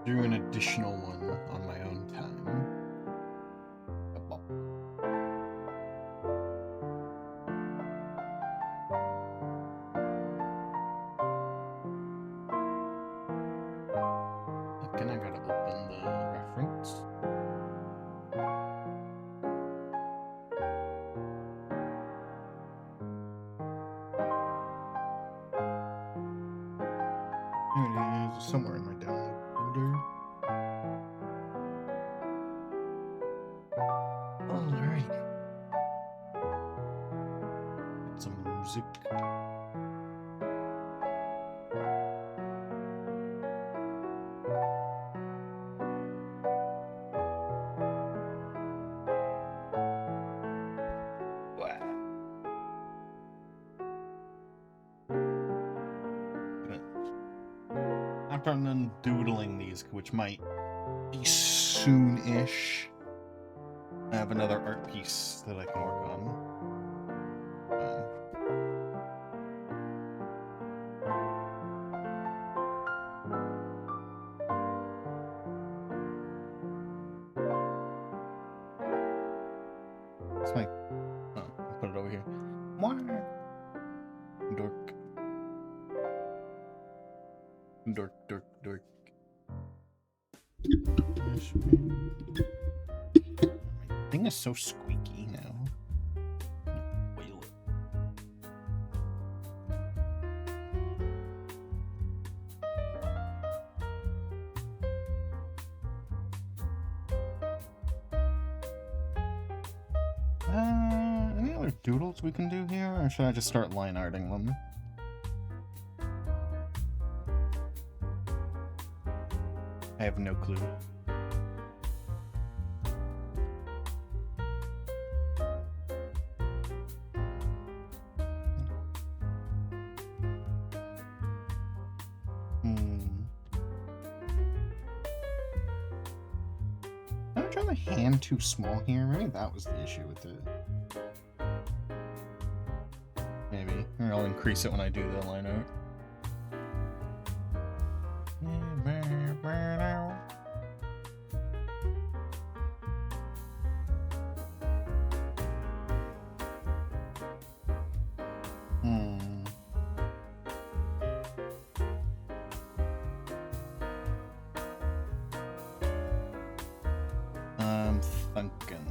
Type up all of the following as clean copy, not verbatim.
do an additional one on my own time. Again, I gotta open the reference. There it is, somewhere in my download folder. Alright. Get some music. After I'm done doodling these, which might be soon-ish, I have another art piece that I can work on. It's like, oh, I'll put it over here. Dork. Dork, dork, dork. My thing is so squeaky now. Wheel it. Any other doodles we can do here, or should I just start line arting them? I have no clue. I'm trying the hand too small here. Maybe that was the issue with it. Maybe. Or I'll increase it when I do the line art. I'm thinking.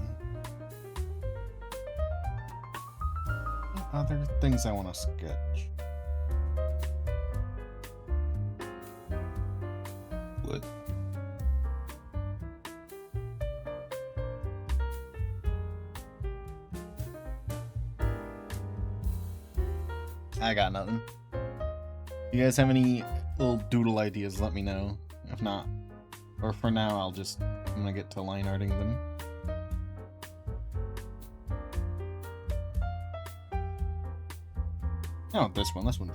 Other things I want to sketch. What? I got nothing. You guys have any little doodle ideas, let me know. If not, or for now, I'm gonna get to line arting them. Oh, this one's easy.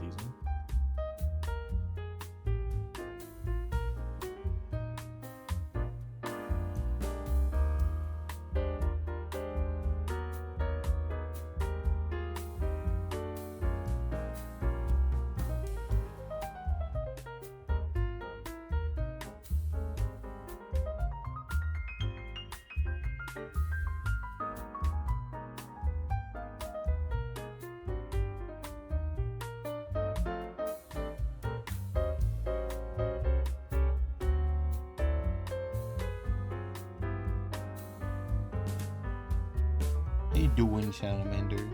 How you doing, Salamander?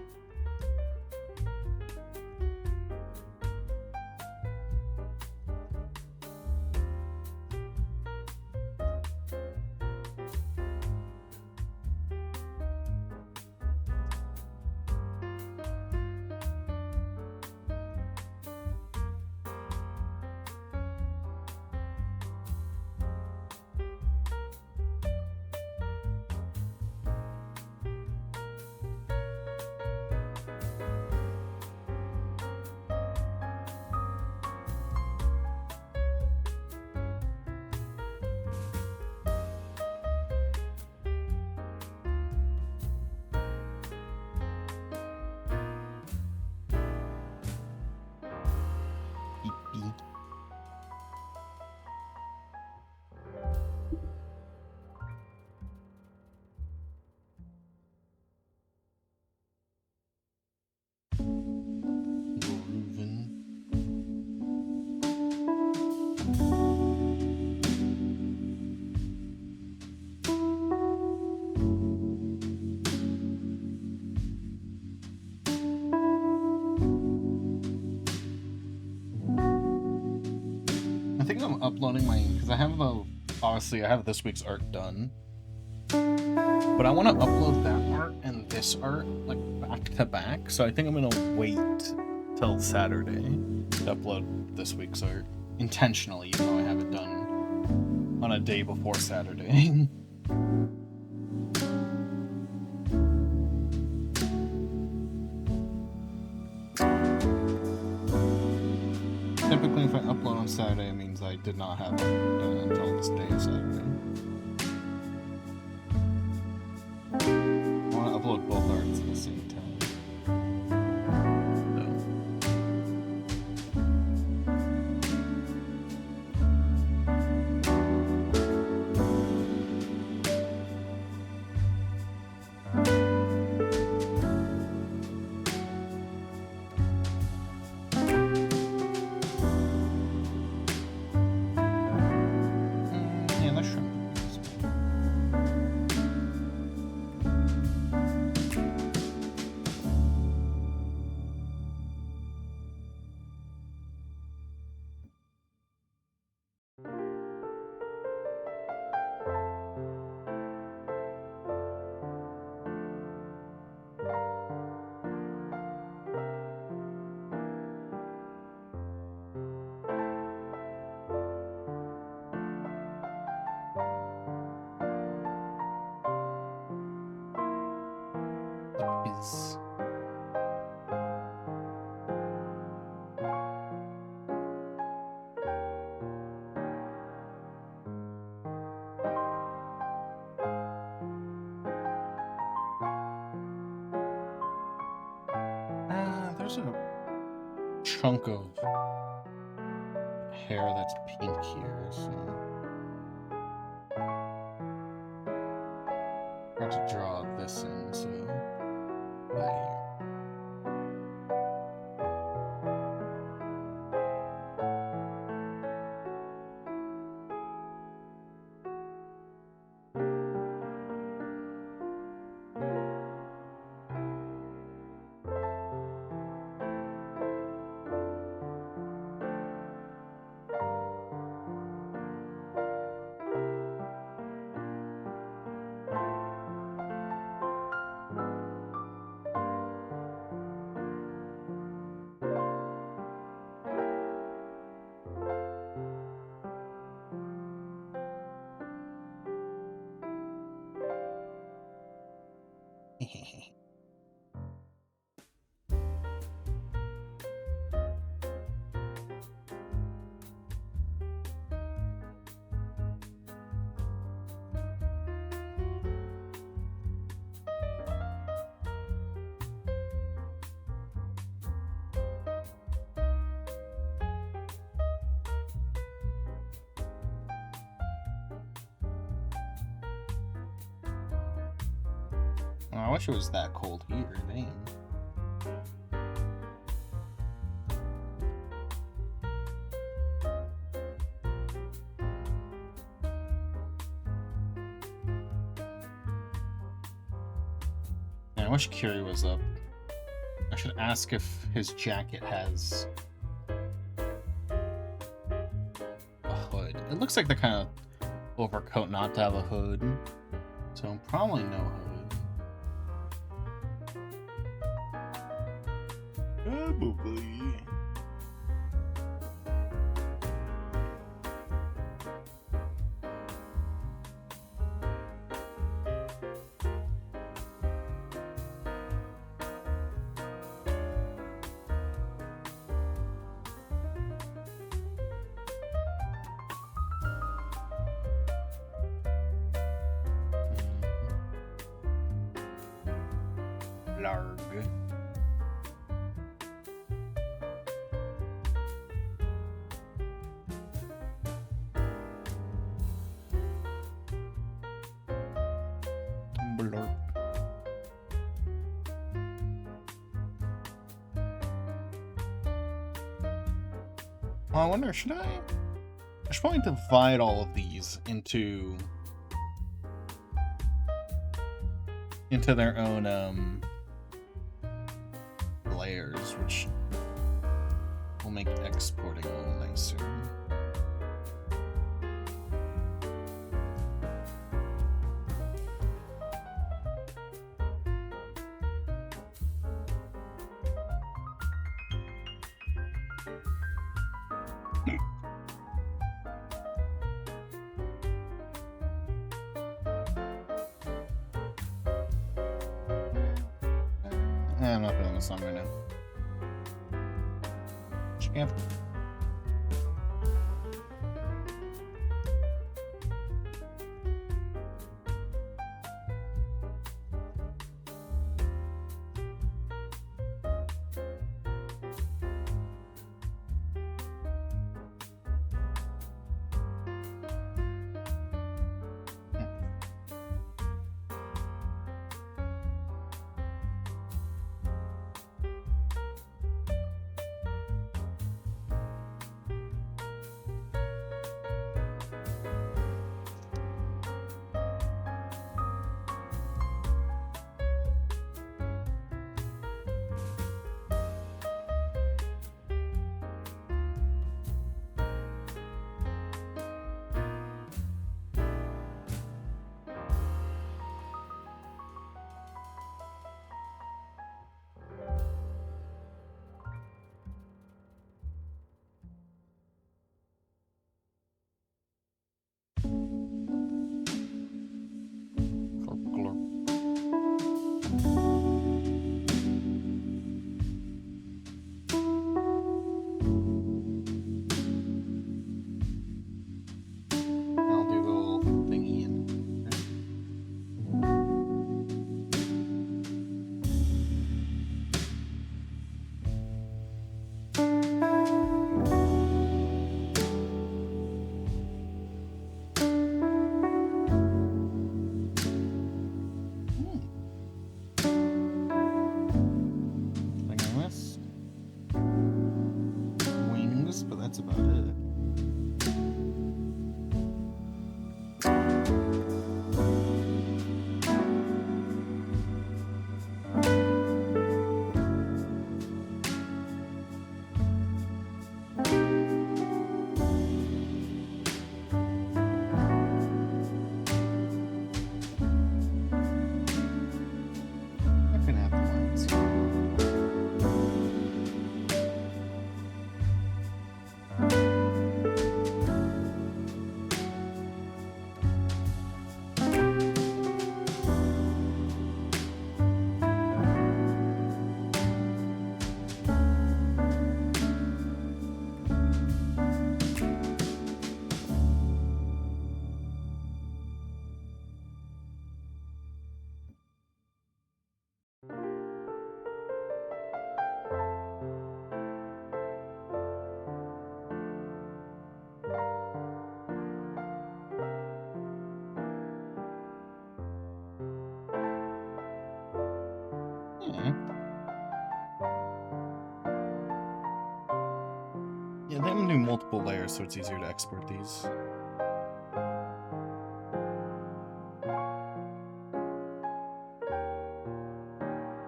uploading my, because I have obviously I have this week's art done, but I want to upload that art and this art like back to back, so I think I'm gonna wait till Saturday to upload this week's art intentionally, even though I have it done on a day before Saturday. Typically, if I upload on Saturday, it means I did not have it done until this day of Saturday. I want to upload both arts at the same time. There's a chunk of hair that's pink here, so I have to draw this in, so that here. Oh, I wish it was that cold here, damn. Man, I wish Kiri was up. I should ask if his jacket has a hood. It looks like the kind of overcoat not to have a hood, so probably no hood. Probably. Larg. Blurp. Oh, I wonder, should I should probably divide all of these into their own layers, which will make exporting a little nicer. I'm not feeling the song right now. Champ. But that's about it. Yeah, they can do multiple layers, so it's easier to export these.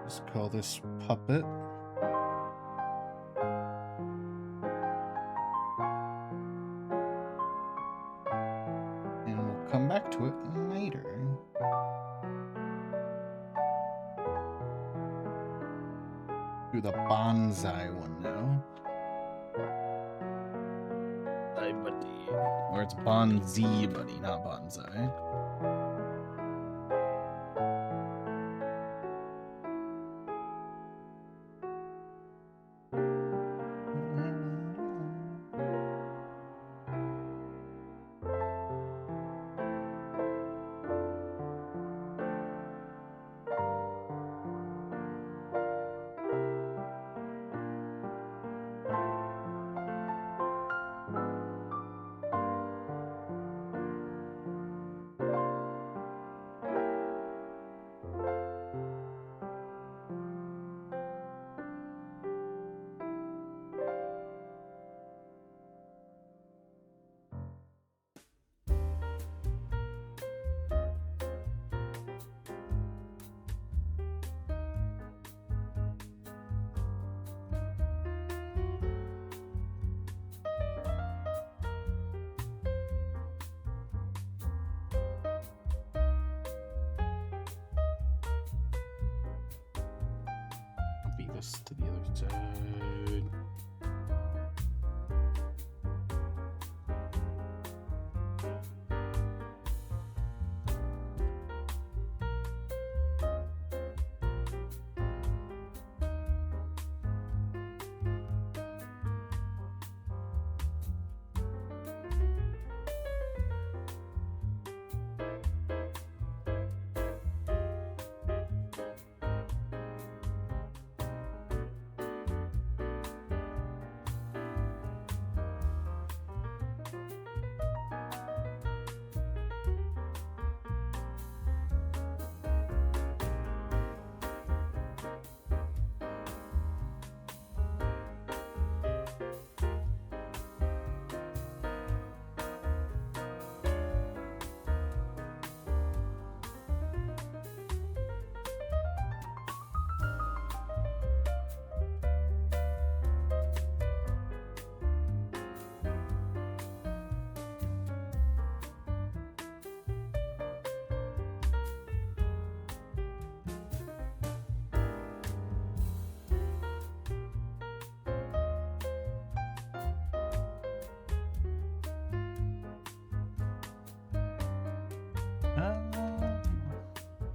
Just call this puppet. And we'll come back to it later. Do the bonsai one now. Buddy. Or it's Bonzi Buddy, not Bonsai. To the other side.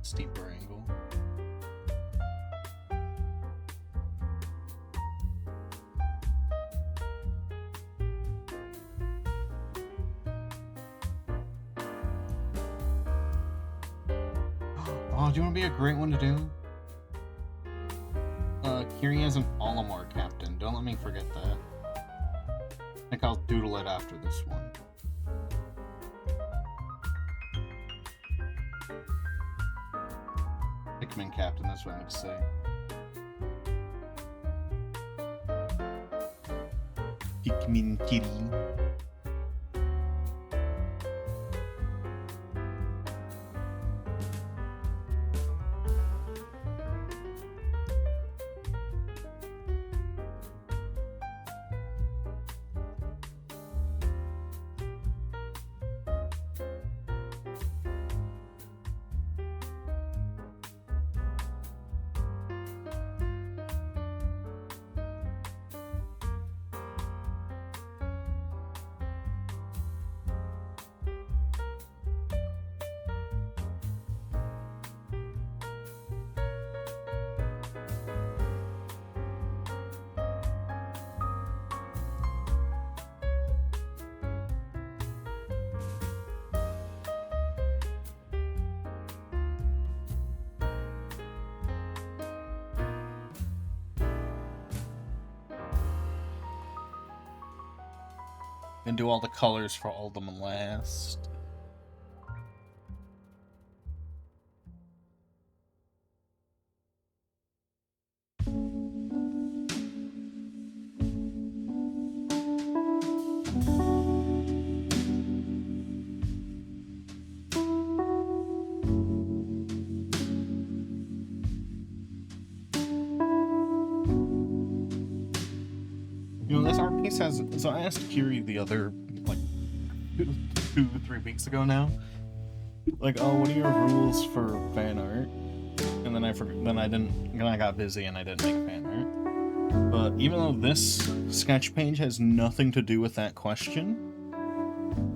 steeper angle. Oh, do you want to be a great one to do? Kiri as an Olimar captain. Don't let me forget that. I think I'll doodle it after this one. Pikmin captain, that's what I meant to say. Pikmin Kiri. And do all the colors for all of them last. You know, this art piece has... So I asked Kiri the other, like, 2-3 weeks ago now. Like, oh, what are your rules for fan art? And then I forgot, then I got busy and I didn't make fan art. But even though this sketch page has nothing to do with that question,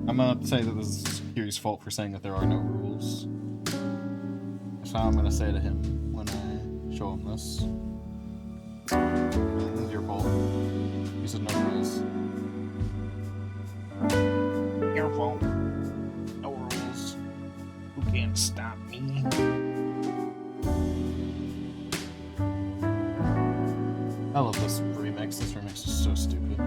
I'm gonna say that this is Kiri's fault for saying that there are no rules. That's how I'm gonna say to him when I show him this. This is your fault. You said no rules. Your fault. No rules. Who can't stop me? I love this remix. This remix is so stupid.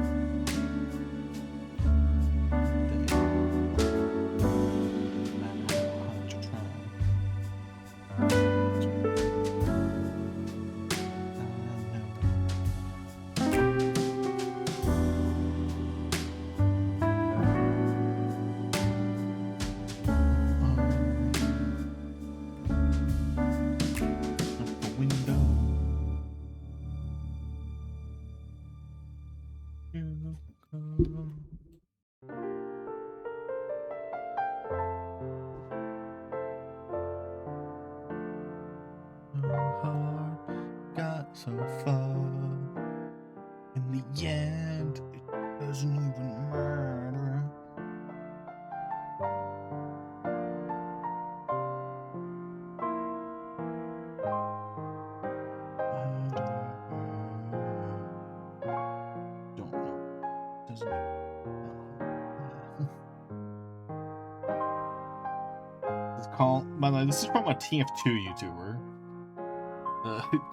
So far, in the end, it doesn't even matter. Don't know. Doesn't even It's called. By the way, this is from a TF2 YouTuber.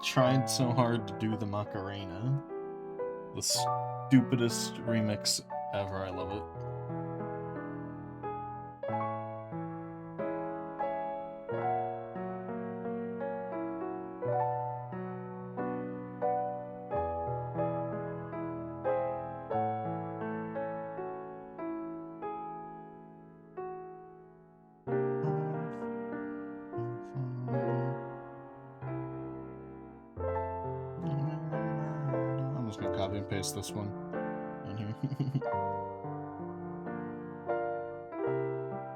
Tried so hard to do the Macarena. The stupidest remix ever. I love it. I'm just gonna copy and paste this one in here.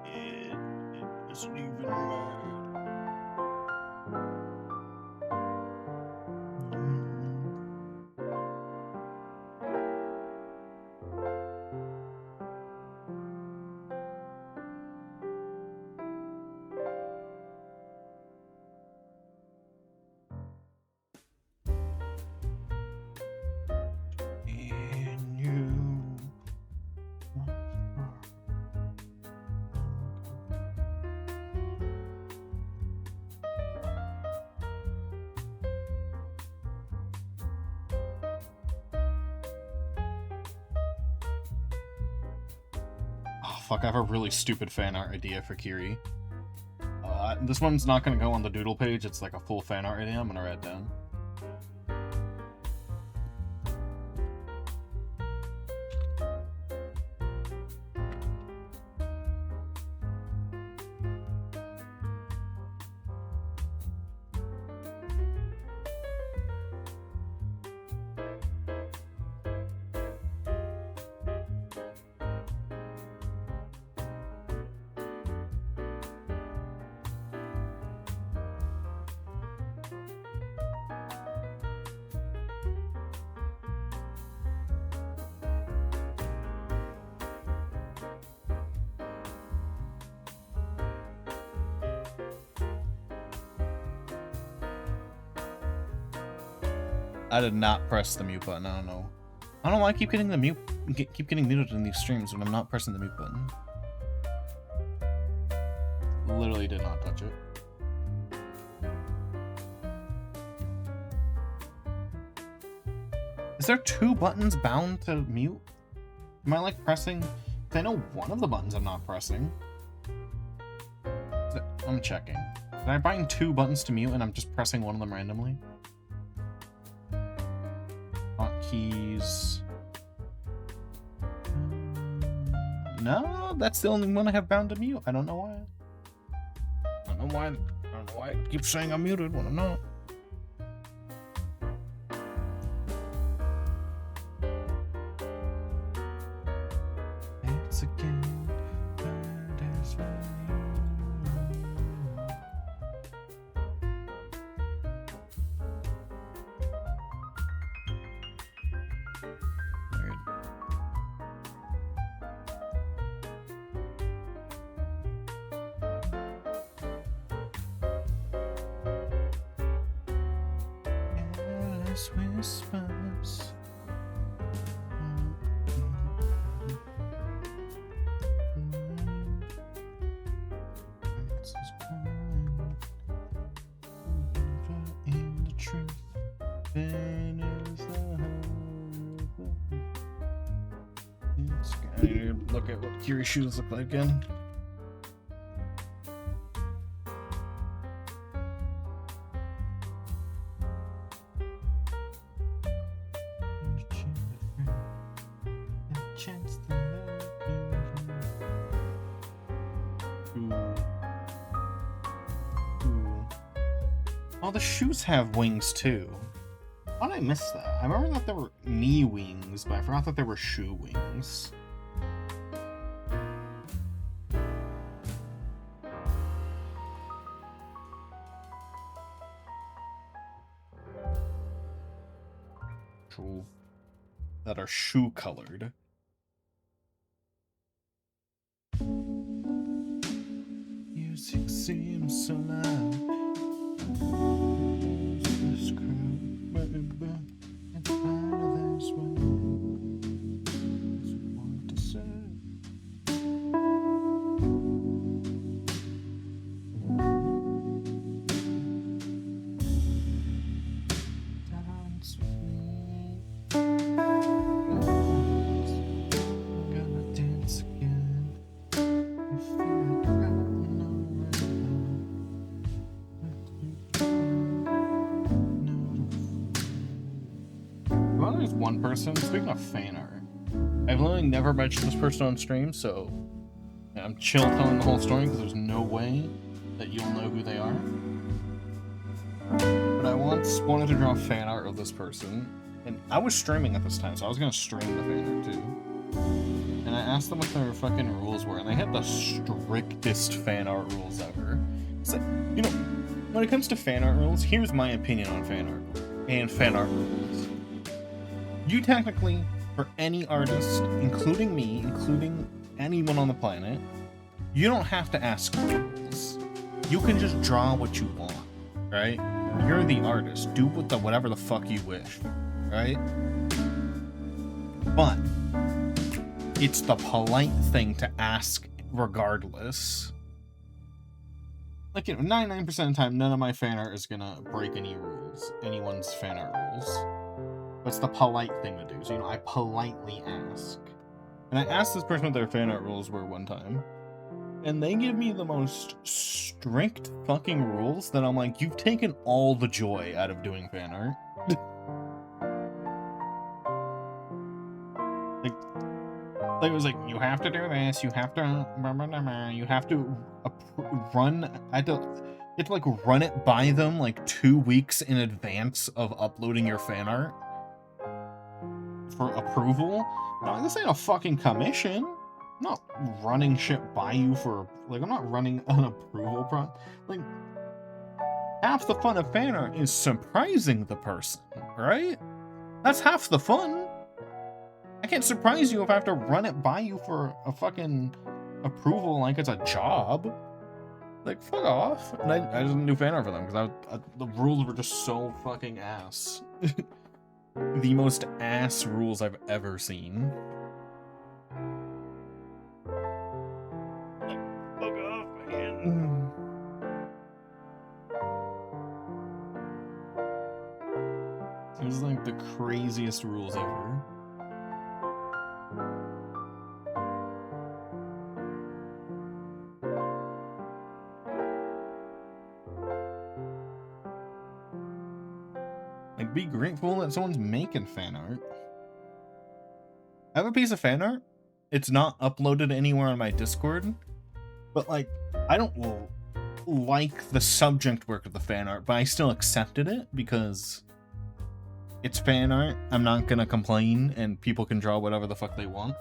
It doesn't even matter. fuck, I have a really stupid fan art idea for Kiri. This one's not gonna go on the doodle page, it's like a full fan art idea, I'm gonna write it down. I did not press the mute button. I don't know. I don't know why I keep getting the keep getting muted in these streams when I'm not pressing the mute button. Literally did not touch it. Is there 2 buttons bound to mute? Am I like pressing? I know one of the buttons I'm not pressing. I'm checking. Did I bind 2 buttons to mute and I'm just pressing one of them randomly? Hotkeys. No, that's the only one I have bound to mute. I don't know why. I don't know why. I don't know why I keep saying I'm muted when I'm not. It's again. Whispers. In the truth, then is I need to look at what Kiri's shoes look like again. Oh, the shoes have wings too. How did I miss that? I remember that there were knee wings, but I forgot that there were shoe wings. Cool. That are shoe colored. Music seems so loud. One person. Speaking of fan art, I've literally never mentioned this person on stream, so I'm chill telling the whole story because there's no way that you'll know who they are. But I once wanted to draw fan art of this person, and I was streaming at this time, so I was gonna stream the fan art too. And I asked them what their fucking rules were, and they had the strictest fan art rules ever. It's like, you know, when it comes to fan art rules, here's my opinion on fan art and fan art rules. You technically, for any artist, including me, including anyone on the planet, you don't have to ask rules. You can just draw what you want, right? You're the artist. Do whatever the fuck you wish, right? But it's the polite thing to ask regardless. Like, you know, 99% of the time, none of my fan art is gonna break any rules, anyone's fan art rules. But it's the polite thing to do. So, you know, I politely ask. And I asked this person what their fan art rules were one time, and they give me the most strict fucking rules that I'm like, you've taken all the joy out of doing fan art. Like it was like, you have to do this, you have to run, you have to like run it by them like 2 weeks in advance of uploading your fan art for approval. No, this ain't a fucking commission. I'm not running shit by you for, like, I'm not running an approval like, half the fun of fan art is surprising the person, right? That's half the fun. I can't surprise you if I have to run it by you for a fucking approval like it's a job. Like, fuck off. And I just didn't do fan art for them because the rules were just so fucking ass. The most ass rules I've ever seen. Like, fuck off, man. It was like the craziest rules ever. Like, be grateful that someone's making fan art. I have a piece of fan art. It's not uploaded anywhere on my Discord, but like, I don't like the subject work of the fan art, but I still accepted it because it's fan art. I'm not gonna complain, and people can draw whatever the fuck they want.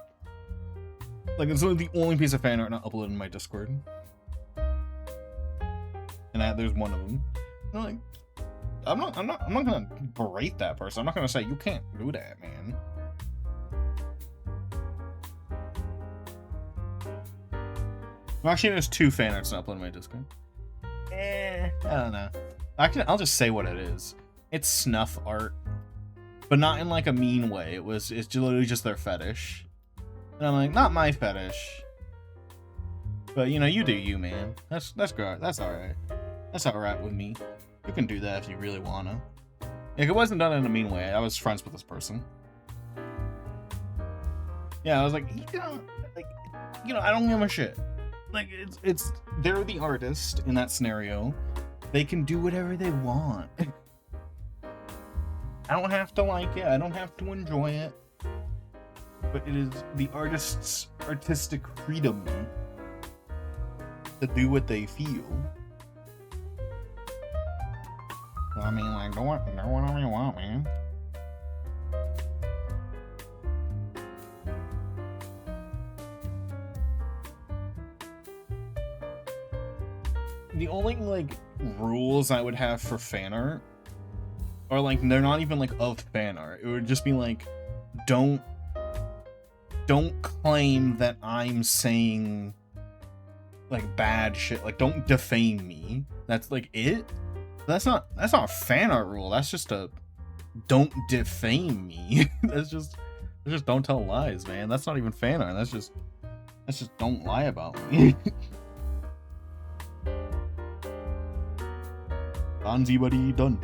Like, it's literally the only piece of fan art not uploaded in my Discord, and there's one of them. I'm like, I'm not gonna berate that person. I'm not gonna say you can't do that, man. Well, actually, there's 2 fan arts not uploaded in my Discord. I don't know. I'll just say what it is. It's snuff art, but not in like a mean way. It's literally just their fetish, and I'm like, not my fetish. But you know, you do you, man. That's great. That's all right. That's all right with me. You can do that if you really wanna. Like, it wasn't done in a mean way. I was friends with this person. Yeah, I was like, I don't give a shit. Like, they're the artist in that scenario. They can do whatever they want. I don't have to like it. I don't have to enjoy it. But it is the artist's artistic freedom to do what they feel. I mean, like, do whatever you want, man. The only, like, rules I would have for fan art are, like, they're not even, like, of fan art. It would just be, like, don't claim that I'm saying, like, bad shit. Like, don't defame me. That's, like, it. That's not a fan art rule. That's just a don't defame me. that's just don't tell lies, man. That's not even fan art. That's just don't lie about me. Donzy buddy done.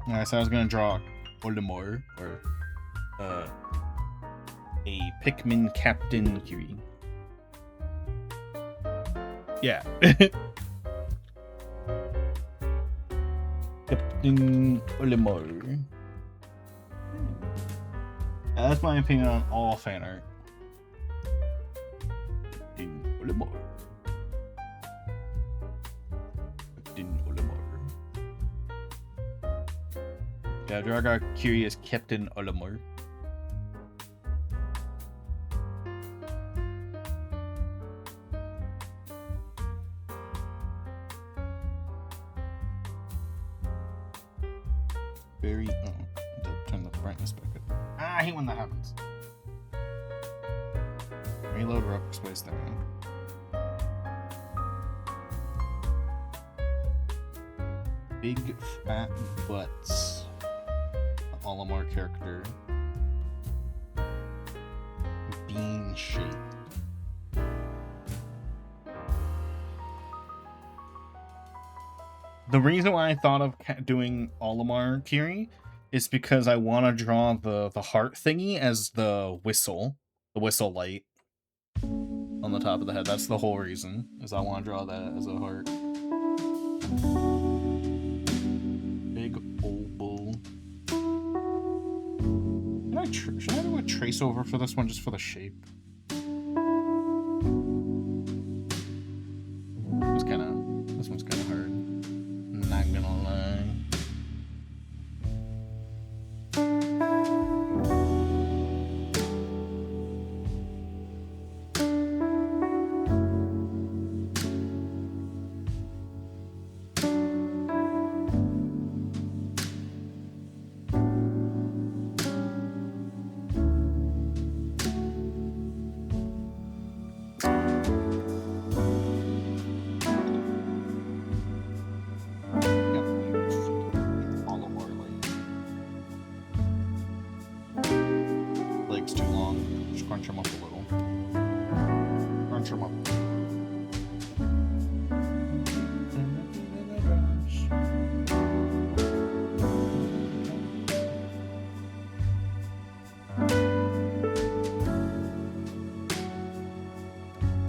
Alright, so I was gonna draw Voldemort, or a Pikmin Captain Kiri. Yeah. Captain Voldemort. Yeah, that's my opinion on all fan art. Captain Voldemort. Captain Voldemort. Yeah, Dragar Kiri is Captain Voldemort. Turn the brightness back up. I hate when that happens. Reload rope space there. Big fat butts. The Olimar character. Bean shape. The reason why I thought of doing Olimar Kiri is because I want to draw the heart thingy as the whistle light on the top of the head. That's the whole reason, is I want to draw that as a heart. Big old bull. Should I do a trace over for this one just for the shape? This one's kinda hard. Not gonna lie.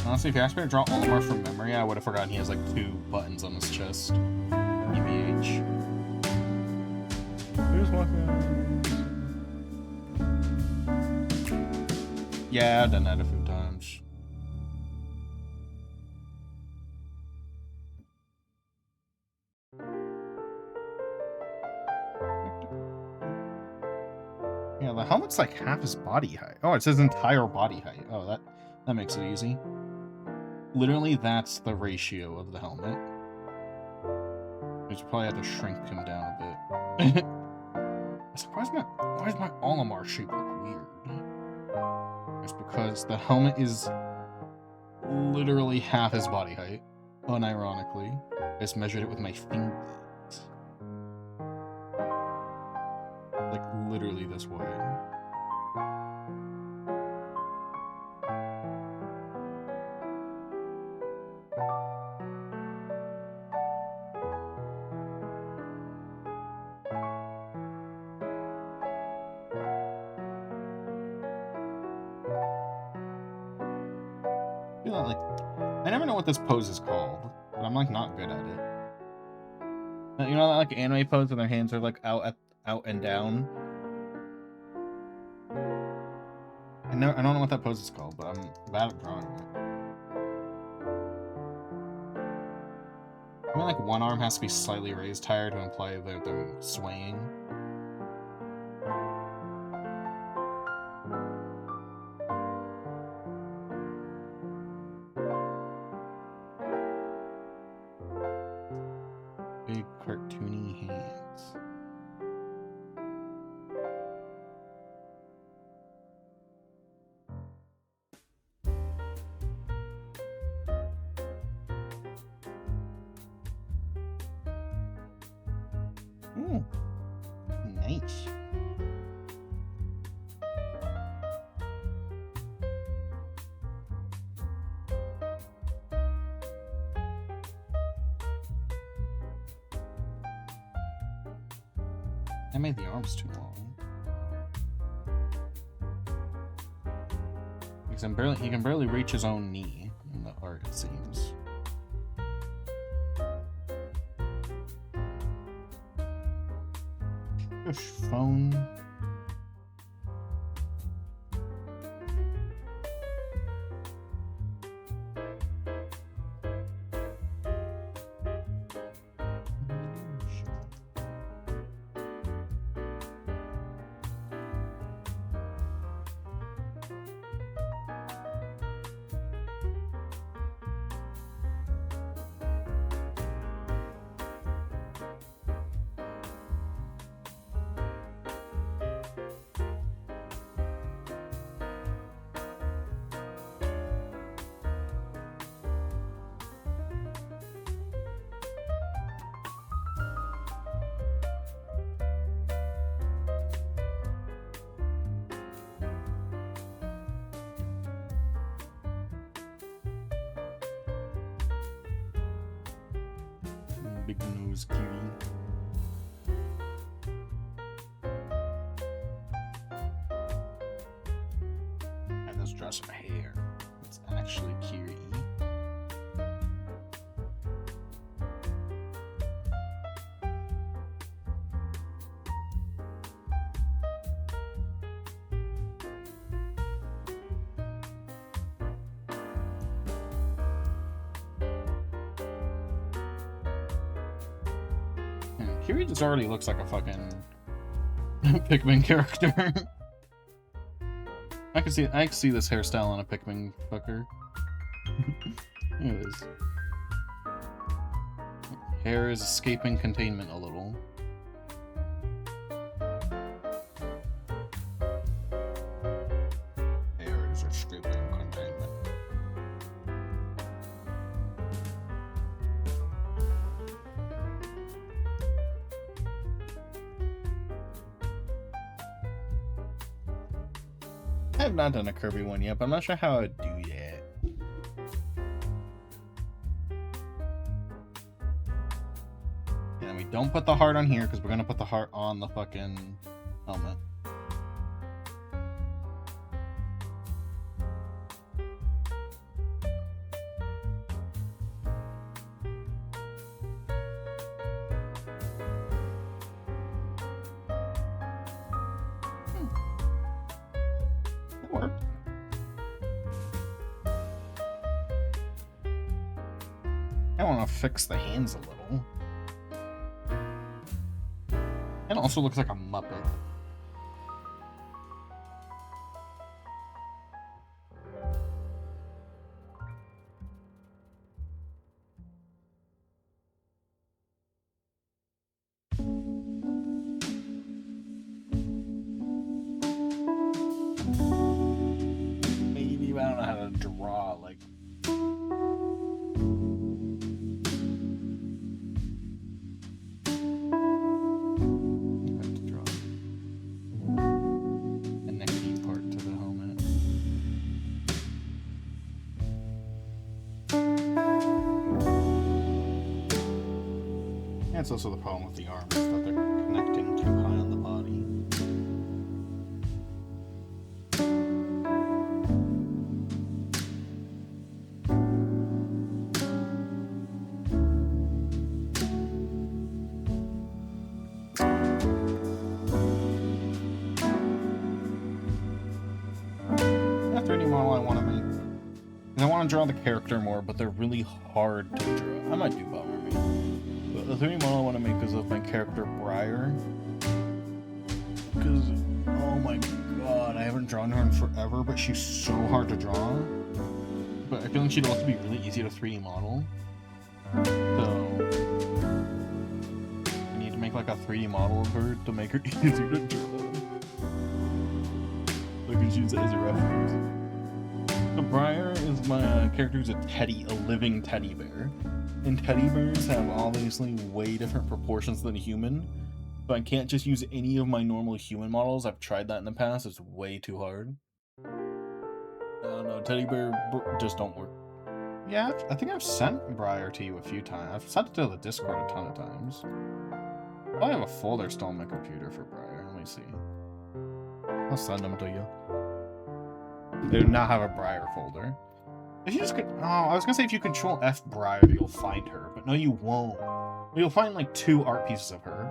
Honestly, if you asked me to draw Olimar from memory, I would have forgotten he has like 2 buttons on his chest. EVH. Yeah, I've done that a few times. Yeah, the helmet's like half his body height. Oh, it's his entire body height. Oh, that makes it easy. Literally, that's the ratio of the helmet. I just probably had to shrink him down a bit. Why is my Olimar shape look weird? It's because the helmet is literally half his body height. Unironically. I just measured it with my fingers. Like, literally this way. I never know what this pose is called, but I'm like not good at it. You know that like anime pose when their hands are like out and down? I don't know what that pose is called, but I'm bad at drawing it. I mean, like one arm has to be slightly raised higher to imply that they're swaying. Big cartoony hands. Ooh, nice. I made the arms too long. Because he can barely reach his own knee in the art, it seems. Push phone. big nose, Kiri. And let's draw some hair. It's actually Kiri. Kiri just already looks like a fucking Pikmin character. I can see this hairstyle on a Pikmin fucker. Here it is. Hair is escaping containment a little. Hair is escaping containment. I have not done a Kirby one yet, but I'm not sure how I would do that. And we don't put the heart on here because we're gonna put the heart on the fucking helmet. I want to fix the hands a little. It also looks like a Muppet. Maybe, but I don't know how to draw like. That's also the problem with the arms, that they're connecting too high on the body. That 3D model I want to make. And I want to draw the character more, but they're really hard to draw. I might do Bummer Me. The 3D model I want to make is of my character Briar. Because, oh my god, I haven't drawn her in forever, but she's so hard to draw. But I feel like she'd also be really easy to 3D model. So, I need to make like a 3D model of her to make her easier to draw. I can use it as a reference. So Briar is my character who's a living teddy bear. And teddy bears have obviously way different proportions than a human, so I can't just use any of my normal human models. I've tried that in the past, it's way too hard. No, teddy bear just don't work. Yeah, I think I've sent Briar to you a few times. I've sent it to the Discord a ton of times. I have a folder still on my computer for Briar, let me see. I'll send them to you. They do not have a Briar folder. If you just could, oh, I was gonna say if you control F Briar, you'll find her, but no, you won't. You'll find like 2 art pieces of her,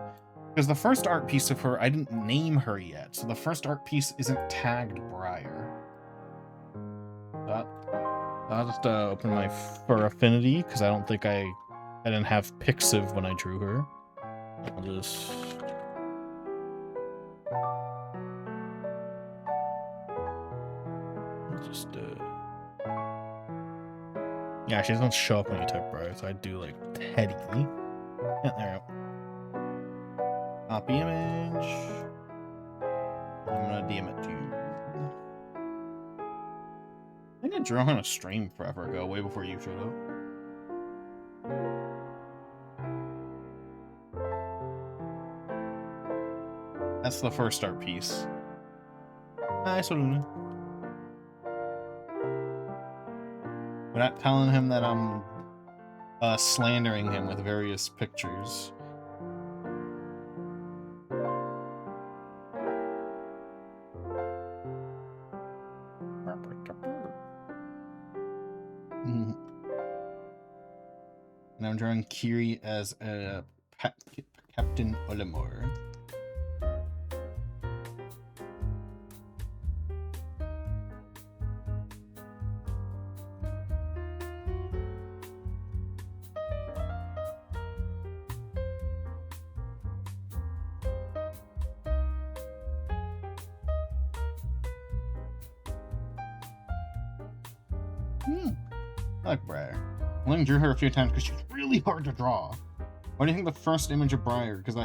because the first art piece of her, I didn't name her yet, so the first art piece isn't tagged Briar. I'll just open my Fur Affinity, because I don't think I didn't have Pixiv when I drew her. I'll just. Yeah, she doesn't show up when you type Briar, so I do like Teddy. Yeah, there we go. Copy image. I'm gonna DM it to you. I think I drew on a stream forever ago, way before you showed up. That's the first art piece. Nice one. We're not telling him that I'm slandering him with various pictures. And I'm drawing Kiri as a Captain Olimor. I like Briar. I only drew her a few times because she's really hard to draw. Why do you think the first image of Briar? Because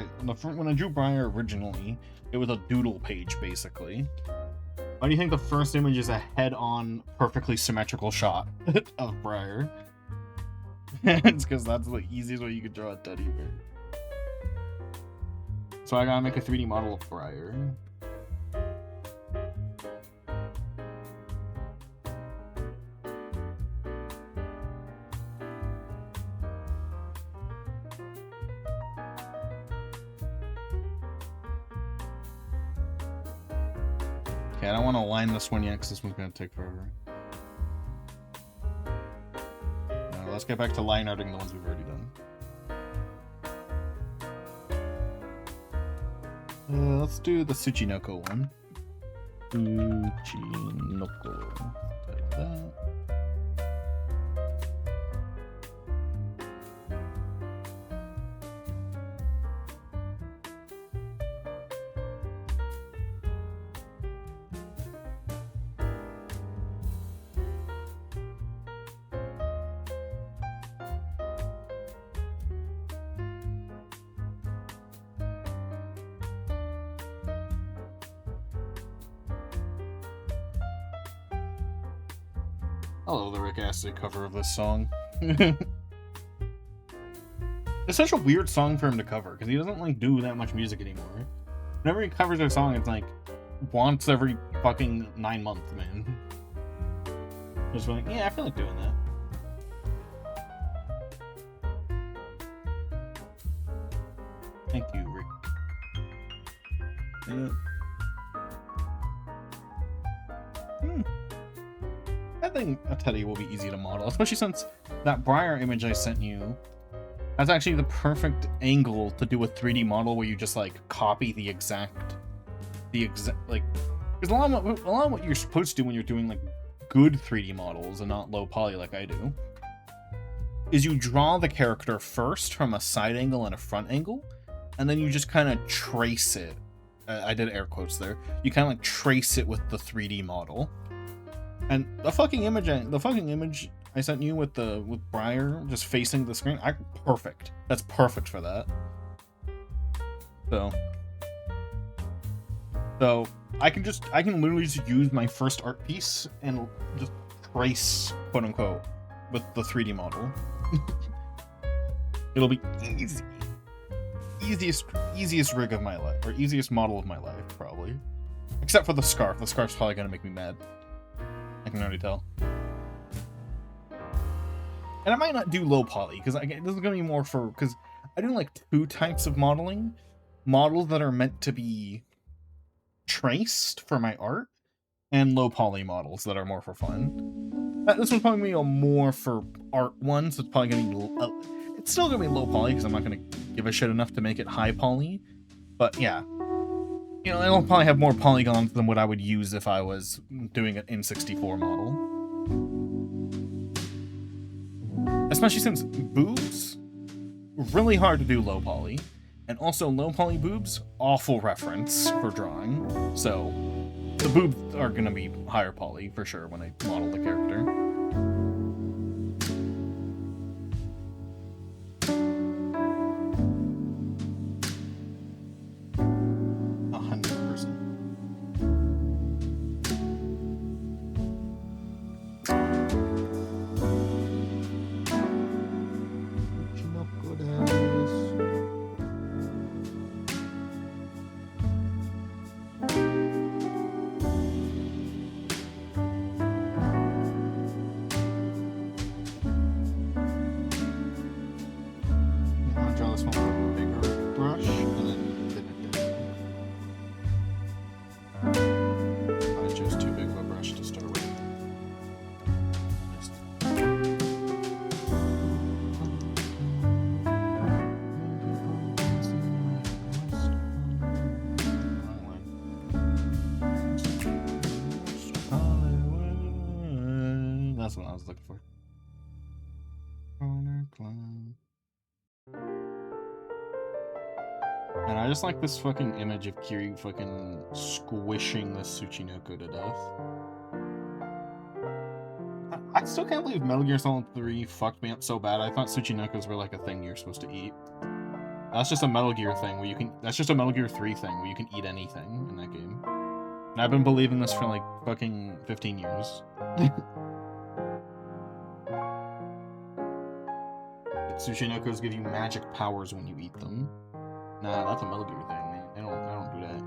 when I drew Briar originally, it was a doodle page basically. Why do you think the first image is a head-on, perfectly symmetrical shot of Briar? It's because that's the easiest way you could draw a teddy bear. So I gotta make a 3D model of Briar. Okay, I don't want to line this one yet because this one's going to take forever. Let's get back to line arting the ones we've already done. Let's do the Tsuchinoko one. Tsuchinoko. Like that. Hello, the Rick Astley cover of this song. It's such a weird song for him to cover, because he doesn't, like, do that much music anymore. Whenever he covers a song, it's, like, once every fucking 9 months, man. Just like, yeah, I feel like doing that. Thank you, Rick. Yeah. I think a teddy will be easy to model, especially since that Briar image I sent you, that's actually the perfect angle to do a 3D model where you just like copy the exact like, because a lot of what you're supposed to do when you're doing like good 3D models and not low poly like I do, is you draw the character first from a side angle and a front angle, and then you just kind of trace it. I did air quotes there. You kind of like trace it with the 3D model. And the fucking image I sent you with Briar just facing the screen, perfect. That's perfect for that. So I can literally just use my first art piece and just trace, quote unquote, with the 3D model. It'll be easy. Easiest rig of my life, or easiest model of my life, probably. Except for the scarf. The scarf's probably gonna make me mad. I can already tell. And I might not do low poly, because this is going to be more for... Because I do, like, 2 types of modeling. Models that are meant to be traced for my art, and low poly models that are more for fun. This one's probably going to be a more for art one, so it's probably going to be... it's still going to be low poly, because I'm not going to give a shit enough to make it high poly. But, yeah. You know, it'll probably have more polygons than what I would use if I was doing an N64 model. Especially since boobs, really hard to do low poly. And also low poly boobs, awful reference for drawing. So, the boobs are going to be higher poly for sure when I model the character. That's what I was looking for. Corner club. And I just like this fucking image of Kiri fucking squishing the Tsuchinoko to death. I still can't believe Metal Gear Solid 3 fucked me up so bad. I thought Tsuchinokos were like a thing you're supposed to eat. That's just a Metal Gear thing where you can. That's just a Metal Gear 3 thing where you can eat anything in that game. And I've been believing this for like fucking 15 years. Tsuchinokos give you magic powers when you eat them. Nah, that's a Metal Gear thing, man. I don't do that.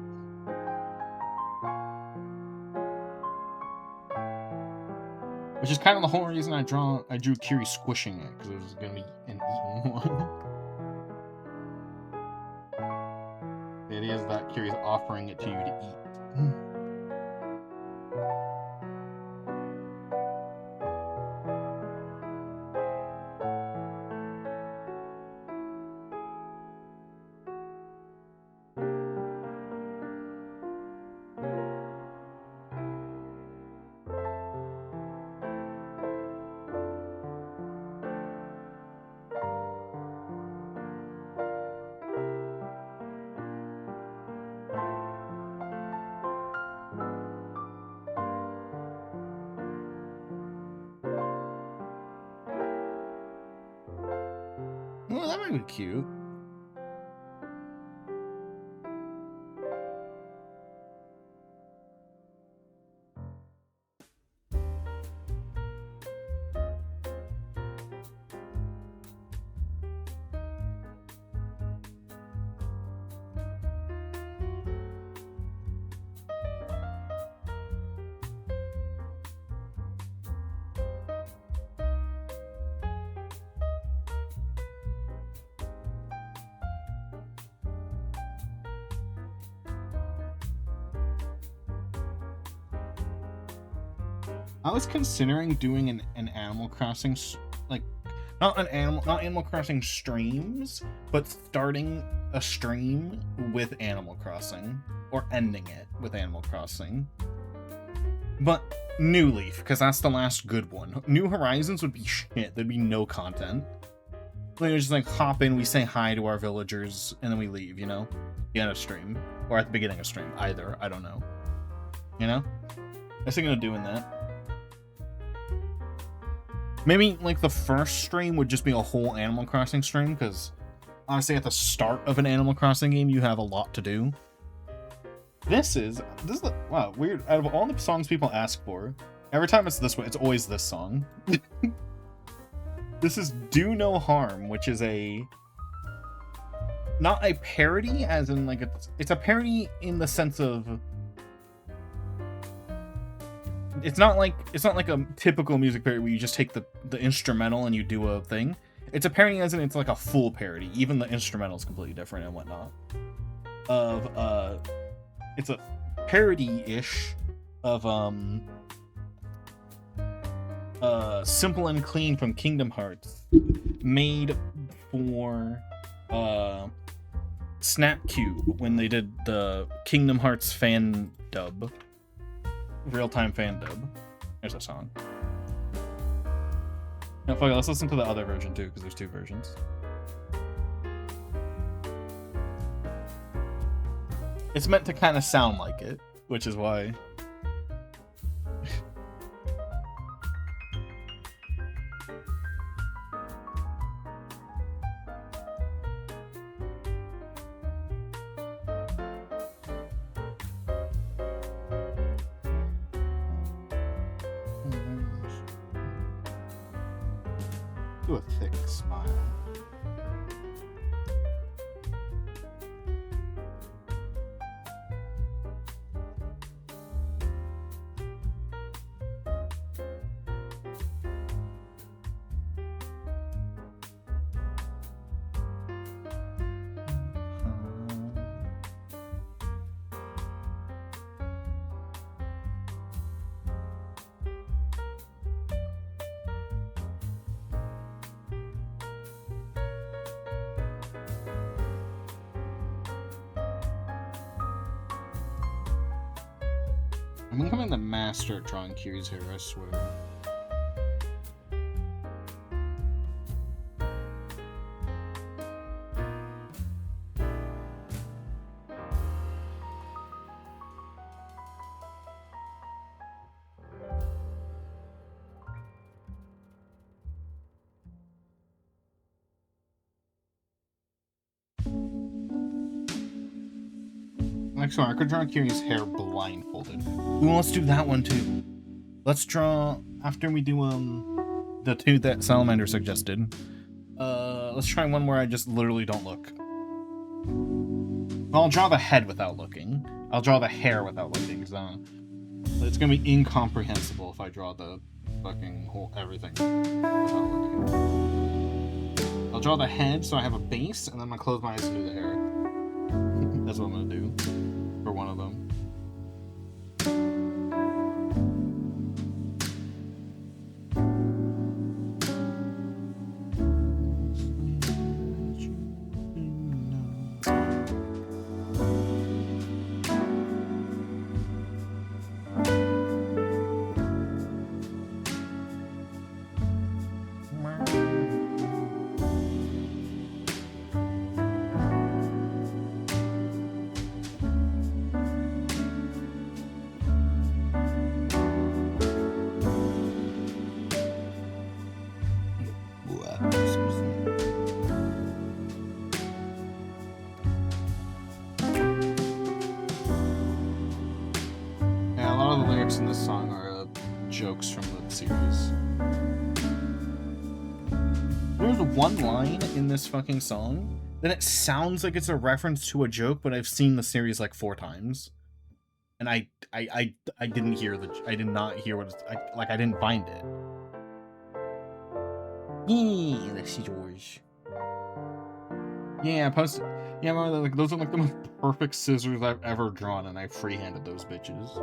Which is kind of the whole reason I drew Kiri squishing it, because it was gonna be an eaten one. The idea is that Kiri's offering it to you to eat. Well, that might be cute. I was considering doing an Animal Crossing, like, not Animal Crossing streams, but starting a stream with Animal Crossing, or ending it with Animal Crossing. But New Leaf, because that's the last good one. New Horizons would be shit. There'd be no content. Like, we just like hop in, we say hi to our villagers, and then we leave, you know? The end of stream. Or at the beginning of stream. Either. I don't know. You know? I was thinking of doing that. Maybe, like, the first stream would just be a whole Animal Crossing stream, because, honestly, at the start of an Animal Crossing game, you have a lot to do. This is the, wow, weird. Out of all the songs people ask for, every time it's this one, it's always this song. This is Do No Harm, which is not a parody, as in, like, it's a parody in the sense of, it's not like a typical music parody where you just take the instrumental and you do a thing. It's a parody as in it's like a full parody. Even the instrumental is completely different and whatnot. It's a parody-ish of Simple and Clean from Kingdom Hearts, made for Snapcube when they did the Kingdom Hearts fan dub. Real-time fan dub. There's a song. No, fuck it, let's listen to the other version too, because there's two versions. It's meant to kind of sound like it, which is why. Do a thick smile. I'm becoming the master at drawing Kiri's hair, I swear. next one, I could draw Kiri's hair blindfolded. Ooh, let's do that one too. Let's draw, after we do the two that Salamander suggested, let's try one where I just literally don't look. Well, I'll draw the head without looking. I'll draw the hair without looking, because it's gonna be incomprehensible if I draw the fucking whole everything without looking. I'll draw the head so I have a base, and then I'm gonna close my eyes and do the hair. That's what I'm gonna do for one of them. In this song are jokes from the series. There's one line in this fucking song that it sounds like it's a reference to a joke, but I've seen the series like 4 times, and I didn't hear I did not hear what it's, I didn't find it. Yeah, that's yours. Yeah, I posted. Yeah, I remember, like, those are like the most perfect scissors I've ever drawn, and I freehanded those bitches.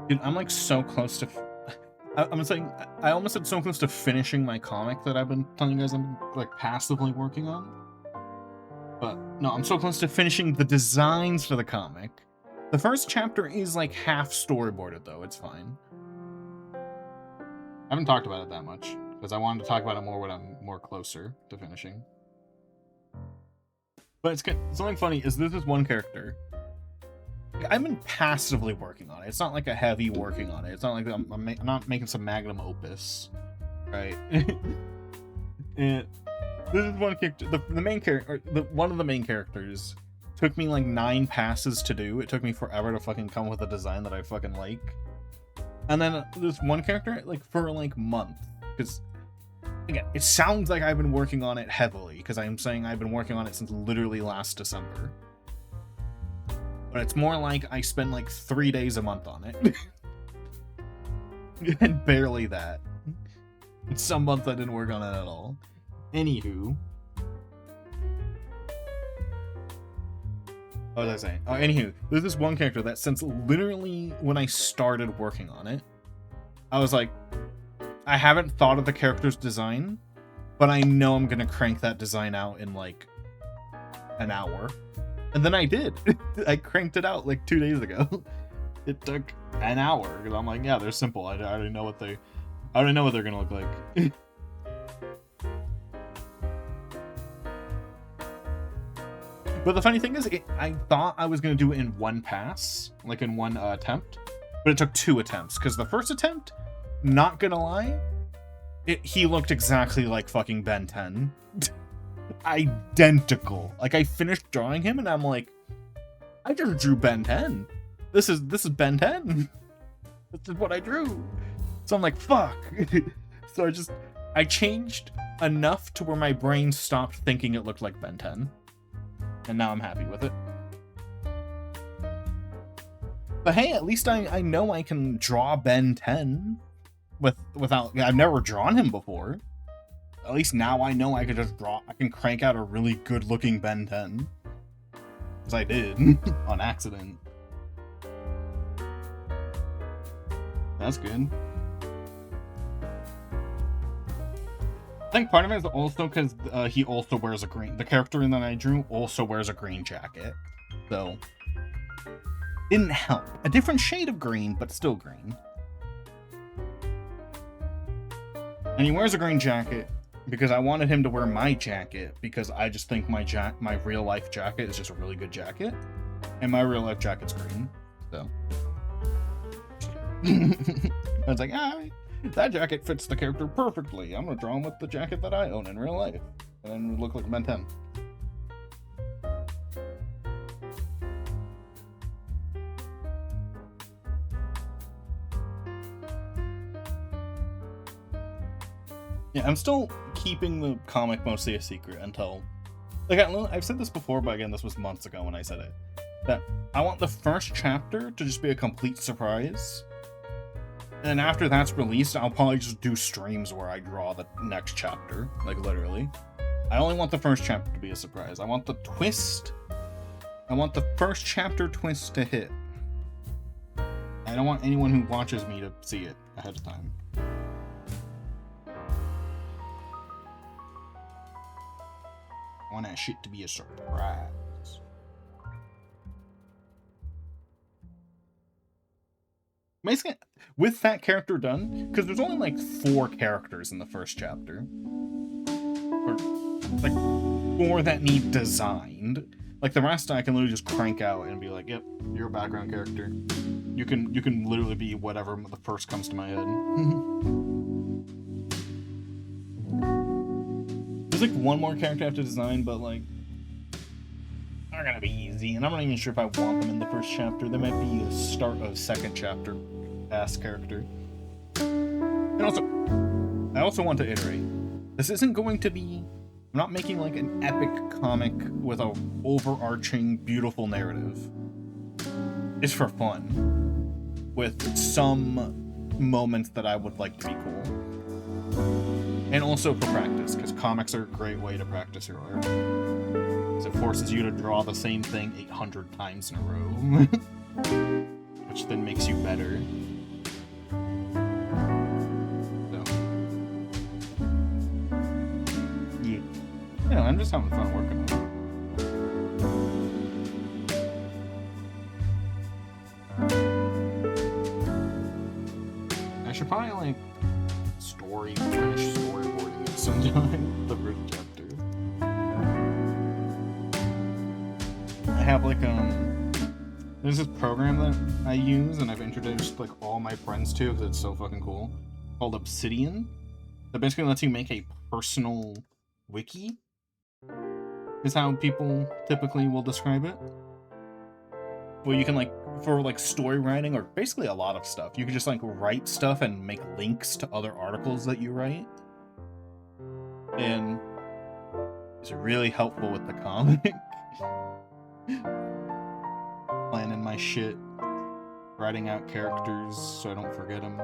Dude, I'm like so close to. I'm saying I almost said so close to finishing my comic that I've been telling you guys I'm like passively working on. But no, I'm so close to finishing the designs for the comic. The first chapter is like half storyboarded though. It's fine. I haven't talked about it that much because I wanted to talk about it more when I'm more closer to finishing. But it's good. Something funny is this is one character. I've been passively working on it. It's not like a heavy working on it. It's not like I'm not making some magnum opus, right? And this is one character. The main character, one of the main characters, took me like 9 passes to do. It took me forever to fucking come up with a design that I fucking like. And then this one character, like for like month, because again, it sounds like I've been working on it heavily because I'm saying I've been working on it since literally last December. But it's more like I spend like 3 days a month on it. And barely that. Some months I didn't work on it at all. Anywho. What was I saying? Oh, anywho, there's this one character that since literally when I started working on it, I was like, I haven't thought of the character's design, but I know I'm gonna crank that design out in like an hour. And then I did. I cranked it out like 2 days ago. It took an hour because I'm like, yeah, they're simple. I already know what they're gonna look like. But the funny thing is, I thought I was gonna do it in one pass, like in one attempt, but it took 2 attempts because the first attempt, not gonna lie, he looked exactly like fucking Ben 10. Identical. Like I finished drawing him and I'm like, I just drew Ben 10. This is Ben 10. This is what I drew. So I'm like, fuck. So I changed enough to where my brain stopped thinking it looked like Ben 10. And now I'm happy with it. But hey, at least I know I can draw Ben 10 without... I've never drawn him before. At least now I know I can just draw... I can crank out a really good-looking Ben 10. Because I did, on accident. That's good. I think part of it is also because he also wears a green... The character that I drew also wears a green jacket. So... Didn't help. A different shade of green, but still green. And he wears a green jacket because I wanted him to wear my jacket because I just think my real life jacket is just a really good jacket. And my real life jacket's green. So... I was like, that jacket fits the character perfectly. I'm gonna draw him with the jacket that I own in real life. And then we look like Ben 10. Yeah, I'm still keeping the comic mostly a secret until... Like, I've said this before, but again, this was months ago when I said it. That I want the first chapter to just be a complete surprise. And after that's released, I'll probably just do streams where I draw the next chapter. Like, literally. I only want the first chapter to be a surprise. I want the twist. I want the first chapter twist to hit. I don't want anyone who watches me to see it ahead of time. I want that shit to be a surprise. Basically, with that character done, because there's only like 4 characters in the first chapter. Or, like, 4 that need designed. Like, the rest I can literally just crank out and be like, yep, you're a background character. You can literally be whatever the first comes to my head. There's like 1 more character I have to design, but like, they're gonna be easy, and I'm not even sure if I want them in the first chapter. They might be a start of second chapter ass character. And also, I also want to iterate. This isn't going to be... I'm not making like an epic comic with a overarching, beautiful narrative. It's for fun. With some moments that I would like to be cool. And also for practice, because comics are a great way to practice your art. Because it forces you to draw the same thing 800 times in a row. Which then makes you better. So. Yeah. Yeah, I'm just having fun working on it. I should probably like finish storyboarding it sometime. The first chapter. I have like there's this program that I use and I've introduced like all my friends to because it's so fucking cool, called Obsidian. That basically lets you make a personal wiki, is how people typically will describe it. Where you can like, for like story writing or basically a lot of stuff, you can just like write stuff and make links to other articles that you write. And it's really helpful with the comic. Planning my shit, writing out characters so I don't forget them.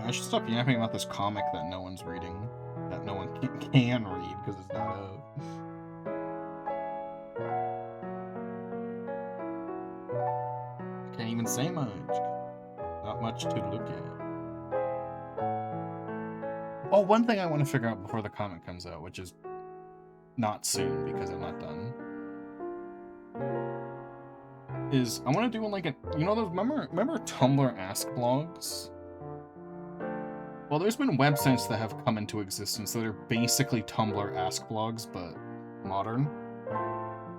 I should stop yapping about this comic that no one's reading, that no one can read because it's not out. I can't even say much. Not much to look at. Oh, one thing I want to figure out before the comic comes out, which is not soon because I'm not done, is I want to do like a, you know those, remember Tumblr Ask blogs? Well, there's been websites that have come into existence that are basically Tumblr Ask blogs, but modern.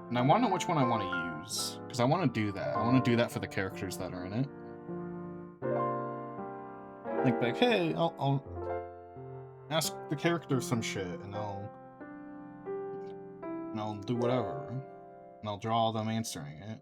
And I want to know which one I want to use, because I want to do that. I want to do that for the characters that are in it. Like, hey, I'll ask the character some shit, and I'll do whatever. And I'll draw them answering it.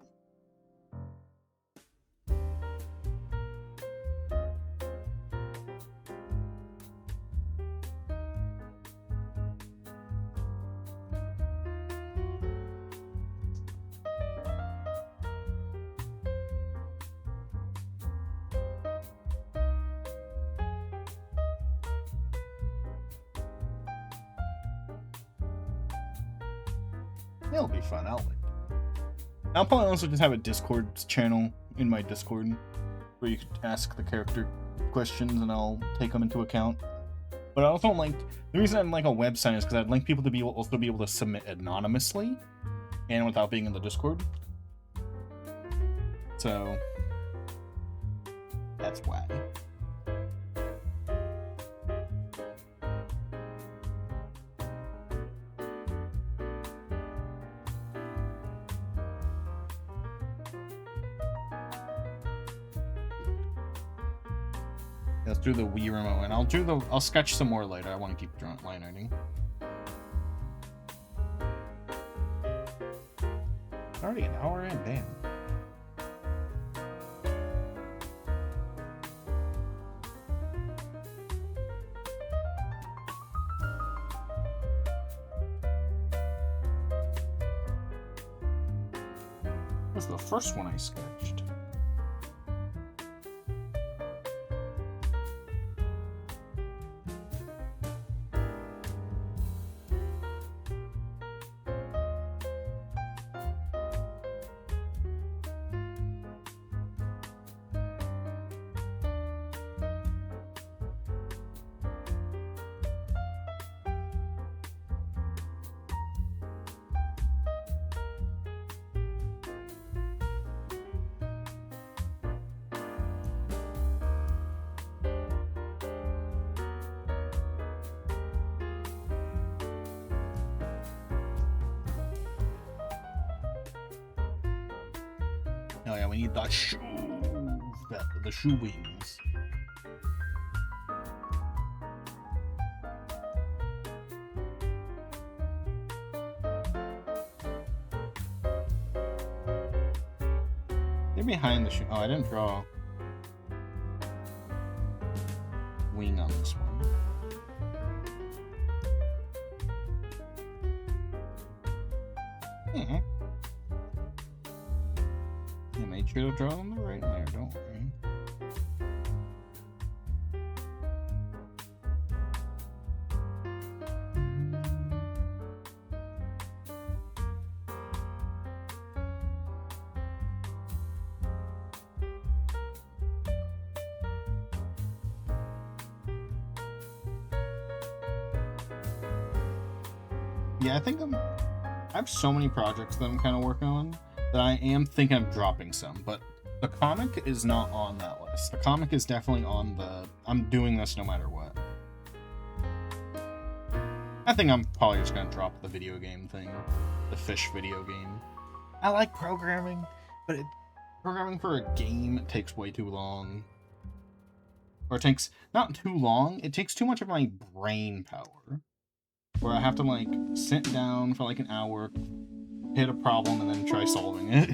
It'll be fun. I'll probably also just have a Discord channel in my Discord where you can ask the character questions and I'll take them into account. But I also don't like, the reason I like a website is because I'd like people to be also be able to submit anonymously and without being in the Discord. So that's why. Let's do the Wii remote, and I'll sketch some more later. I want to keep drawing line arting. Already an hour in, damn. This is the first one I sketched. Oh yeah, we need the shoe, the shoe wings. They're behind the shoe. Oh, I didn't draw wing on this one. Yeah. I made sure to draw them right there, don't worry. Yeah, I think I have so many projects that I'm kind of working on that I am thinking of dropping some, but the comic is not on that list. The comic is definitely on the, I'm doing this no matter what. I think I'm probably just going to drop the video game thing, the fish video game. I like programming, but programming for a game takes way too long. Or it takes, not too long, it takes too much of my brain power. Where I have to, like, sit down for, like, an hour, hit a problem, and then try solving it.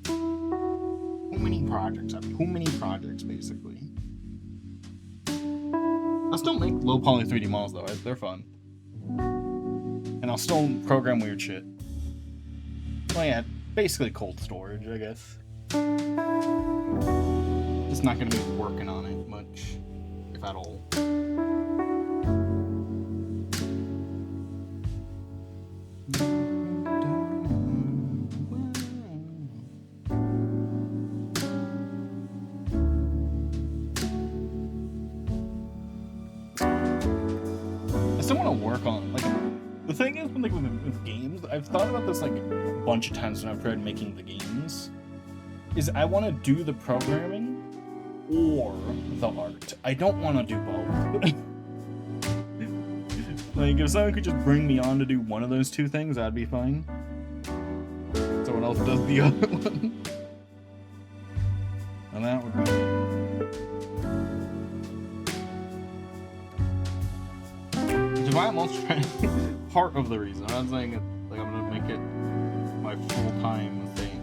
Too many projects. I have too many projects, basically. I'll still make low-poly 3D models, though. They're fun. And I'll still program weird shit. Well, yeah, basically cold storage, I guess. Just not gonna be working on it much. At all. I still want to work on, like, the thing is, like, with games, I've thought about this, like, a bunch of times when I've tried making the games, is I want to do the programming or the art. I don't want to do both. Like, if someone could just bring me on to do one of those two things, that'd be fine. Someone else does the other one. And that would be... Which, if why I'm also trying. Part of the reason. I'm not saying it, like I'm gonna make it my full-time thing.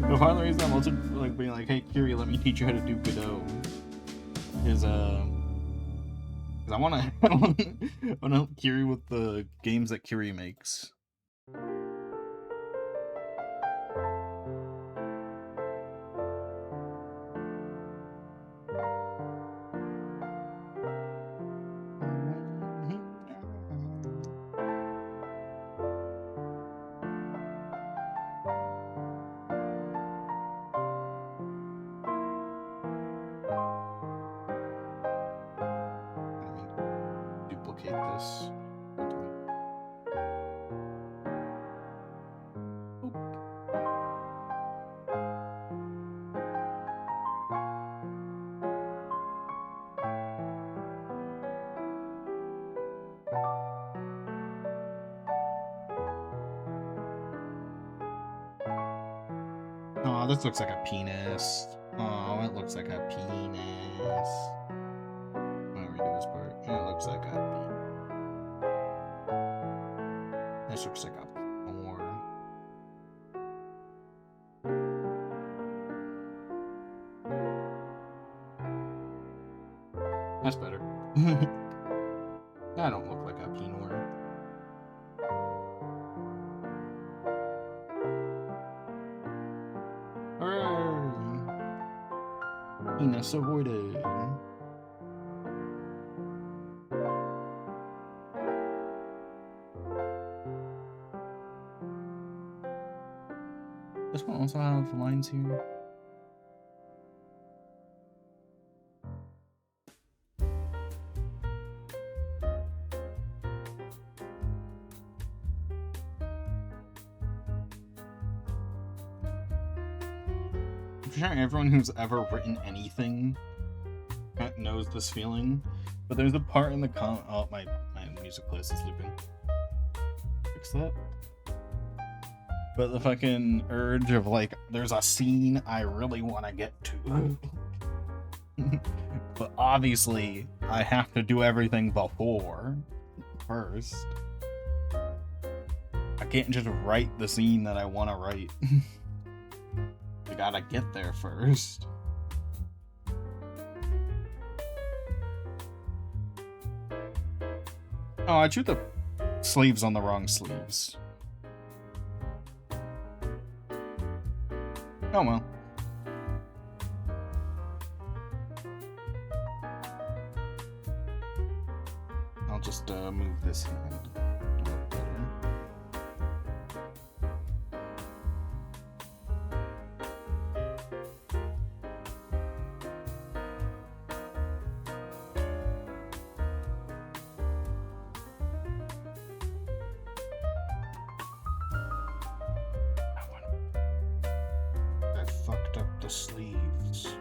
But part of the reason I'm also like being like, hey Kiri, let me teach you how to do Godot. Is because I wanna help Kiri with the games that Kiri makes. Duplicate this. Oh, this looks like a penis. Oh, it looks like a penis. I'm gonna redo this part. It looks like a penis. This looks like a more. That's better. I don't look like a penor. Penis avoided. This one also have lines here. I'm sure everyone who's ever written anything knows this feeling, but there's a part in the oh, my music playlist is looping. Fix that. But the fucking urge of like, there's a scene I really want to get to, but obviously I have to do everything first. I can't just write the scene that I want to write. I gotta get there first. Oh, I drew the sleeves on the wrong sleeves. Oh well. I'll just move this hand. Sleeves.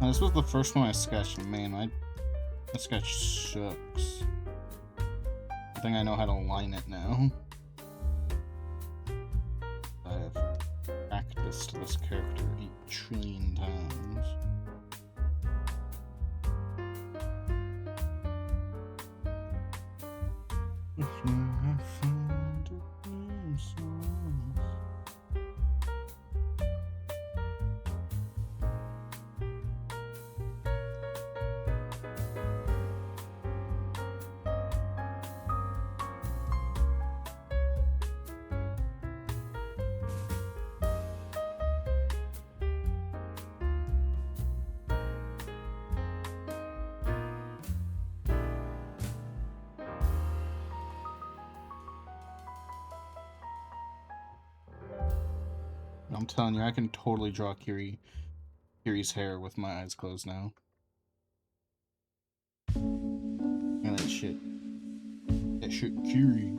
This was the first one I sketched, and man, my sketch sucks. I think I know how to line it now. I have practiced this character 8 trillion times. I'm telling you, I can totally draw Kiri's hair with my eyes closed now. And that shit. That shit, Kiri.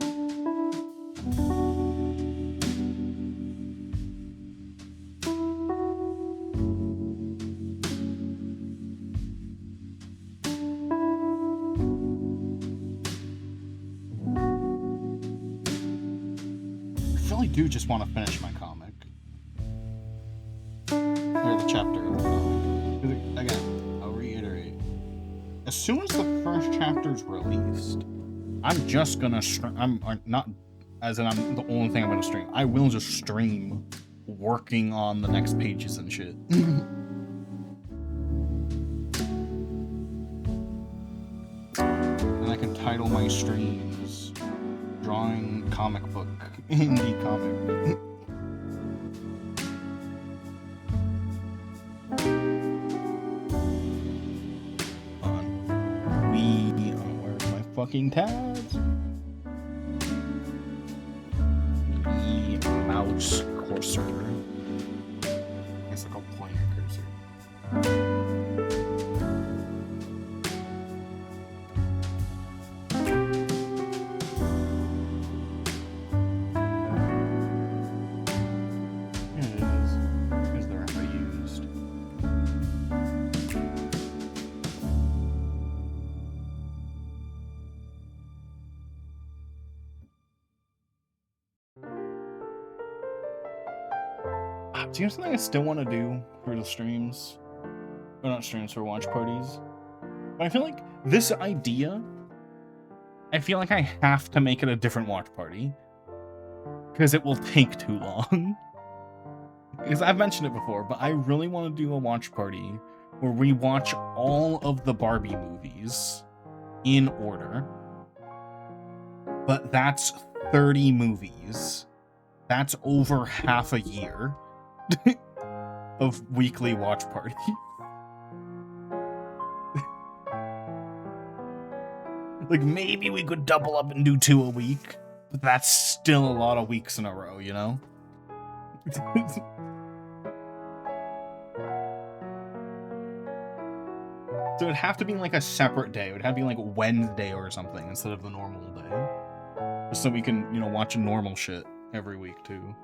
I really do just want to finish my comic. Or the chapter of the comic. Again, I'll reiterate. As soon as the first chapter's released, I'm just gonna stream. I'm not, as in I'm the only thing I'm gonna stream. I will just stream working on the next pages and shit. And I can title my streams "Drawing Comic Book Indie Comic." Where's my fucking tabs? The mouse cursor. It's like a pointer cursor. Do you know something I still want to do for the streams? Or not streams, for watch parties? But I feel like this idea, I feel like I have to make it a different watch party. Because it will take too long. Because I've mentioned it before, but I really want to do a watch party where we watch all of the Barbie movies in order. But that's 30 movies. That's over half a year of weekly watch party. Like, maybe we could double up and do 2 a week, but that's still a lot of weeks in a row, you know? So it'd have to be like a separate day. It would have to be like Wednesday or something instead of the normal day. Just so we can, you know, watch normal shit every week too.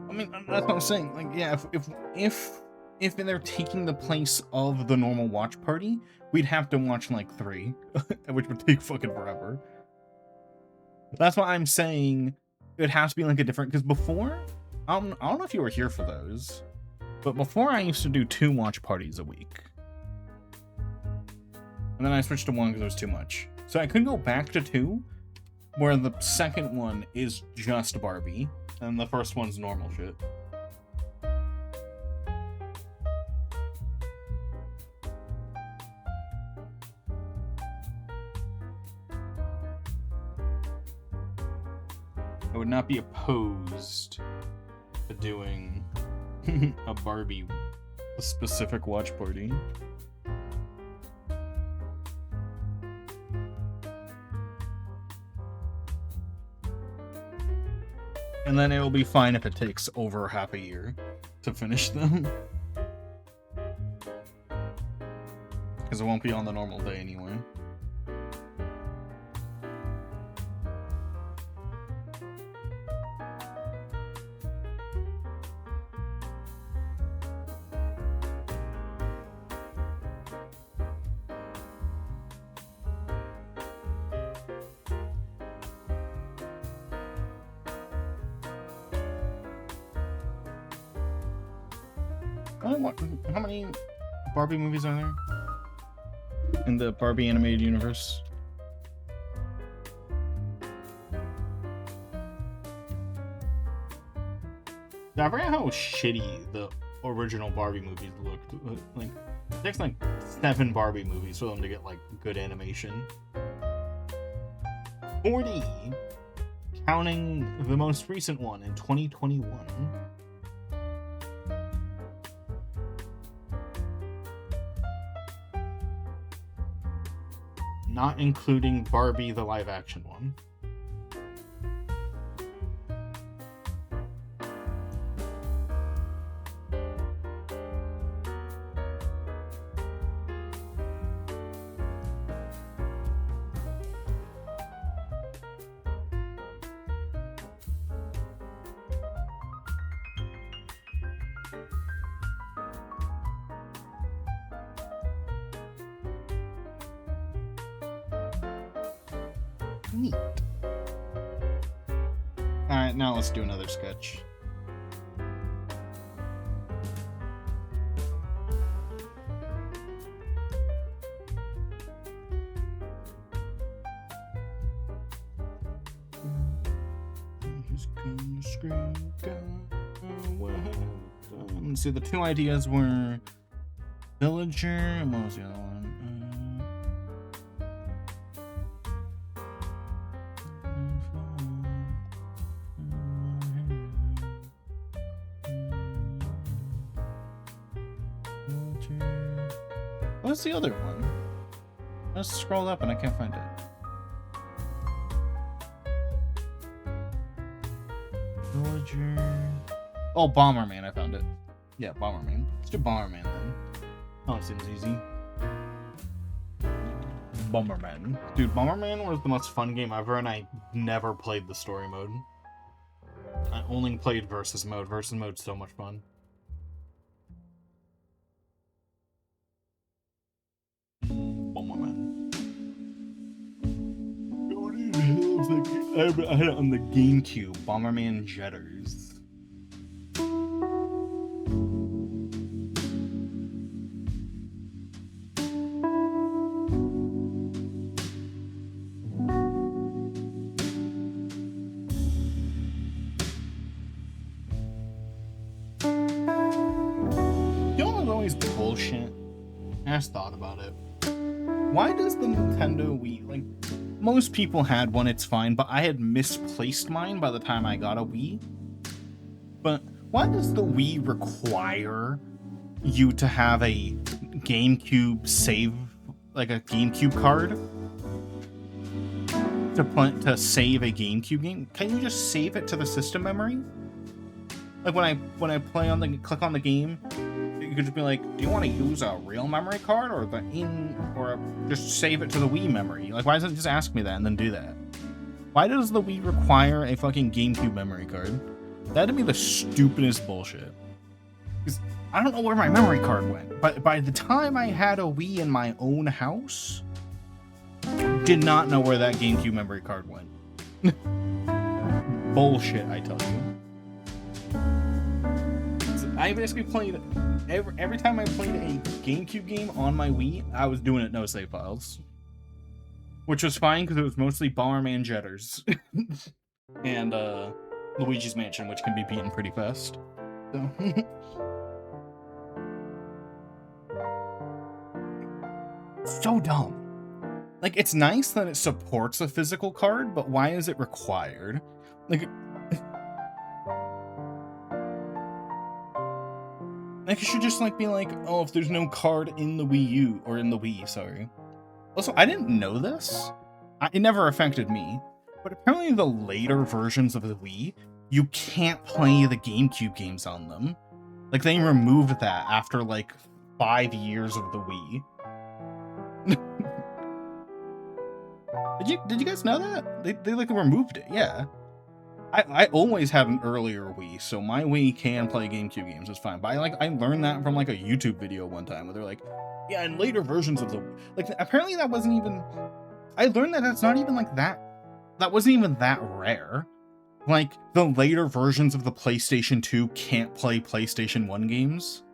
I mean, that's what I'm saying. Like, yeah, if they're taking the place of the normal watch party, we'd have to watch like 3, which would take fucking forever. That's why I'm saying it has to be like a different. Because before, I don't know if you were here for those, but before I used to do 2 watch parties a week, and then I switched to 1 because it was too much. So I could go back to 2, where the second one is just Barbie. And the first one's normal shit. I would not be opposed to doing a Barbie specific watch party. And then it'll be fine if it takes over half a year to finish them. Because it won't be on the normal day anyway. How many Barbie movies are there in the Barbie animated universe? I forget how shitty the original Barbie movies looked like. It takes like 7 Barbie movies for them to get like good animation. 40, counting the most recent one in 2021. Not including Barbie, the live action one. Neat. Alright, now let's do another sketch. So the 2 ideas were villager, and what was the other one? What's the other one? I just scrolled up and I can't find it. Villager. Oh, Bomberman, I found it. Yeah, Bomberman. Let's do Bomberman then. Oh, it seems easy. Bomberman. Dude, Bomberman was the most fun game ever, and I never played the story mode. I only played versus mode. Versus mode's so much fun. Bomberman. I had it on the GameCube. Bomberman Jetters. Bullshit. I just thought about it. Why does the Nintendo Wii, like, most people had one, it's fine, but I had misplaced mine by the time I got a Wii. But why does the Wii require you to have a GameCube save, like a GameCube card? To save a GameCube game? Can you just save it to the system memory? Like when I click on the game, you could just be like, do you want to use a real memory card or just save it to the Wii memory? Like, why doesn't it just ask me that and then do that? Why does the Wii require a fucking GameCube memory card? That'd be the stupidest bullshit. Because I don't know where my memory card went. But by the time I had a Wii in my own house, did not know where that GameCube memory card went. Bullshit, I tell you. I basically played every time I played a GameCube game on my Wii, I was doing it no save files, which was fine because it was mostly Bomberman Jetters and Luigi's Mansion, which can be beaten pretty fast. So. So dumb. Like, it's nice that it supports a physical card, but why is it required? Like. Like, it should just, like, be like, oh, if there's no card in the Wii U, or in the Wii, sorry. Also, I didn't know this. It never affected me. But apparently the later versions of the Wii, you can't play the GameCube games on them. Like, they removed that after, like, 5 years of the Wii. Did you guys know that? They like, removed it, yeah. I always had an earlier Wii, so my Wii can play GameCube games, it's fine. But I learned that from, like, a YouTube video one time, where they're like, yeah, in later versions of the... Like, apparently that wasn't even... I learned that that's not even, like, that wasn't even that rare. Like, the later versions of the PlayStation 2 can't play PlayStation 1 games.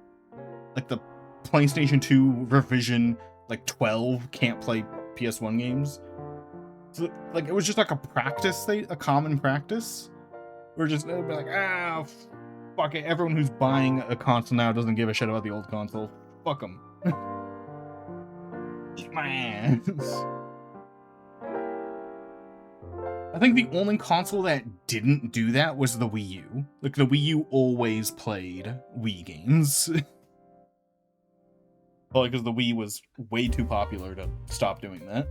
Like, the PlayStation 2 revision, like, 12 can't play PS1 games. So, like, it was just like a practice thing, a common practice. We're just, it would be like, Fuck it, everyone who's buying a console now doesn't give a shit about the old console. Fuck them. Eat my ass. I think the only console that didn't do that was the Wii U. Like, the Wii U always played Wii games. Probably because the Wii was way too popular to stop doing that.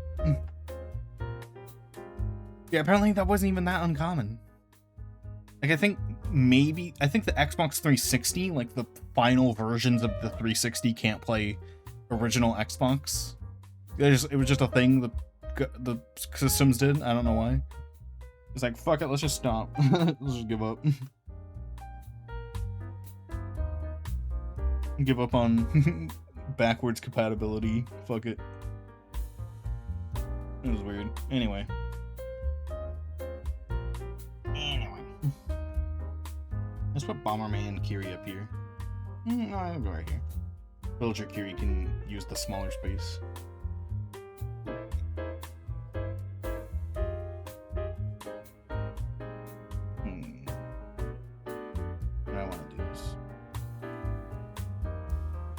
Yeah, apparently that wasn't even that uncommon. Like, I think the Xbox 360, like, the final versions of the 360 can't play original Xbox. It was just a thing that the systems did. I don't know why. It's like, fuck it, let's just stop. Let's just give up. Give up on backwards compatibility. Fuck it. It was weird. Anyway. Let's put Bomberman Kiri up here. No, I'll go right here. Villager Kiri can use the smaller space.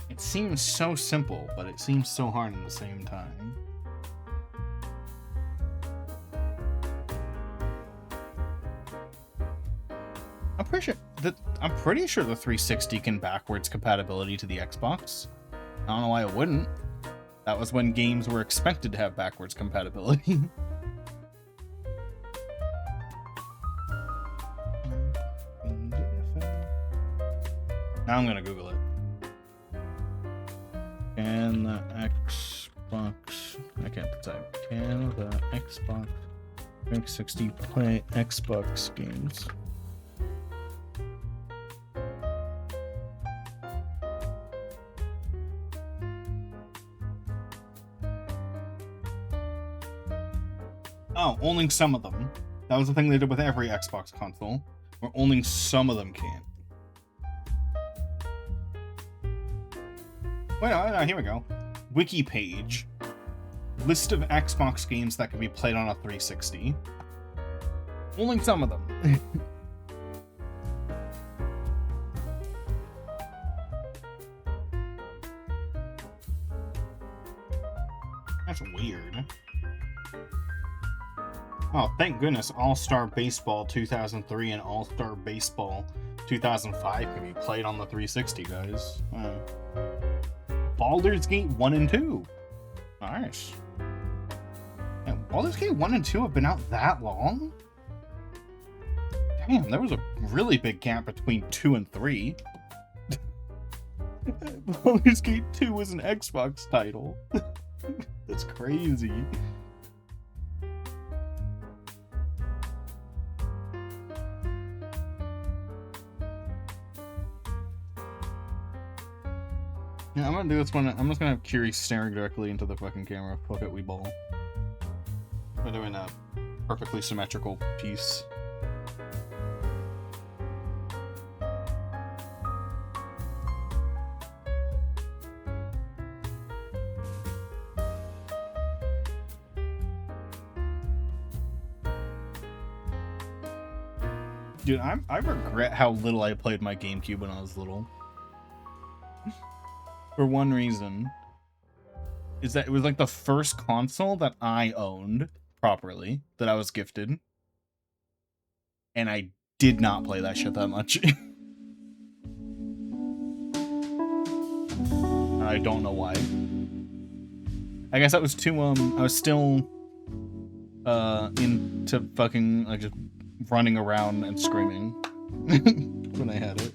It seems so simple, but it seems so hard at the same time. I'm pretty sure the 360 can backwards compatibility to the Xbox. I don't know why it wouldn't. That was when games were expected to have backwards compatibility. Now I'm gonna Google it. Can the Xbox... I can't type. Can the Xbox 360 play Xbox games? Oh, only some of them. That was the thing they did with every Xbox console, where only some of them can. Wait, no, here we go. Wiki page. List of Xbox games that can be played on a 360. Only some of them. That's weird. Oh, thank goodness All-Star Baseball 2003 and All-Star Baseball 2005 can be played on the 360, guys. Baldur's Gate 1 and 2. Nice. Yeah, Baldur's Gate 1 and 2 have been out that long? Damn, there was a really big gap between 2 and 3. Baldur's Gate 2 was an Xbox title. That's crazy. Yeah, I'm gonna do this one. I'm just gonna have Kiri staring directly into the fucking camera. Fuck it, we ball. We're doing a perfectly symmetrical piece. Dude, I regret how little I played my GameCube when I was little. For one reason, is that it was like the first console that I owned properly, that I was gifted. And I did not play that shit that much. I don't know why. I guess I was too, I was still, into fucking, like, just running around and screaming when I had it.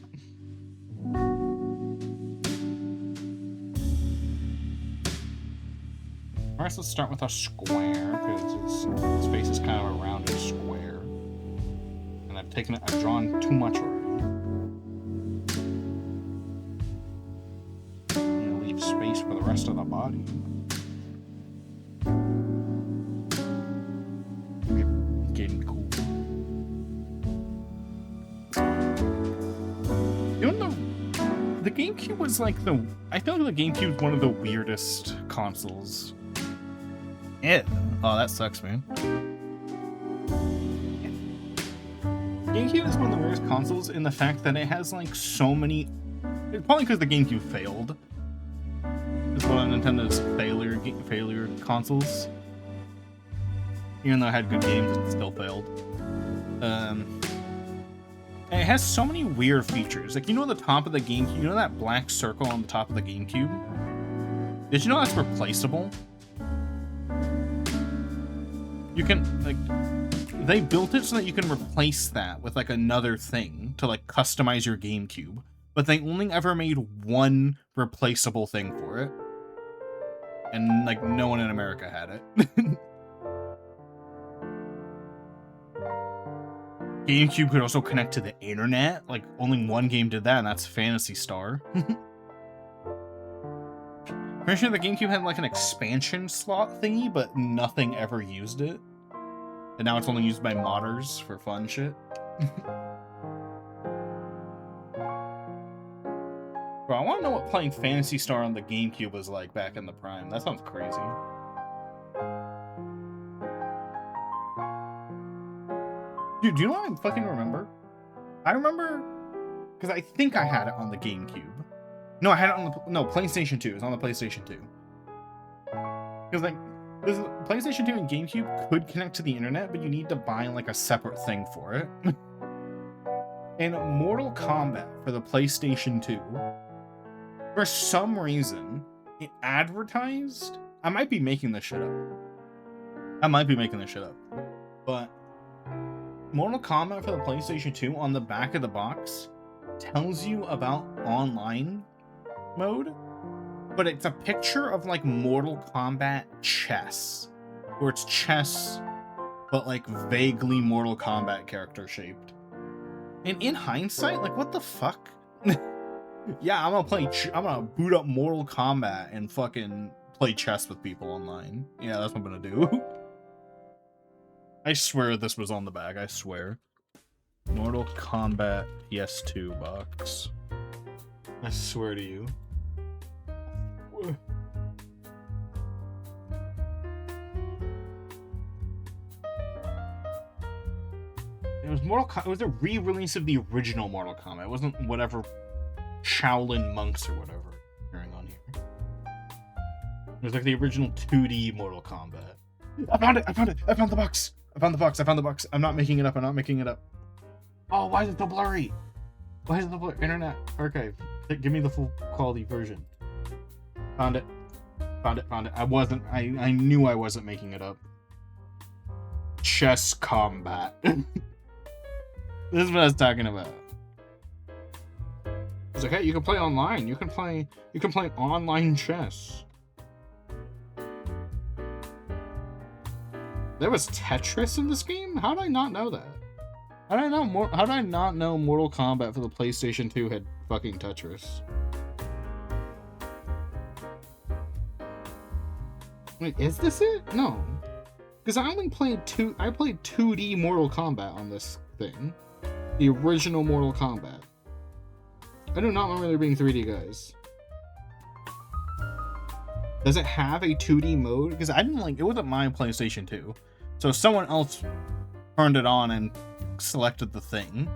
First, let's start with a square, because its face is kind of a rounded square. And I've drawn too much already. I'm gonna leave space for the rest of the body. Getting cool. You know, the GameCube was like I feel like the GameCube is one of the weirdest consoles. Oh, that sucks, man. GameCube is one of the rarest consoles in the fact that it has like so many. It's probably because the GameCube failed. It's one of Nintendo's failure consoles. Even though it had good games, it still failed. And it has so many weird features. Like, you know, the top of the GameCube, you know that black circle on the top of the GameCube? Did you know that's replaceable? You can, like, they built it so that you can replace that with, like, another thing to, like, customize your GameCube. But they only ever made one replaceable thing for it. And, like, no one in America had it. GameCube could also connect to the internet. Like, only one game did that, and that's Phantasy Star. Pretty sure the GameCube had, like, an expansion slot thingy, but nothing ever used it. And now it's only used by modders for fun shit. Bro, I want to know what playing Phantasy Star on the GameCube was like back in the prime. That sounds crazy. Dude, do you know what I fucking remember? I remember... Because I think I had it on the GameCube. No, I had it on the... No, PlayStation 2. It was on the PlayStation 2. Because, like, PlayStation 2 and GameCube could connect to the internet, but you need to buy, like, a separate thing for it. And Mortal Kombat for the PlayStation 2, for some reason, it advertised... I might be making this shit up. But... Mortal Kombat for the PlayStation 2 on the back of the box tells you about online mode, but it's a picture of like Mortal Kombat chess, where it's chess, but like vaguely Mortal Kombat character shaped. And in hindsight, like, what the fuck? Yeah, I'm gonna boot up Mortal Kombat and fucking play chess with people online. Yeah, that's what I'm gonna do. I swear this was on the back, I swear. Mortal Kombat PS2 box. I swear to you. It was it was a re-release of the original Mortal Kombat. It wasn't whatever Shaolin monks or whatever appearing on here. It was like the original 2D Mortal Kombat. I found it! I found the box! I found the box. I'm not making it up. Oh, why is it so blurry? Why is it so blurry? Internet Archive. Give me the full quality version. Found it. I knew I wasn't making it up. Chess combat. This is what I was talking about. It's like, hey, you can play online. You can play online chess. There was Tetris in this game? How did I not know that? How did I not know Mortal Kombat for the PlayStation 2 had fucking Tetris? Wait, is this it? No. Because I only played 2D Mortal Kombat on this thing. The original Mortal Kombat. I do not remember there being 3D guys. Does it have a 2D mode? Because I didn't it wasn't my PlayStation 2. So someone else turned it on and selected the thing.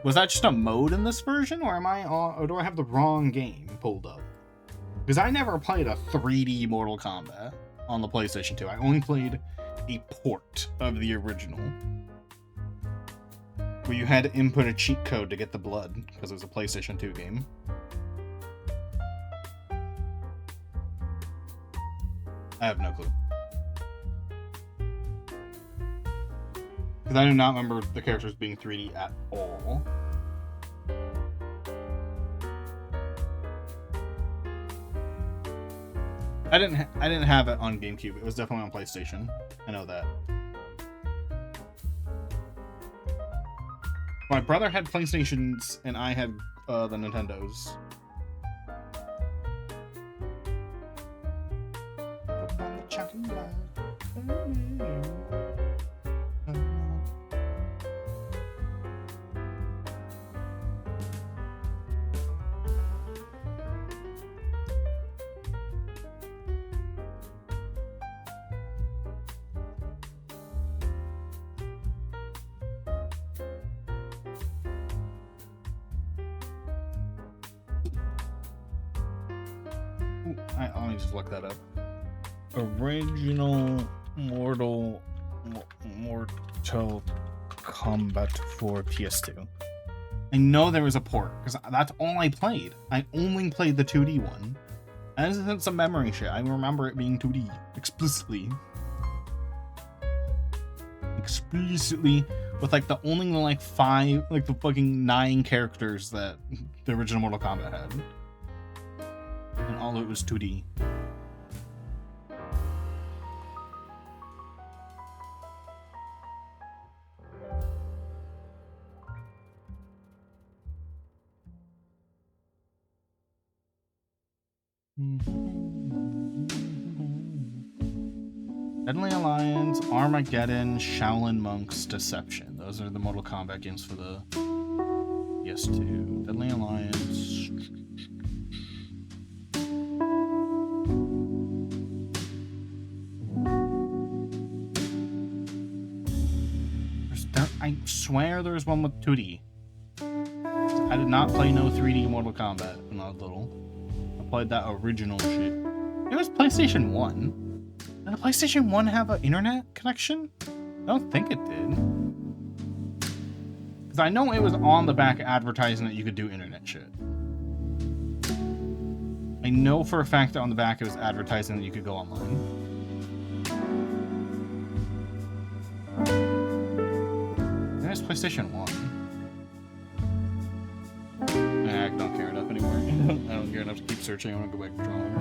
Was that just a mode in this version, or do I have the wrong game pulled up? Because I never played a 3D Mortal Kombat on the PlayStation 2. I only played a port of the original, where you had to input a cheat code to get the blood, because it was a PlayStation 2 game. I have no clue. Because I do not remember the characters being 3D at all. I didn't have it on GameCube. It was definitely on PlayStation. I know that. My brother had PlayStations, and I had the Nintendos. Let me just look that up. Original Mortal Kombat for PS2. I know there was a port because that's all I played. I only played the 2D one. And this isn't some memory shit. I remember it being 2D explicitly. With like the only like 5, like the fucking 9 characters that the original Mortal Kombat had. And all of it was 2D. Deadly Alliance, Armageddon, Shaolin Monks, Deception. Those are the Mortal Kombat games for the PS2. Deadly Alliance. I swear there's one with 2D. I did not play no 3D Mortal Kombat when I was little. I played that original shit. It was PlayStation 1. Did the PlayStation 1 have an internet connection? I don't think it did. Because I know it was on the back advertising that you could do internet shit. I know for a fact that on the back it was advertising that you could go online. There's PlayStation 1. I don't care enough anymore. I don't care enough to keep searching. I want to go back to drawing.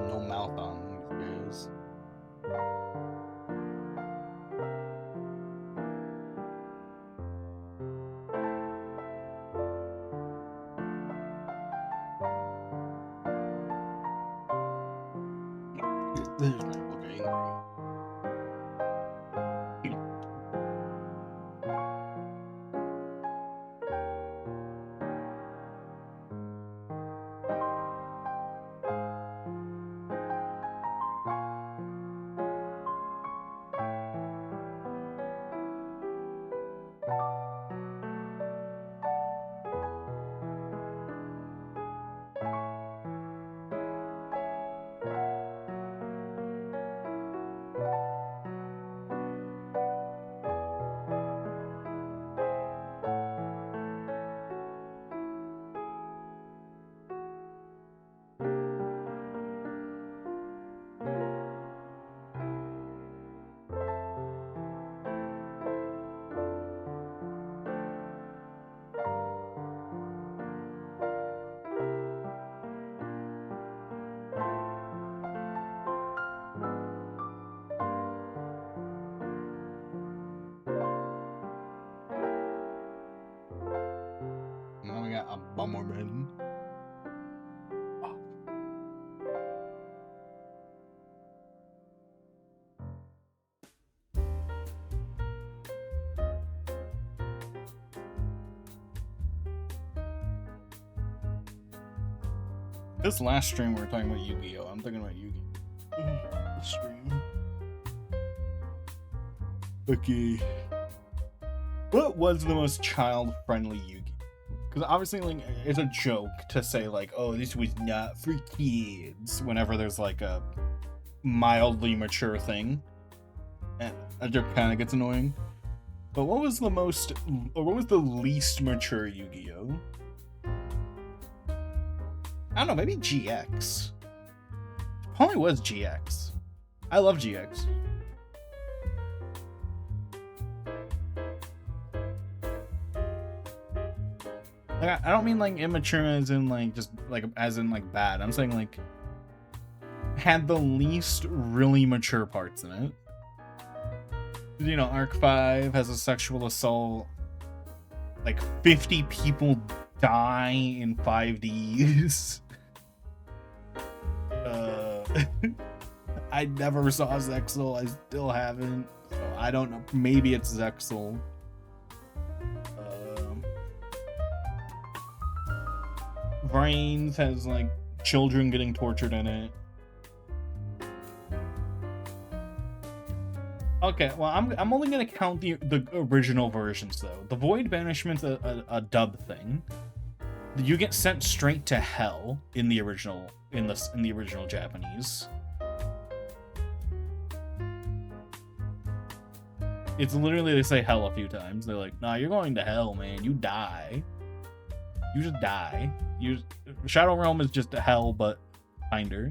No mouth on these guys. There's my book angry. A Bomberman. Oh. This last stream we were talking about Yu-Gi-Oh! I'm thinking about Yu-Gi-Oh! Stream. Okay. What was the most child-friendly Yu-Gi-Oh? Because obviously, like, it's a joke to say, like, oh, this was not for kids, whenever there's, like, a mildly mature thing. And that joke kind of gets annoying. But what was the least mature Yu-Gi-Oh? I don't know, maybe GX. Probably was GX. I love GX. Like, I don't mean like immature as in like just like as in like bad. I'm saying like had the least really mature parts in it. You know, Arc 5 has a sexual assault. Like 50 people die in 5Ds. I never saw Zexal. I still haven't. So I don't know. Maybe it's Zexal. Brains has like children getting tortured in it. Okay, well, I'm only gonna count the original versions though. The Void Banishment's a dub thing. You get sent straight to hell in the original Japanese. It's literally, they say hell a few times. They're like, "Nah, you're going to hell, man. You die. You just die. Shadow Realm is just a hell, but kinder."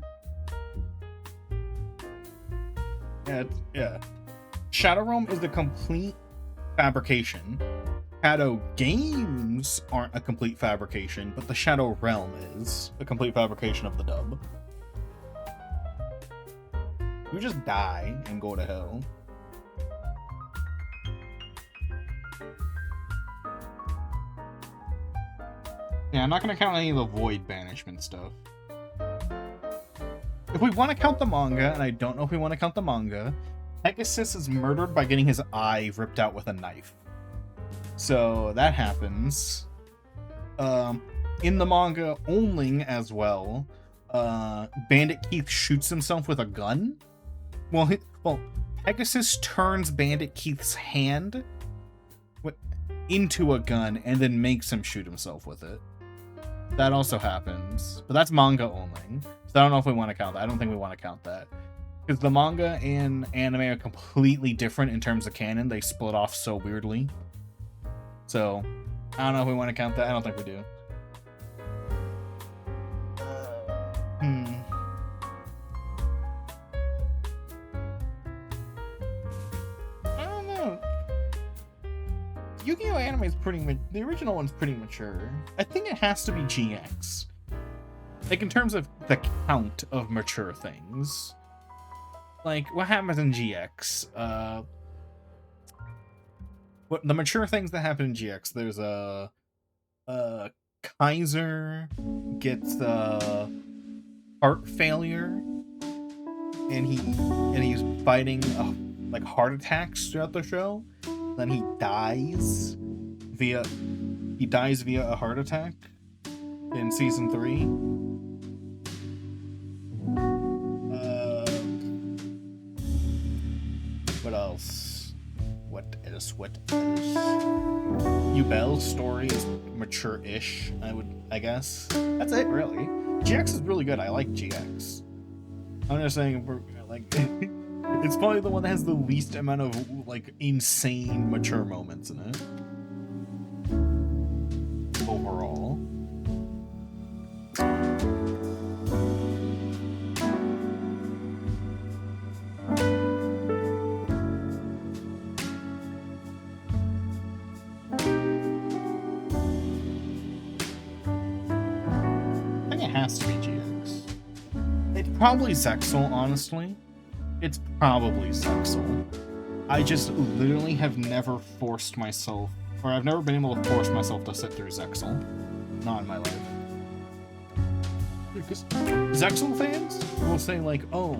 Yeah. Shadow Realm is the complete fabrication. Shadow Games aren't a complete fabrication, but the Shadow Realm is a complete fabrication of the dub. You just die and go to hell. Yeah, I'm not going to count any of the Void Banishment stuff. If we want to count the manga, and I don't know if we want to count the manga, Pegasus is murdered by getting his eye ripped out with a knife. So that happens. In the manga only as well, Bandit Keith shoots himself with a gun. Well, Pegasus turns Bandit Keith's hand into a gun and then makes him shoot himself with it. That also happens, but that's manga only. So I don't know if we want to count that. I don't think we want to count that. Because the manga and anime are completely different in terms of canon. They split off so weirdly. So, I don't know if we want to count that. I don't think we do. I don't know. Yu-Gi-Oh! Anime is the original one's pretty mature. I think it has to be GX. Like, in terms of the count of mature things. Like, what happens in GX? What the mature things that happen in GX? There's a Kaiser gets heart failure, and he's fighting like heart attacks throughout the show. Then he dies via a heart attack in season 3. What else? What else? Yubel's story is mature-ish, I guess. That's it, really. GX is really good. I like GX. I'm just saying, like, it's probably the one that has the least amount of, like, insane mature moments in it. Overall. Has to be GX. It's probably Zexal, honestly. It's probably Zexal. I just literally have never forced myself, or I've never been able to force myself to sit through Zexal. Not in my life. Because Zexal fans will say, like, oh,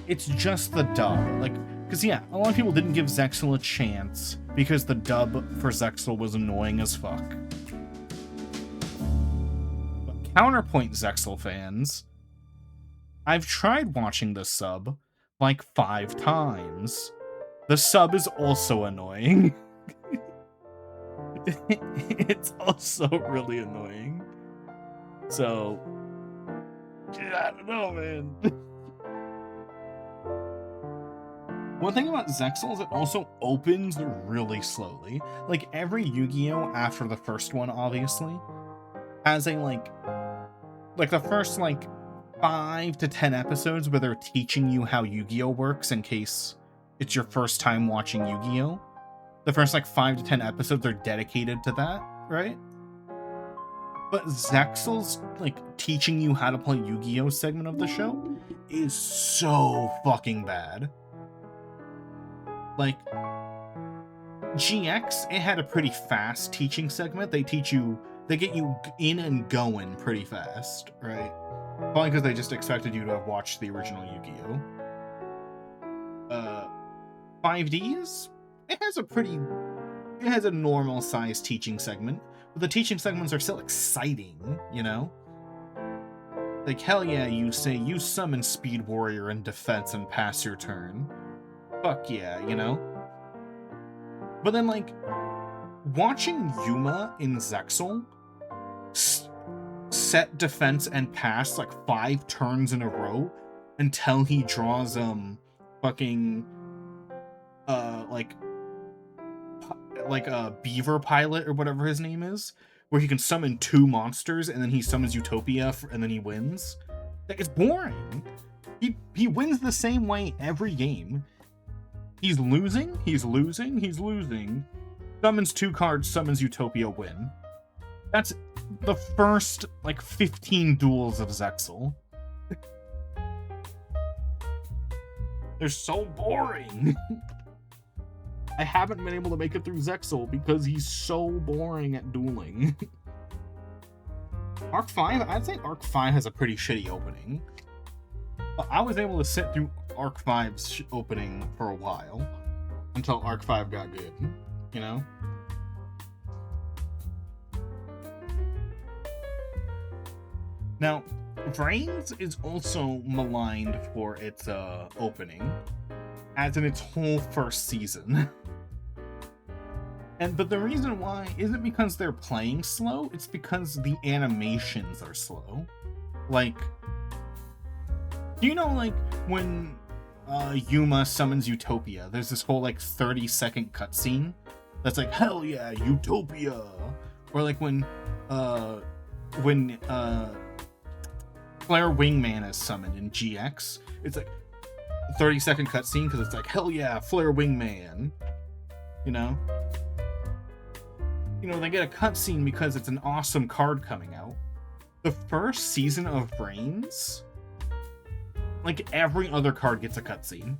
it's just the dub. Like, because yeah, a lot of people didn't give Zexal a chance because the dub for Zexal was annoying as fuck. Counterpoint, Zexal fans, I've tried watching the sub like 5 times. The sub is also annoying. It's also really annoying. So, I don't know, man. One thing about Zexal is it also opens really slowly. Like, every Yu-Gi-Oh! After the first one, obviously, has a, like the first, 5 to 10 episodes where they're teaching you how Yu-Gi-Oh! Works in case it's your first time watching Yu-Gi-Oh! The first, 5 to 10 episodes are dedicated to that, right? But Zexal's, teaching you how to play Yu-Gi-Oh! Segment of the show is so fucking bad. GX, it had a pretty fast teaching segment. They get you in and going pretty fast, right? Probably because they just expected you to have watched the original Yu-Gi-Oh! 5Ds, it has a normal size teaching segment, but the teaching segments are still exciting, you know? Like, hell yeah, you say you summon Speed Warrior in defense and pass your turn. Fuck yeah, you know? But then, like, watching Yuma in Zexal set defense and pass, like, 5 turns in a row until he draws, fucking, like a Beaver Pilot or whatever his name is, where he can summon 2 monsters and then he summons Utopia and then he wins. Like, it's boring. He wins the same way every game. He's losing, summons 2 cards, summons Utopia, win. That's the first, like, 15 duels of Zexal. They're so boring. I haven't been able to make it through Zexal because he's so boring at dueling. Arc 5, I'd say Arc 5 has a pretty shitty opening. But I was able to sit through Arc 5's opening for a while. Until Arc 5 got good, you know? Now, Vrains is also maligned for its opening, as in its whole first season. But the reason why isn't because they're playing slow, it's because the animations are slow. Like, do you know, like, when Yuma summons Utopia, there's this whole, like, 30-second cutscene that's like, hell yeah, Utopia! Or, like, when Flare Wingman is summoned in GX, it's like a 30-second cutscene because it's like, hell yeah, Flare Wingman! You know? You know, they get a cutscene because it's an awesome card coming out. The first season of Vrains, like, every other card gets a cutscene.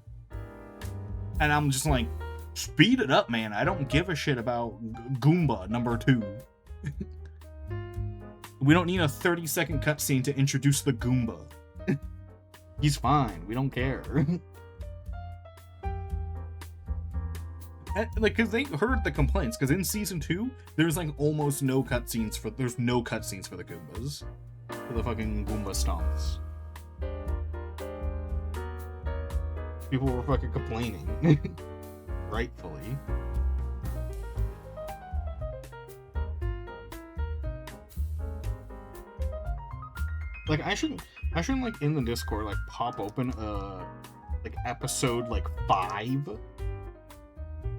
And I'm just like, speed it up, man. I don't give a shit about Goomba number 2. We don't need a 30-second cutscene to introduce the Goomba. He's fine. We don't care. Like, because they heard the complaints, because in Season 2, there's, like, almost no cutscenes for... There's no cutscenes for the Goombas. For the fucking Goomba stomps. People were fucking complaining. Rightfully. Like, I shouldn't, like, in the Discord, like, pop open like, episode, like, 5,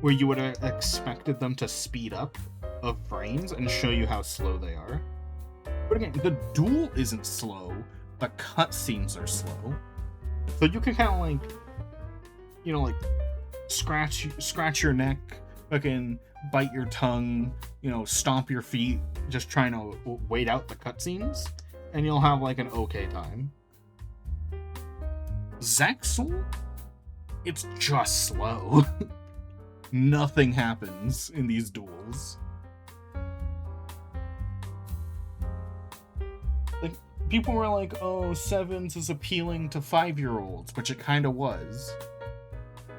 where you would have expected them to speed up of Vrains and show you how slow they are. But again, the duel isn't slow, the cutscenes are slow. So you can kind of, like, you know, like, scratch your neck, fucking bite your tongue, you know, stomp your feet, just trying to wait out the cutscenes, and you'll have, like, an okay time. Zexal, it's just slow. Nothing happens in these duels. Like, people were like, oh, Sevens is appealing to 5-year-olds, which it kind of was.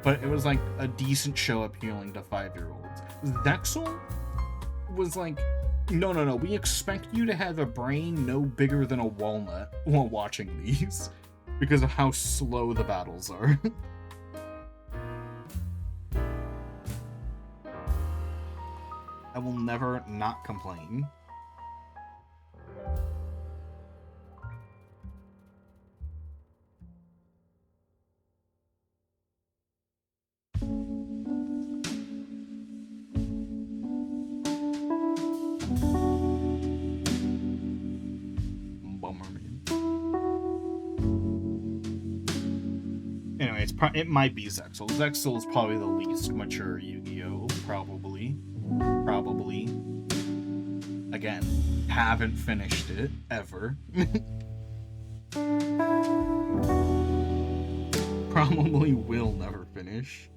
But it was, like, a decent show appealing to 5-year-olds. Zexal was like, no, we expect you to have a brain no bigger than a walnut while watching these, because of how slow the battles are. I will never not complain. Bummer, man. Anyway, it might be Zexal. Zexal is probably the least mature Yu-Gi-Oh! Probably. Again, haven't finished it, ever. Probably will never finish.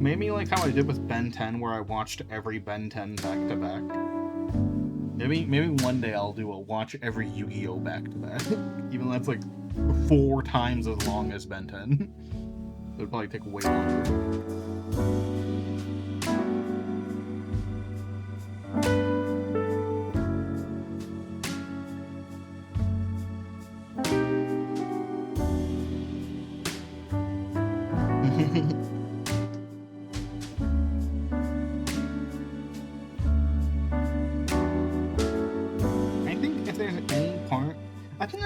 maybe like how I did with Ben 10, where I watched every Ben 10 back to back. Maybe one day I'll do a watch every Yu-Gi-Oh back to back. Even though that's like 4 times as long as Ben 10. It would probably take way longer.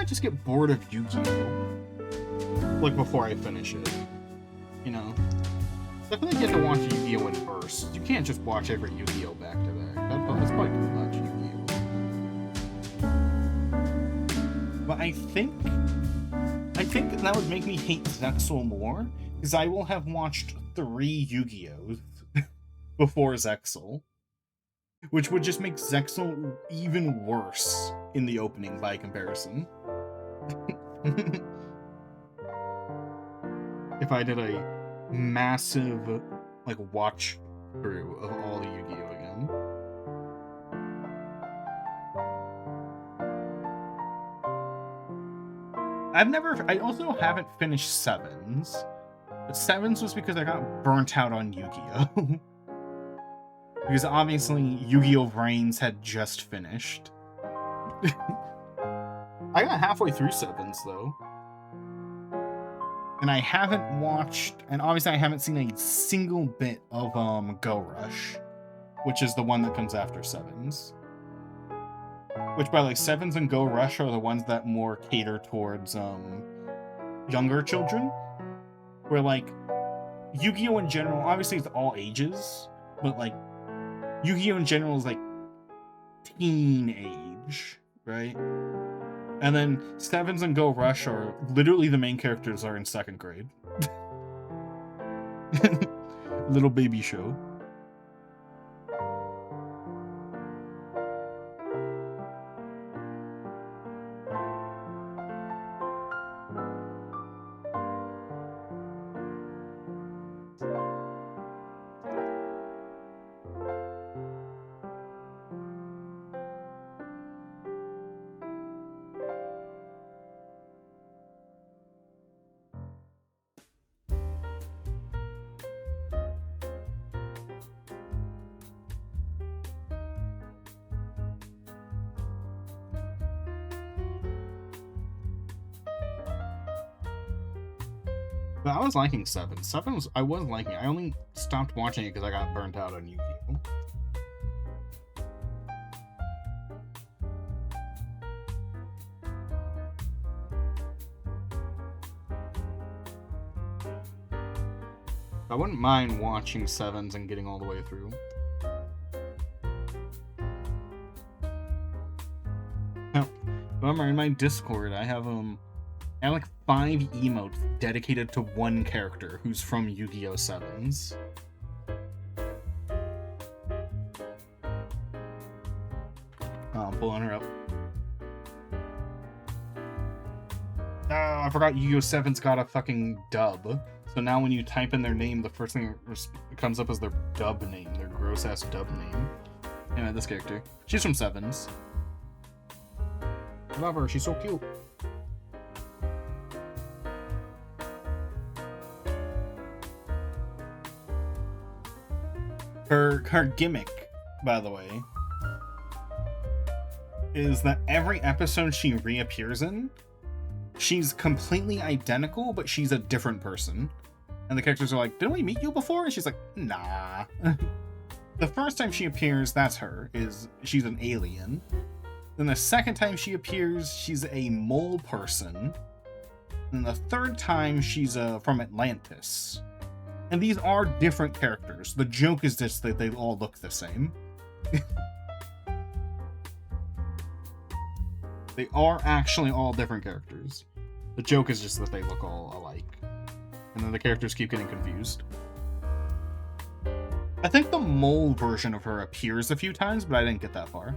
Just get bored of Yu-Gi-Oh! Like, before I finish it. You know? Definitely get to watch Yu-Gi-Oh! In bursts. You can't just watch every Yu-Gi-Oh! Back to back. That's probably too much Yu-Gi-Oh! But I think that would make me hate Zexal more, because I will have watched 3 Yu-Gi-Ohs before Zexal. Which would just make Zexal even worse in the opening by comparison. If I did a massive, like, watch through of all the Yu-Gi-Oh! Again. I also haven't finished Sevens. But Sevens was because I got burnt out on Yu-Gi-Oh! Because obviously Yu-Gi-Oh! Vrains had just finished. I got halfway through Sevens, though. And I haven't watched, and obviously I haven't seen a single bit of Go Rush, which is the one that comes after Sevens. Which, by like, Sevens and Go Rush are the ones that more cater towards younger children. Where, like, Yu-Gi-Oh! In general, obviously it's all ages, but, like, Yu-Gi-Oh! In general is, like, teenage, right? And then Sevens and Go Rush are literally the main characters are in 2nd grade. Little baby show. But I was liking Sevens. Sevens, I was liking it. I only stopped watching it because I got burnt out on Yu-Gi-Oh! I wouldn't mind watching Sevens and getting all the way through. Now, remember, in my Discord, I have like 5 emotes dedicated to one character who's from Yu-Gi-Oh! Sevens. Oh, I'm pulling her up. Oh, I forgot Yu-Gi-Oh! Sevens got a fucking dub. So now when you type in their name, the first thing that comes up is their dub name, their gross-ass dub name. Anyway, this character. She's from Sevens. I love her, she's so cute. Her gimmick, by the way, is that every episode she reappears in, she's completely identical, but she's a different person. And the characters are like, didn't we meet you before? And she's like, nah. The first time she appears, that's her, she's an alien. Then the second time she appears, she's a mole person. And the third time, she's from Atlantis. And these are different characters. The joke is just that they all look the same. They are actually all different characters. The joke is just that they look all alike. And then the characters keep getting confused. I think the mole version of her appears a few times, but I didn't get that far.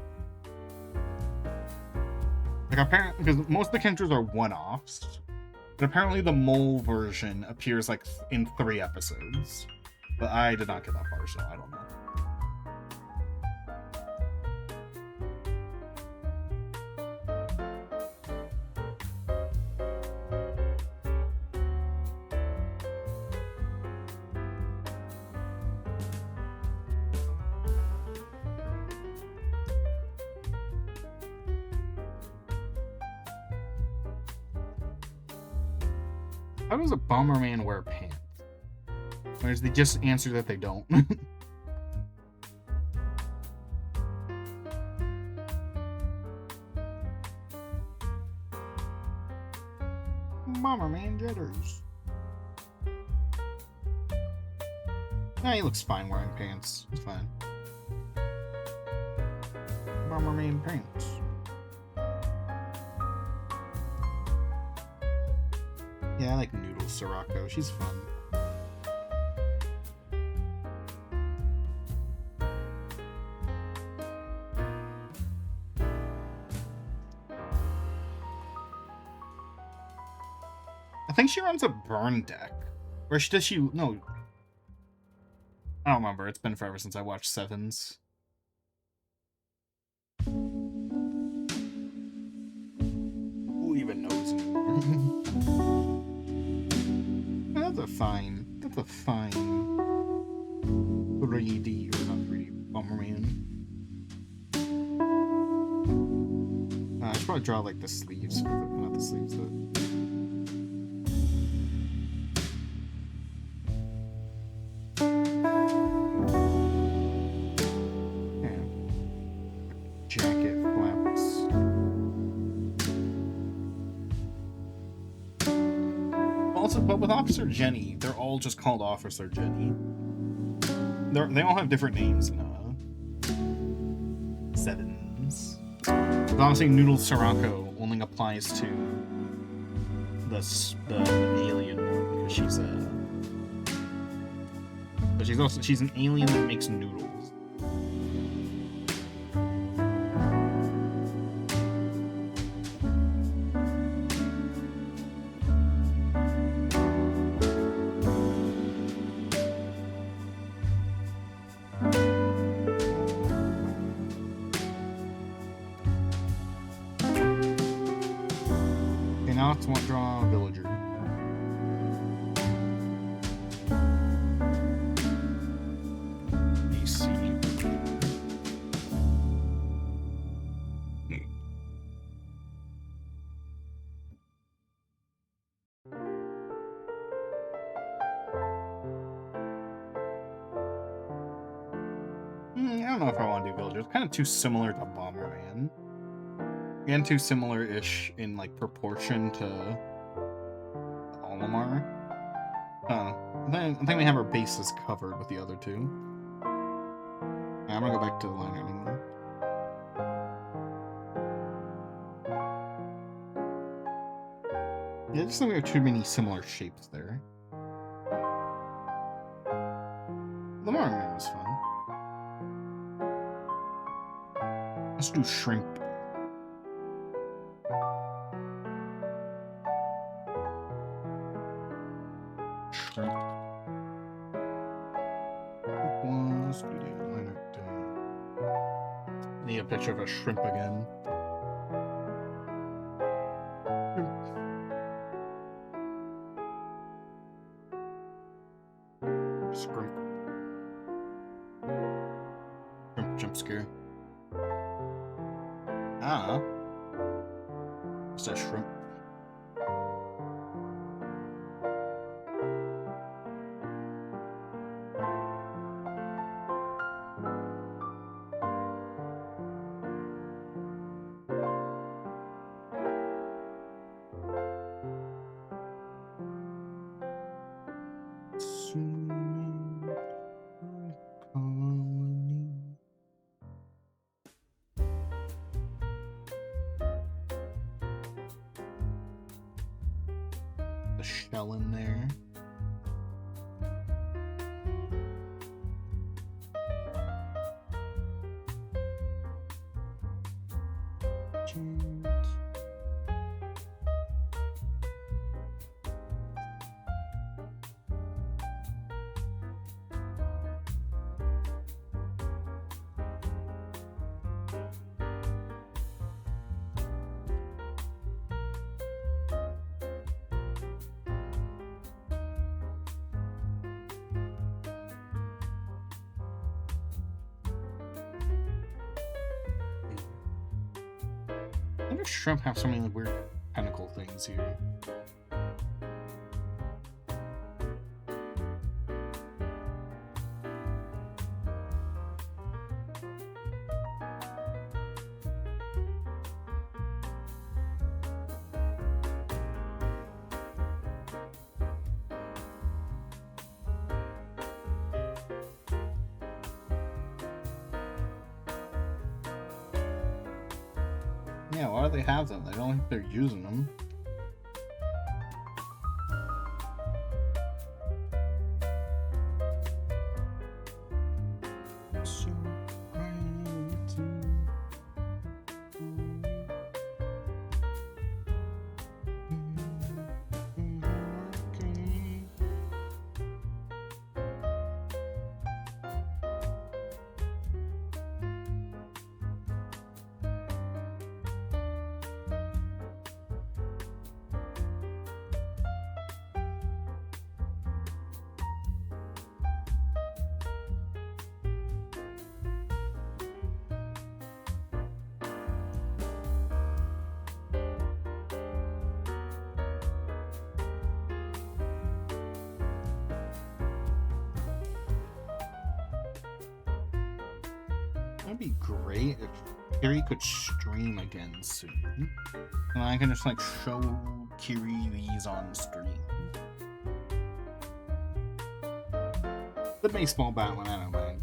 Like, apparently, because most of the characters are one-offs. But apparently the mole version appears, like, in 3 episodes. But I did not get that far, so I don't know. How does a Bomberman wear pants? Or does they just answer that they don't? Bomberman jitters. Yeah, he looks fine wearing pants. It's fine. Bomberman pants. Yeah, I like Noodle Sirocco. She's fun. I think she runs a burn deck. Or does she... No. I don't remember. It's been forever since I watched Sevens. Who even knows anymore? That's a fine 3D, or not 3D, Bomberman. I should probably draw like the sleeves, not the sleeves, jacket flaps. Also, but with Officer Jenny, they're all just called Officer Jenny. They all have different names in Sevens. But honestly, Noodle Sirocco only applies to the alien one because she's an alien that makes noodles. Now let's draw a villager. AC. I don't know if I want to do villagers. Kind of too similar to Bomberman. And too similar-ish in, like, proportion to Olimar. I think we have our bases covered with the other two. I'm gonna go back to the line anymore. Yeah, I just think we have too many similar shapes there. The Marmot was fun. Let's do shrimp. Need a picture of a shrimp again. Shrimp. Shrimp jump scare. Ah. What's that shrimp? The shell in there. Why does shrimp have so many weird tentacle things here? Yeah, why do they have them? I don't think they're using them. That'd be great if Kiri could stream again soon. And I can just like show Kiri these on stream. The baseball bat one, I don't mind.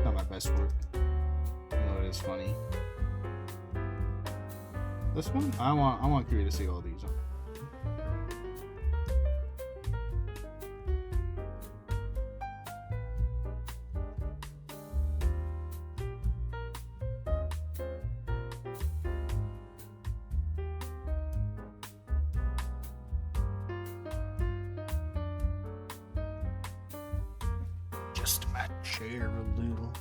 Not my best work. Although it is funny. This one? I want Kiri to see all these. Just my chair a little.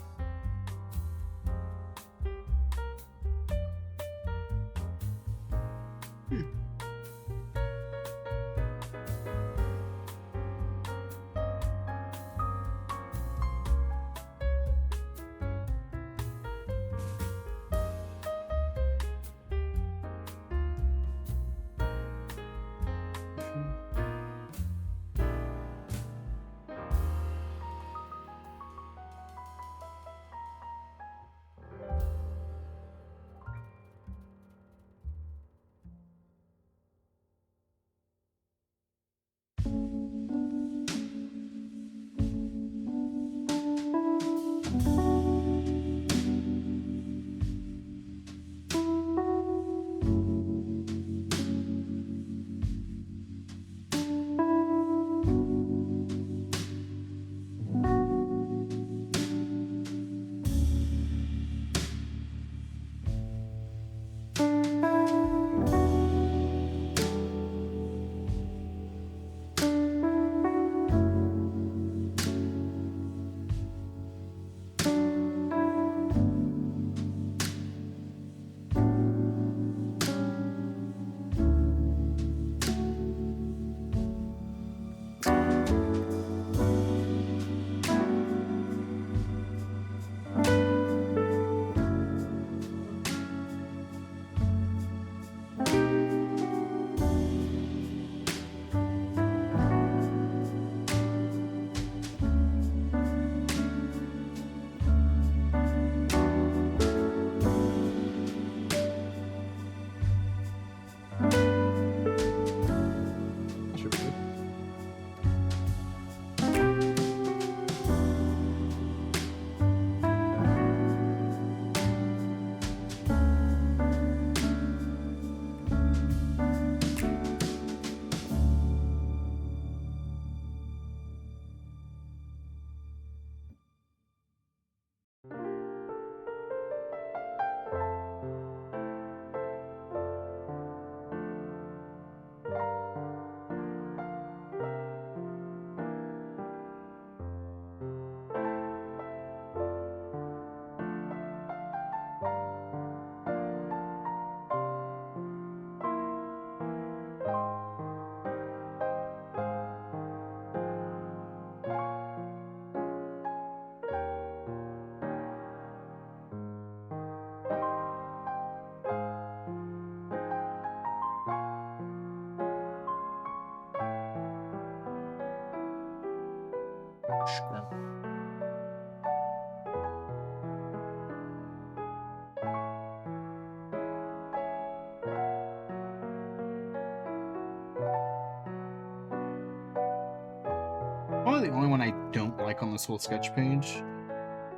the only one I don't like on this whole sketch page,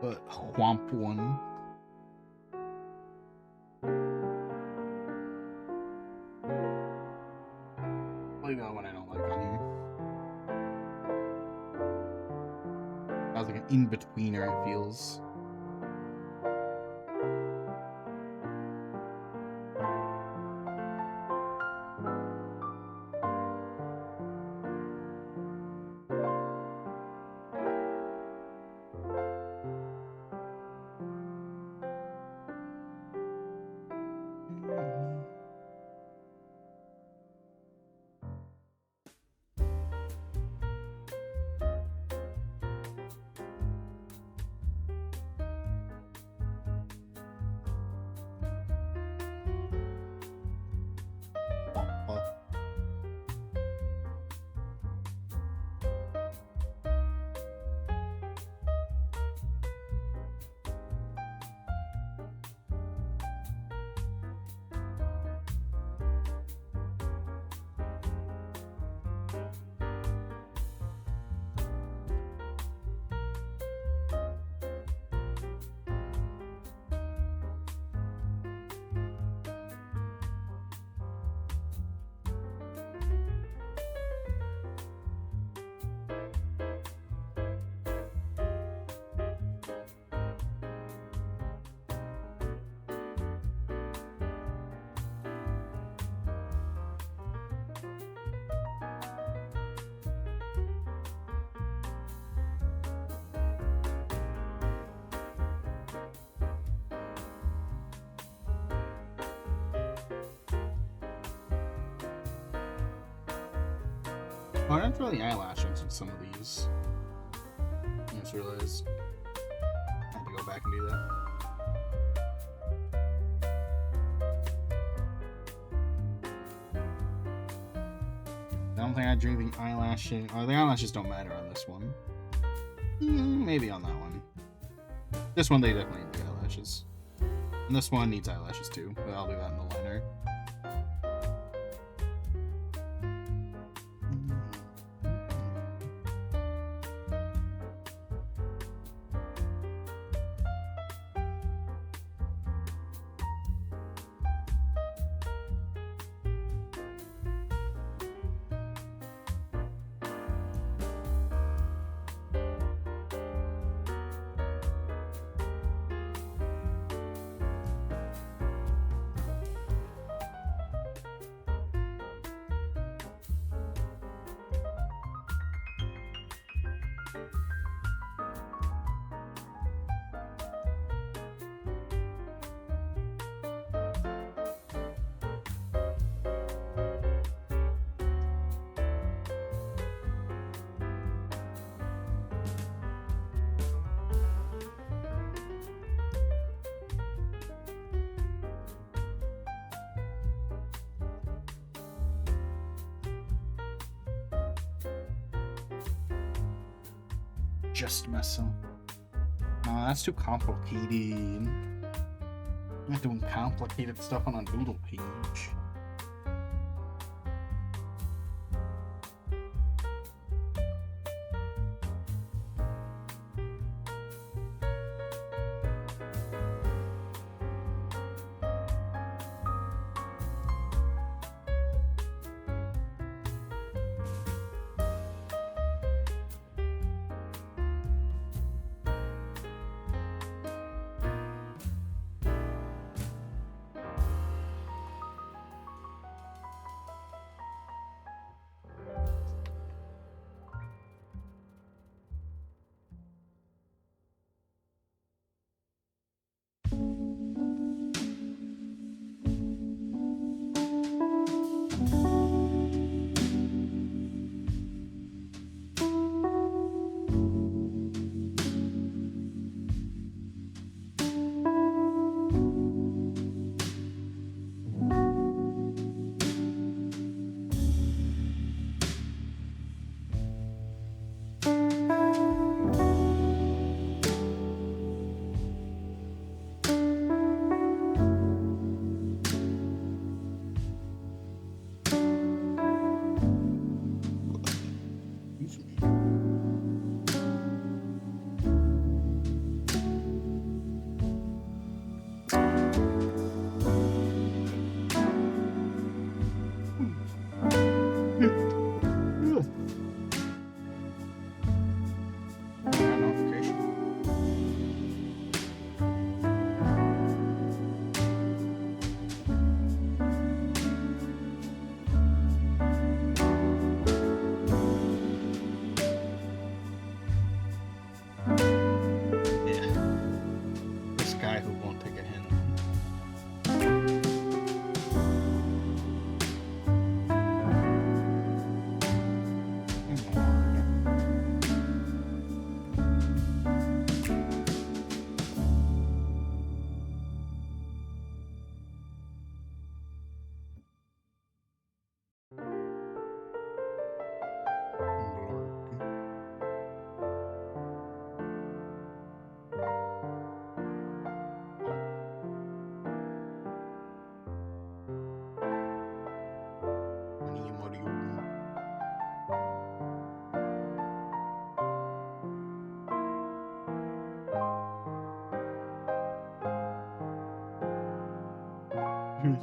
but Whomp one. Probably the only one I don't like on here. That was like an in-betweener, it feels. Oh, I didn't throw the eyelashes with some of these. I just realized I had to go back and do that. I don't think I drew the eyelashes. Oh, the eyelashes don't matter on this one. Maybe on that one. This one, they definitely need the eyelashes. And this one needs eyelashes too, but I'll do that in the liner. Just mess up. No, that's too complicated. I'm not doing complicated stuff on a doodle page.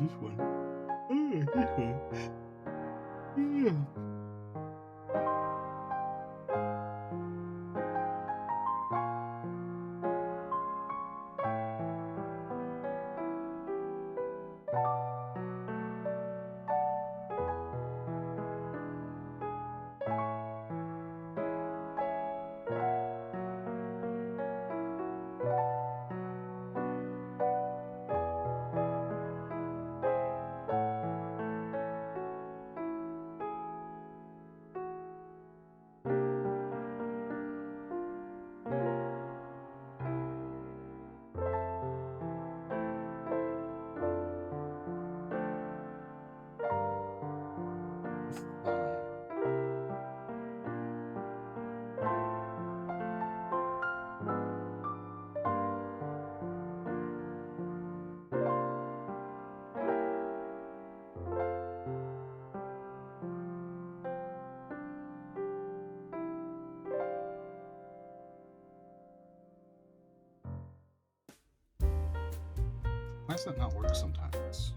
this one? Oh, this one. Yeah. Why does that not work sometimes?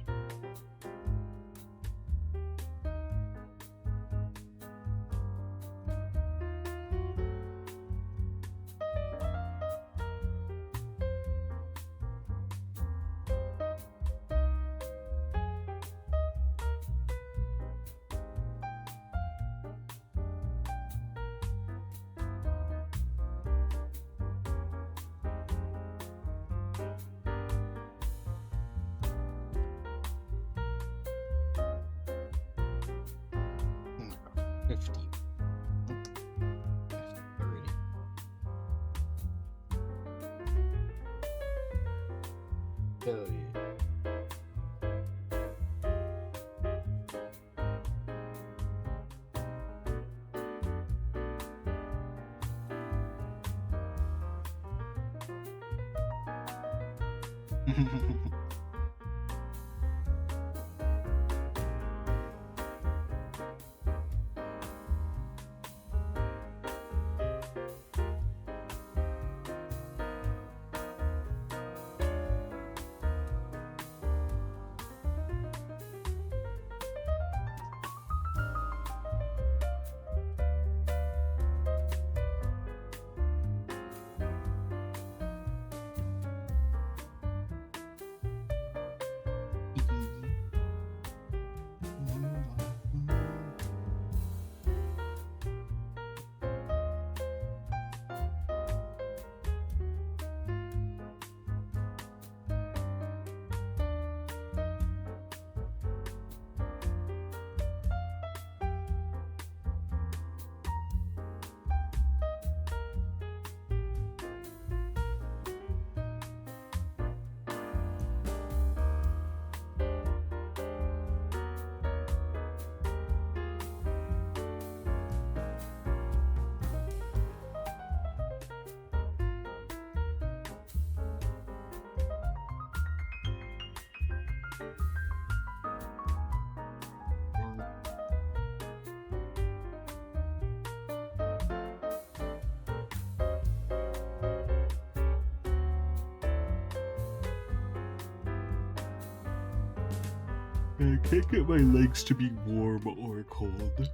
Hell yeah. I can't get my legs to be warm or cold.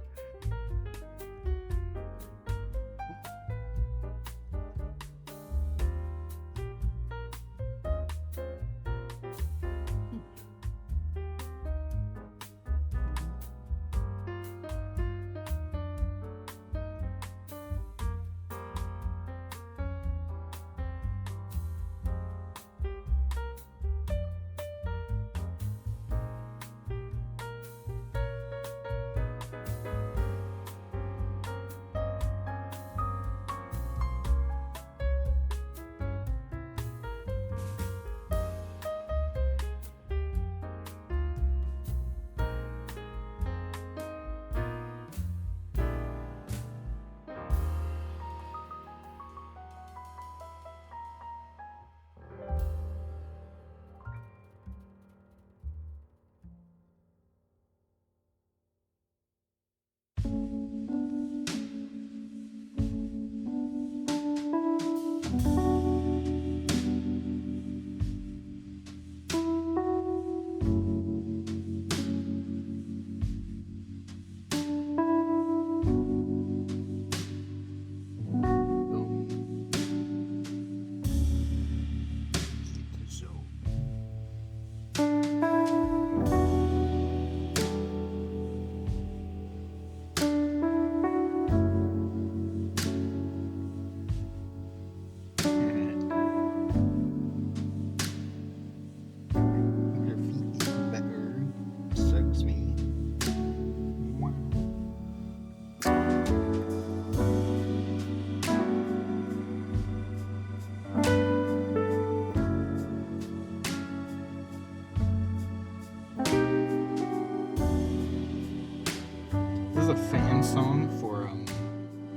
is a fan song for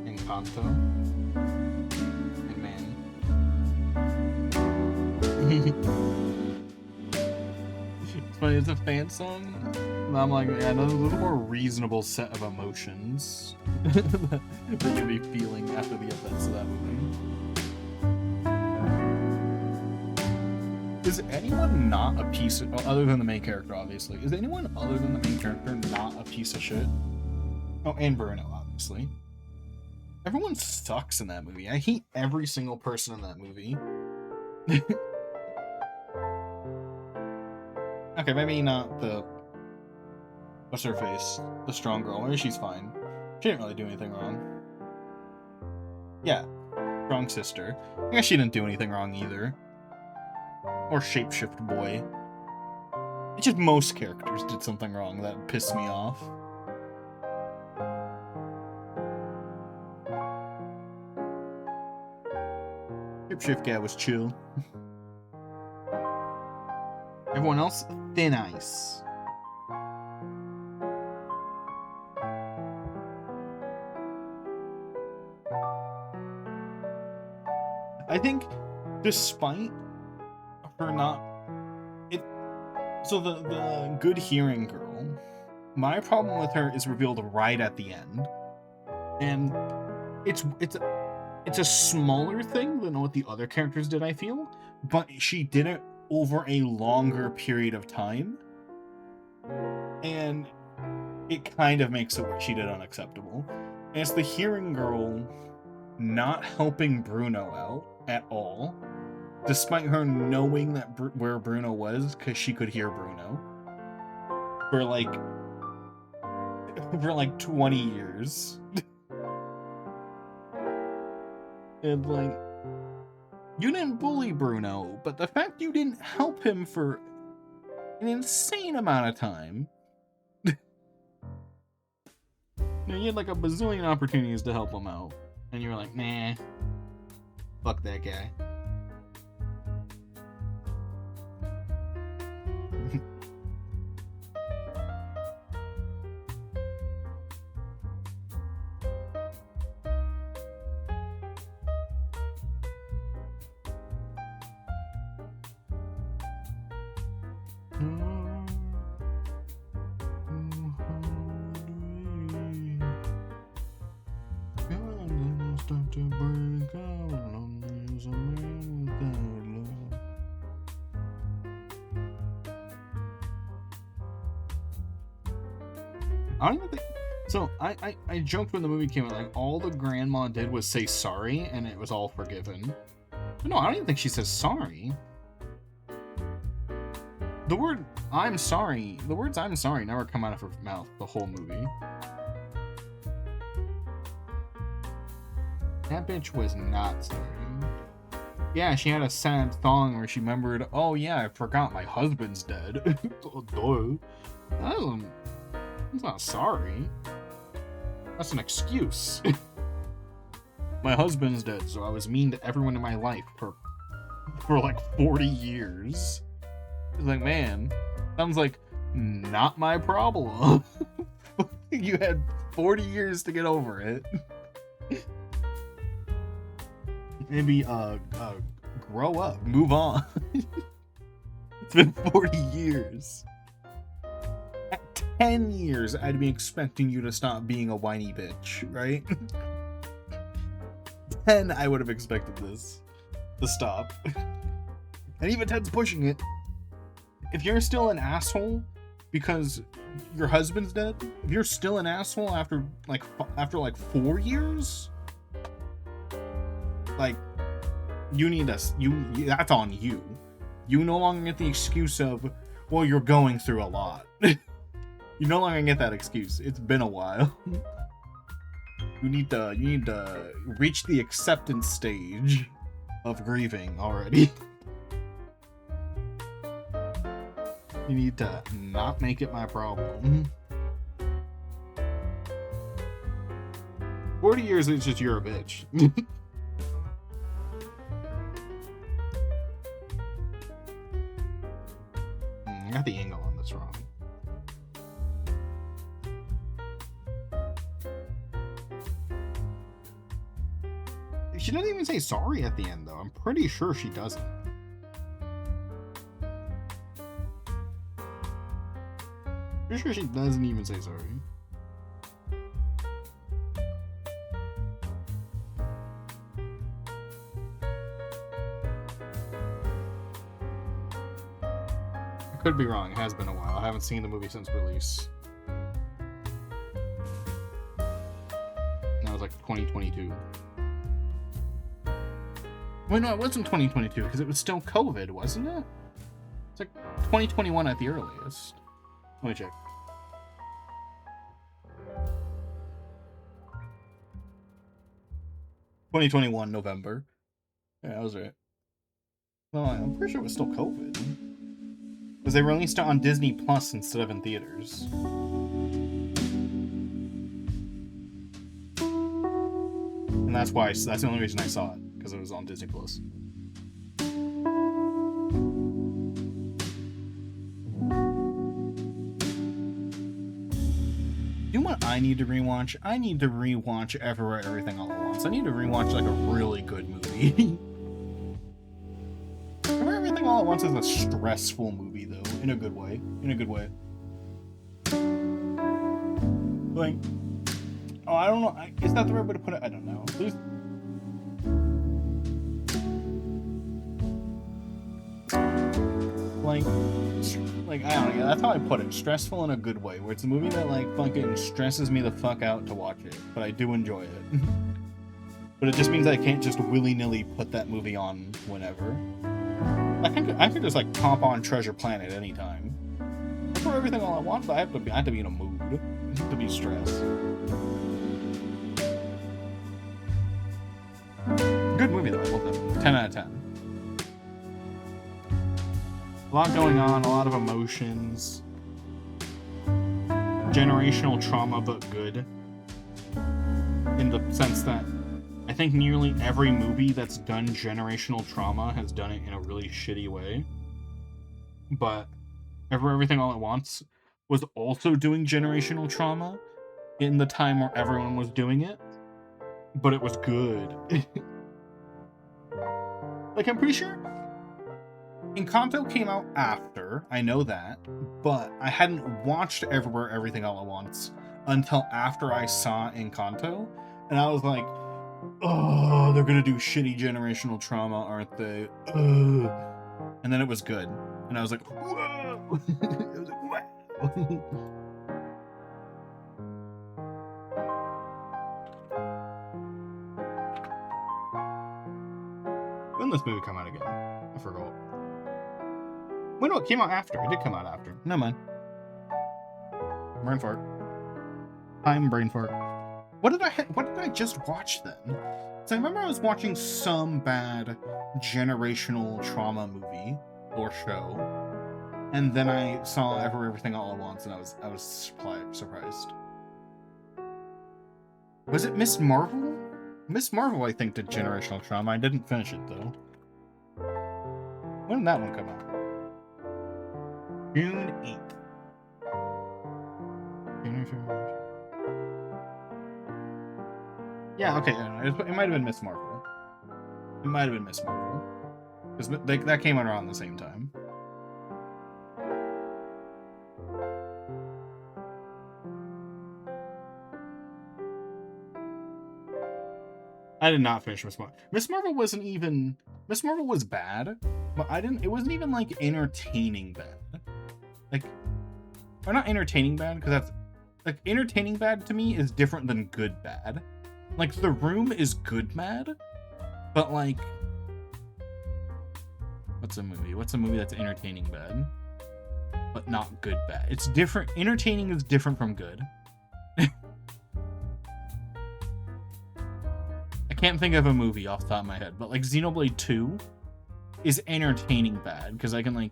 Encanto. And man. It's funny, it's a fan song. And I'm like, yeah, there's a little more reasonable set of emotions that you'll be feeling after the events of that movie. Is anyone not a piece of, other than the main character, obviously, is anyone other than the main character not a piece of shit? Oh, and Bruno, obviously. Everyone sucks in that movie. I hate every single person in that movie. Okay, maybe not the... What's her face? The strong girl. Maybe she's fine. She didn't really do anything wrong. Yeah. Strong sister. I guess she didn't do anything wrong either. Or Shapeshift Boy. It's just most characters did something wrong that pissed me off. Shapeshift guy was chill. Everyone else, thin ice. I think, despite her not... So the good hearing girl, my problem with her is revealed right at the end. And it's a smaller thing than what the other characters did, I feel. But she did it over a longer period of time. And it kind of makes what she did unacceptable. And it's the hearing girl not helping Bruno out at all, despite her knowing that where Bruno was, because she could hear Bruno for like 20 years. And like, you didn't bully Bruno, but the fact you didn't help him for an insane amount of time. You had like a bazillion opportunities to help him out, and you were like, nah, fuck that guy. I don't even think... So, I joked when the movie came out, like, all the grandma did was say sorry, and it was all forgiven. But no, I don't even think she says sorry. The word I'm sorry, the words I'm sorry never come out of her mouth the whole movie. That bitch was not sorry. Yeah, she had a sad song where she remembered, oh yeah, I forgot my husband's dead. Duh. That's not sorry. That's an excuse. My husband's dead, so I was mean to everyone in my life for like 40 years. It's like, man, sounds like not my problem. You had 40 years to get over it. Maybe grow up, move on. It's been 40 years. At 10 years, I'd be expecting you to stop being a whiny bitch, right? 10, I would have expected this to stop. And even 10's pushing it. If you're still an asshole because your husband's dead, if you're still an asshole after like 4 years, like, you need us. That's on you. You no longer get the excuse of, well, you're going through a lot. You no longer get that excuse. It's been a while. You need to reach the acceptance stage of grieving already. You need to not make it my problem. 40 years is just you're a bitch. I got the angle on this wrong. She doesn't even say sorry at the end, though. I'm pretty sure she doesn't. Pretty sure she doesn't even say sorry. I could be wrong. It has been a while. I haven't seen the movie since release. That was like 2022. Wait, no, it wasn't 2022 because it was still COVID, wasn't it? It's like 2021 at the earliest. Let me check. '21 November. Yeah, I was right. No, I'm pretty sure it was still COVID. Because they released it on Disney Plus instead of in theaters. And that's why, that's the only reason I saw it, because it was on Disney Plus. You know what I need to rewatch? I need to rewatch Everywhere Everything All at Once. I need to rewatch like a really good movie. Everywhere Everything All at Once is a stressful movie though, in a good way. In a good way. Like, oh, I don't know. Is that the right way to put it? I don't know. There's... Like, I don't know, that's how I put it. Stressful in a good way, where it's a movie that, like, fucking stresses me the fuck out to watch it, but I do enjoy it. But it just means I can't just willy-nilly put that movie on whenever. I could just, like, pop on Treasure Planet anytime. For Everything All at Once, but I have to be in a mood to be stressed. Good movie, though. I love that. 10 out of 10. A lot going on, a lot of emotions. Generational trauma, but good. In the sense that I think nearly every movie that's done generational trauma has done it in a really shitty way. But Everything All at Once was also doing generational trauma in the time where everyone was doing it. But it was good. Like, I'm pretty sure Encanto came out after, I know that, but I hadn't watched Everywhere Everything All at Once until after I saw Encanto, and I was like, oh, they're gonna do shitty generational trauma, aren't they? Ugh. And then it was good, and I was like, whoa! It was like, wow! When did this movie come out again? I forgot. Wait, no, it came out after. It did come out after. Never mind. Brain fart. I'm brain fart. What did I just watch then? So I remember I was watching some bad generational trauma movie or show, and then I saw Everything All at Once, and I was surprised. Was it Miss Marvel? Miss Marvel, I think, did generational trauma. I didn't finish it though. When did that one come out? June 8th. Yeah, okay. It might have been Miss Marvel. It might have been Miss Marvel. Because that came out around the same time. I did not finish Miss Marvel. Miss Marvel wasn't even... Miss Marvel was bad, but it wasn't even, like, entertaining bad. Like... Or not entertaining bad, because that's... Like, entertaining bad to me is different than good bad. Like, The Room is good bad, but, like... What's a movie that's entertaining bad, but not good bad? It's different. Entertaining is different from good. I can't think of a movie off the top of my head, but like Xenoblade 2 is entertaining bad because I can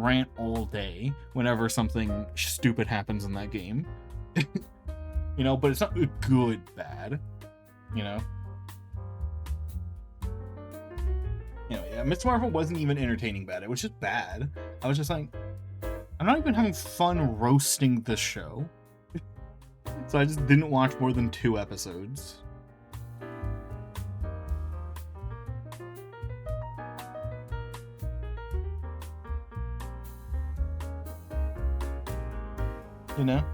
rant all day whenever something stupid happens in that game. You know, but it's not good bad, you know? You know, yeah, Miss Marvel wasn't even entertaining bad. It was just bad. I was just like, I'm not even having fun roasting this show. So I just didn't watch more than 2 episodes. You know?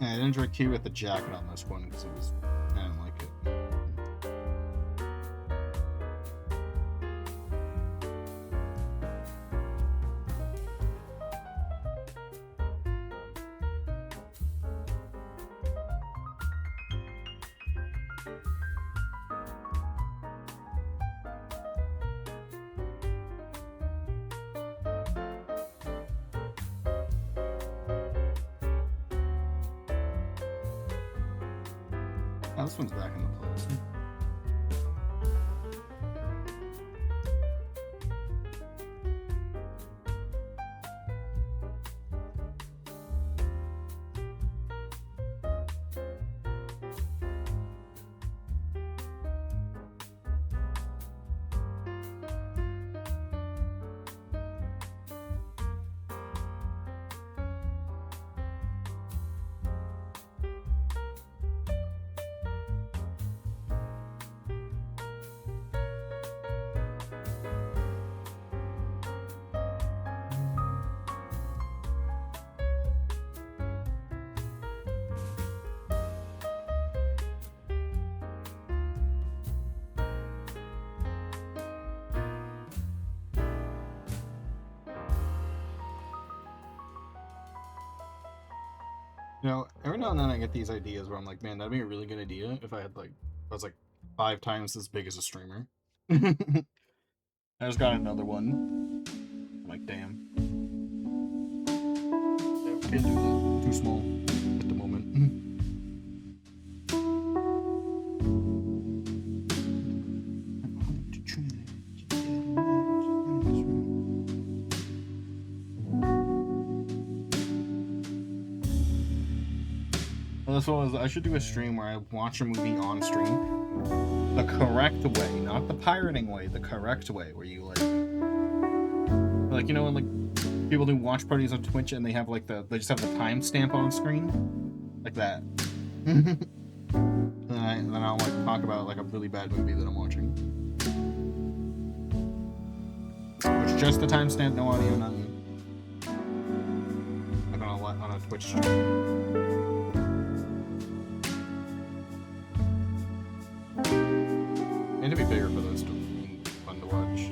Yeah, I didn't enjoy Kiri with the jacket on this one because I didn't like it. Oh, this one's back in the place. You know, every now and then I get these ideas where I'm like, man, that'd be a really good idea if I had I was like 5 times as big as a streamer. I just got another one. I'm like, damn. Can't do that. Too small at the moment. This one was, I should do a stream where I watch a movie on stream. The correct way, not the pirating way, the correct way, where you like you know when like people do watch parties on Twitch and they have like they just have the timestamp on screen? Like that. then I'll like talk about like a really bad movie that I'm watching. Which just the timestamp, no audio, nothing. Like on a Twitch stream. Need to be bigger for those to be fun to watch.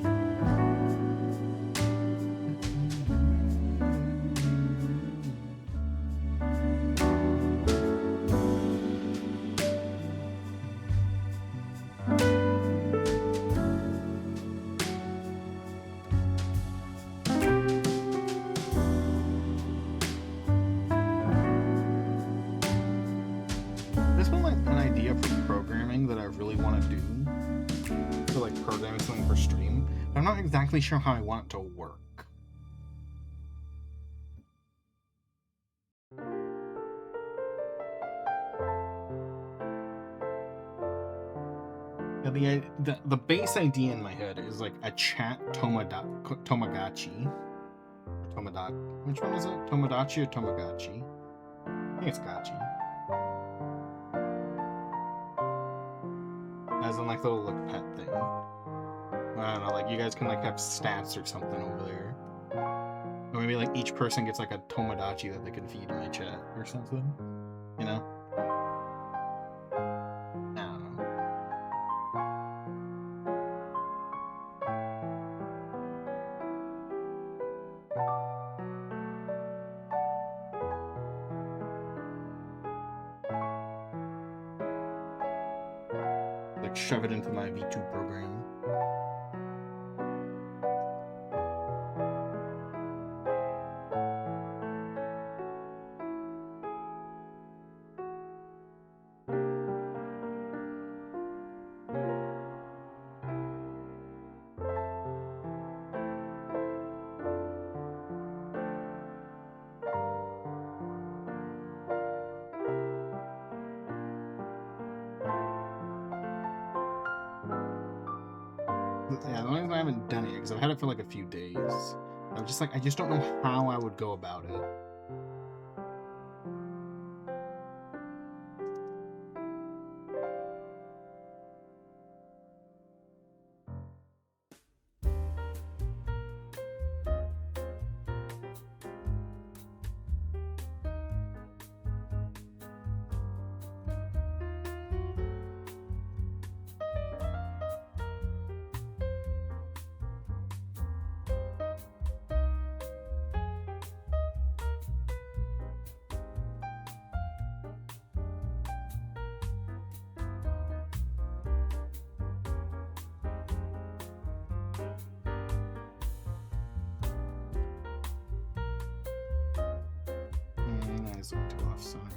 There's been like an idea for programming that I really want to do. To like programming something for stream, but I'm not exactly sure how I want it to work. Yeah, the base idea in my head is like a chat Tomagachi. Which one is it? Tomodachi or Tomagachi? I think it's Gachi. As in like the little like pet thing. I don't know, like you guys can like have stats or something over there. Or maybe like each person gets like a Tomodachi that they can feed in my chat or something. You know? I don't know. Like shove it into my V2 program. Yeah, the only reason I haven't done it because I've had it for like a few days. I'm just like, I just don't know how I would go about it. That is a too off center.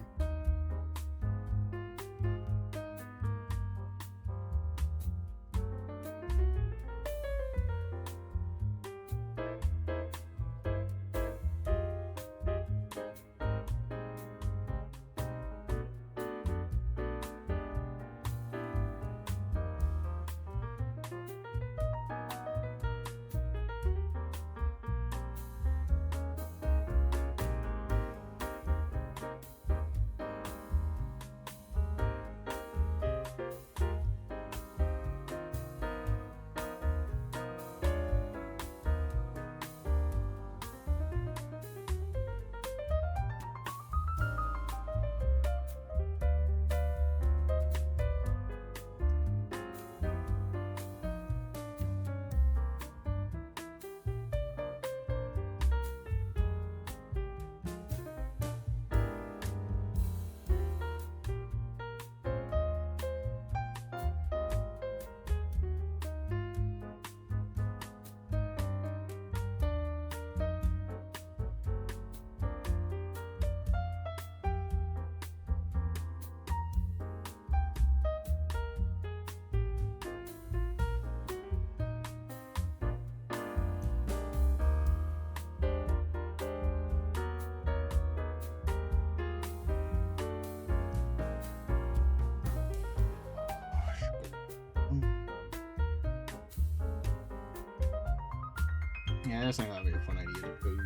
Yeah, that's not gonna be a fun idea to code.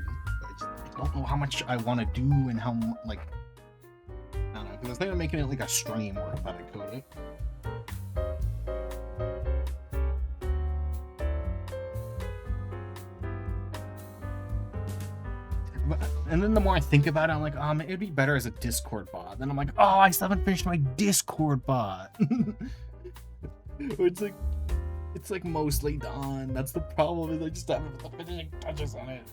I don't know how much I want to do and how like I don't know because I was thinking of making it like a stream where if I code it. But, and then the more I think about it, I'm like, it'd be better as a Discord bot. Then I'm like, oh, I still haven't finished my Discord bot. It's like mostly done. That's the problem, is I just haven't put the finishing touches on it.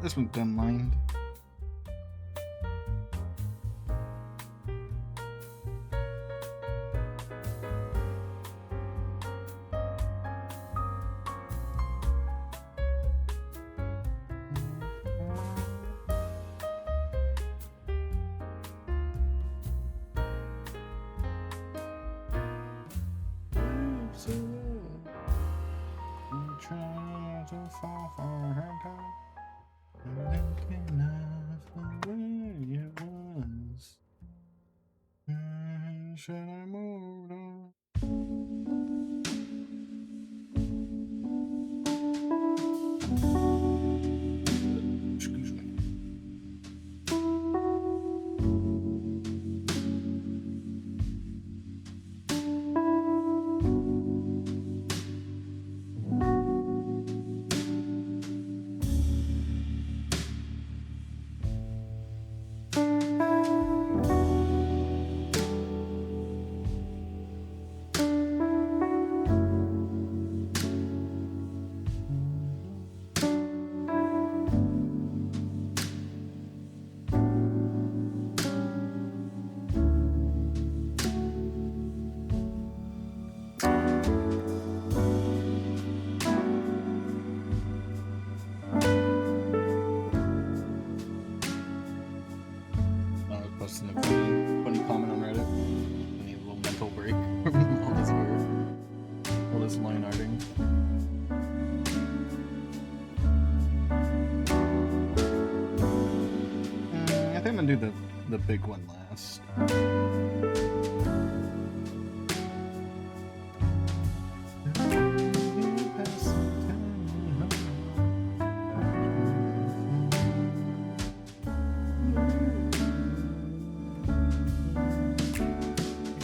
This one's done lined. Should I move on? Excuse me. Posting a funny comment on Reddit. I need a little mental break from all this weird, all this line arting. I'm gonna do the big one last.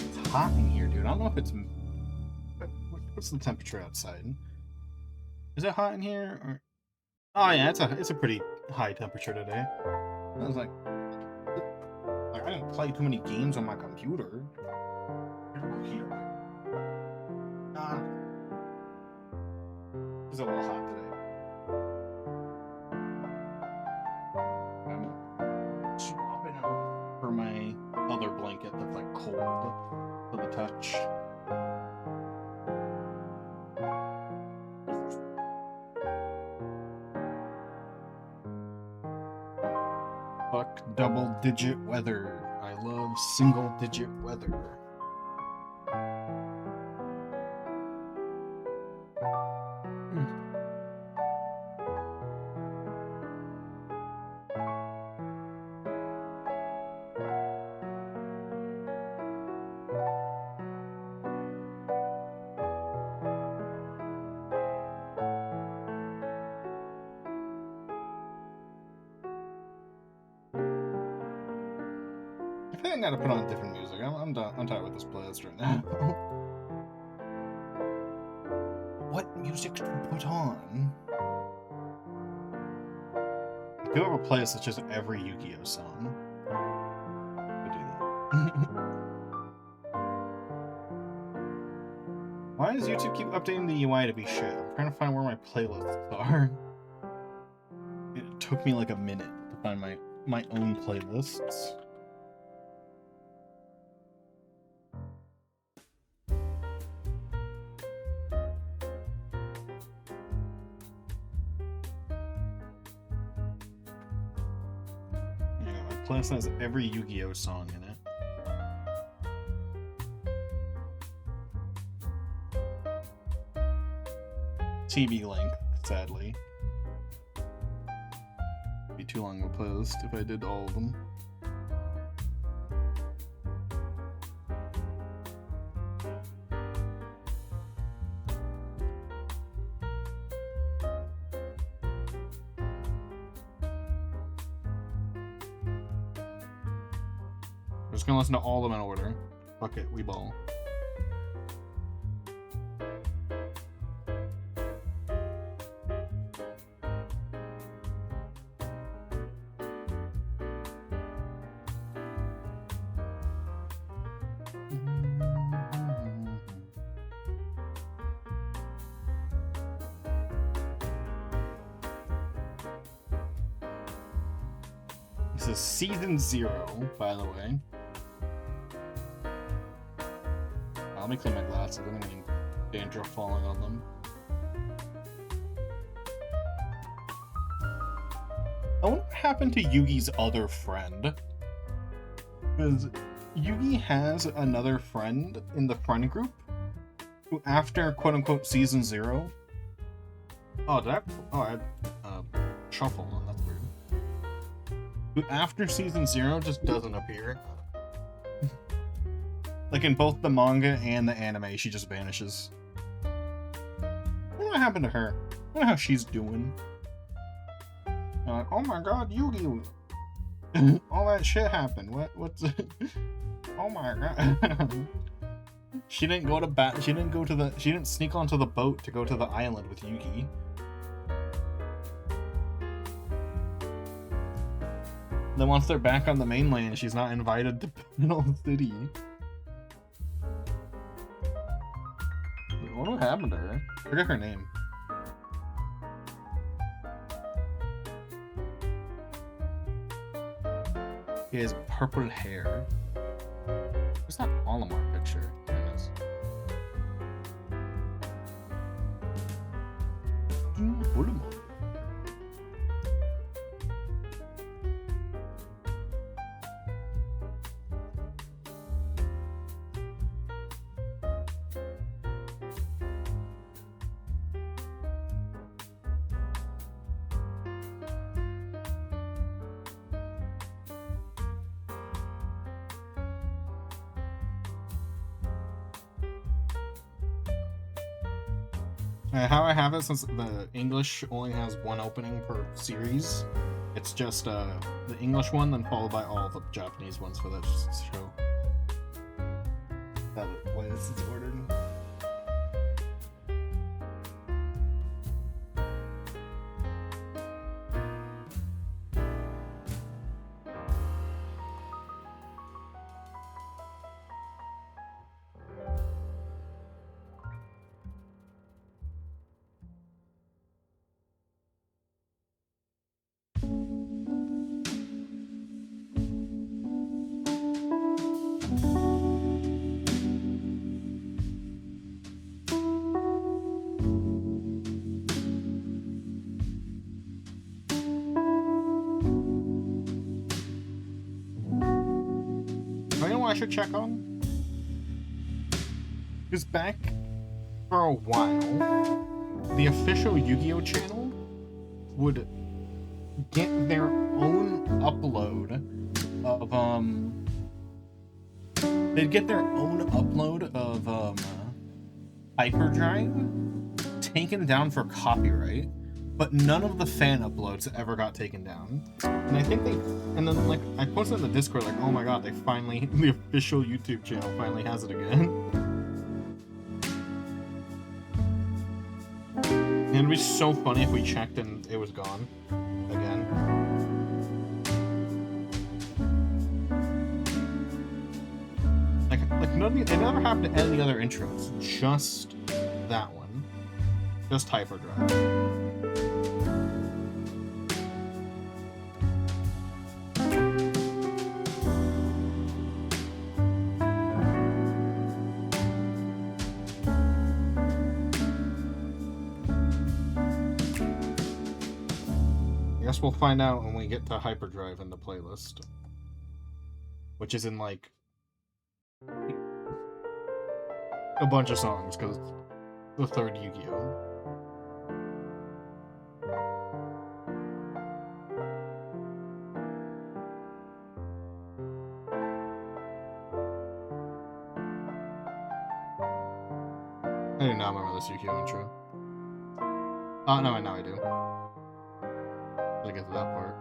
It's hot in here, dude. I don't know if it's... What's the temperature outside? Is it hot in here? Or... Oh yeah, it's a pretty high temperature today. I was like I didn't play too many games on my computer. Here. It's a little hot today. I'm swapping out for my other blanket that's like cold to the touch. Fuck double-digit weather. I love single-digit weather. I think I gotta put on different music. I'm done. I'm tired with this playlist right now. What music to put on? I do have a playlist that's just every Yu-Gi-Oh song. I do that. Why does YouTube keep updating the UI to be shit? I'm trying to find where my playlists are. It took me like a minute to find my own playlists. Playlist has every Yu-Gi-Oh song in it. TV length, sadly. It'd be too long of a playlist if I did all of them. I'm just gonna listen to all of them in order. Fuck it, we ball. This is season 0, by the way. Let me clean my glasses. I'm gonna need dandruff falling on them. I wonder what happened to Yugi's other friend. Because Yugi has another friend in the friend group who, after quote unquote season 0. Oh, did I? Oh, I had shuffle on. That's weird. Who, after season 0, just doesn't appear. Like in both the manga and the anime, she just vanishes. I wonder what happened to her. I wonder how she's doing. Like, oh my god, Yugi! All that shit happened. What's it? Oh my god. She didn't go to bat. She didn't sneak onto the boat to go to the island with Yugi. Then once they're back on the mainland, she's not invited to Pearl City. What happened to her? I forget her name. He has purple hair. Where's that Olimar picture? There it is. Olimar. How I have it, since the English only has one opening per series, it's just the English one, then followed by all the Japanese ones for this show. That way this is ordered. I should check on? Because back for a while, the official Yu-Gi-Oh! Channel would get their own upload of, they'd get their own upload of, Hyperdrive taken down for copyright, but none of the fan uploads ever got taken down. And I think and then, like, I posted in the Discord, like, oh my god, the official YouTube channel finally has it again. And it'd be so funny if we checked and it was gone again. Like it never happened to any other intros, just that one. Just Hyperdrive. We'll find out when we get to Hyperdrive in the playlist, which is in like a bunch of songs because it's the third Yu-Gi-Oh! I do not remember this Yu-Gi-Oh! Intro. Oh no, now I do. I get to that part.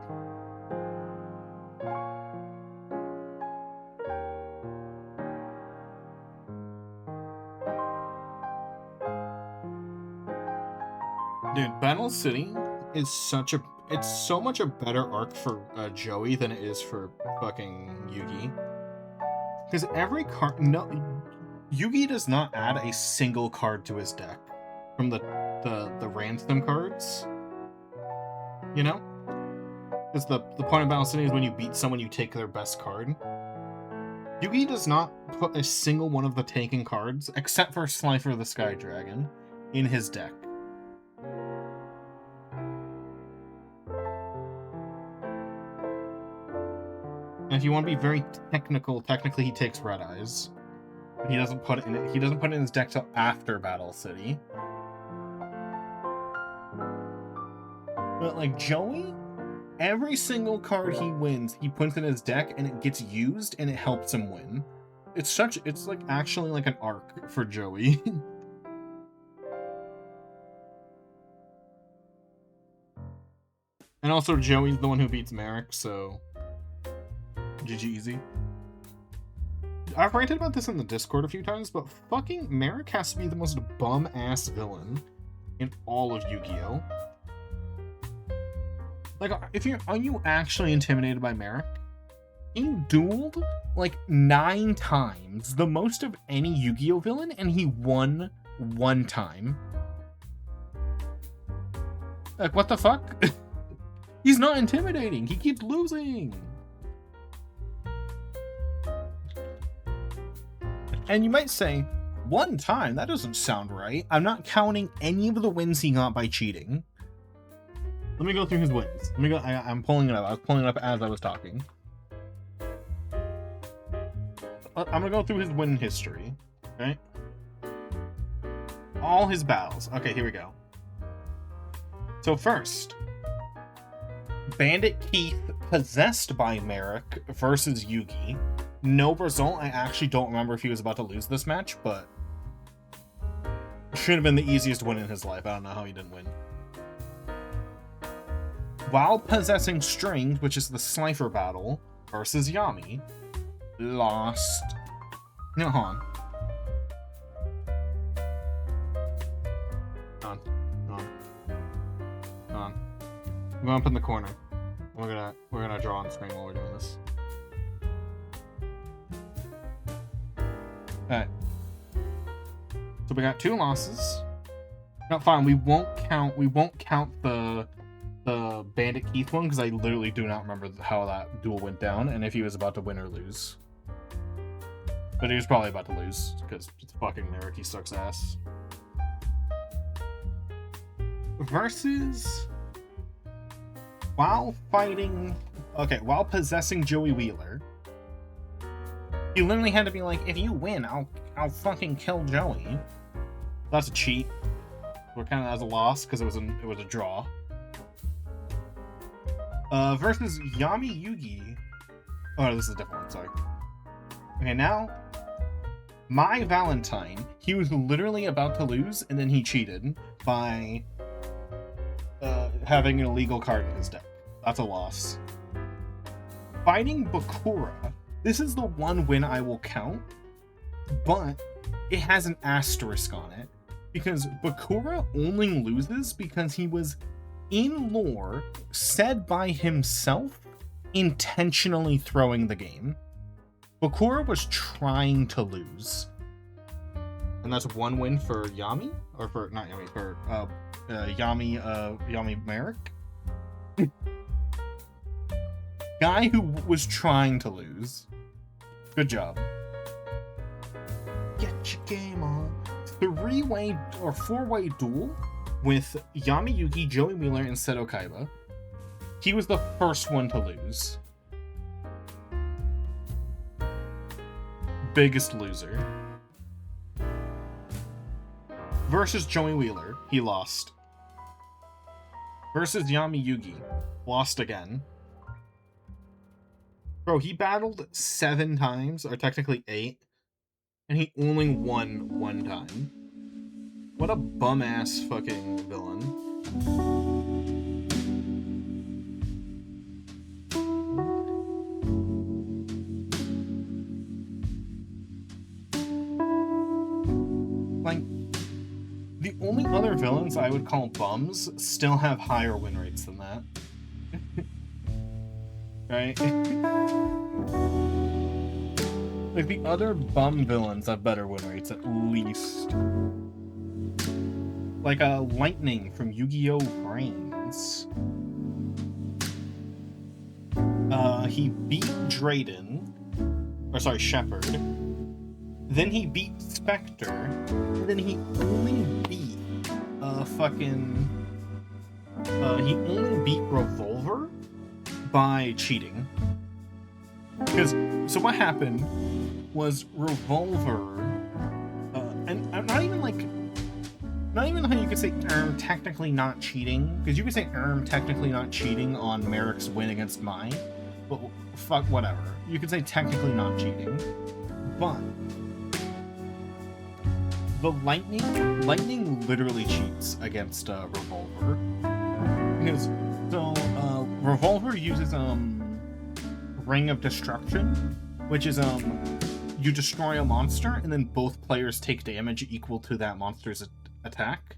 Dude, Battle City is it's so much a better arc for Joey than it is for fucking Yugi. Because every card, Yugi does not add a single card to his deck from the ransom cards. You know? Because the point of Battle City is when you beat someone, you take their best card. Yugi does not put a single one of the taken cards, except for Slifer the Sky Dragon, in his deck. And if you want to be very technical, technically he takes Red Eyes. But he doesn't put it in his deck till after Battle City. But like Joey, every single card he wins, he puts in his deck and it gets used and it helps him win. It's like actually like an arc for Joey. And also Joey's the one who beats Merrick, so GG easy. I've ranted about this in the Discord a few times, but fucking Merrick has to be the most bum-ass villain in all of Yu-Gi-Oh! Like, are you actually intimidated by Merrick? He dueled, like, 9 times, the most of any Yu-Gi-Oh! Villain, and he won 1 time. Like, what the fuck? He's not intimidating, he keeps losing! And you might say, 1 time? That doesn't sound right. I'm not counting any of the wins he got by cheating. Let me go through his wins. Let me go. I'm pulling it up. I was pulling it up as I was talking. I'm gonna go through his win history. Okay. All his battles. Okay, here we go. So first, Bandit Keith possessed by Merrick versus Yugi. No result. I actually don't remember if he was about to lose this match, but Should have been the easiest win in his life. I don't know how he didn't win. While possessing strength, which is the Slifer battle, versus Yami, lost. No, hold on. I'm going up in the corner. We're gonna draw on the screen while we're doing this. Alright. So we got 2 losses. No, fine. We won't count the Bandit Keith one because I literally do not remember how that duel went down and if he was about to win or lose. But he was probably about to lose because it's fucking Merrick. He sucks ass. Versus. While possessing Joey Wheeler, he literally had to be like, if you win, I'll fucking kill Joey. That's a cheat. We're kind of as a loss because it was a draw. Versus Yami Yugi. Oh, this is a different one. Sorry. Okay, now my Valentine. He was literally about to lose, and then he cheated by having an illegal card in his deck. That's a loss. Fighting Bakura. This is the one win I will count, but it has an asterisk on it because Bakura only loses because he was, in lore, said by himself, intentionally throwing the game. Bakura was trying to lose. And that's one win for Yami? Or for, not Yami, for Yami Merrick? Guy who was trying to lose. Good job. Get your game on. 3-way or 4-way duel with Yami Yugi, Joey Wheeler, and Seto Kaiba. He was the first one to lose. Biggest loser. Versus Joey Wheeler, he lost. Versus Yami Yugi, lost again. Bro, he battled 7 times, or technically 8, and he only won 1 time. What a bum-ass fucking villain. Like, the only other villains I would call bums still have higher win rates than that. Right? Like, the other bum villains have better win rates, at least. Like, Lightning from Yu-Gi-Oh! Brains. He beat Drayden. Or, sorry, Shepard. Then he beat Spectre. And then he only beat, he only beat Revolver by cheating. Because, so what happened was Revolver, and I'm not even how you could say technically not cheating, because you could say technically not cheating on Merrick's win against mine, but fuck, whatever. You could say technically not cheating, but the Lightning literally cheats against Revolver, because Revolver uses Ring of Destruction, which is you destroy a monster and then both players take damage equal to that monster's attack.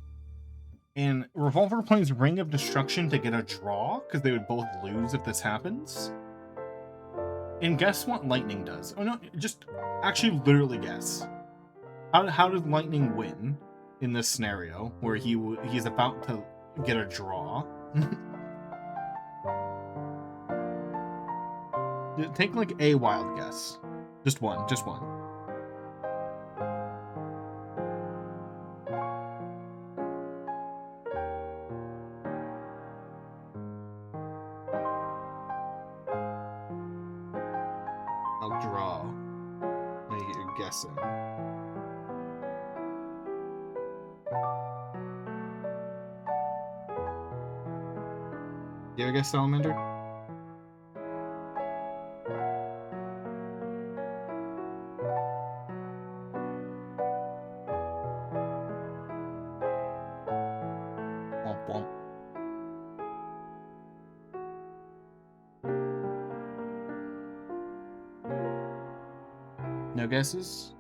And Revolver plays Ring of Destruction to get a draw because they would both lose if this happens. And guess what Lightning does? Oh no, just actually literally guess. How does Lightning win in this scenario where he's about to get a draw? Take like a wild guess. Just one. I'll draw. Now you get your guessing. You have a guess, Salamander? No guesses?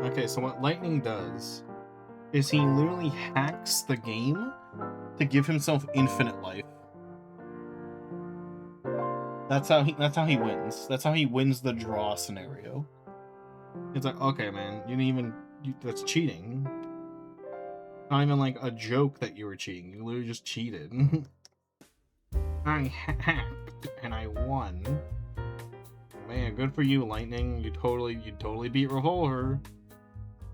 Okay, so what Lightning does is he literally hacks the game to give himself infinite life. That's how he wins. That's how he wins the draw scenario. It's like, okay, man, that's cheating. Not even like a joke that you were cheating. You literally just cheated. I hacked and I won. Man, good for you, Lightning. You totally beat Revolver.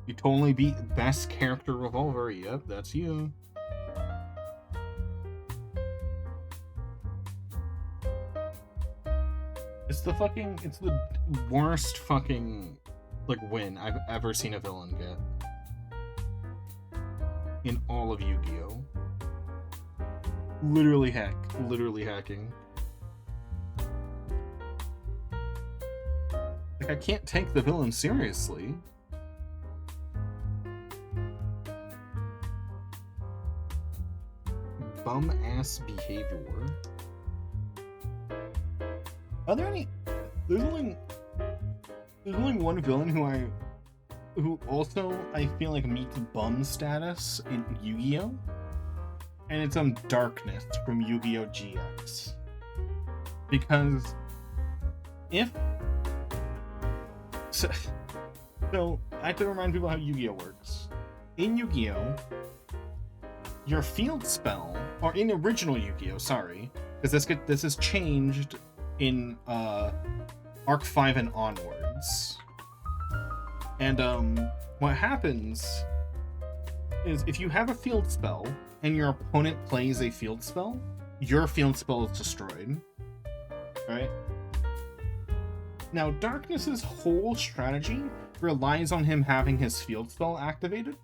You totally beat best character Revolver. Yep, that's you. It's the worst fucking like win I've ever seen a villain get in all of Yu-Gi-Oh. Literally hacking. Like, I can't take the villain seriously. Bum ass behavior. Are there any? There's only one villain who also I feel like meets bum status in Yu-Gi-Oh, and it's Darkness from Yu-Gi-Oh GX. Because so I have to remind people how Yu-Gi-Oh works. In Yu-Gi-Oh, your field spell, or in original Yu-Gi-Oh, sorry, because this is changed in Arc 5 and onwards. And what happens is if you have a field spell and your opponent plays a field spell, your field spell is destroyed. Right? Now, Darkness's whole strategy relies on him having his field spell activated,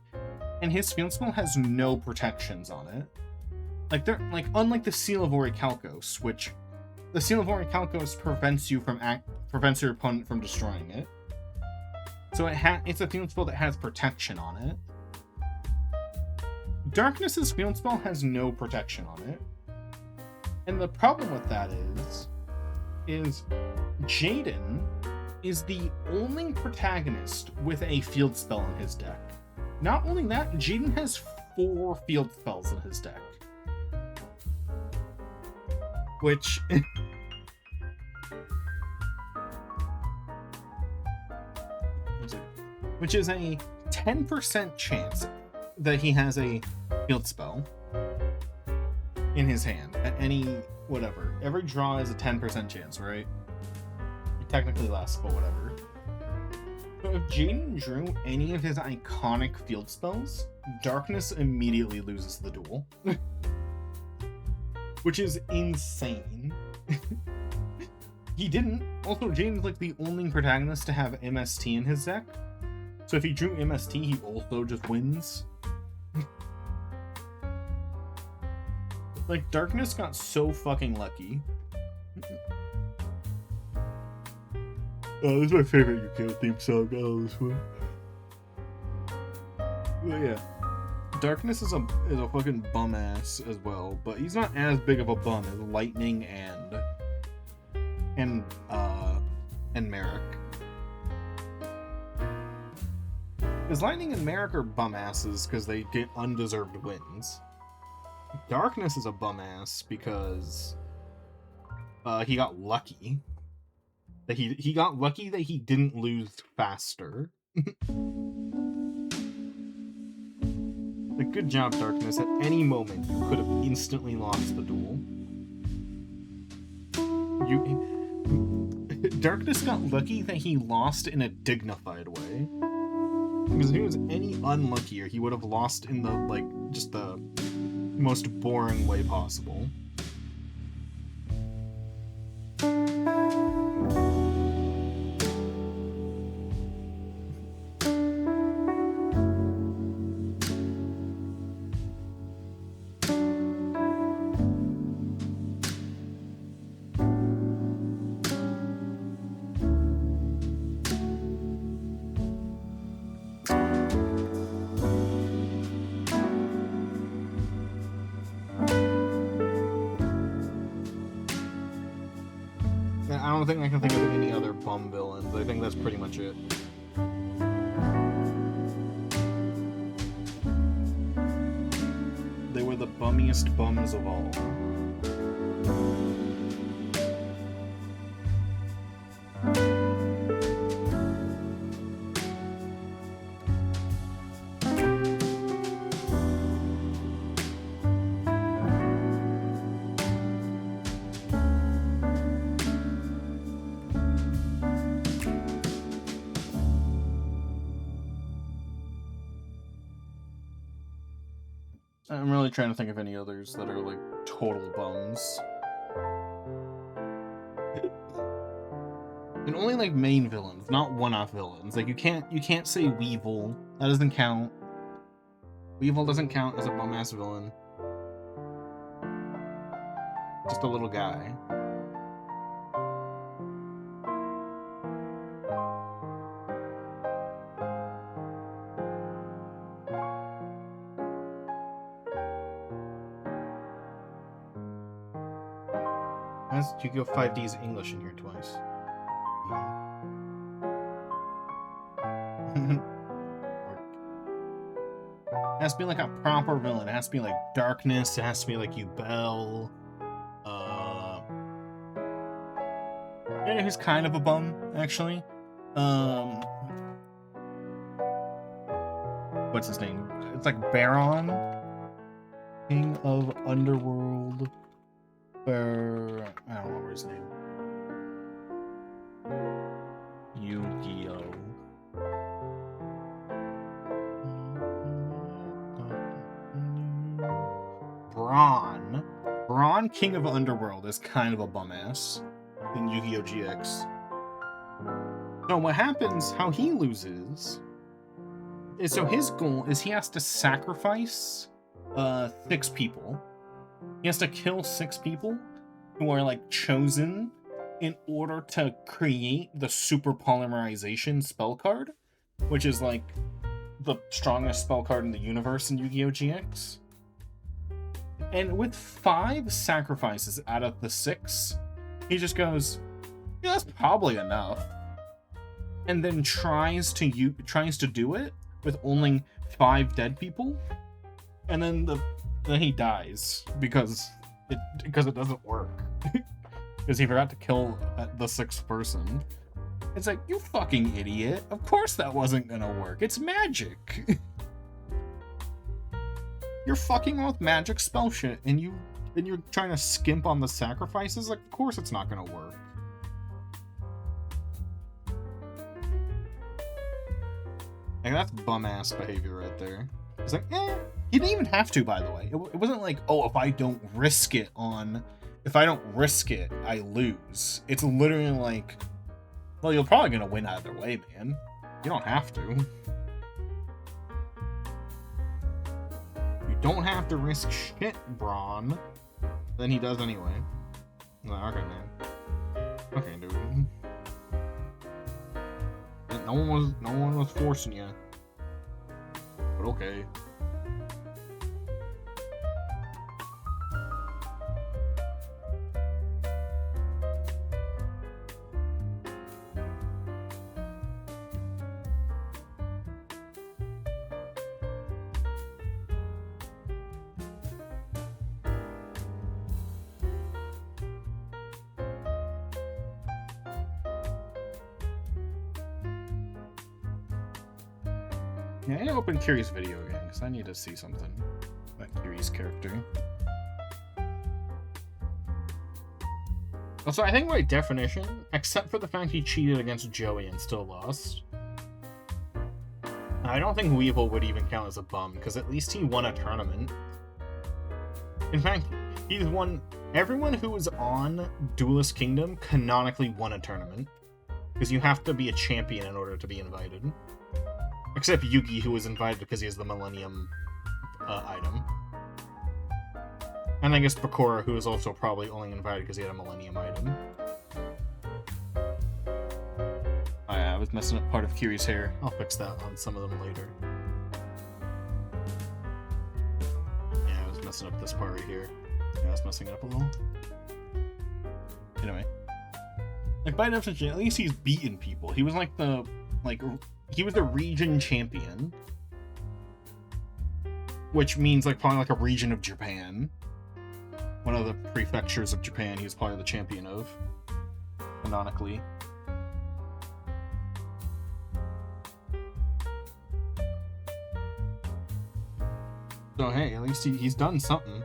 and his field spell has no protections on it. Unlike the Seal of Orichalcos, which the Seal of Orichalcos prevents your opponent from destroying it. So it's a field spell that has protection on it. Darkness's field spell has no protection on it. And the problem with that is Jaden is the only protagonist with a field spell in his deck. Not only that, Jaden has 4 field spells in his deck. Which is a 10% chance that he has a field spell in his hand at any whatever. Every draw is a 10% chance, right? It technically lasts, but whatever. So if Jaden drew any of his iconic field spells, Darkness immediately loses the duel. Which is insane. He didn't. Also, Jaden's like the only protagonist to have MST in his deck. So if he drew MST, he also just wins. Like, Darkness got so fucking lucky. Oh, this is my favorite Yu-Gi-Oh theme song. Oh, this one. But yeah. Darkness is a fucking bum ass as well, but he's not as big of a bum as Lightning and Merrick. Because Lightning and Merrick are bum asses because they get undeserved wins. Darkness is a bum ass because he got lucky. That he got lucky that he didn't lose faster. Like, good job, Darkness. At any moment, you could have instantly lost the duel. Darkness got lucky that he lost in a dignified way. Because if he was any unluckier, he would have lost in the, just the most boring way possible. don't think I can think of any other bum villains. I think that's pretty much it. They were the bummiest bums of all. I'm really trying to think of any others that are like total bums. And only like main villains, not one-off villains. Like you can't say Weevil. That doesn't count. Weevil doesn't count as a bum-ass villain. Just a little guy. Has Yu-Gi-Oh! 5D's English in here twice. It has to be like a proper villain. It has to be like Darkness. It has to be like Yubel. You know who's kind of a bum, actually? What's his name? It's like Baron, King of Underworld. I don't remember his name. Yu-Gi-Oh! Braun, King of Underworld, is kind of a bum ass in Yu-Gi-Oh! GX. So what happens, how he loses, is so his goal is he has to sacrifice 6 people. He has to kill 6 people who are like chosen in order to create the super polymerization spell card, which is like the strongest spell card in the universe in Yu-Gi-Oh! GX. And with 5 sacrifices out of the 6, he just goes, yeah, that's probably enough. And then tries to do it with only 5 dead people. And then he dies because it doesn't work. Because he forgot to kill the 6th person. It's like, you fucking idiot. Of course that wasn't gonna work. It's magic. You're fucking with magic spell shit, and you're trying to skimp on the sacrifices? Like, of course it's not gonna work. Like, that's bum-ass behavior right there. It's like, he didn't even have to, by the way. It wasn't like, oh, if I don't risk it, I lose. It's literally like, well, you're probably gonna win either way, man. You don't have to. You don't have to risk shit, Braun. Then he does anyway. Like, okay, man. Okay, dude. No one was forcing you. But okay. Yeah, I need to open Kiri's video again, because I need to see something about Kiri's character. Also, I think by definition, except for the fact he cheated against Joey and still lost, I don't think Weevil would even count as a bum, because at least he won a tournament. In fact, he's won... Everyone who was on Duelist Kingdom canonically won a tournament, because you have to be a champion in order to be invited. Except Yugi, who was invited because he has the Millennium item. And I guess Bakura, who is also probably only invited because he had a Millennium item. Oh yeah, I was messing up part of Kiri's hair. I'll fix that on some of them later. Yeah, I was messing up this part right here. Yeah, I was messing it up a little. Anyway. Like, by definition, at least he's beaten people. He was like he was the region champion. Which means, like, probably like a region of Japan. One of the prefectures of Japan he was probably the champion of. Canonically. So, hey, at least he's done something.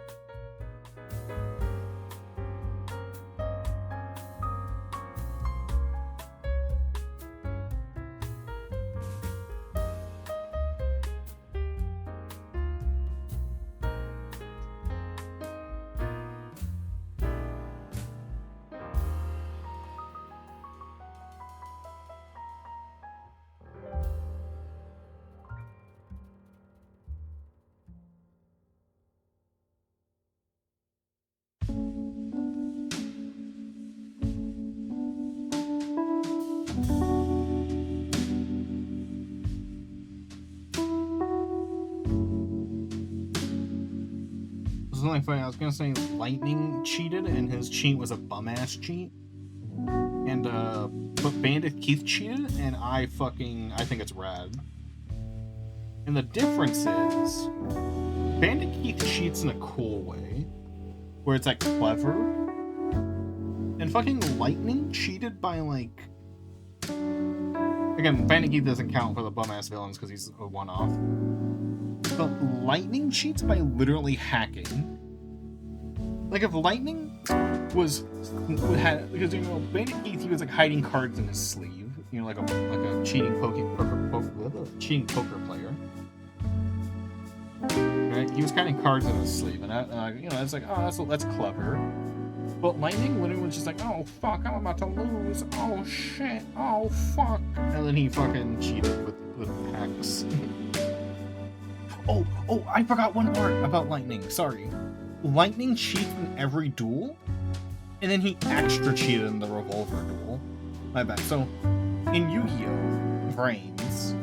Something funny, I was gonna say Lightning cheated and his cheat was a bum-ass cheat. And but Bandit Keith cheated and I think it's rad. And the difference is Bandit Keith cheats in a cool way. Where it's like clever. And fucking Lightning cheated by like again, Bandit Keith doesn't count for the bum-ass villains because he's a one-off. But Lightning cheats by literally hacking. Like if Lightning because Bandit Keith, he was like hiding cards in his sleeve, you know, like a cheating poker player. Right? He was hiding cards in his sleeve, and you know, it's like, oh, that's clever. But Lightning literally was just like, oh fuck, I'm about to lose. Oh shit. Oh fuck. And then he fucking cheated with hacks. Oh, I forgot one part about Lightning. Sorry. Lightning cheats in every duel, and then he extra cheated in the revolver duel. My bad. So, in Yu-Gi-Oh! Brains,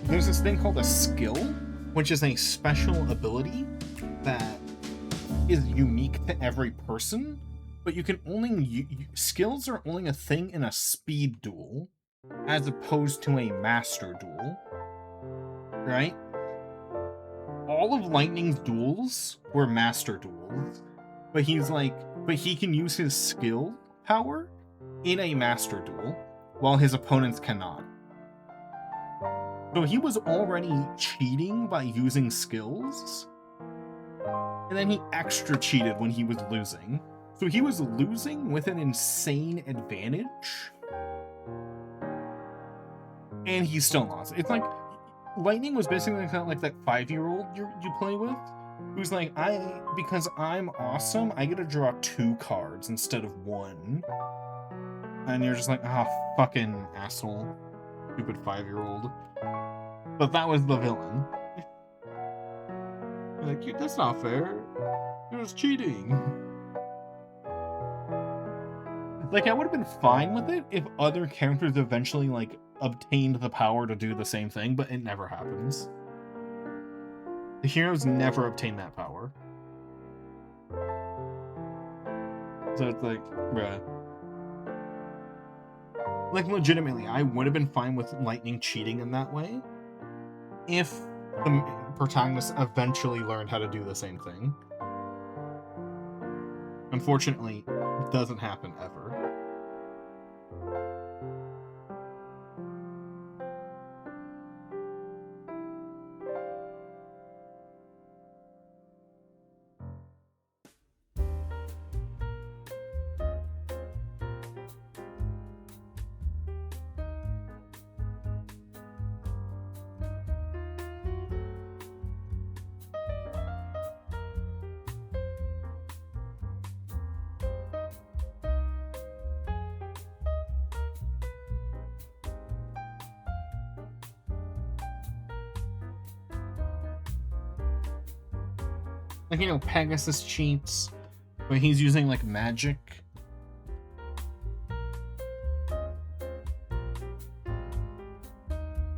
there's this thing called a skill, which is a special ability that is unique to every person, but you can only... skills are only a thing in a speed duel, as opposed to a master duel. Right? All of Lightning's duels were master duels, but he can use his skill power in a master duel, while his opponents cannot. So he was already cheating by using skills, and then he extra cheated when he was losing. So he was losing with an insane advantage, and he still lost. It's like Lightning was basically kind of like that 5-year-old you play with, who's like, because I'm awesome, I get to draw 2 cards instead of 1. And you're just like, fucking asshole. Stupid 5-year-old. But that was the villain. You're like, that's not fair. You're just cheating. Like, I would have been fine with it if other characters eventually, like, obtained the power to do the same thing, but it never happens. The heroes never obtain that power. So it's like, bruh. Like, legitimately, I would have been fine with Lightning cheating in that way if the protagonist eventually learned how to do the same thing. Unfortunately, it doesn't happen ever. Like, you know, Pegasus cheats, but he's using, like, magic.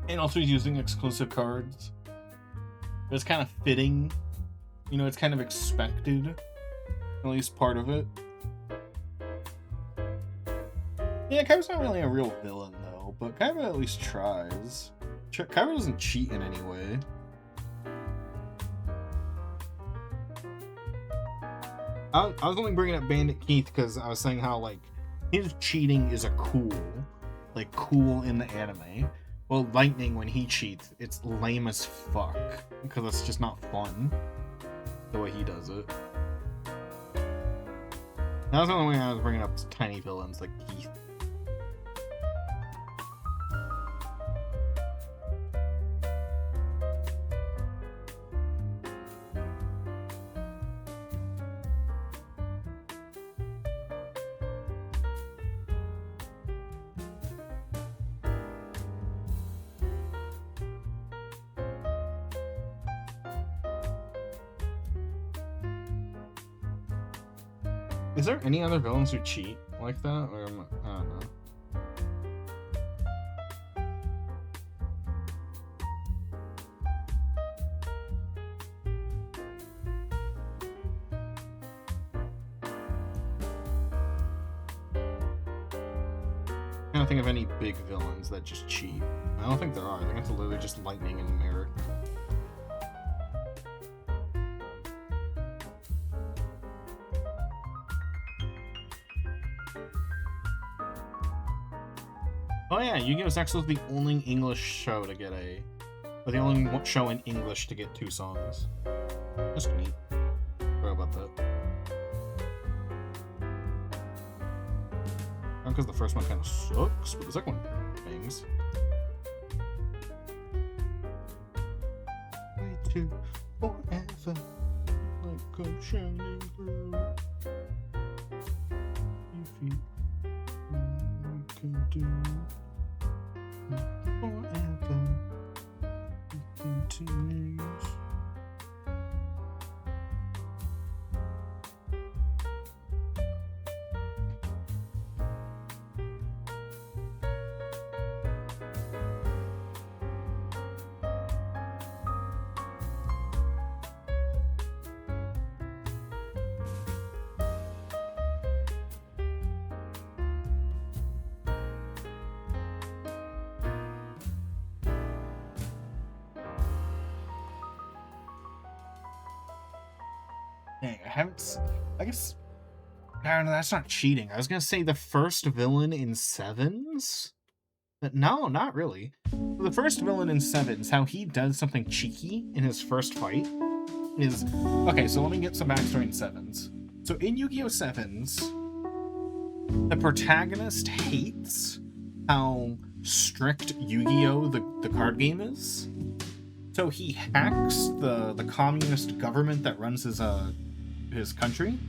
And also he's using exclusive cards. It's kind of fitting. You know, it's kind of expected. At least part of it. Yeah, Kaiba's not really a real villain, though, but Kaiba at least tries. Kaiba doesn't cheat in any way. I was only bringing up Bandit Keith because I was saying how, like, his cheating is cool in the anime. Well, Lightning, when he cheats, it's lame as fuck because it's just not fun the way he does it. That was the only way I was bringing up tiny villains like Keith. Is there any other villains who cheat like that? Or I don't know. I can't think of any big villains that just cheat. I don't think there are. I think it's literally just Lightning and Merrick. Oh yeah, Yu-Gi-Oh! X was the only English show to get or the only show in English to get 2 songs. That's neat. Sorry about that. Not because the first one kind of sucks, but the second one bangs. Way to forever, like I'm shining through. If you can do. Forever it continues. Dang, I guess, I don't know, that's not cheating. I was gonna say the first villain in Sevens, but no, not really. The first villain in Sevens, how he does something cheeky in his first fight is, okay, so let me get some backstory in Sevens. So in Yu-Gi-Oh! Sevens, the protagonist hates how strict Yu-Gi-Oh! The card game is. So he hacks the communist government that runs his country,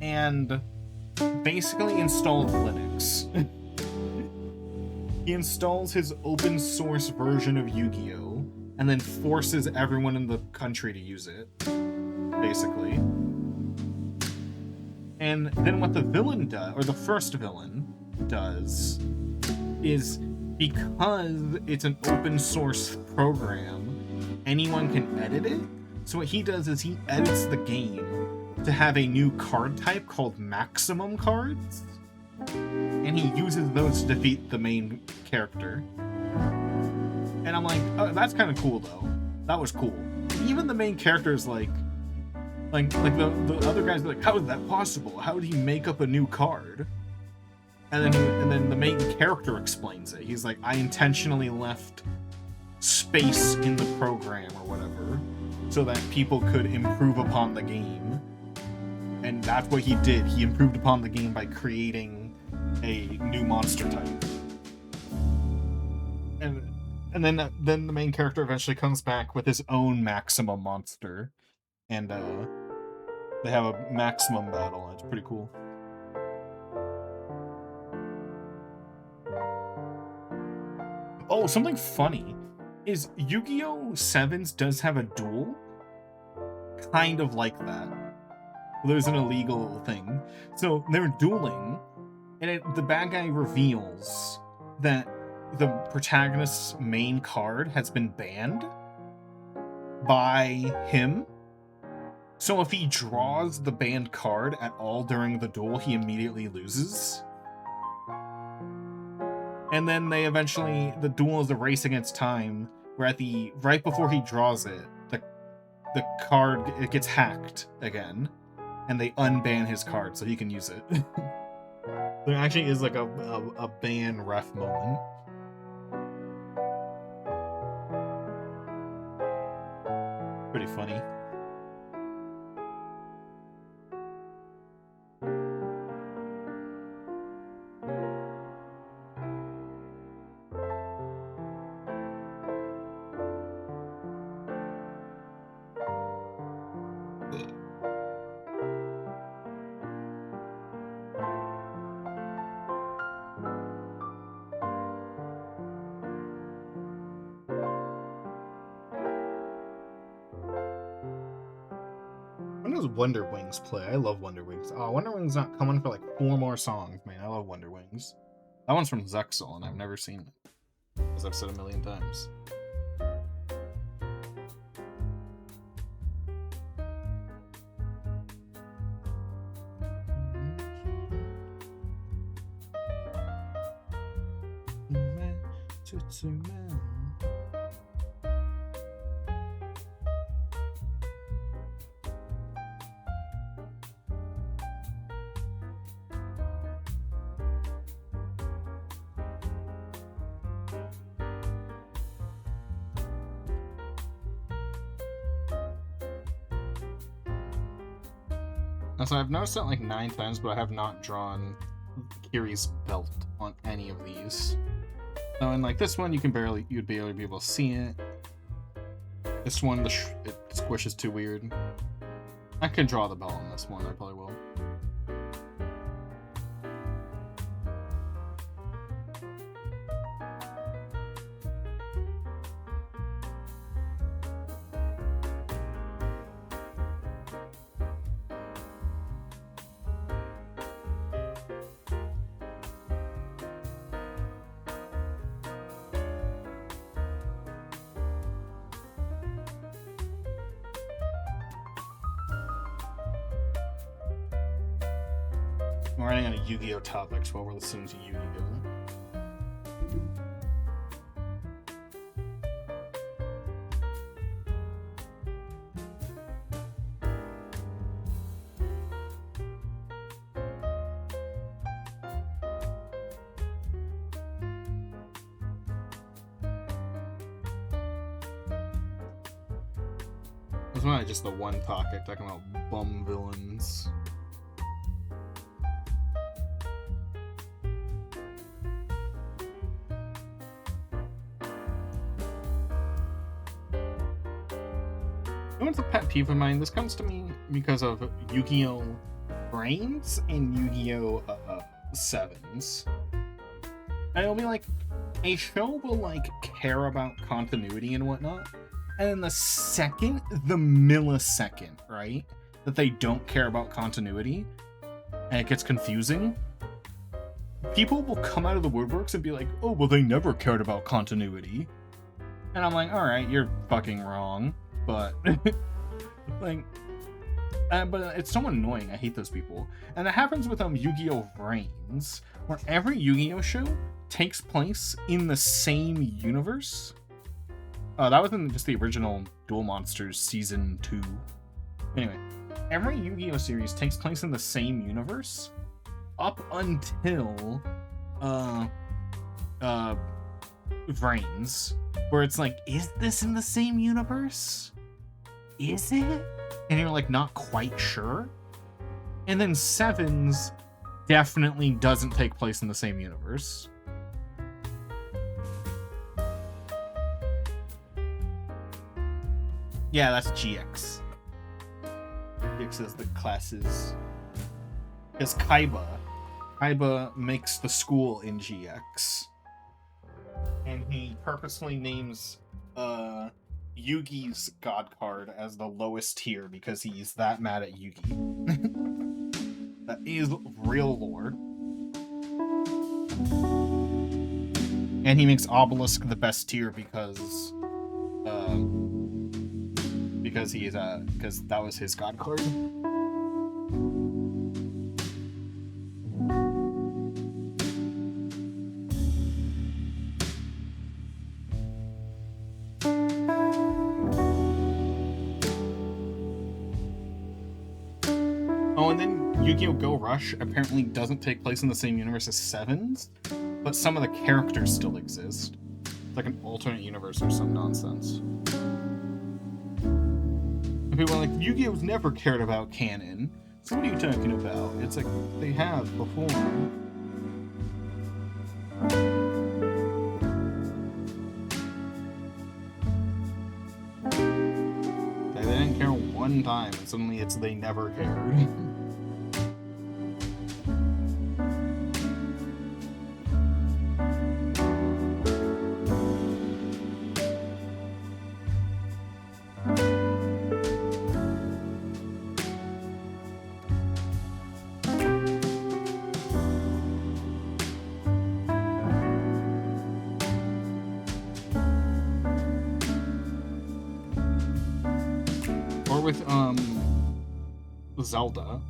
and basically installs Linux. He installs his open source version of Yu-Gi-Oh! And then forces everyone in the country to use it, basically. And then what the villain does, or the first villain does, is because it's an open source program, anyone can edit it. So what he does is he edits the game to have a new card type called maximum cards, and he uses those to defeat the main character. And I'm like, oh, that's kind of cool though. That was cool. Even the main character is like the other guys are like, how is that possible? How did he make up a new card? And then the main character explains it. He's like, I intentionally left space in the program or whatever so that people could improve upon the game. And that's what he did. He improved upon the game by creating a new monster type. And then the main character eventually comes back with his own maximum monster. And they have a maximum battle, and it's pretty cool. Oh, something funny is Yu-Gi-Oh! Sevens does have a duel, kind of like that. There's an illegal thing. So they're dueling, and the bad guy reveals that the protagonist's main card has been banned by him. So if he draws the banned card at all during the duel, he immediately loses. And then they eventually, the duel is a race against time, where right before he draws it, the card, it gets hacked again, and they unban his card so he can use it. There actually is like a ban ref moment. Pretty funny. When does Wonder Wings play? I love Wonder Wings. Oh, Wonder Wings not coming for like 4 more songs, man. I love Wonder Wings. That one's from Zexel, and I've never seen it, as I've said a million times. So I've noticed it like 9 times, but I have not drawn Kiri's belt on any of these. So in like this one, you'd barely be able to see it. This one, it squishes too weird. I can draw the belt on this one. I probably will. We're running on a Yu-Gi-Oh topics while we're listening to Yu-Gi-Oh. It's not just the one topic talking about bum villains. It's a pet peeve of mine. This comes to me because of Yu-Gi-Oh! Brains and Yu-Gi-Oh! Sevens. And it'll be like, a show will like care about continuity and whatnot, and then the millisecond, right, that they don't care about continuity, and it gets confusing, people will come out of the woodworks and be like, oh, well, they never cared about continuity. And I'm like, alright, you're fucking wrong. But like, but it's so annoying. I hate those people, and it happens with Yu-Gi-Oh! Brains, where every Yu-Gi-Oh! Show takes place in the same universe. That was in just the original Duel Monsters Season 2. Anyway, every Yu-Gi-Oh! Series takes place in the same universe up until Brains, where it's like, is this in the same universe? Is it? And you're like not quite sure. And then Sevens definitely doesn't take place in the same universe. Yeah, that's GX. GX is the classes. Because Kaiba makes the school in GX. And he purposely names Yugi's god card as the lowest tier because he's that mad at Yugi. That is real lore. And he makes Obelisk the best tier because he is because that was his god card. Oh, and then Yu-Gi-Oh! Go Rush apparently doesn't take place in the same universe as Sevens, but some of the characters still exist. It's like an alternate universe or some nonsense. And people are like, Yu-Gi-Oh's never cared about canon. So what are you talking about? It's like, they have before. They didn't care one time, and suddenly it's they never cared. With Zelda,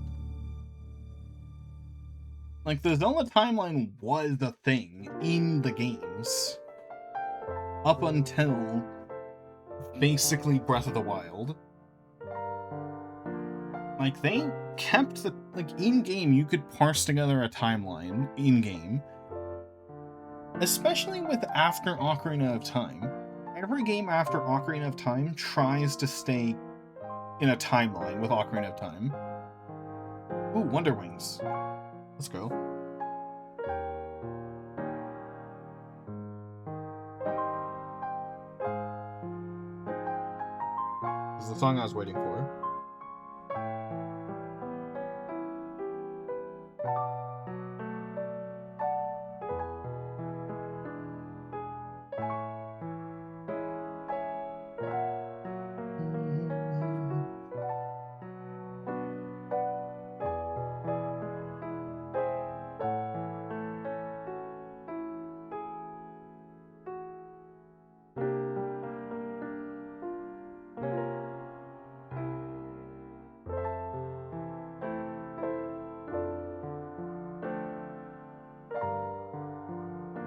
like the Zelda timeline was a thing in the games up until basically Breath of the Wild. Like they kept the, like in game you could parse together a timeline in game, especially with after Ocarina of Time. Every game after Ocarina of Time tries to stay in a timeline with Ocarina of Time. Ooh, Wonder Wings. Let's go. This is the song I was waiting for.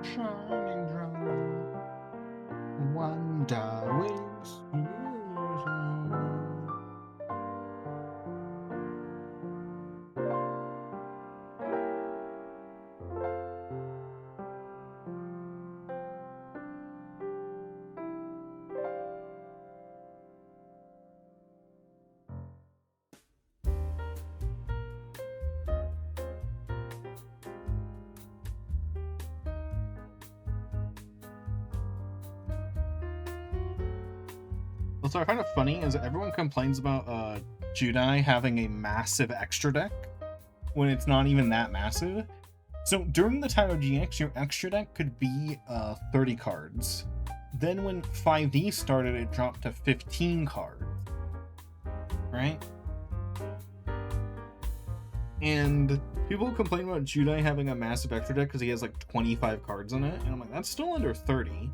Shining drum, wonder wings. What's I find it funny is that everyone complains about Judai having a massive extra deck when it's not even that massive. So during the time of GX, your extra deck could be 30 cards. Then when 5D started, it dropped to 15 cards. Right? And people complain about Judai having a massive extra deck because he has like 25 cards in it. And I'm like, that's still under 30.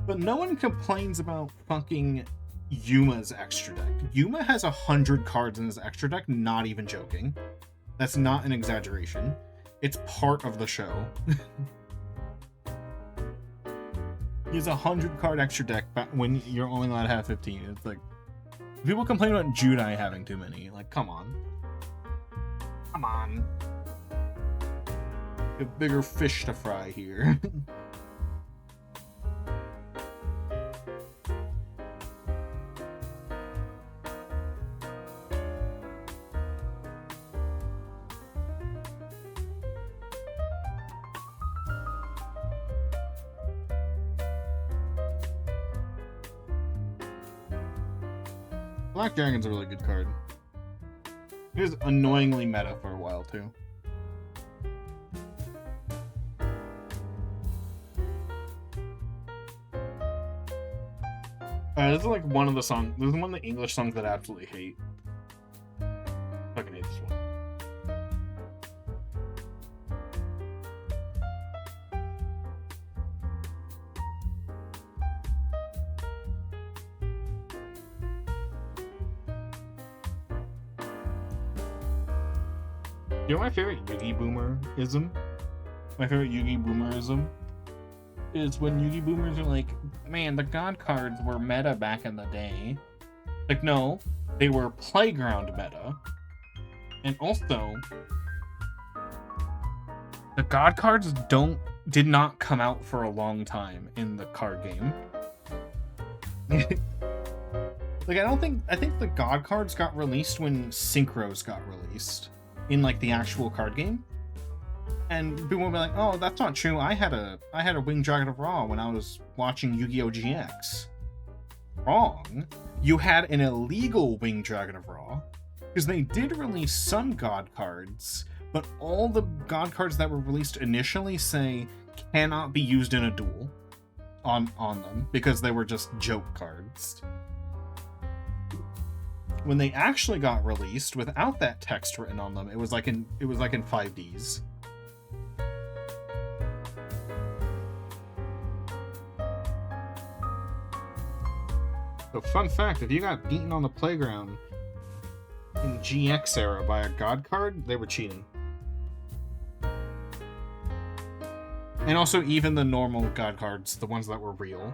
But no one complains about fucking Yuma's extra deck. Yuma has 100 cards in his extra deck, not even joking. That's not an exaggeration. It's part of the show. He has 100 card extra deck when you're only allowed to have 15. It's like, people complain about Judai having too many. Like, come on. Come on. A bigger fish to fry here. Black Dragon's a really good card. He was annoyingly meta for a while too. This is like one of the songs. This is one of the English songs that I absolutely hate. Fucking hate this one. You know my favorite Yugi Boomerism? My favorite Yugi Boomerism is when Yugi Boomers are like, man, the God cards were meta back in the day. Like, no, they were playground meta. And also, the God cards did not come out for a long time in the card game. Like, I think the God cards got released when Synchros got released in, like, the actual card game. And people will be like, oh, that's not true. I had a Winged Dragon of Ra when I was watching Yu-Gi-Oh! GX. Wrong. You had an illegal Winged Dragon of Ra, because they did release some God cards, but all the God cards that were released initially say cannot be used in a duel on them, because they were just joke cards. When they actually got released without that text written on them, it was like in 5Ds. So, fun fact, if you got beaten on the playground in GX era by a God card, they were cheating. And also, even the normal God cards, the ones that were real,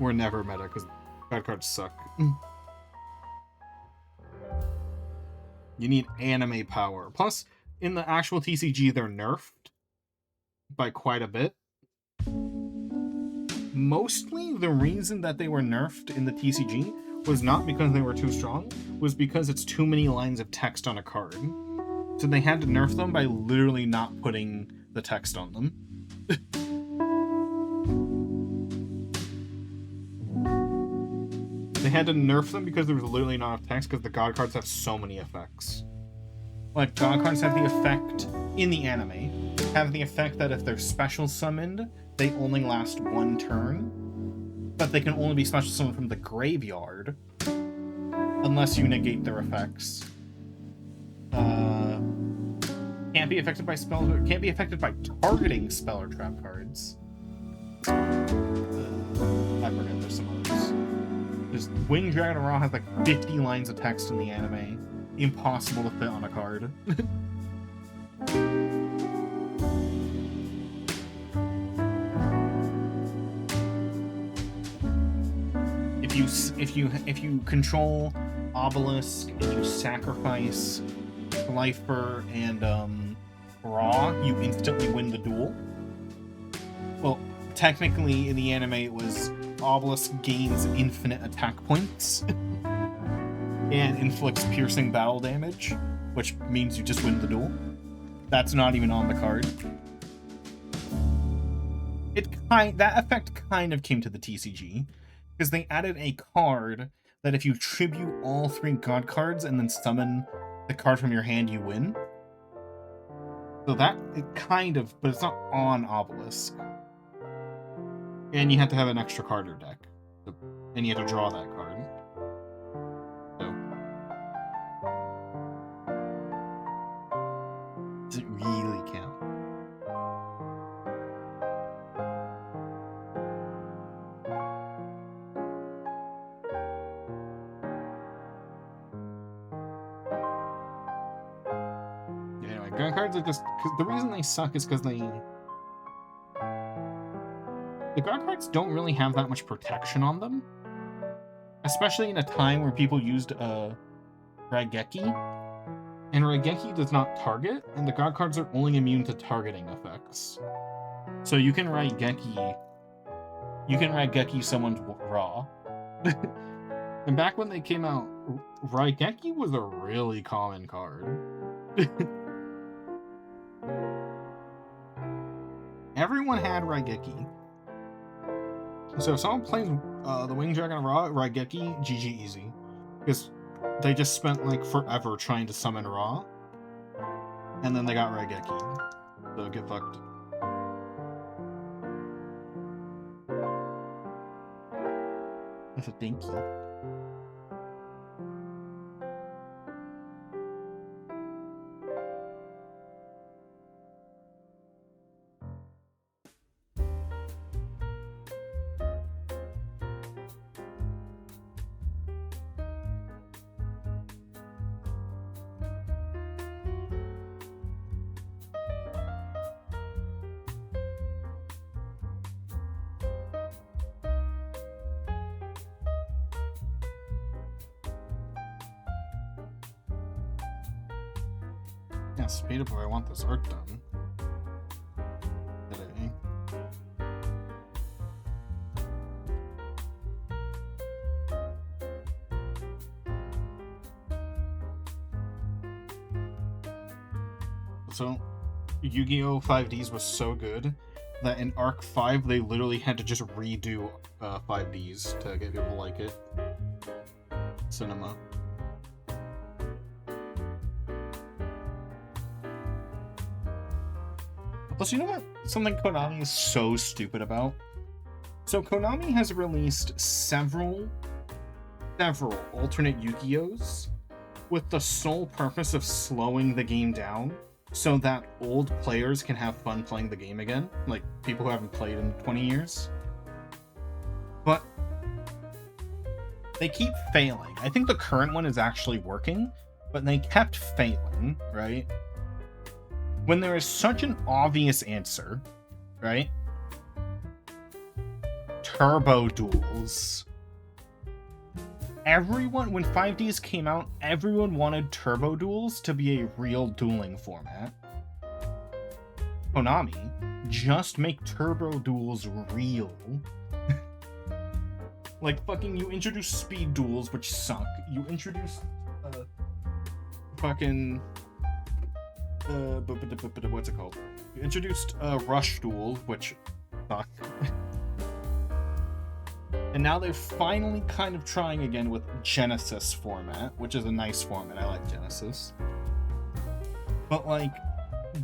were never meta, because God cards suck. You need anime power. Plus, in the actual TCG, they're nerfed by quite a bit. Mostly, the reason that they were nerfed in the TCG was not because they were too strong, was because it's too many lines of text on a card. So they had to nerf them by literally not putting the text on them. They had to nerf them because there was literally not enough text, because the God cards have so many effects. Like, God cards have the effect, in the anime, have the effect that if they're special summoned, they only last one turn, but they can only be special summoned from the graveyard, unless you negate their effects. Can't be affected by spells, or can't be affected by targeting spell or trap cards. I forget, there's some others. Winged Dragon of Ra has like 50 lines of text in the anime. Impossible to fit on a card. If you control Obelisk and you sacrifice Lifer and Ra, you instantly win the duel. Well, technically in the anime it was Obelisk gains infinite attack points and inflicts piercing battle damage, which means you just win the duel. That's not even on the card. That effect kind of came to the TCG, because they added a card that if you tribute all 3 God cards and then summon the card from your hand, you win. So that, it kind of, but it's not on Obelisk. And you have to have an extra card in your deck. And you have to draw that card. So. Does it really count? Anyway, gun cards are just... Cause the reason they suck is because they... The God cards don't really have that much protection on them. Especially in a time where people used Raigeki. And Raigeki does not target, and the God cards are only immune to targeting effects. So you can Raigeki someone's Ra. And back when they came out, Raigeki was a really common card. Everyone had Raigeki. So if someone plays the Winged Dragon of Ra, Raigeki, GG easy. Because they just spent like forever trying to summon Ra. And then they got Raigeki. So get fucked. That's a dinky. speed up if I want this art done. Today. So, Yu-Gi-Oh! 5Ds was so good that in Arc 5 they literally had to just redo 5Ds to get people to like it. Cinema. Plus, you know what? Something Konami is so stupid about? So Konami has released several alternate Yu-Gi-Ohs with the sole purpose of slowing the game down so that old players can have fun playing the game again, like people who haven't played in 20 years. But they keep failing. I think the current one is actually working, but they kept failing, right? When there is such an obvious answer, right? Turbo duels. Everyone, when 5Ds came out, everyone wanted turbo duels to be a real dueling format. Konami, just make turbo duels real. Like, fucking, you introduced speed duels, which suck. You introduced, fucking, what's it called? You introduced, rush duels, which suck. And now they're finally kind of trying again with Genesis format, which is a nice format. I like Genesis. But, like,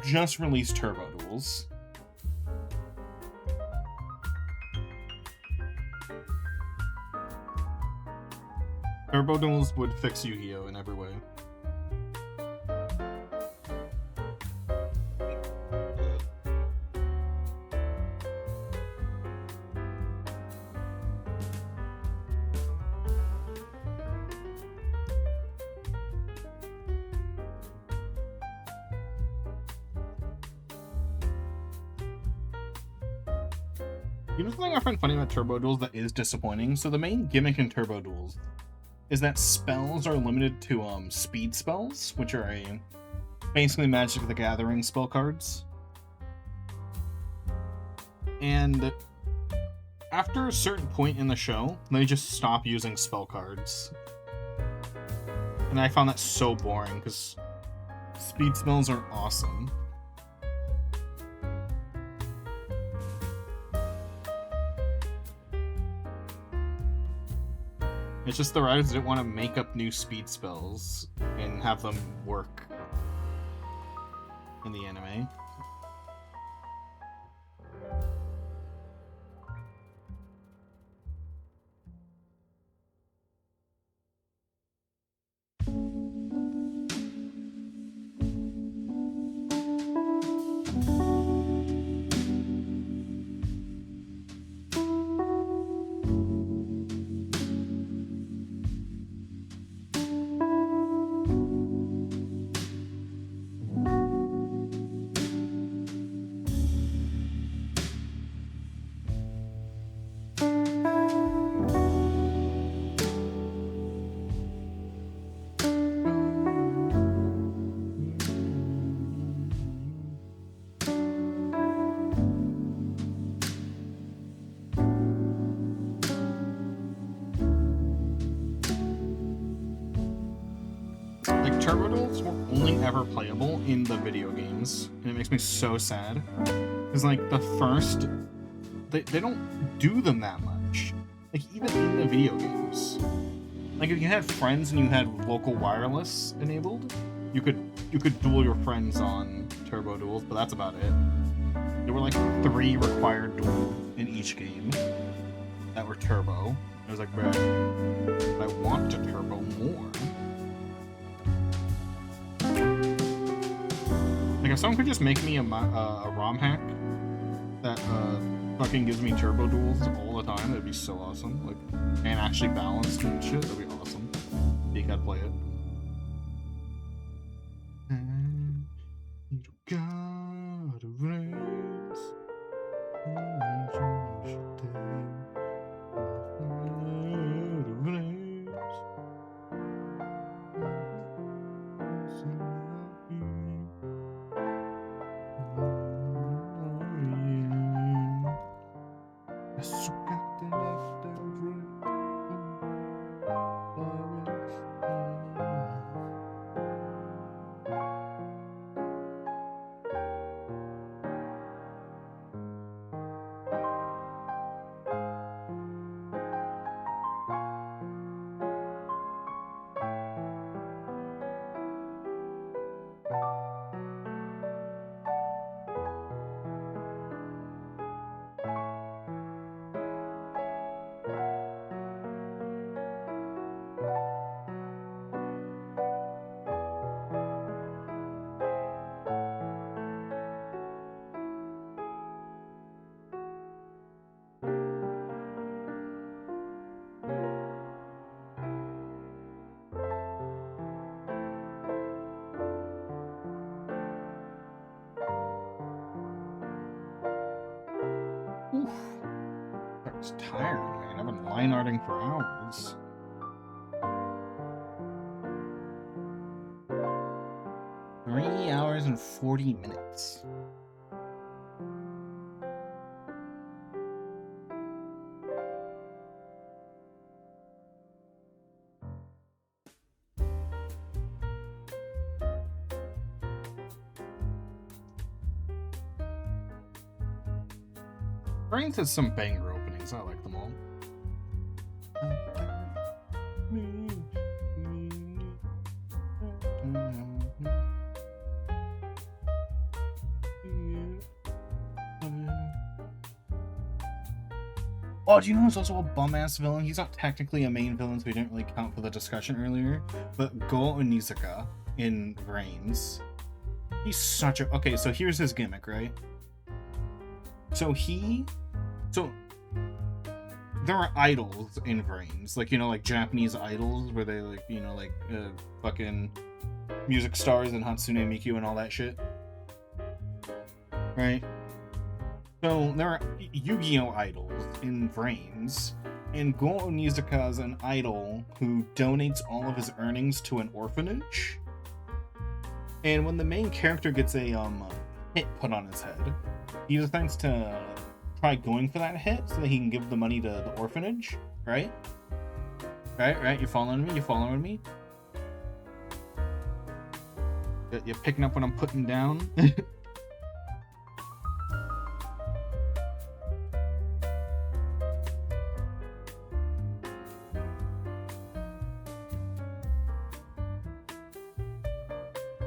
just release turbo duels. Turbo duels would fix Yu-Gi-Oh! In every way. You know something I find funny about Turbo Duels that is disappointing? So the main gimmick in Turbo Duels is that spells are limited to speed spells, which are basically Magic the Gathering spell cards. And after a certain point in the show, they just stop using spell cards. And I found that so boring, because speed spells are awesome. It's just the writers didn't want to make up new speed spells and have them work in the anime. Turbo Duels were only ever playable in the video games, and it makes me so sad. Because, like, the first... They don't do them that much. Like, even in the video games. Like, if you had friends and you had local wireless enabled, you could duel your friends on Turbo Duels, but that's about it. There were, like, 3 required duels in each game that were turbo. I was like, bruh, I want to turbo more. Like, if someone could just make me a ROM hack that fucking gives me turbo duels all the time, that'd be so awesome. Like, and actually balanced and shit, that'd be awesome. You gotta play it. You gotta race. It's tiring, man. I've been line arting for hours. Three hours and 40 minutes. Brains has some banger openings. I like them all. Oh, do you know who's also a bum-ass villain? He's not technically a main villain, so he didn't really count for the discussion earlier. But Go Onizuka in Reigns. He's such a... Okay, so here's his gimmick, right? So there are idols in Reigns, like, you know, like Japanese idols where they, like, you know, like fucking music stars and Hatsune Miku and all that shit, right? So there are Yu-Gi-Oh idols in Reigns, and Go Onizuka is an idol who donates all of his earnings to an orphanage. And when the main character gets a hit put on his head, he decides to try going for that hit so that he can give the money to the orphanage, right? Right? You following me? You following me? You're picking up what I'm putting down?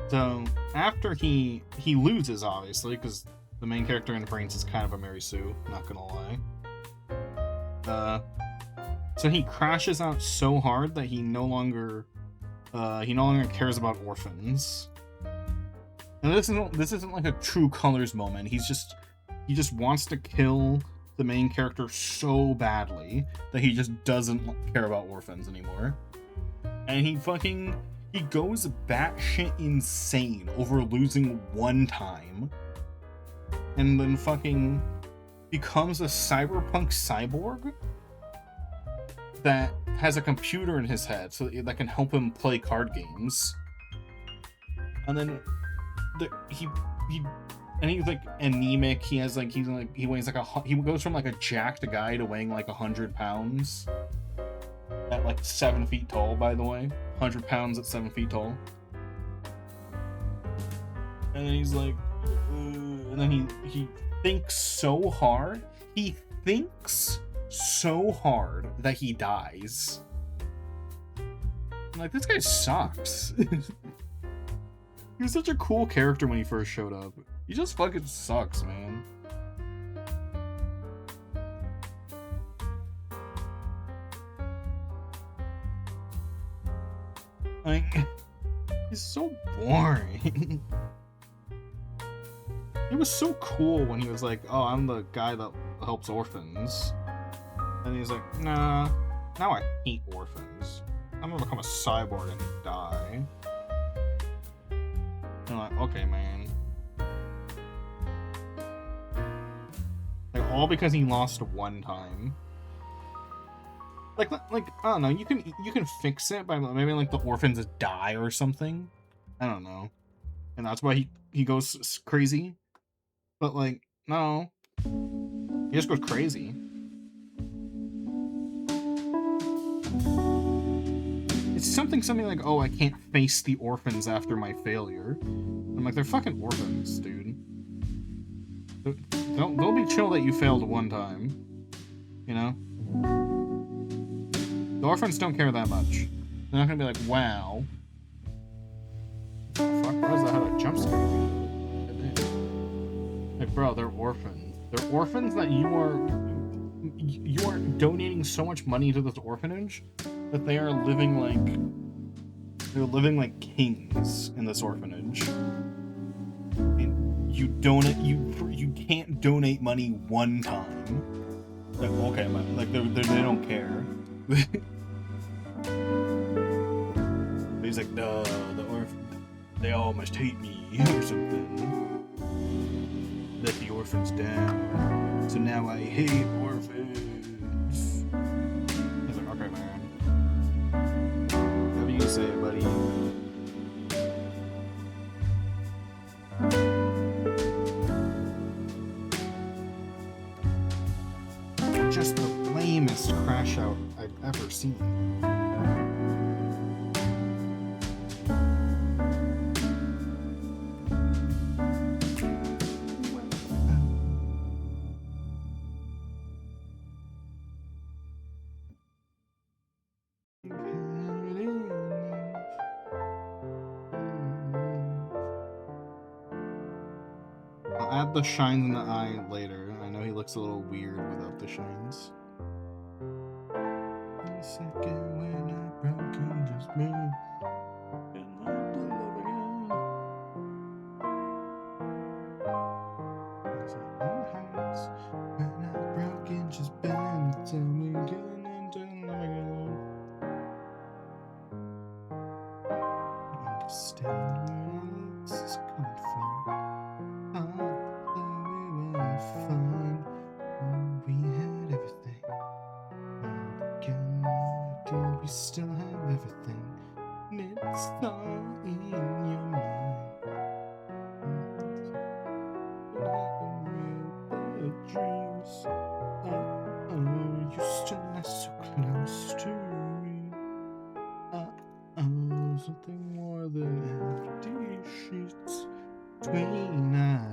So, after he loses, obviously, because the main character in Brains is kind of a Mary Sue, not gonna lie. So he crashes out so hard that he no longer cares about orphans. And this isn't like a True Colors moment. He just wants to kill the main character so badly that he just doesn't care about orphans anymore. And he goes batshit insane over losing one time. And then fucking becomes a cyberpunk cyborg that has a computer in his head that can help him play card games. And then he's like anemic. He weighs like he goes from like a jacked guy to weighing like 100 pounds at like 7 feet tall, by the way. 100 pounds at 7 feet tall. And then he's like, and then he thinks so hard. He thinks so hard that he dies. I'm like, this guy sucks. He was such a cool character when he first showed up. He just fucking sucks, man. Like, he's so boring. He was so cool when he was like, oh, I'm the guy that helps orphans. And he's like, nah, now I hate orphans. I'm gonna become a cyborg and die. And I'm like, okay, man. Like, all because he lost one time. Like I don't know. You can fix it by maybe like the orphans die or something. I don't know, and that's why he goes crazy. But like, no, he just goes crazy. It's something like, oh, I can't face the orphans after my failure. I'm like, they're fucking orphans, dude. Don't be chill that you failed one time. You know. The orphans don't care that much. They're not gonna be like, wow. Oh, fuck, why does that have a jump scare? Like, bro, they're orphans. They're orphans that you are donating so much money to this orphanage that they are living like kings in this orphanage. And you can't donate money one time. Like, okay, like they don't care. He's like, no, they all must hate me or something. Let the orphans down. So now I hate orphans. just the lamest crash out I've ever seen. I'll add the shines in the eye later. I know he looks a little weird without the shines. The second when I broke and just moved. And let the love again. It's in my house. When I broke and just bent. Tell me again and then love again. Understand where this is coming from. Fun. We had everything. And again, do we still have everything? And it's all in your mind. The dreams. You still are so close to me. Something more than empty sheets between us.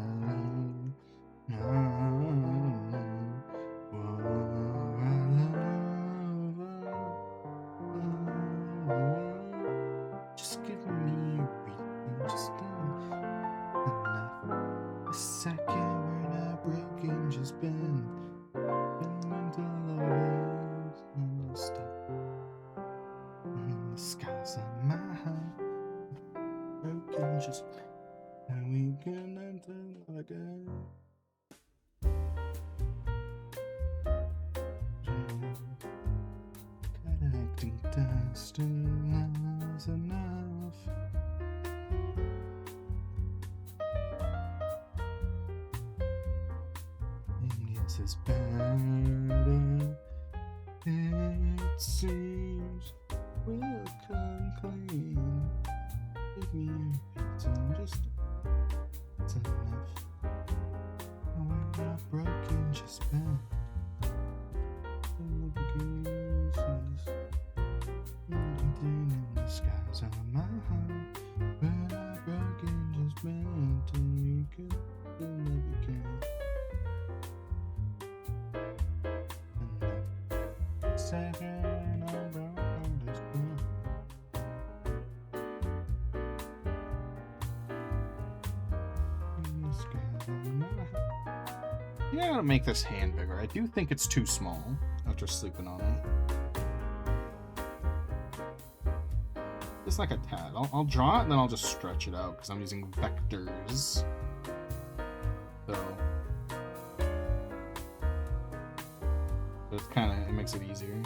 Just give me a reason, just enough. A second when I break and just bend. Until love is stop. And the skies on my heart. Broken just. And we can enter love again. Collecting dust was enough. And yes, it's better. It seems we'll come clean. Give me a reason, just it's enough. And when you're broken, just bend. And the beginnings, anything in the skies on my heart. When I broken, just bend till we could never again. And the second I broken, just bend. Yeah, I gotta make this hand bigger. I do think it's too small after sleeping on it. Just like a tad. I'll draw it and then I'll just stretch it out because I'm using vectors. So it's it makes it easier.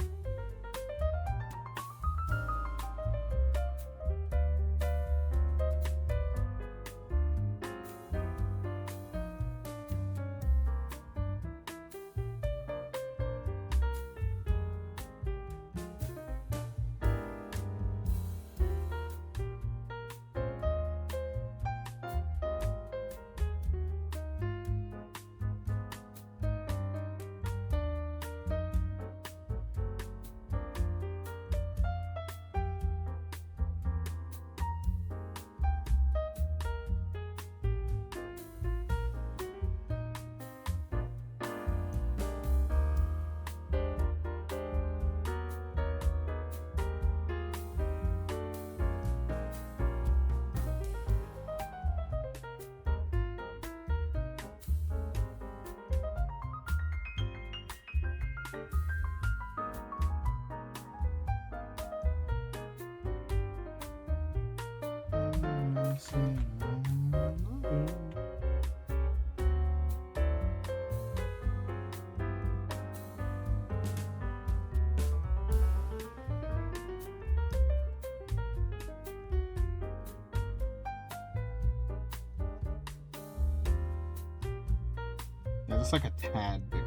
Yeah, just like a tad bigger.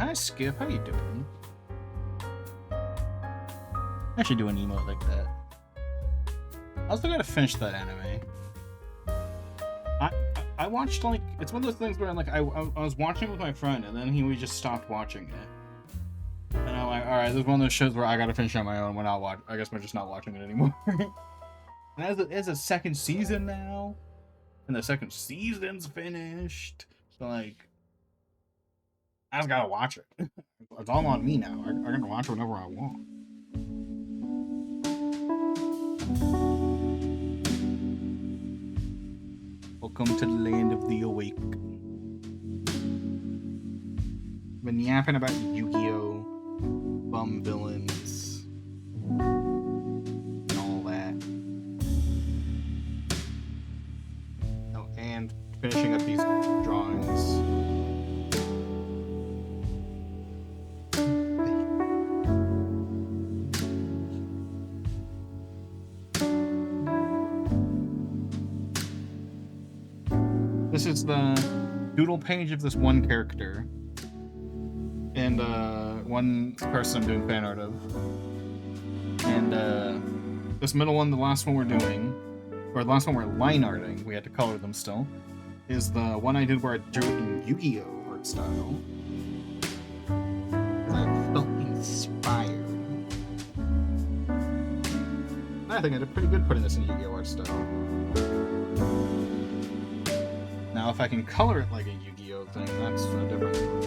Hi, Skip. How you doing? I should do an emote like that. I also gotta finish that anime. I watched, like, it's one of those things where like I was watching it with my friend, and then we just stopped watching it. And I'm like, alright, this is one of those shows where I gotta finish on my own. We're not I guess we're just not watching it anymore. And it's a second season now, and the second season's finished. So like, I just gotta watch it. It's all on me now. I gotta watch it whenever I want. Welcome to the land of the awake. Been yapping about Yu-Gi-Oh, bum villains, and all that. Oh, and finishing up these drawings. This is the doodle page of this one character, and one person I'm doing fan art of. And this middle one, the last one we're doing, or the last one we're line arting, we had to color them still, is the one I did where I drew it in Yu-Gi-Oh art style. I felt inspired. I think I did pretty good putting this in Yu-Gi-Oh art style. Now, if I can color it like a Yu-Gi-Oh thing, that's a different story.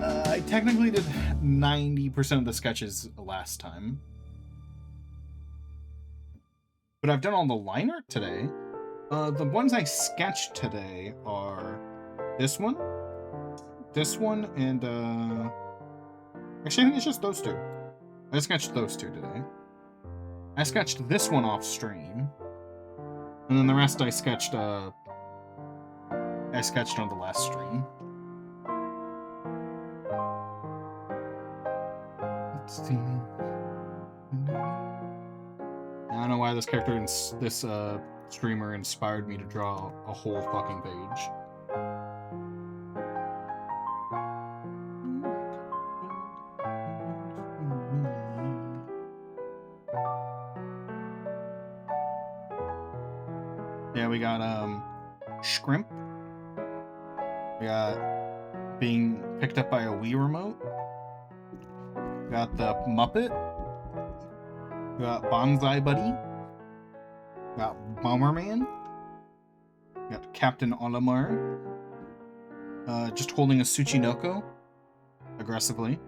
I technically did 90% of the sketches last time. But I've done all the line art today. The ones I sketched today are this one, and actually I think it's just those two. I sketched those two today. I sketched this one off stream, and then the rest I sketched on the last stream. Let's see. I don't know why this character and this streamer inspired me to draw a whole fucking page. Yeah, we got Shrimp. We got being picked up by a Wii remote. We got the Muppet. We got Bonsai Buddy. We got Bomberman. We got Captain Olimar. Just holding a Tsuchinoko aggressively.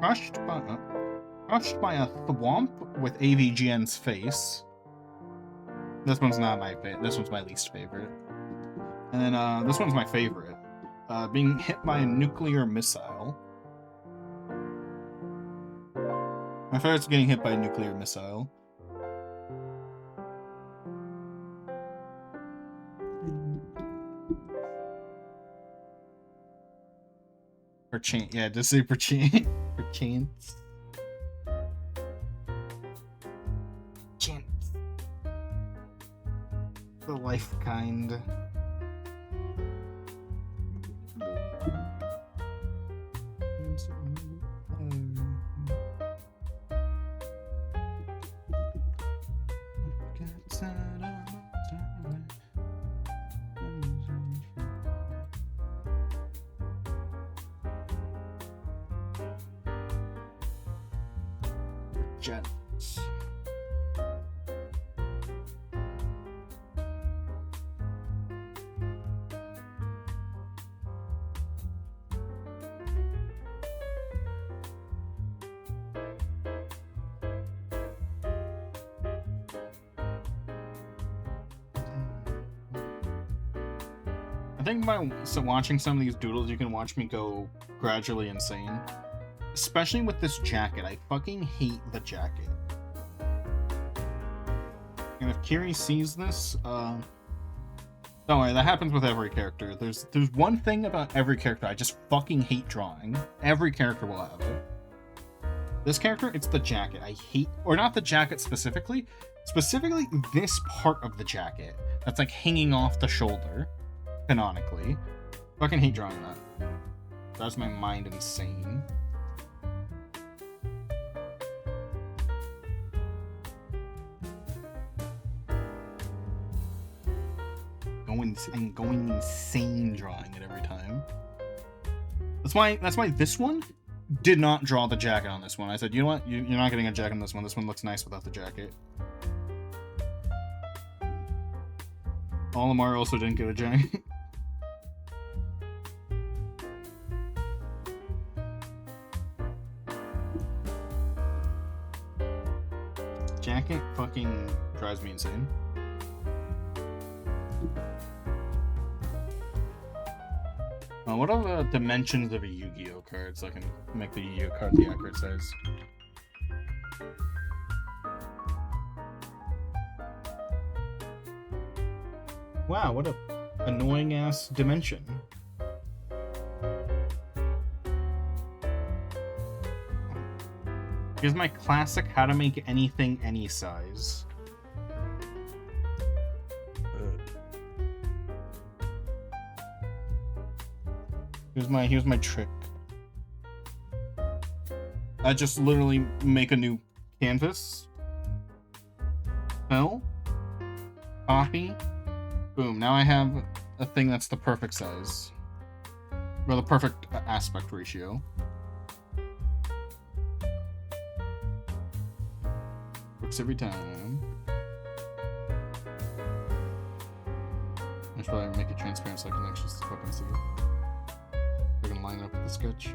Crushed by a thwomp with AVGN's face. This one's not my favorite. This one's my least favorite. And then this one's my favorite. Being hit by a nuclear missile. My favorite's getting hit by a nuclear missile. Perchance. Yeah, just say perchance. Perchance. Chance. The life kind. Jets. I think by watching some of these doodles, you can watch me go gradually insane. Especially with this jacket. I fucking hate the jacket. And if Kiri sees this, Don't worry, that happens with every character. There's one thing about every character I just fucking hate drawing. Every character will have it. This character, it's the jacket. I hate, or not the jacket specifically this part of the jacket that's like hanging off the shoulder, canonically. Fucking hate drawing that. Drives my mind insane. I'm going insane drawing it every time. That's why this one did not draw the jacket on this one. I said, you know what? You're not getting a jacket on this one. This one looks nice without the jacket. Olimar also didn't get a jacket. Jacket fucking drives me insane. What are the dimensions of a Yu-Gi-Oh card so I can make the Yu-Gi-Oh card the accurate size? Wow, what a annoying ass dimension. Here's my classic how to make anything any size. Here's my trick. I just literally make a new canvas. Fill. Copy. Boom. Now I have a thing that's the perfect size. Or the perfect aspect ratio. Works every time. I should probably make it transparent so I can actually fucking see it. I can line up with the sketch.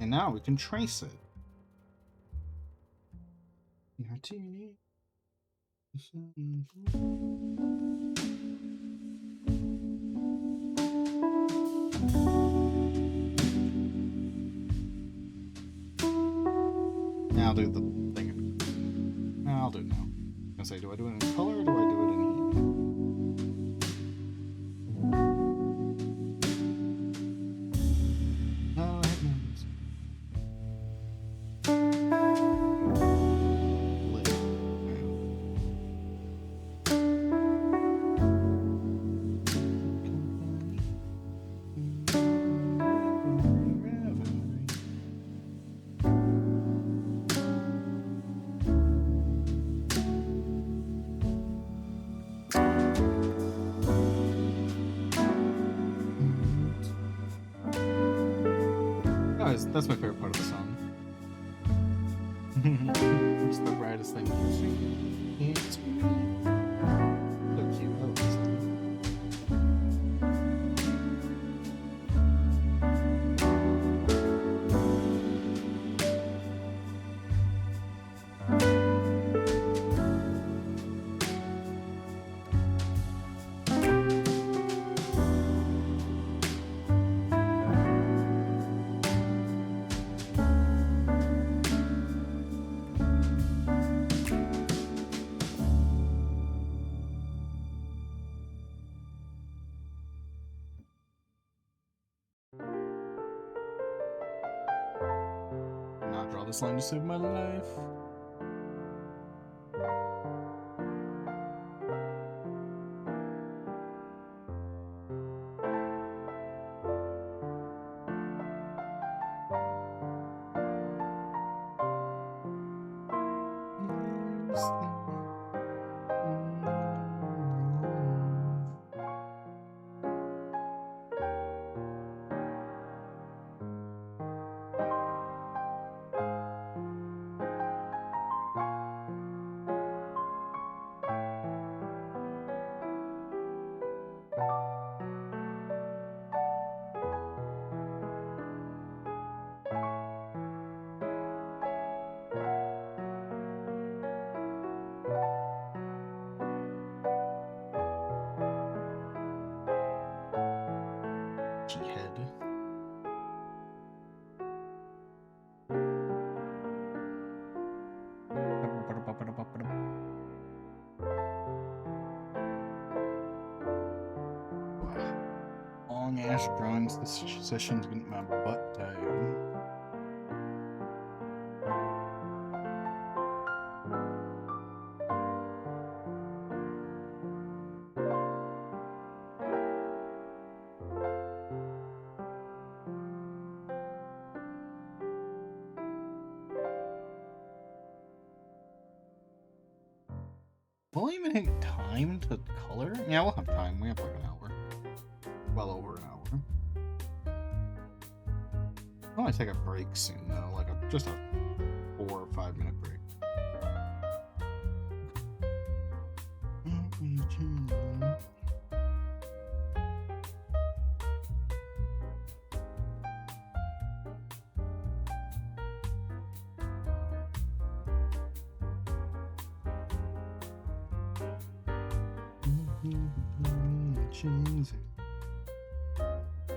And now we can trace it. Now I'll do the thing. I'll do it now. I'm gonna say, do I do it in color or do I do it in heat? Oh, I have numbers. That's my favorite part of the song. It's the brightest thing you've seen. It's me. So cute. I love this song. Not draw this line to save my life. Long ass drawings. This session's getting my butt tired. Will I even have time to color? Yeah, we'll have time. We have like an hour. Well over an hour. I want to take a break soon, though. Like just a 4 or 5 minute break.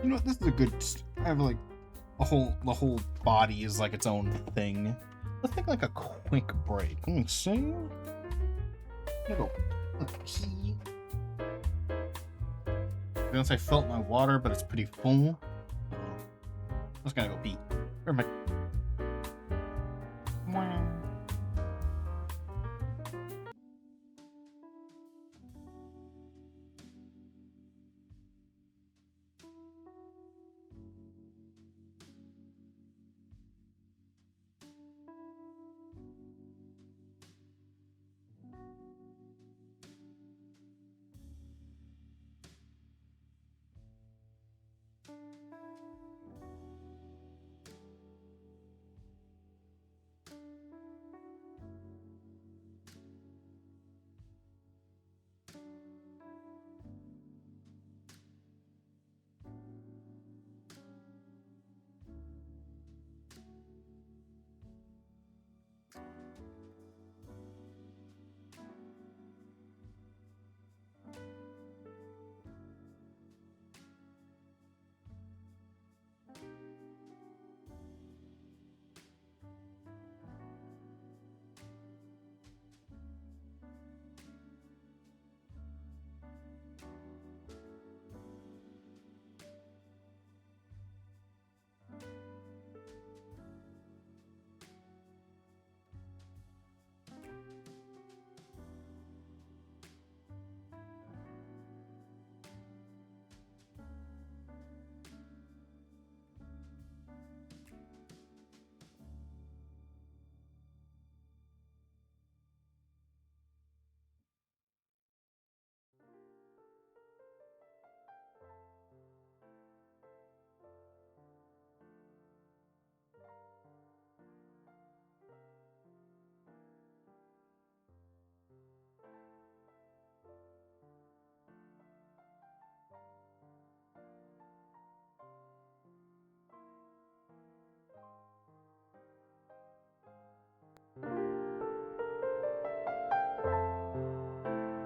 You know what? This is a good. I have like the whole body is like its own thing. Let's take like a quick break. Let me see. I'm gonna go pee. Once I felt my water, but it's pretty full. I'm just gonna go pee. Perfect.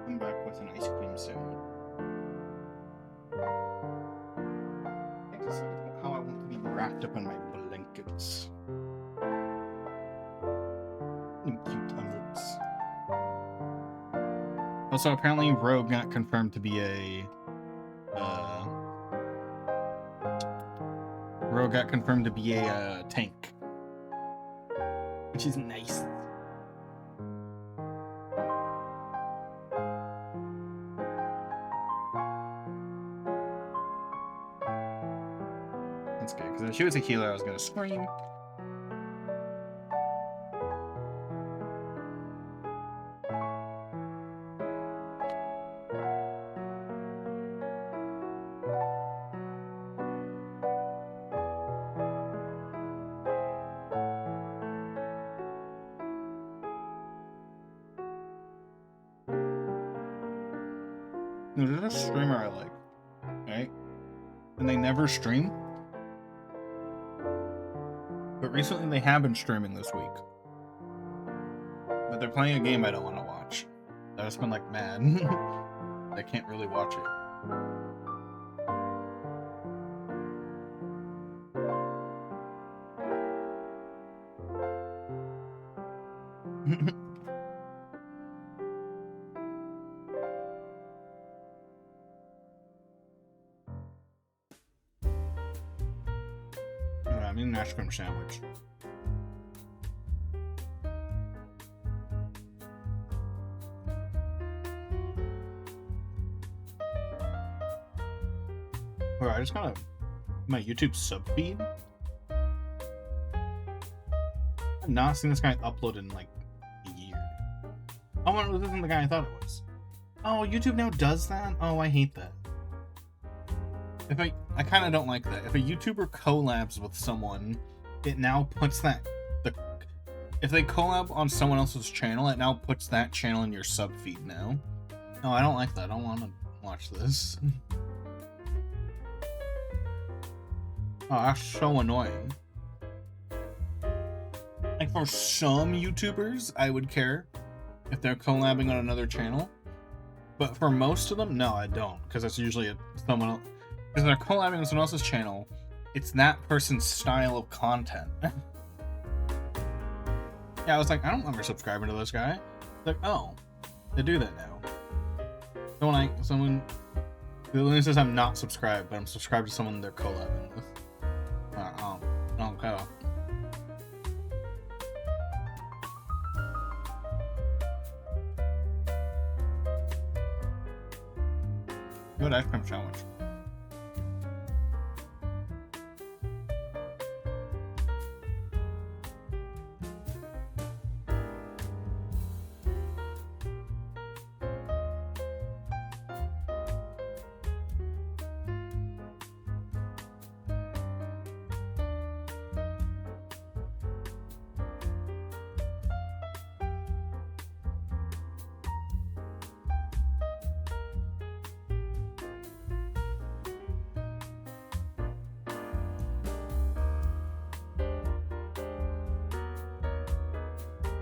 I'm back with an ice cream soon. I decided how I want to be wrapped up in my blankets. Cute omelets. Also, apparently, Rogue got confirmed to be a. Rogue got confirmed to be a tank, which is nice. That's good, because if she was a healer, I was gonna scream. There's a streamer I like, right? And they never stream. But recently they have been streaming this week. But they're playing a game I don't want to watch. I just been like mad. I can't really watch it. cream sandwich. Alright, I just got my YouTube sub feed. I've not seen this guy upload in like a year. Oh, well, this isn't the guy I thought it was. Oh, YouTube now does that? Oh, I hate that. If I kind of don't like that. If a YouTuber collabs with someone, it now puts that if they collab on someone else's channel, it now puts that channel in your sub feed now. Oh, I don't like that. I don't want to watch this. Oh, that's so annoying. Like, for some YouTubers, I would care if they're collabing on another channel. But for most of them, no, I don't. Because it's usually someone else. Because they're collabing on someone else's channel, it's that person's style of content. Yeah, I was like, I don't remember subscribing to this guy. Like, oh, they do that now. Someone literally says I'm not subscribed, but I'm subscribed to someone they're collabing with. Okay. Good ice cream sandwich.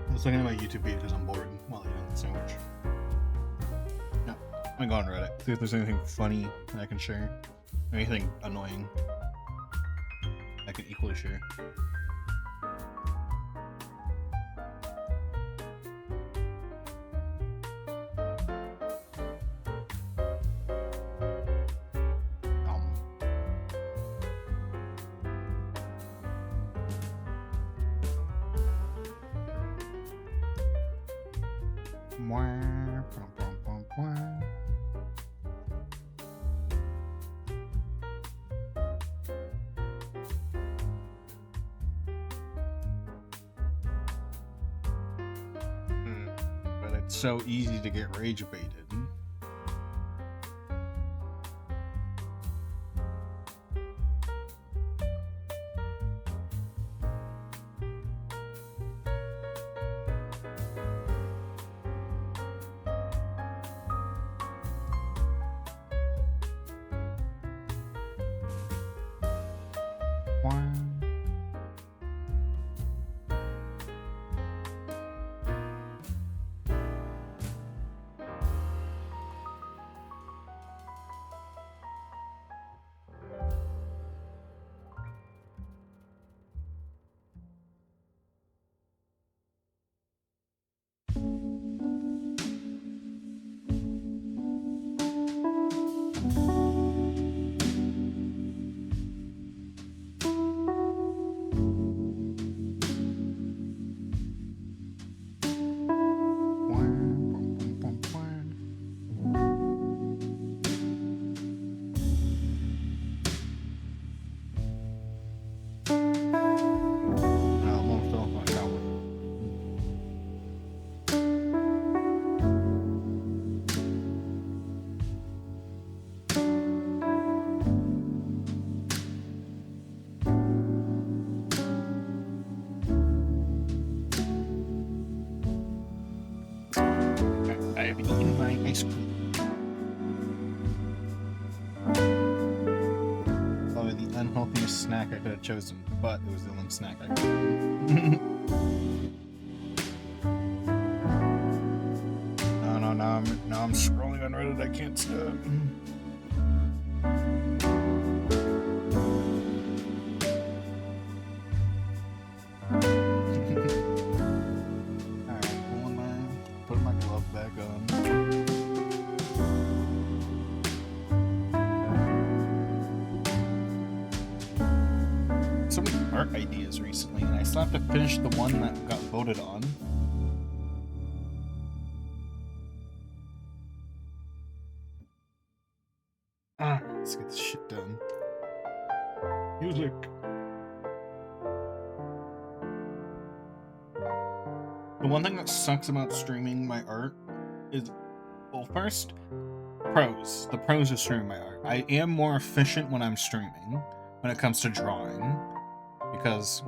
I was looking at my YouTube feed because I'm bored while eating the sandwich. Yeah, I'm going to Reddit. See if there's anything funny that I can share. Or anything annoying I can equally share. But it's so easy to get rage baited. I've eaten my ice cream. Probably the unhealthiest snack I could have chosen, but it was the only snack I could have. Now I'm scrolling on Reddit, I can't stop. Putting my glove back on. Some art art ideas recently, and I still have to finish the one that got voted on. Let's get this shit done. Music. The one thing that sucks about streaming my art is, well, first, pros. The pros of streaming my art. I am more efficient when I'm streaming, when it comes to drawing, because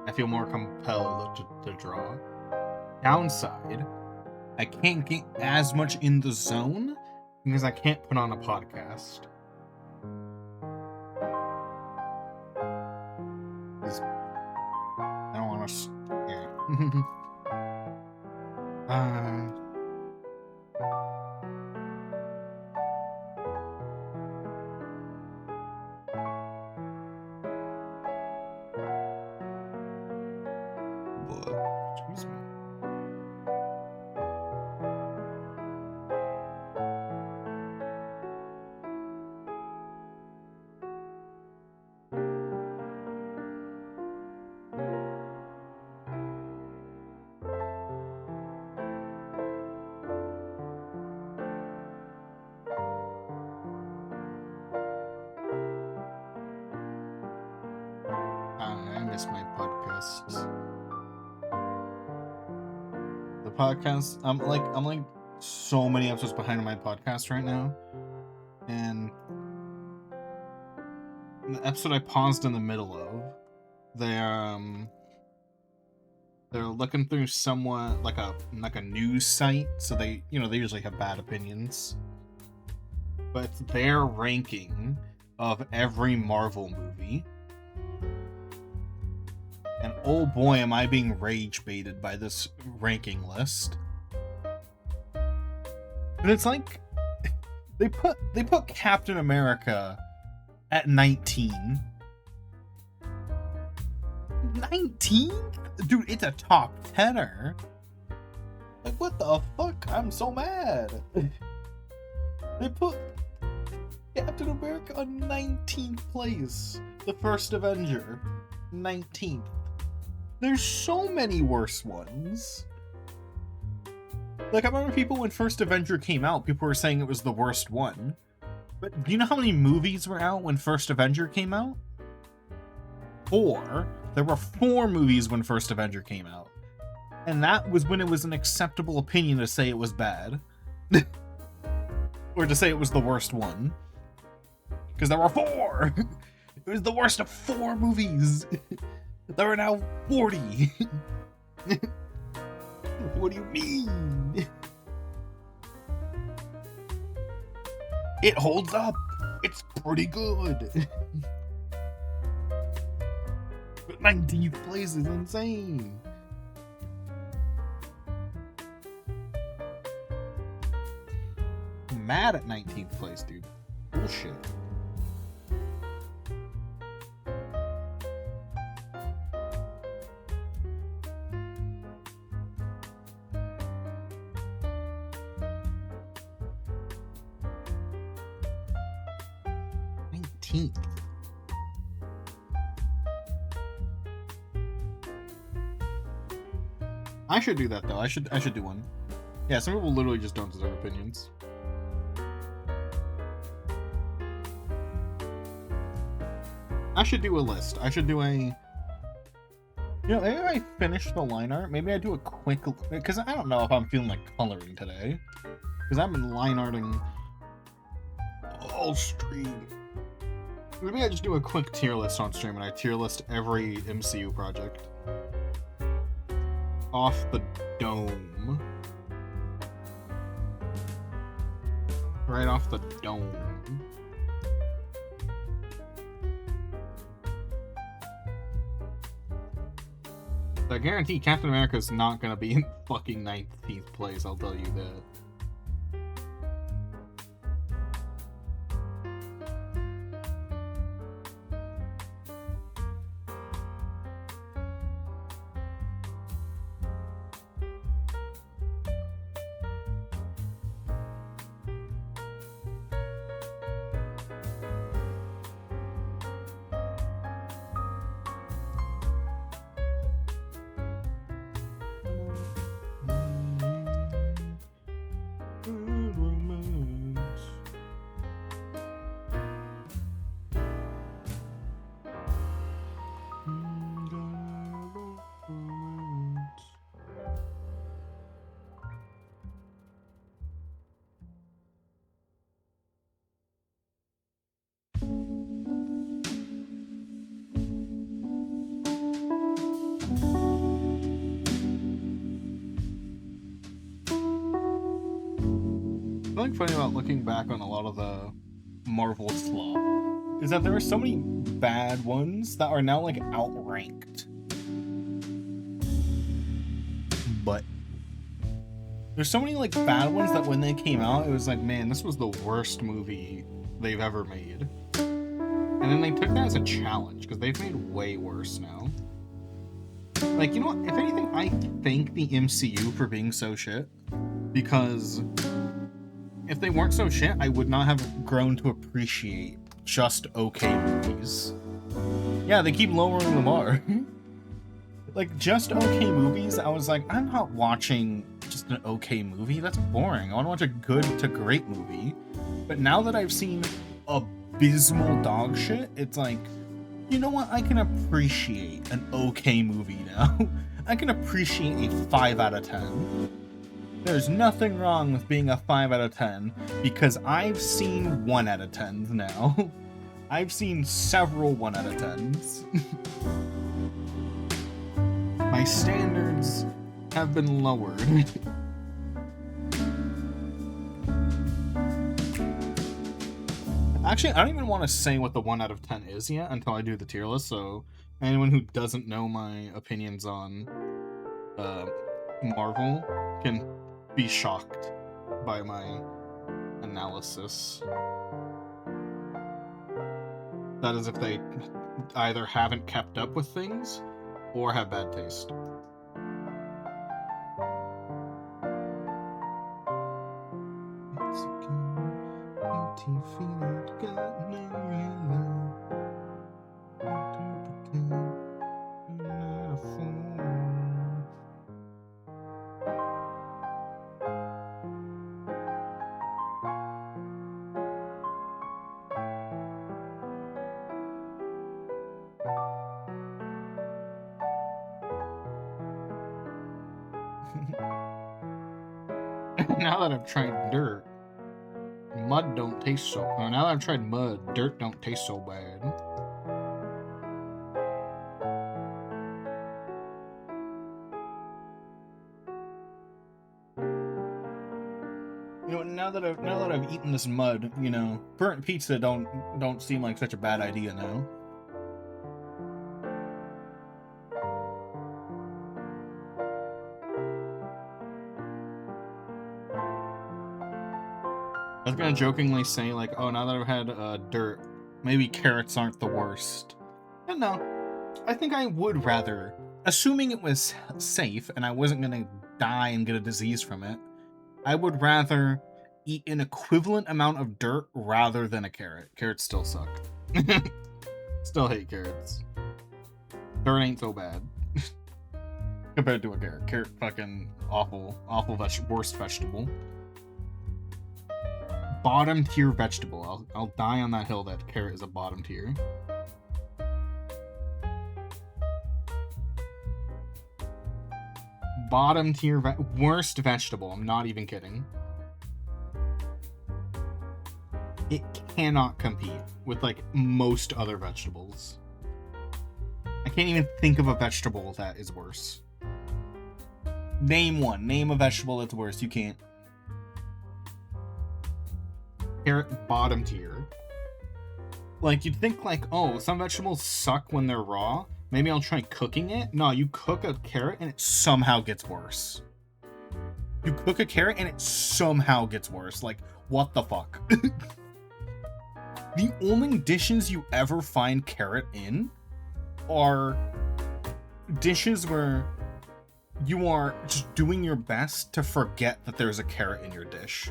I feel more compelled to draw. Downside, I can't get as much in the zone because I can't put on a podcast. I don't want to. Yeah. Excuse me. I miss my podcasts. The podcast, I'm like so many episodes behind on my podcast right now, and the episode I paused in the middle of, they're looking through somewhat like a news site, so they usually have bad opinions, but it's their ranking of every Marvel movie. And oh boy, am I being rage baited by this ranking list. And it's like they put Captain America at 19. 19? Dude, it's a top 10er. Like, what the fuck? I'm so mad. They put Captain America on 19th place. The first Avenger. 19th. There's so many worse ones. Like, I remember people when First Avenger came out, people were saying it was the worst one. But do you know how many movies were out when First Avenger came out? 4. There were 4 movies when First Avenger came out. And that was when it was an acceptable opinion to say it was bad. Or to say it was the worst one. Because there were 4! It was the worst of 4 movies! There are now 40! What do you mean? It holds up! It's pretty good! But 19th place is insane! I'm mad at 19th place, dude. Bullshit. I should do that though. I should do one. Yeah, some people literally just don't deserve opinions. I should do a list. I should do maybe I finish the line art. Maybe I do a quick, because I don't know if I'm feeling like coloring today. Because I've been line arting all stream. Maybe I just do a quick tier list on stream and I tier list every MCU project. Off the dome. Right off the dome. I guarantee Captain America's not gonna be in fucking 19th place, I'll tell you that. Something funny about looking back on a lot of the Marvel slop is that there are so many bad ones that are now like outranked. But there's so many like bad ones that when they came out, it was like, man, this was the worst movie they've ever made. And then they took that as a challenge because they've made way worse now. Like, you know what? If anything, I thank the MCU for being so shit. Because if they weren't so shit, I would not have grown to appreciate just okay movies. Yeah, they keep lowering the bar. Like, just okay movies, I was like, I'm not watching just an okay movie. That's boring. I want to watch a good to great movie. But now that I've seen abysmal dog shit, it's like, you know what? I can appreciate an okay movie now. I can appreciate a 5 out of 10. There's nothing wrong with being a 5 out of 10 because I've seen 1 out of 10s now. I've seen several 1 out of 10s. My standards have been lowered. Actually, I don't even want to say what the 1 out of 10 is yet until I do the tier list, so anyone who doesn't know my opinions on Marvel can be shocked by my analysis. That is if they either haven't kept up with things or have bad taste. Now that I've tried dirt, mud don't taste so... now that I've tried mud, dirt don't taste so bad. You know, now that I've eaten this mud, you know, burnt pizza don't seem like such a bad idea now. I was gonna jokingly say, like, oh, now that I've had dirt, maybe carrots aren't the worst. But no, I think I would rather, assuming it was safe and I wasn't gonna die and get a disease from it, I would rather eat an equivalent amount of dirt rather than a carrot. Carrots still suck. Still hate carrots. Dirt ain't so bad. Compared to a carrot. Carrot fucking awful worst vegetable. Bottom tier vegetable. I'll die on that hill that carrot is a bottom tier. Bottom tier worst vegetable. I'm not even kidding. It cannot compete with like most other vegetables. I can't even think of a vegetable that is worse. Name one. Name a vegetable that's worse. You can't. Carrot bottom tier. Like, you'd think like, oh, some vegetables suck when they're raw. Maybe I'll try cooking it. No, you cook a carrot and it somehow gets worse. You cook a carrot and it somehow gets worse. Like, what the fuck? The only dishes you ever find carrot in are dishes where you are just doing your best to forget that there's a carrot in your dish.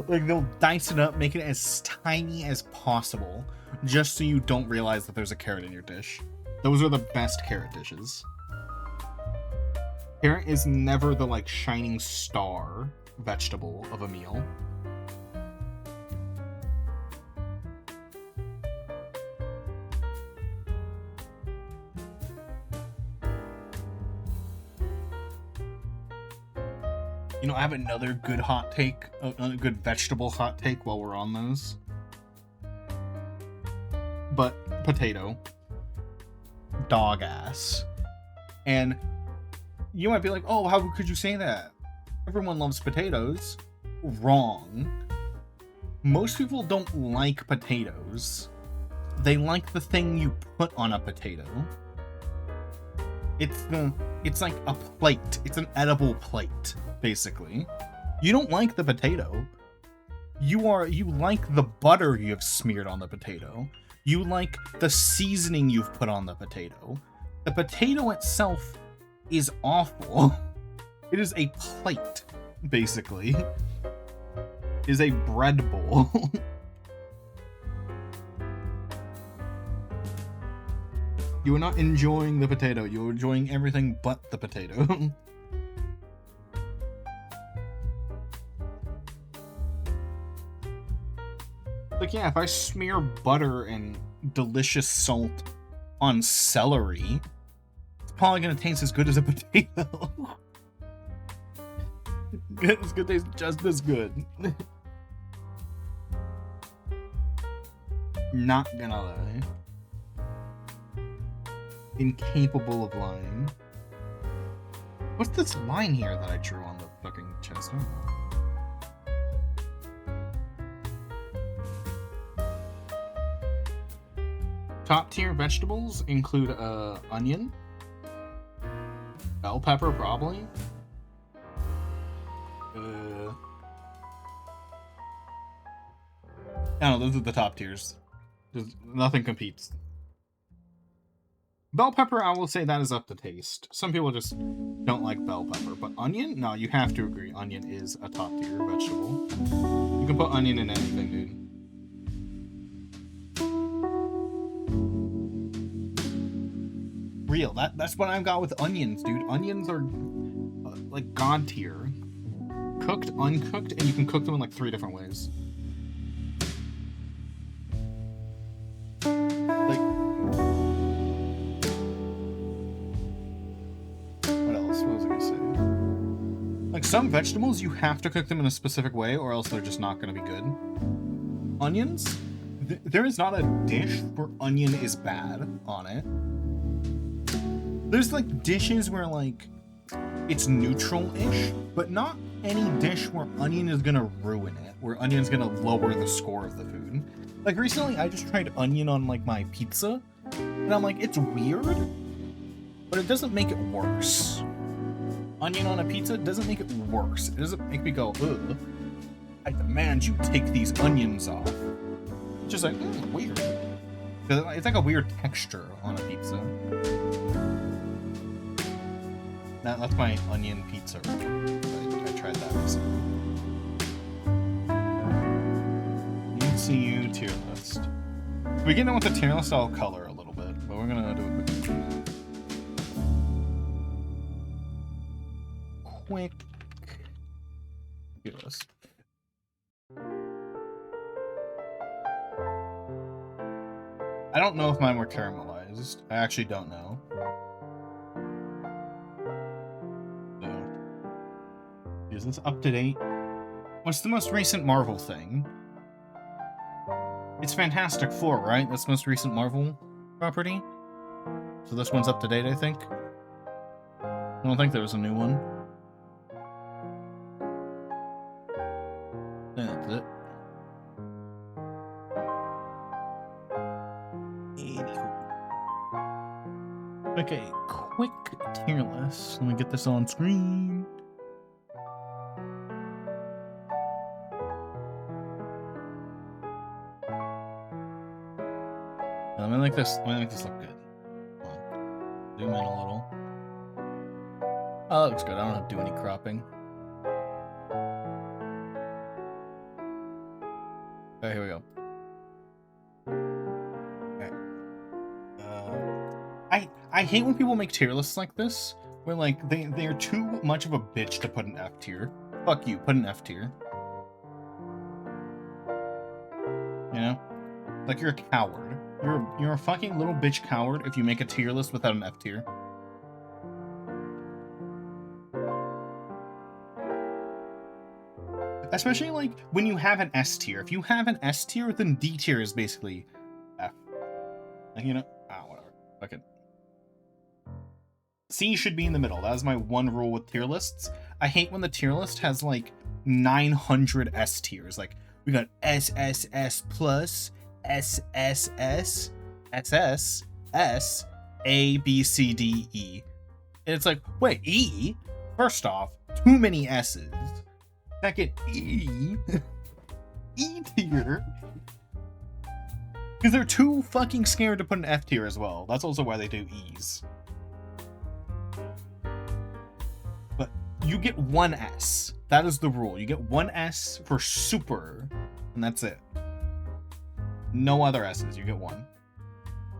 Like, they'll dice it up, make it as tiny as possible, just so you don't realize that there's a carrot in your dish. Those are the best carrot dishes. Carrot is never the, like, shining star vegetable of a meal. You know, I have another good hot take, a good vegetable hot take while we're on those. But potato. Dog ass. And you might be like, oh, how could you say that? Everyone loves potatoes. wrong. Most people don't like potatoes. They like the thing you put on a potato. It's like a plate. It's an edible plate, basically. You don't like the potato. You like the butter you have smeared on the potato. You like the seasoning you've put on the potato. The potato itself is awful. It is a plate, basically. It is a bread bowl. You are not enjoying the potato. You are enjoying everything but the potato. Like, yeah, if I smear butter and delicious salt on celery, it's probably gonna taste as good as a potato. It's gonna taste just as good. Not gonna lie. Incapable of lying. What's this line here that I drew on the fucking chest? I don't know. Top tier vegetables include onion, bell pepper, probably. I don't know, those are the top tiers. Nothing competes. Bell pepper, I will say that is up to taste. Some people just don't like bell pepper, but onion? No, you have to agree. Onion is a top tier vegetable. You can put onion in anything, dude. Real. That's what I've got with onions, dude. Onions are like god tier. Cooked, uncooked, and you can cook them in like 3 different ways. Like, what else? What was I gonna say? Like, some vegetables, you have to cook them in a specific way, or else they're just not gonna be good. Onions? There is not a dish where onion is bad on it. There's like dishes where like it's neutral-ish, but not any dish where onion is gonna ruin it, where onion's gonna lower the score of the food. Like recently I just tried onion on like my pizza, and I'm like, it's weird, but it doesn't make it worse. Onion on a pizza doesn't make it worse. It doesn't make me go, ugh, I demand you take these onions off. It's just like, weird. It's like a weird texture on a pizza. That's my onion pizza review. I tried that recently. ECU tier list. We get in with the tier list, I'll color a little bit, but we're gonna do a quick tier list. I don't know if mine were caramelized. I actually don't know. Is this up to date? What's the most recent Marvel thing? It's Fantastic Four, right? That's the most recent Marvel property. So this one's up to date, I think. I don't think there was a new one. That's it. Okay, quick tier list. Let me get this on screen. Let me make this look good. Come on. Zoom in a little. Oh, that looks good. I don't have to do any cropping. Okay, here we go. Okay. I hate when people make tier lists like this, where like they're too much of a bitch to put an F tier. Fuck you, put an F tier. You know? Like, you're a coward. You're a fucking little bitch coward if you make a tier list without an F tier. Especially, like, when you have an S tier. If you have an S tier, then D tier is basically F. Like, you know? Whatever. Fuck it. C should be in the middle. That is my one rule with tier lists. I hate when the tier list has, like, 900 S tiers. Like, we got SSS plus, SSS, SS, S, A, B, C, D, E. And it's like, wait, E? First off, too many S's. Second, E. E tier. Because they're too fucking scared to put an F tier as well. That's also why they do E's. But you get one S. That is the rule. You get one S for super, and that's it. No other S's. You get one.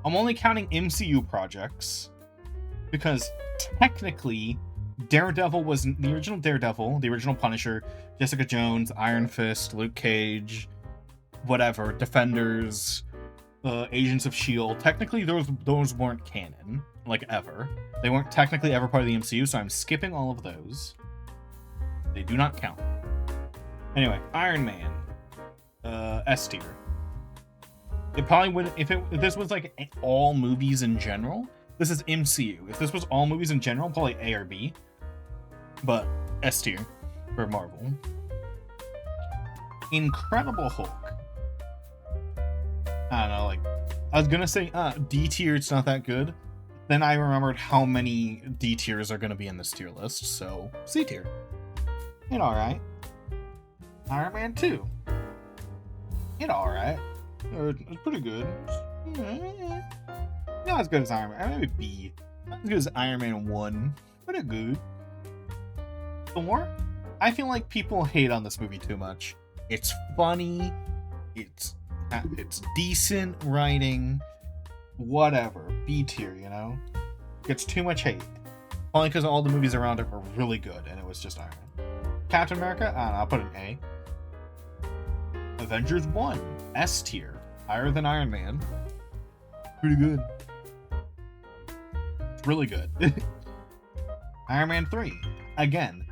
I'm only counting MCU projects because technically Daredevil was the original Daredevil, the original Punisher, Jessica Jones, Iron Fist, Luke Cage, whatever, Defenders, Agents of S.H.I.E.L.D. Technically, those weren't canon, like, ever. They weren't technically ever part of the MCU, so I'm skipping all of those. They do not count. Anyway, Iron Man. S tier. It probably would, if this was, like, all movies in general, this is MCU. If this was all movies in general, probably A or B. But S tier for Marvel. Incredible Hulk. I don't know, like, I was gonna say, D tier, it's not that good. Then I remembered how many D tiers are gonna be in this tier list, so C tier. It alright. Iron Man 2. It alright. It's pretty good. Not as good as Iron Man. Maybe B. Not as good as Iron Man 1. But it's good. Thor? I feel like people hate on this movie too much. It's funny. It's decent writing, whatever. B tier, you know? Gets too much hate. Only because all the movies around it were really good, and it was just Iron Man. Captain America? I don't know, I'll put an A. Avengers 1, S tier. Higher than Iron Man. Pretty good. It's really good. Iron Man 3. Again,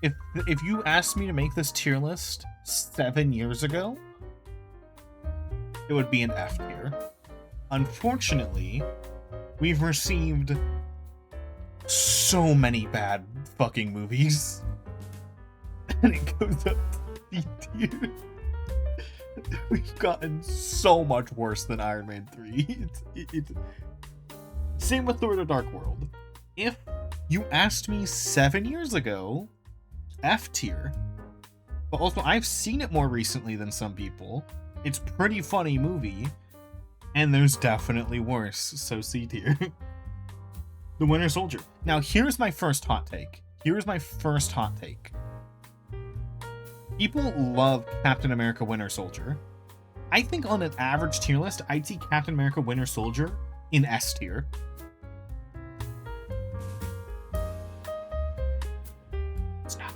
if you asked me to make this tier list 7 years ago, it would be an F tier. Unfortunately, we've received so many bad fucking movies. And it goes up to C tier. We've gotten so much worse than Iron Man 3. It's same with Thor: The Dark World. If you asked me 7 years ago, F tier. But also, I've seen it more recently than some people. It's a pretty funny movie, and there's definitely worse, so C tier. The Winter Soldier. Now, here's my first hot take. People love Captain America Winter Soldier. I think on an average tier list, I'd see Captain America Winter Soldier in S tier. Stop.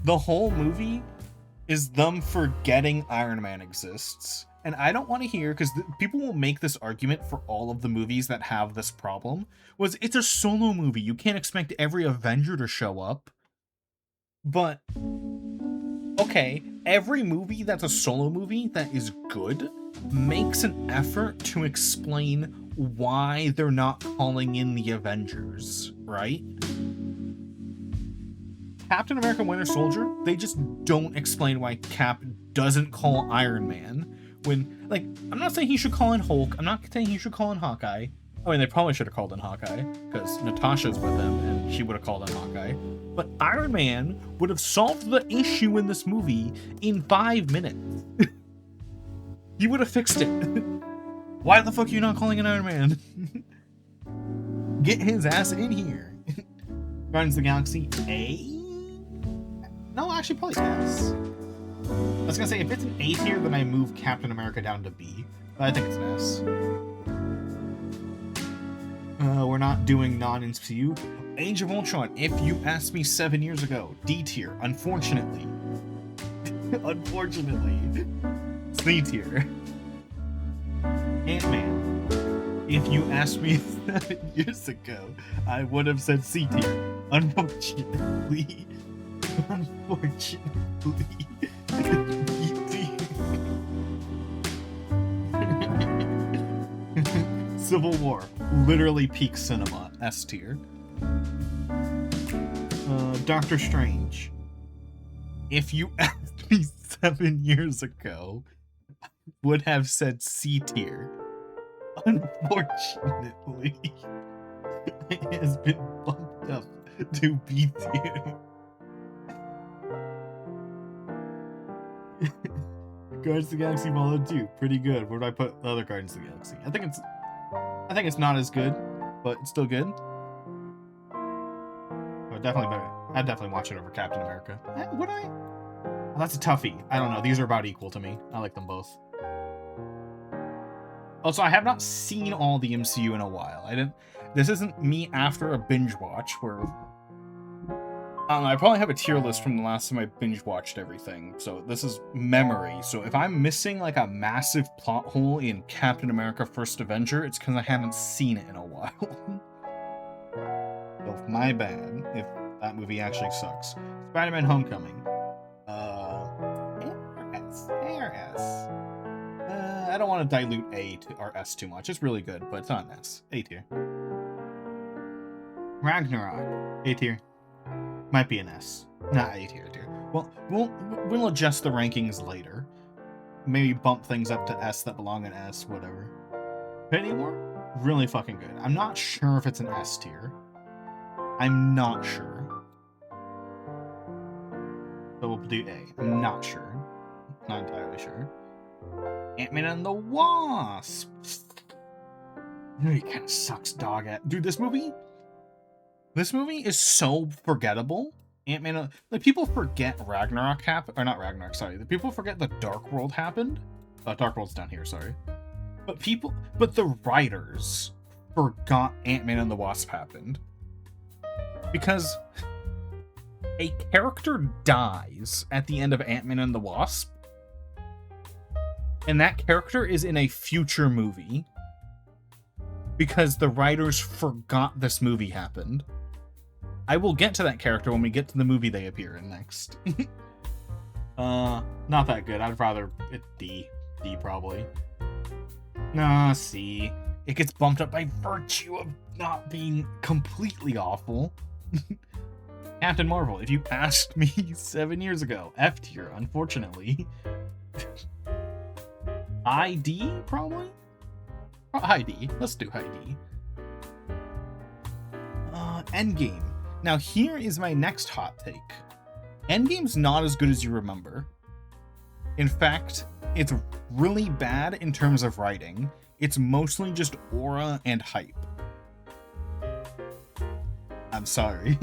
The whole movie is them forgetting Iron Man exists. And I don't want to hear, because people will make this argument for all of the movies that have this problem, was it's a solo movie. You can't expect every Avenger to show up. But, okay, every movie that's a solo movie that is good makes an effort to explain why they're not calling in the Avengers, right? Captain America Winter Soldier, they just don't explain why Cap doesn't call Iron Man. When, like, I'm not saying he should call in Hulk. I'm not saying he should call in Hawkeye. I mean, they probably should have called in Hawkeye, because Natasha's with him, and she would have called in Hawkeye. But Iron Man would have solved the issue in this movie in 5 minutes. He would have fixed it. Why the fuck are you not calling in Iron Man? Get his ass in here. Guardians of the Galaxy A? No, actually, probably S. I was gonna say, if it's an A tier, then I move Captain America down to B. But I think it's an S. We're not doing non-MCU. Age of Ultron, if you asked me 7 years ago, D tier, unfortunately. Unfortunately. C tier. Ant-Man. If you asked me 7 years ago, I would have said C tier. Unfortunately. Unfortunately. Civil War, literally peak cinema, S tier. Doctor Strange. If you asked me 7 years ago, I would have said C tier. Unfortunately, it has been bumped up to B tier. Guardians of the Galaxy Vol. 2, pretty good. Where do I put the other Guardians of the Galaxy? I think it's not as good, but it's still good. But definitely better. I'd definitely watch it over Captain America. Would I? Oh, that's a toughie. I don't know. These are about equal to me. I like them both. Also, I have not seen all the MCU in a while. This isn't me after a binge watch where I probably have a tier list from the last time I binge watched everything. So this is memory. So if I'm missing like a massive plot hole in Captain America First Avenger, it's because I haven't seen it in a while. So my bad if that movie actually sucks. Spider-Man Homecoming. A or S? I don't want to dilute A or S too much. It's really good, but it's not an S. A tier. Ragnarok. A tier. Might be an S. Not A tier. Well, we'll adjust the rankings later. Maybe bump things up to S that belong in S, whatever. Pennyworth? Really fucking good. I'm not sure if it's an S tier. I'm not sure. So we'll do A. I'm not sure. Not entirely sure. Ant-Man and the Wasp. It kind of sucks, dog. Dude, this movie is so forgettable. Ant-Man, like, people forget Ragnarok happened, or not Ragnarok, sorry. The people forget the Dark World happened. Dark World's down here, sorry. But the writers forgot Ant-Man and the Wasp happened. Because a character dies at the end of Ant-Man and the Wasp, and that character is in a future movie because the writers forgot this movie happened. I will get to that character when we get to the movie they appear in next. Not that good. I'd rather it D probably. Nah, C. It gets bumped up by virtue of not being completely awful. Captain Marvel, if you asked me 7 years ago, F tier, unfortunately. ID, probably? ID. Let's do ID. Endgame. Now, here is my next hot take. Endgame's not as good as you remember. In fact, it's really bad in terms of writing. It's mostly just aura and hype. I'm sorry.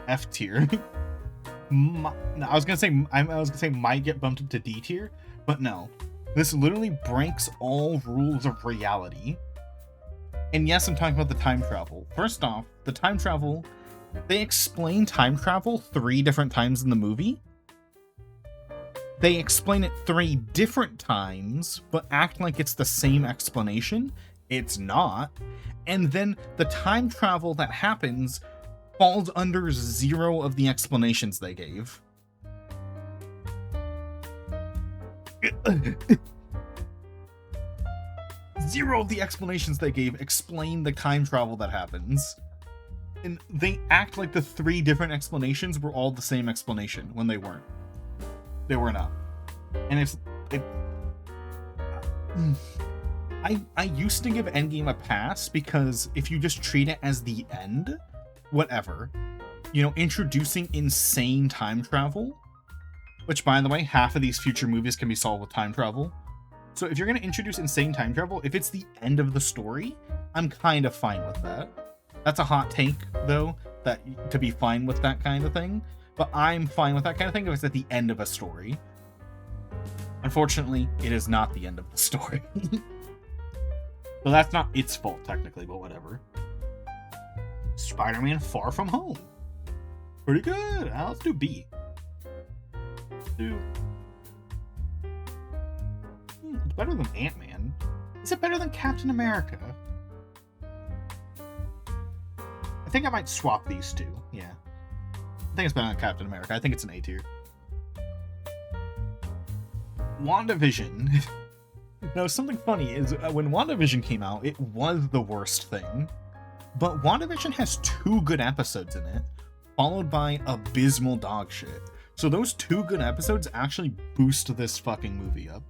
F tier. I was gonna say might get bumped up to D tier, but no. This literally breaks all rules of reality. And yes, I'm talking about the time travel. First off, the time travel, they explain time travel 3 different times in the movie. They explain it 3 different times, but act like it's the same explanation. It's not. And then the time travel that happens falls under 0 of the explanations they gave. Zero of the explanations they gave explain the time travel that happens. And they act like the 3 different explanations were all the same explanation when they weren't. They were not. And I used to give Endgame a pass because if you just treat it as the end, whatever. You know, introducing insane time travel, which, by the way, half of these future movies can be solved with time travel. So if you're going to introduce insane time travel, if it's the end of the story, I'm kind of fine with that. That's a hot take, though, that to be fine with that kind of thing. But I'm fine with that kind of thing if it's at the end of a story. Unfortunately, it is not the end of the story. So that's not its fault, technically, but whatever. Spider-Man Far From Home. Pretty good. Let's do B. It's better than Ant-Man. Is it better than Captain America? I think I might swap these 2. Yeah. I think it's better than Captain America. I think it's an A tier. WandaVision. Now, something funny is when WandaVision came out, it was the worst thing. But WandaVision has 2 good episodes in it. followed by abysmal dog shit. So those 2 good episodes actually boost this fucking movie up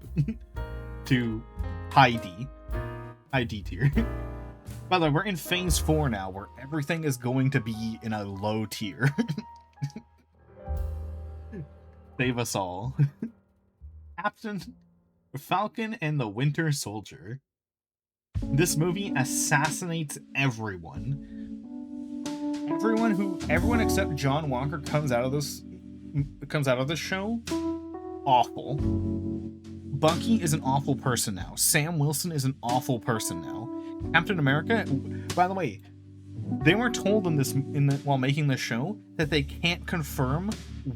to high D tier. By the way, we're in phase 4 now, where everything is going to be in a low tier. Save us all. Captain Falcon and the Winter Soldier. This movie assassinates everyone. Everyone except John Walker comes out of this show awful. Bucky is an awful person now. Sam Wilson is an awful person now. Captain America, by the way, they were told while making this show that they can't confirm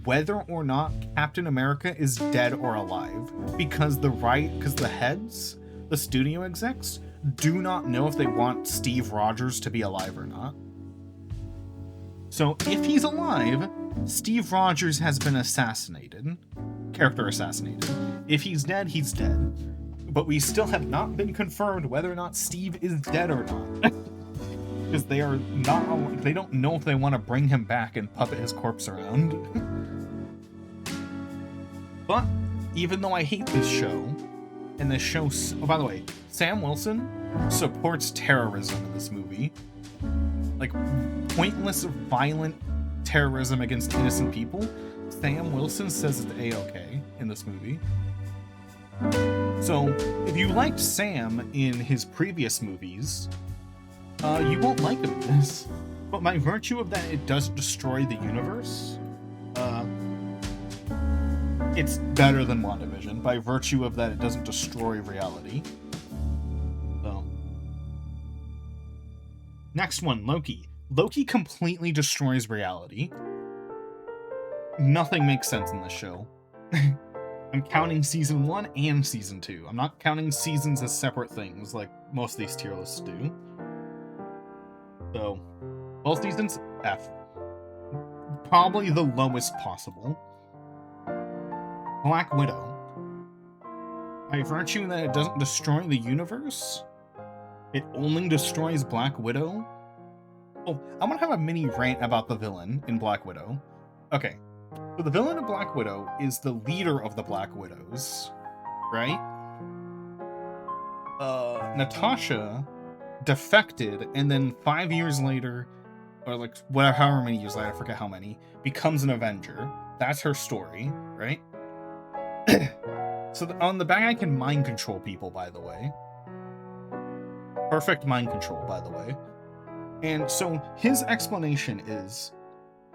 whether or not Captain America is dead or alive because the heads, the studio execs, do not know if they want Steve Rogers to be alive or not. So if he's alive, Steve Rogers has been character assassinated. If he's dead, he's dead. But we still have not been confirmed whether or not Steve is dead or not. Because they don't know if they want to bring him back and puppet his corpse around. But even though I hate this show, and this show, oh, by the way, Sam Wilson supports terrorism in this movie. Like, pointless, violent terrorism against innocent people. Sam Wilson says it's A-okay in this movie. So, if you liked Sam in his previous movies, you won't like him in this. But by virtue of that, it doesn't destroy the universe. It's better than WandaVision. By virtue of that, it doesn't destroy reality. So, next one, Loki. Loki completely destroys reality. Nothing makes sense in this show. I'm counting season 1 and season 2. I'm not counting seasons as separate things like most of these tier lists do. So, both seasons, F. Probably the lowest possible. Black Widow. By virtue that it doesn't destroy the universe, it only destroys Black Widow. Oh, I'm gonna have a mini rant about the villain in Black Widow. Okay. So the villain of Black Widow is the leader of the Black Widows, right? Natasha defected, and then 5 years later, or like whatever, however many years later, I forget how many, becomes an Avenger. That's her story, right? So on the back, I can mind control people, by the way. Perfect mind control, by the way. And so his explanation is,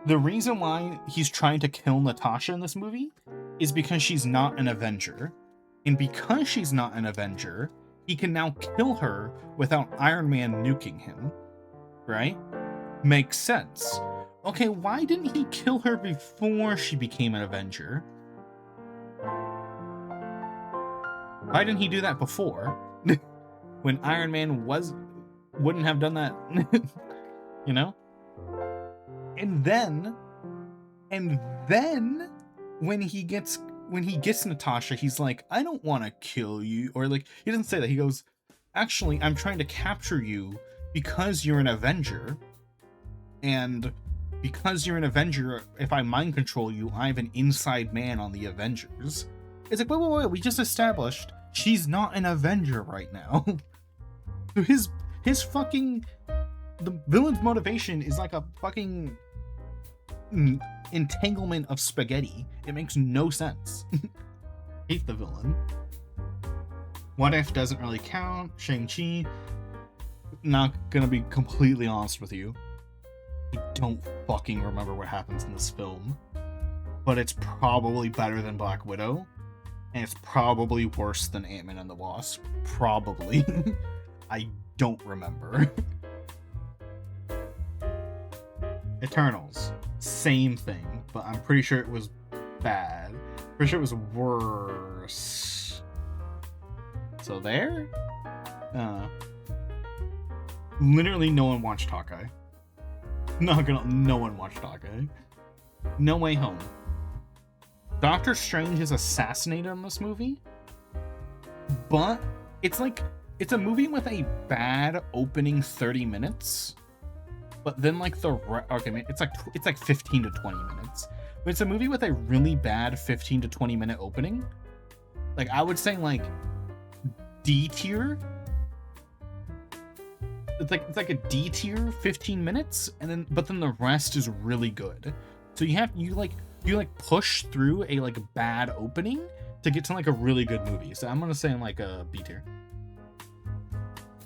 the reason why he's trying to kill Natasha in this movie is because she's not an Avenger. And because she's not an Avenger, he can now kill her without Iron Man nuking him. Right? Makes sense. Okay, why didn't he kill her before she became an Avenger? Why didn't he do that before? When Iron Man wouldn't have done that, you know? And then when he gets Natasha, he's like, I don't want to kill you. Or like, he doesn't say that. He goes, actually, I'm trying to capture you because you're an Avenger. And because you're an Avenger, if I mind control you, I have an inside man on the Avengers. It's like, wait, we just established she's not an Avenger right now. So his fucking, the villain's motivation is like a fucking entanglement of spaghetti. It makes no sense. Hate the villain. What If doesn't really count. Shang-Chi. Not gonna be completely honest with you. I don't fucking remember what happens in this film. But it's probably better than Black Widow. And it's probably worse than Ant-Man and the Wasp. Probably. I don't remember. Eternals. Same thing, but I'm pretty sure it was bad. Pretty sure it was worse. So there? Literally no one watched Hawkeye. No one watched Hawkeye. No Way Home. Doctor Strange is assassinated in this movie, but it's a movie with a bad opening 30 minutes but then like okay, it's like 15 to 20 minutes. But it's a movie with a really bad 15 to 20 minute opening. Like I would say like D tier. It's like a D tier 15 minutes, and then but then the rest is really good. So you push through a like bad opening to get to like a really good movie. So I'm gonna say like a B tier.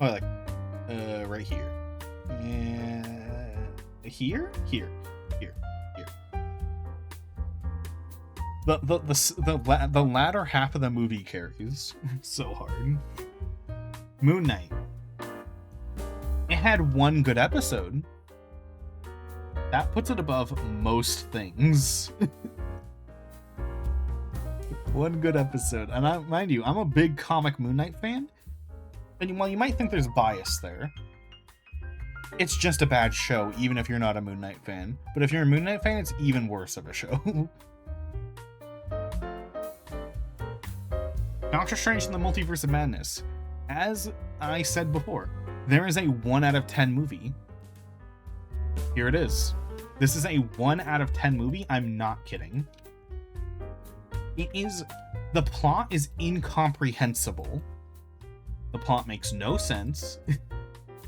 Oh, like right here. Here. The latter half of the movie carries so hard. Moon Knight. It had one good episode. That puts it above most things. One good episode. And mind you, I'm a big comic Moon Knight fan. And while you might think there's bias there, it's just a bad show, even if you're not a Moon Knight fan. But if you're a Moon Knight fan, it's even worse of a show. Doctor Strange in the Multiverse of Madness. As I said before, there is a 1 out of 10 movie. Here it is. This is a 1 out of 10 movie. I'm not kidding. The plot is incomprehensible. The plot makes no sense.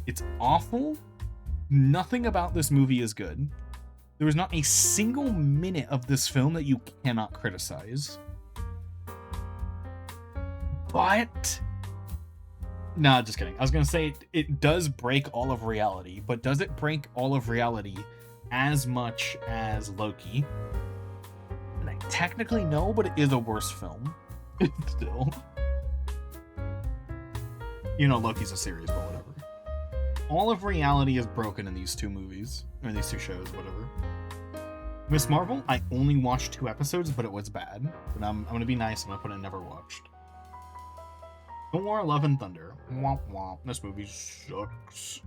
It's awful. Nothing about this movie is good. There is not a single minute of this film that you cannot criticize. But... No, just kidding. I was going to say it does break all of reality, but does it break all of reality as much as Loki? And I technically no, but it is a worse film. Still. You know Loki's a series, but whatever. All of reality is broken in these two movies, or these two shows, whatever. Miss Marvel, I only watched 2 episodes, but it was bad. But I'm going to be nice, I'm going to put it never watched. Thor: Love and Thunder. Womp womp. This movie sucks.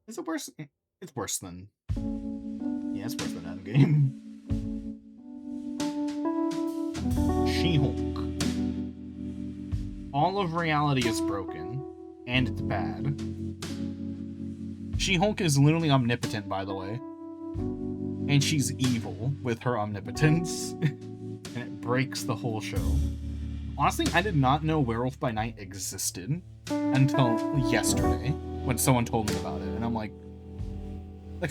Is it worse? It's worse than... Yeah, it's worse than Endgame. She-Hulk. All of reality is broken, and it's bad. She-Hulk is literally omnipotent, by the way. And she's evil with her omnipotence. And it breaks the whole show. Honestly, I did not know Werewolf by Night existed until yesterday when someone told me about it. And I'm like,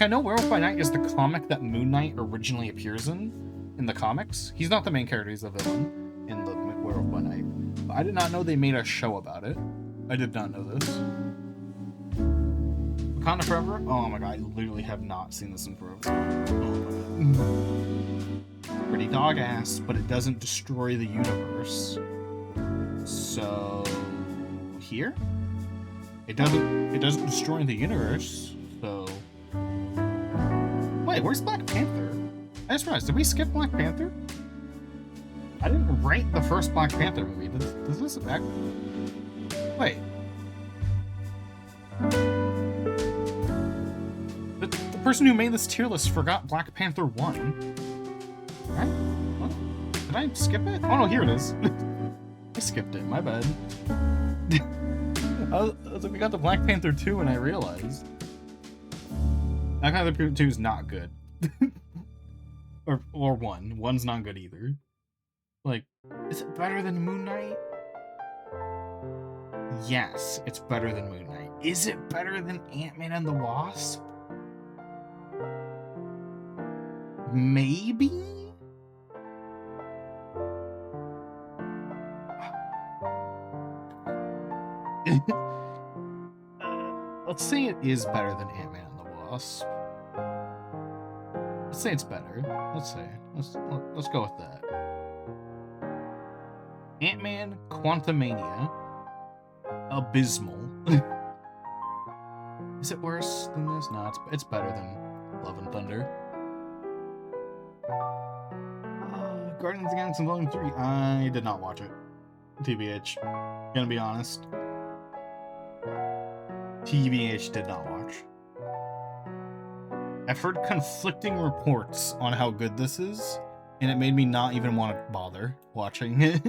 I know Werewolf by Night is the comic that Moon Knight originally appears in the comics. He's not the main character, he's the villain in the Werewolf by Night. But I did not know they made a show about it. I did not know this. Wakanda Forever? Oh my god, I literally have not seen this in forever. Oh my god. Pretty dog ass, but it doesn't destroy the universe. So here? It doesn't destroy the universe, so... Wait, where's Black Panther? I just realized, did we skip Black Panther? I didn't write the first Black Panther movie. Does this back? Wait. The person who made this tier list forgot Black Panther 1. Right? What? Did I skip it? Oh no, here it is. I skipped it, my bad. I was like, we got the Black Panther 2 and I realized. Black Panther 2 is not good. or 1. 1's not good either. Like, is it better than Moon Knight? Yes, it's better than Moon Knight. Is it better than Ant-Man and the Wasp? Maybe? Let's say it is better than Ant-Man and the Wasp. Let's say it's better. Let's go with that. Ant-Man, Quantumania, abysmal. Is it worse than this? No, it's better than Love and Thunder. Guardians of the Galaxy Volume 3. I did not watch it. TBH. Gonna be honest. TBH did not watch. I've heard conflicting reports on how good this is, and it made me not even want to bother watching it.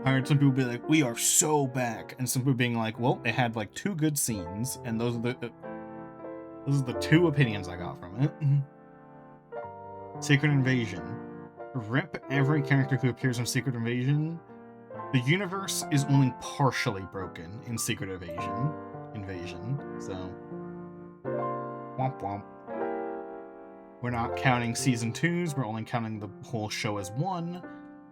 I heard some people be like, "We are so back," and some people being like, "Well, it had like 2 good scenes," and those are the 2 opinions I got from it. Secret Invasion. Rip every character who appears in Secret Invasion. The universe is only partially broken in Secret Invasion. So, womp womp. We're not counting season 2s. We're only counting the whole show as one.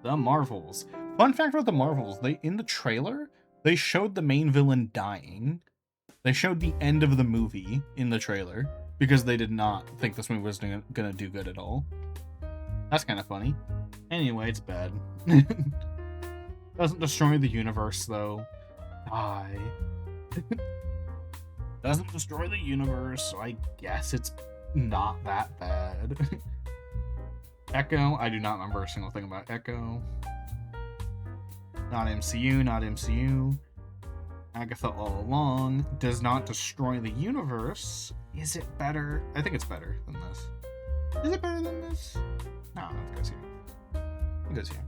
The Marvels. Fun fact about the Marvels: in the trailer they showed the main villain dying. They showed the end of the movie in the trailer because they did not think this movie was gonna do good at all. That's kind of funny. Anyway, it's bad. Doesn't destroy the universe, though. Die. Doesn't destroy the universe, so I guess it's not that bad. Echo, I do not remember a single thing about Echo. Not MCU, not MCU. Agatha All Along does not destroy the universe. Is it better? I think it's better than this. Is it better than this? No, it goes here. It goes here.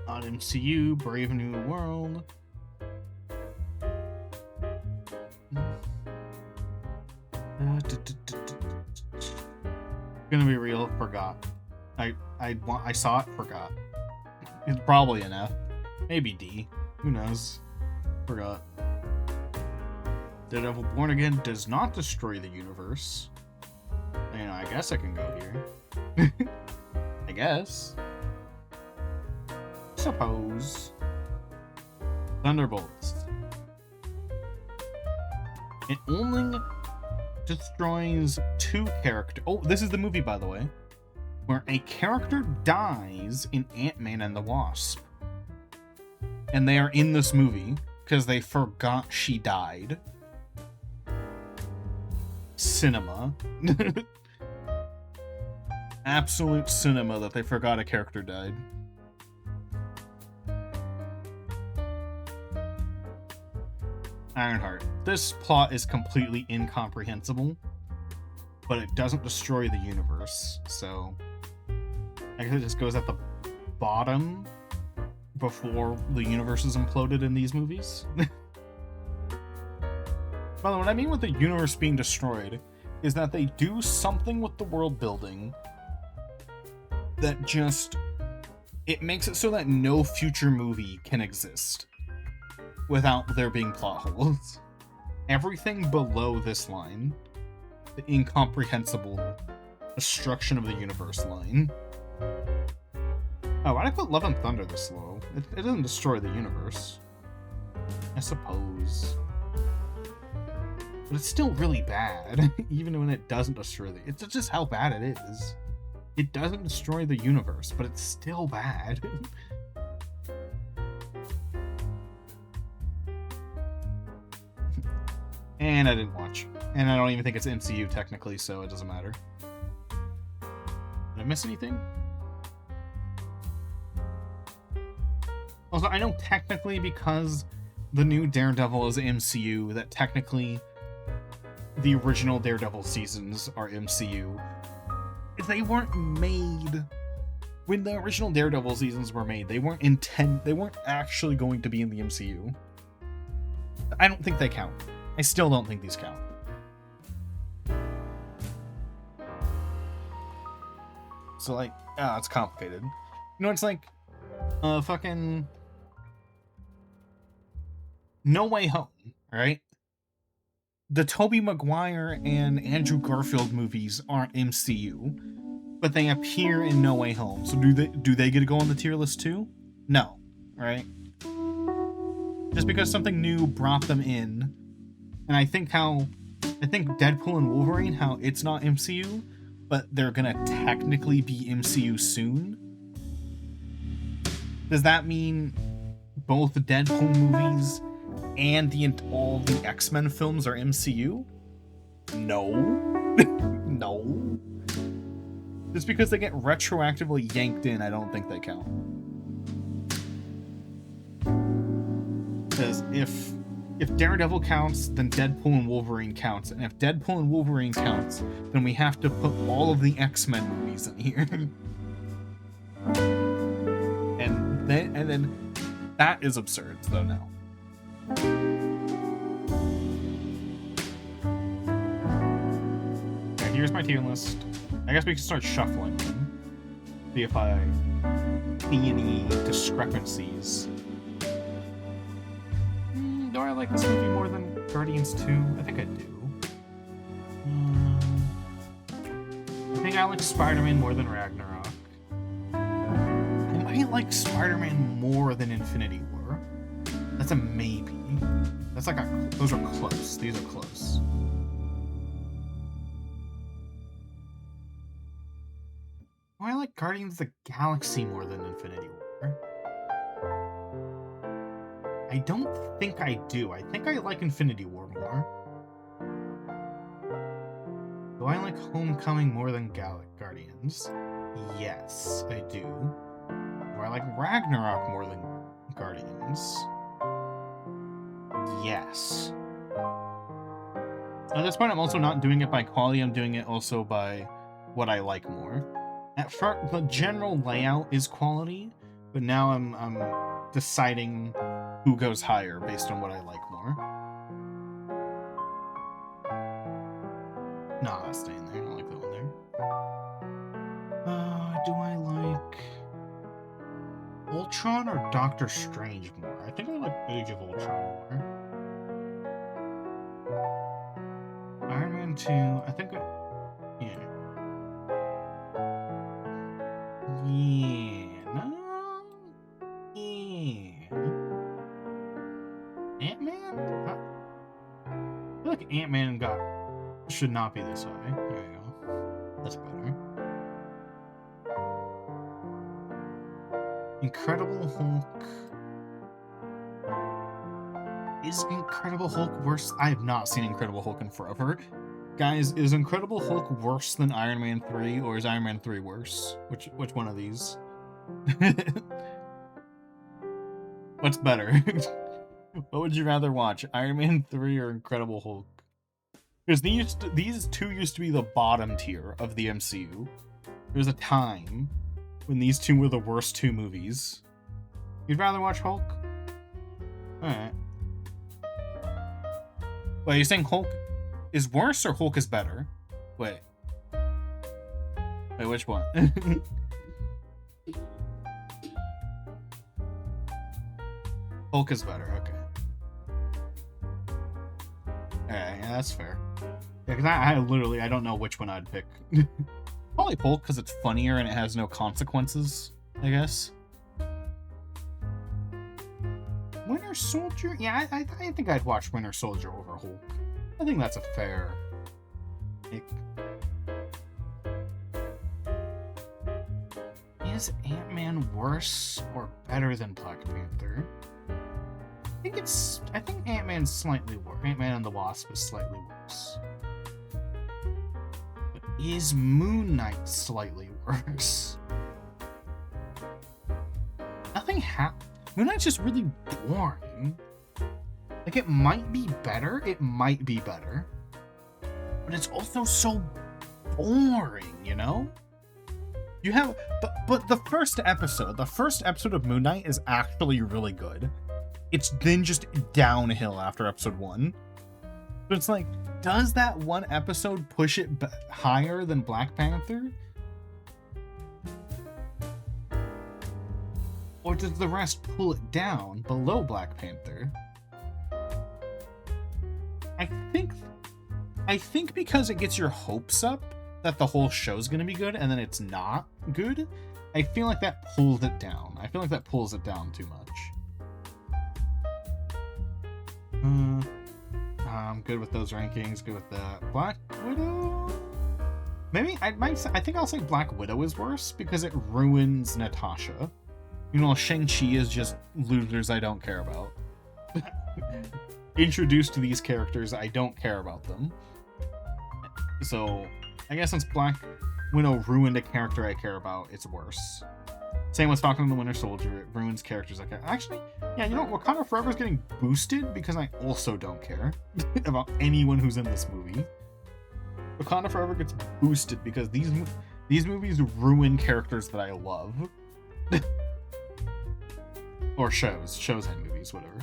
Not MCU, Brave New World. Gonna be real, forgot. I saw it, forgot. It's probably an F. Maybe D. Who knows? Forgot. Daredevil Born Again does not destroy the universe. You know, I guess I can go here. I guess. Suppose. Thunderbolts. It only destroys 2 characters. Oh, this is the movie, by the way, where a character dies in Ant-Man and the Wasp. And they are in this movie because they forgot she died. Cinema. Absolute cinema that they forgot a character died. Ironheart. This plot is completely incomprehensible, but it doesn't destroy the universe, so I guess it just goes at the bottom before the universe is imploded in these movies. By the way, what I mean with the universe being destroyed is that they do something with the world building that just... it makes it so that no future movie can exist without there being plot holes. Everything below this line, the incomprehensible destruction of the universe line. Oh, why'd I put Love and Thunder this low? It doesn't destroy the universe, I suppose. But it's still really bad, even when it doesn't destroy the... it's just how bad it is. It doesn't destroy the universe, but it's still bad. And I didn't watch. And I don't even think it's MCU technically, so it doesn't matter. Did I miss anything? Also, I know technically because the new Daredevil is MCU, that technically the original Daredevil seasons are MCU. They weren't made... when the original Daredevil seasons were made, they weren't actually going to be in the MCU. I don't think they count. I still don't think these count. So, like, it's complicated. You know, it's like, fucking No Way Home, right? The Tobey Maguire and Andrew Garfield movies aren't MCU, but they appear in No Way Home. So do they get to go on the tier list too? No, right? Just because something new brought them in. And I think Deadpool and Wolverine, how it's not MCU, but they're gonna technically be MCU soon. Does that mean both the Deadpool movies and all the X-Men films are MCU? No. No. Just because they get retroactively yanked in, I don't think they count. Because if if Daredevil counts, then Deadpool and Wolverine counts. And if Deadpool and Wolverine counts, then we have to put all of the X-Men movies in here. and then that is absurd, though, now. Okay, here's my tier list. I guess we can start shuffling them. See if I see any discrepancies. Do I like this movie more than Guardians 2? I think I do. I think I like Spider-Man more than Ragnarok. I might like Spider-Man more than Infinity War. That's a maybe. That's like a... Those are close. These are close. Oh, I like Guardians of the Galaxy more than Infinity War. I don't think I do. I think I like Infinity War more. Do I like Homecoming more than Guardians? Yes, I do. Do I like Ragnarok more than Guardians? Yes. At this point, I'm also not doing it by quality. I'm doing it also by what I like more. At first, the general layout is quality, but now I'm deciding who goes higher based on what I like more. No, that's staying there. I don't like that one there. Do I like Ultron or Doctor Strange more? I think I like Age of Ultron more. Iron Man 2, I think yeah. Yeah, no. Yeah. Ant-Man? I feel like Ant-Man should not be this high. There you go. That's better. Incredible Hulk. Is Incredible Hulk worse? I have not seen Incredible Hulk in forever. Guys, is Incredible Hulk worse than Iron Man 3, or is Iron Man 3 worse? Which one of these? What's better? What would you rather watch, Iron Man 3 or Incredible Hulk? Because these two used to be the bottom tier of the MCU. There was a time when these two were the worst two movies. You'd rather watch Hulk? Alright. Wait, you're saying Hulk is worse or Hulk is better? Wait, which one? Hulk is better, okay. Alright, yeah, that's fair. Yeah, because I literally, I don't know which one I'd pick. Probably Hulk, because it's funnier and it has no consequences, I guess. Winter Soldier? Yeah, I think I'd watch Winter Soldier over Hulk. I think that's a fair pick. Is Ant-Man worse or better than Black Panther? I think Ant-Man's slightly worse. Ant-Man and the Wasp is slightly worse. But is Moon Knight slightly worse? Nothing happened. Moon Knight's just really boring. Like, it might be better. It might be better. But it's also so boring, you know? You have... But the first episode of Moon Knight is actually really good. It's then just downhill after episode 1. So it's like, does that one episode push it higher than Black Panther? Or does the rest pull it down below Black Panther? I think because it gets your hopes up that the whole show's gonna be good and then it's not good, I feel like that pulls it down. I feel like that pulls it down too much. I'm good with those rankings, good with that. Black Widow? Maybe, I think I'll say Black Widow is worse because it ruins Natasha. You know, Shang-Chi is just losers I don't care about. Introduced to these characters, I don't care about them. So, I guess since Black Winnow ruined a character I care about, it's worse. Same with Falcon and the Winter Soldier. It ruins characters like that. Actually, yeah, you know what? Wakanda Forever is getting boosted because I also don't care about anyone who's in this movie. Wakanda Forever gets boosted because these movies ruin characters that I love. Or shows and movies, whatever.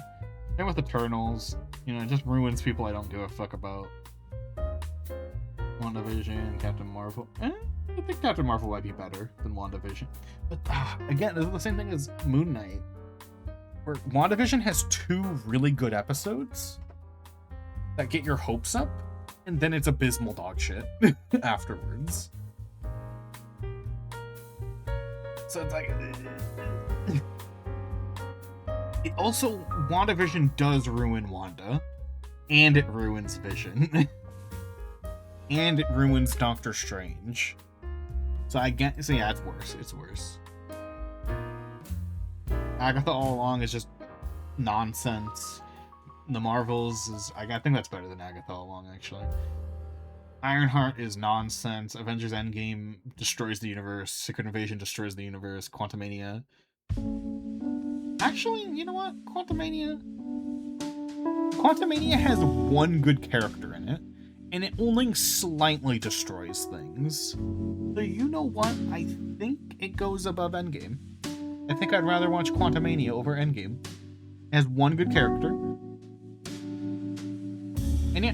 Same with Eternals. You know, it just ruins people I don't give a fuck about. WandaVision, Captain Marvel. I think Captain Marvel might be better than WandaVision. But again, this is the same thing as Moon Knight. Where WandaVision has 2 really good episodes that get your hopes up, and then it's abysmal dog shit afterwards. So it's like... It also, WandaVision does ruin Wanda, and it ruins Vision. And it ruins Doctor Strange. So yeah, it's worse. It's worse. Agatha All Along is just nonsense. The Marvels is... I think that's better than Agatha All Along, actually. Ironheart is nonsense. Avengers Endgame destroys the universe. Secret Invasion destroys the universe. Quantumania... Actually, you know what? Quantumania has 1 good character in it, and it only slightly destroys things. So you know what? I think it goes above Endgame. I think I'd rather watch Quantumania over Endgame. It has 1 good character. And yeah.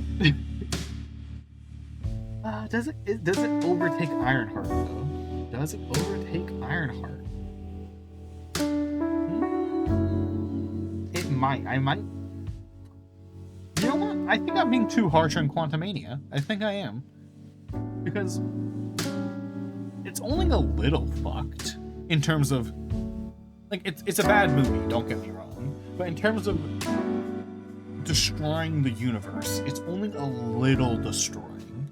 Does it overtake Ironheart, though? Does it overtake Ironheart? I might. You know what? I think I'm being too harsh on Quantumania. I think I am. Because it's only a little fucked in terms of... Like, it's a bad movie, don't get me wrong. But in terms of destroying the universe, it's only a little destroying.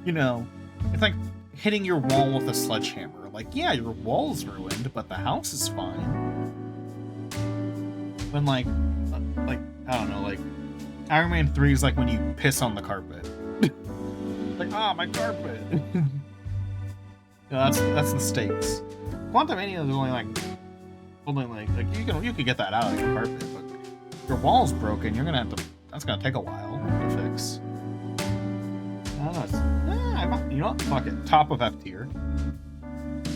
You know, it's like hitting your wall with a sledgehammer. Like, yeah, your wall's ruined, but the house is fine. When like I don't know, like Iron Man 3 is like when you piss on the carpet. Like, my carpet. That's the stakes. Quantumania is only like you can get that out of your carpet, but if your wall's broken, you're gonna have to. That's gonna take a while to fix. I don't know. You know what? Fuck it. Top of F tier.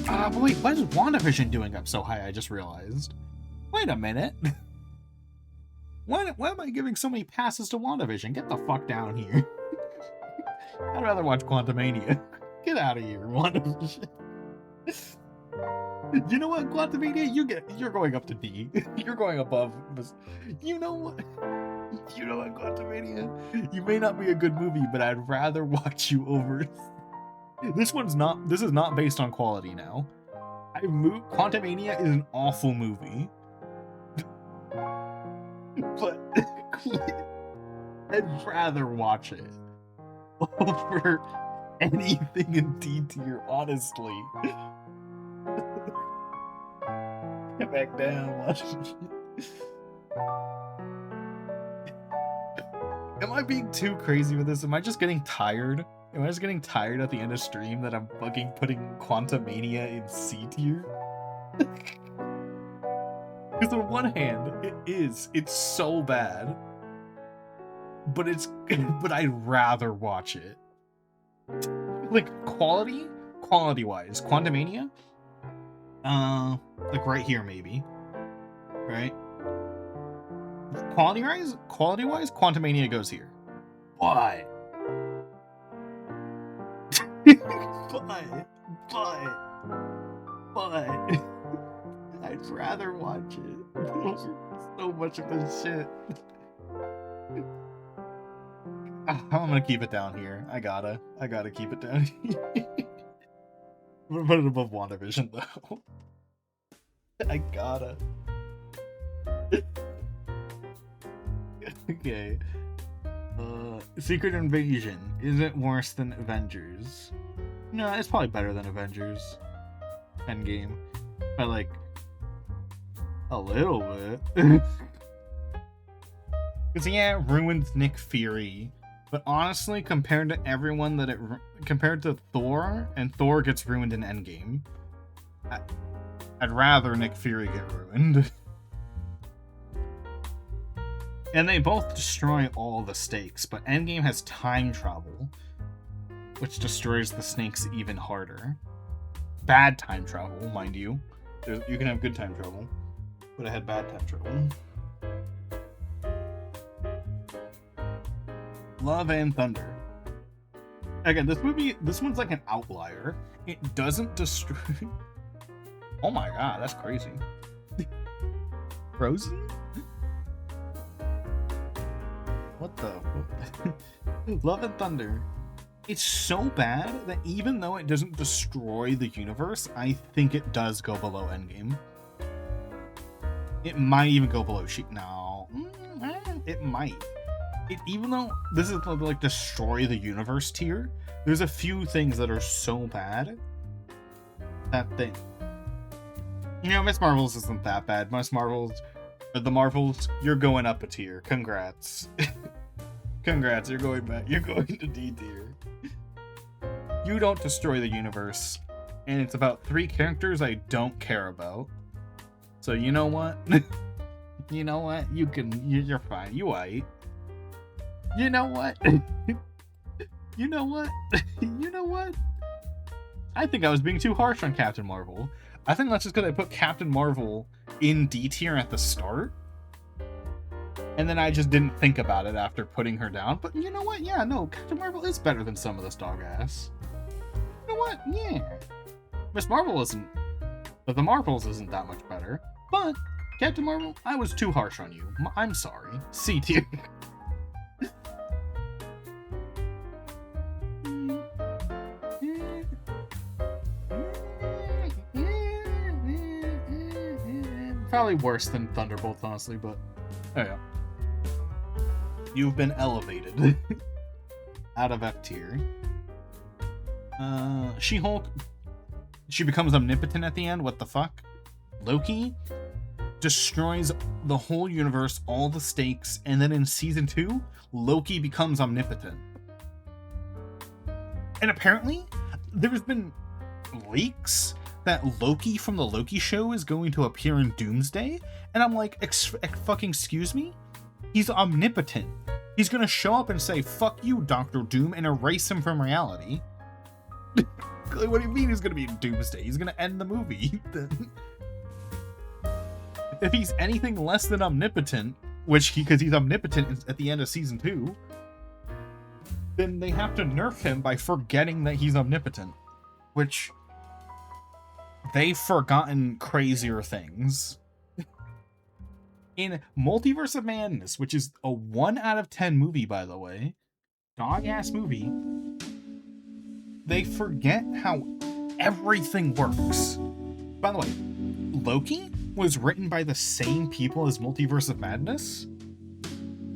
But wait, why is WandaVision doing up so high? I just realized. Wait a minute. Why am I giving so many passes to WandaVision? Get the fuck down here. I'd rather watch Quantumania. Get out of here, WandaVision. You know what, Quantumania? You're going up to D. You're going above this. You know what? You know what, Quantumania? You may not be a good movie, but I'd rather watch you over. This is not based on quality now. Quantumania is an awful movie. But I'd rather watch it over anything in D tier, honestly. Get back down, watch it. Am I being too crazy with this? Am I just getting tired? Am I just getting tired at the end of stream that I'm fucking putting Quantumania in C tier? Because on one hand, it's so bad, but I'd rather watch it. Like, quality-wise, Quantumania, like right here maybe, right? Quality-wise, Quantumania goes here. But I'd rather watch it. So much of this shit. I'm gonna keep it down here. I gotta keep it down here. I'm gonna put it above WandaVision though. I gotta. Okay. Secret Invasion. Is it worse than Avengers? No, it's probably better than Avengers Endgame. By like a little bit. Because yeah, it ruins Nick Fury. But honestly, compared to everyone that compared to Thor, and Thor gets ruined in Endgame, I'd rather Nick Fury get ruined. And they both destroy all the stakes, but Endgame has time travel, which destroys the snakes even harder. Bad time travel, mind you. You can have good time travel, but I had bad time travel. Love and Thunder. Again, this one's like an outlier. It doesn't destroy... Oh my god, that's crazy. Frozen? What the... Love and Thunder. It's so bad that even though it doesn't destroy the universe, I think it does go below Endgame. It might even go below No. It might. Even though this is like destroy the universe tier, there's a few things that are so bad that they... Miss Marvel's isn't that bad. The Marvels, you're going up a tier. Congrats. Congrats, you're going back. You're going to D tier. You don't destroy the universe, and it's about 3 characters I don't care about. So you know what? You know what? You're fine. You aight. You know what? You know what? You know what? I think I was being too harsh on Captain Marvel. I think that's just because I put Captain Marvel in D tier at the start. And then I just didn't think about it after putting her down. But you know what? Yeah, no, Captain Marvel is better than some of this dog ass. You know what? Yeah. Miss Marvel isn't... But the Marvels isn't that much better. But Captain Marvel, I was too harsh on you. I'm sorry. C tier. Probably worse than Thunderbolts, honestly, but there you go. You've been elevated out of F tier. She-Hulk, she becomes omnipotent at the end. What the fuck? Loki destroys the whole universe, all the stakes, and then in season 2, Loki becomes omnipotent. And apparently, there's been leaks that Loki from the Loki show is going to appear in Doomsday, and I'm like, fucking excuse me? He's omnipotent. He's gonna show up and say, fuck you, Dr. Doom, and erase him from reality. What do you mean he's gonna be in Doomsday? He's gonna end the movie. If he's anything less than omnipotent, because he's omnipotent at the end of season 2, then they have to nerf him by forgetting that he's omnipotent. Which... they've forgotten crazier things. In Multiverse of Madness, which is a 1 out of 10 movie, by the way, dog-ass movie, they forget how everything works. By the way, Loki was written by the same people as Multiverse of Madness.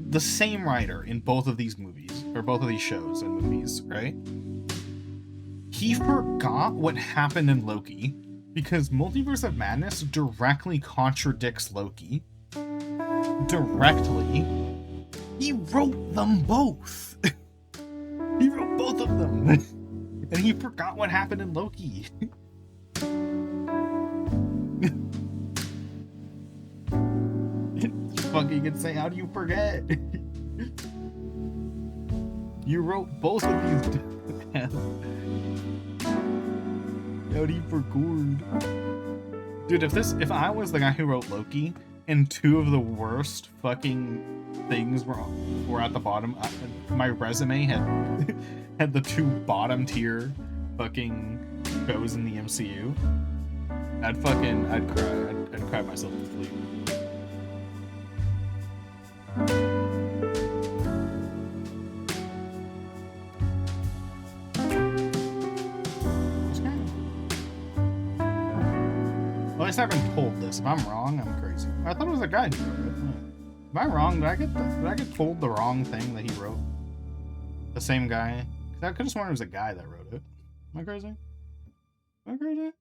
The same writer in both of these movies, or both of these shows and movies, right? He forgot what happened in Loki because Multiverse of Madness directly contradicts Loki. Directly. He wrote them both. He wrote both of them. And he forgot what happened in Loki. Fucking can say, how do you forget? You wrote both of these. How do you forgot? Dude, if I was the guy who wrote Loki and 2 of the worst fucking things were at the bottom, my resume had the 2 bottom tier fucking shows in the MCU, I'd cry. I'd cry myself to sleep. Well, at least I've been told this. If I'm wrong, I'm crazy. I thought it was a guy who wrote it. Am I wrong? Did I get told the wrong thing that he wrote? The same guy? I could have sworn it was a guy that wrote it. Am I crazy? Am I crazy?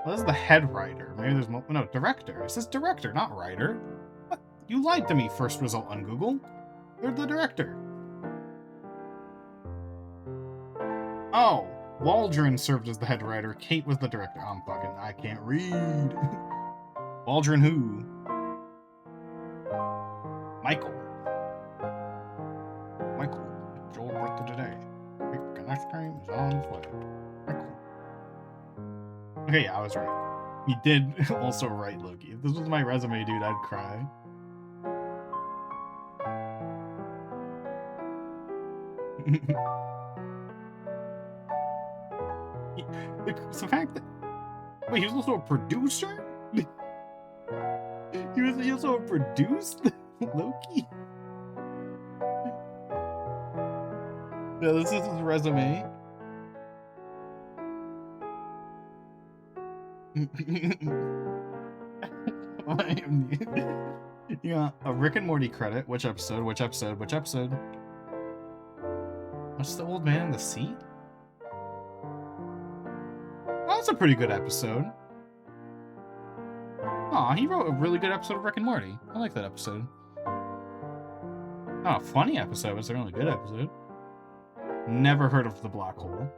Well, this is the head writer. Maybe there's no director. It says director, not writer. What? You lied to me. First result on Google. They're the director. Oh, Waldron served as the head writer. Kate was the director. I can't read. Waldron who? Michael. Joel birthday today. Big ice cream is on its way. Michael. Okay, yeah, I was right. He did also write Loki. If this was my resume, dude, I'd cry. The fact that wait, he was also a producer. he also produced Loki. Yeah, this is his resume. You got a Rick and Morty credit. Which episode? Which episode? Which episode? What's the old man in the seat? Oh, that's a pretty good episode. Aw, he wrote a really good episode of Rick and Morty. I like that episode. Not a funny episode, but it's a really good episode. Never heard of the black hole.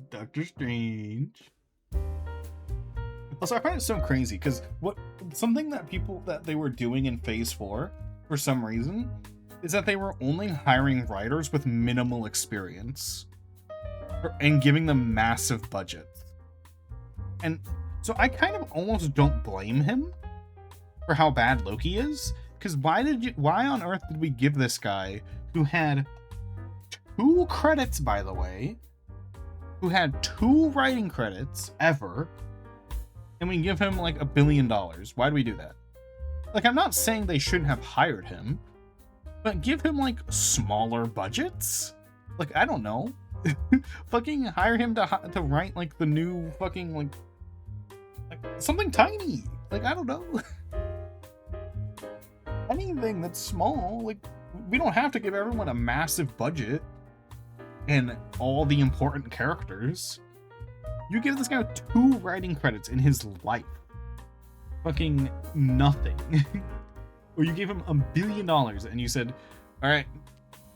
Doctor Strange. Also, I find it so crazy because something that they were doing in Phase 4 for some reason is that they were only hiring writers with minimal experience and giving them massive budgets. And so I kind of almost don't blame him for how bad Loki is, because why on earth did we give this guy who had 2 credits, by the way, who had 2 writing credits ever, and we give him like $1 billion? Why do we do that? Like, I'm not saying they shouldn't have hired him, but give him like smaller budgets. Like, I don't know, fucking hire him to write like the new fucking like something tiny. Like, I don't know. Anything that's small. Like, we don't have to give everyone a massive budget and all the important characters. You give this guy 2 writing credits in his life. Fucking nothing. Or you gave him $1 billion and you said, all right,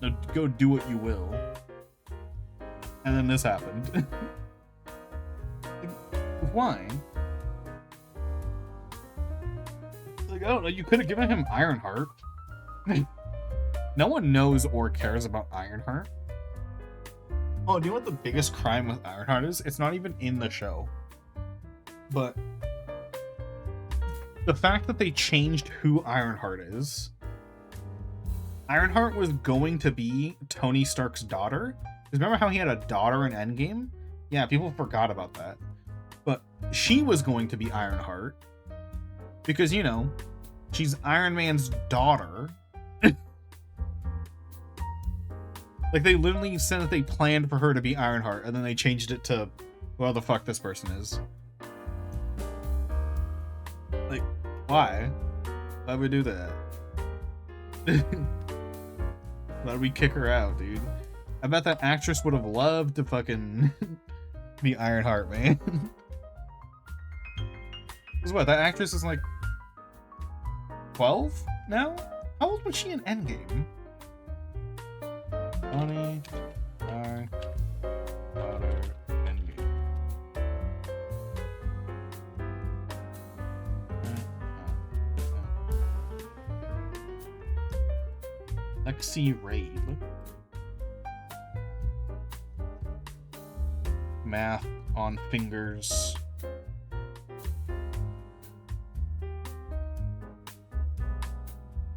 now go do what you will. And then this happened. Like, why? Like, I don't know, you could have given him Ironheart. No one knows or cares about Ironheart. Oh, do you know what the biggest crime with Ironheart is? It's not even in the show. But the fact that they changed who Ironheart is. Ironheart was going to be Tony Stark's daughter. Because remember how he had a daughter in Endgame? Yeah, people forgot about that. But she was going to be Ironheart. Because, you know, she's Iron Man's daughter. Like, they literally said that they planned for her to be Ironheart, and then they changed it to, well, the fuck this person is. Like, why? Why would we do that? Why did we kick her out, dude? I bet that actress would have loved to fucking be Ironheart, man. Because what, that actress is like 12 now? How old was she in Endgame? 20, daughter, Endgame. Lexi Rabe. Math on fingers.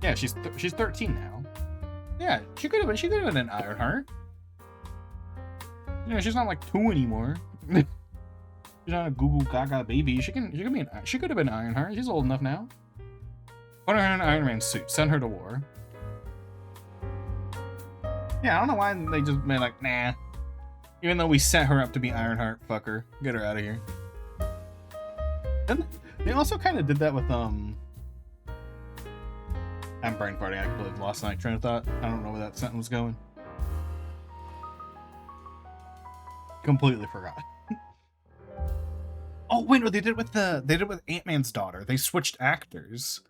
Yeah, she's 13 now. Yeah, she could have been an Ironheart. You know, she's not like 2 anymore. She's not a Google Gaga baby. She could have been Ironheart. She's old enough now. Put her in an Iron Man suit. Send her to war. Yeah, I don't know why they just been like, nah. Even though we set her up to be Ironheart, fuck her. Get her out of here. And they also kind of did that with I'm brain farting. I completely lost my train of thought. I don't know where that sentence was going. Completely forgot. Oh wait, no, they did it with Ant-Man's daughter. They switched actors,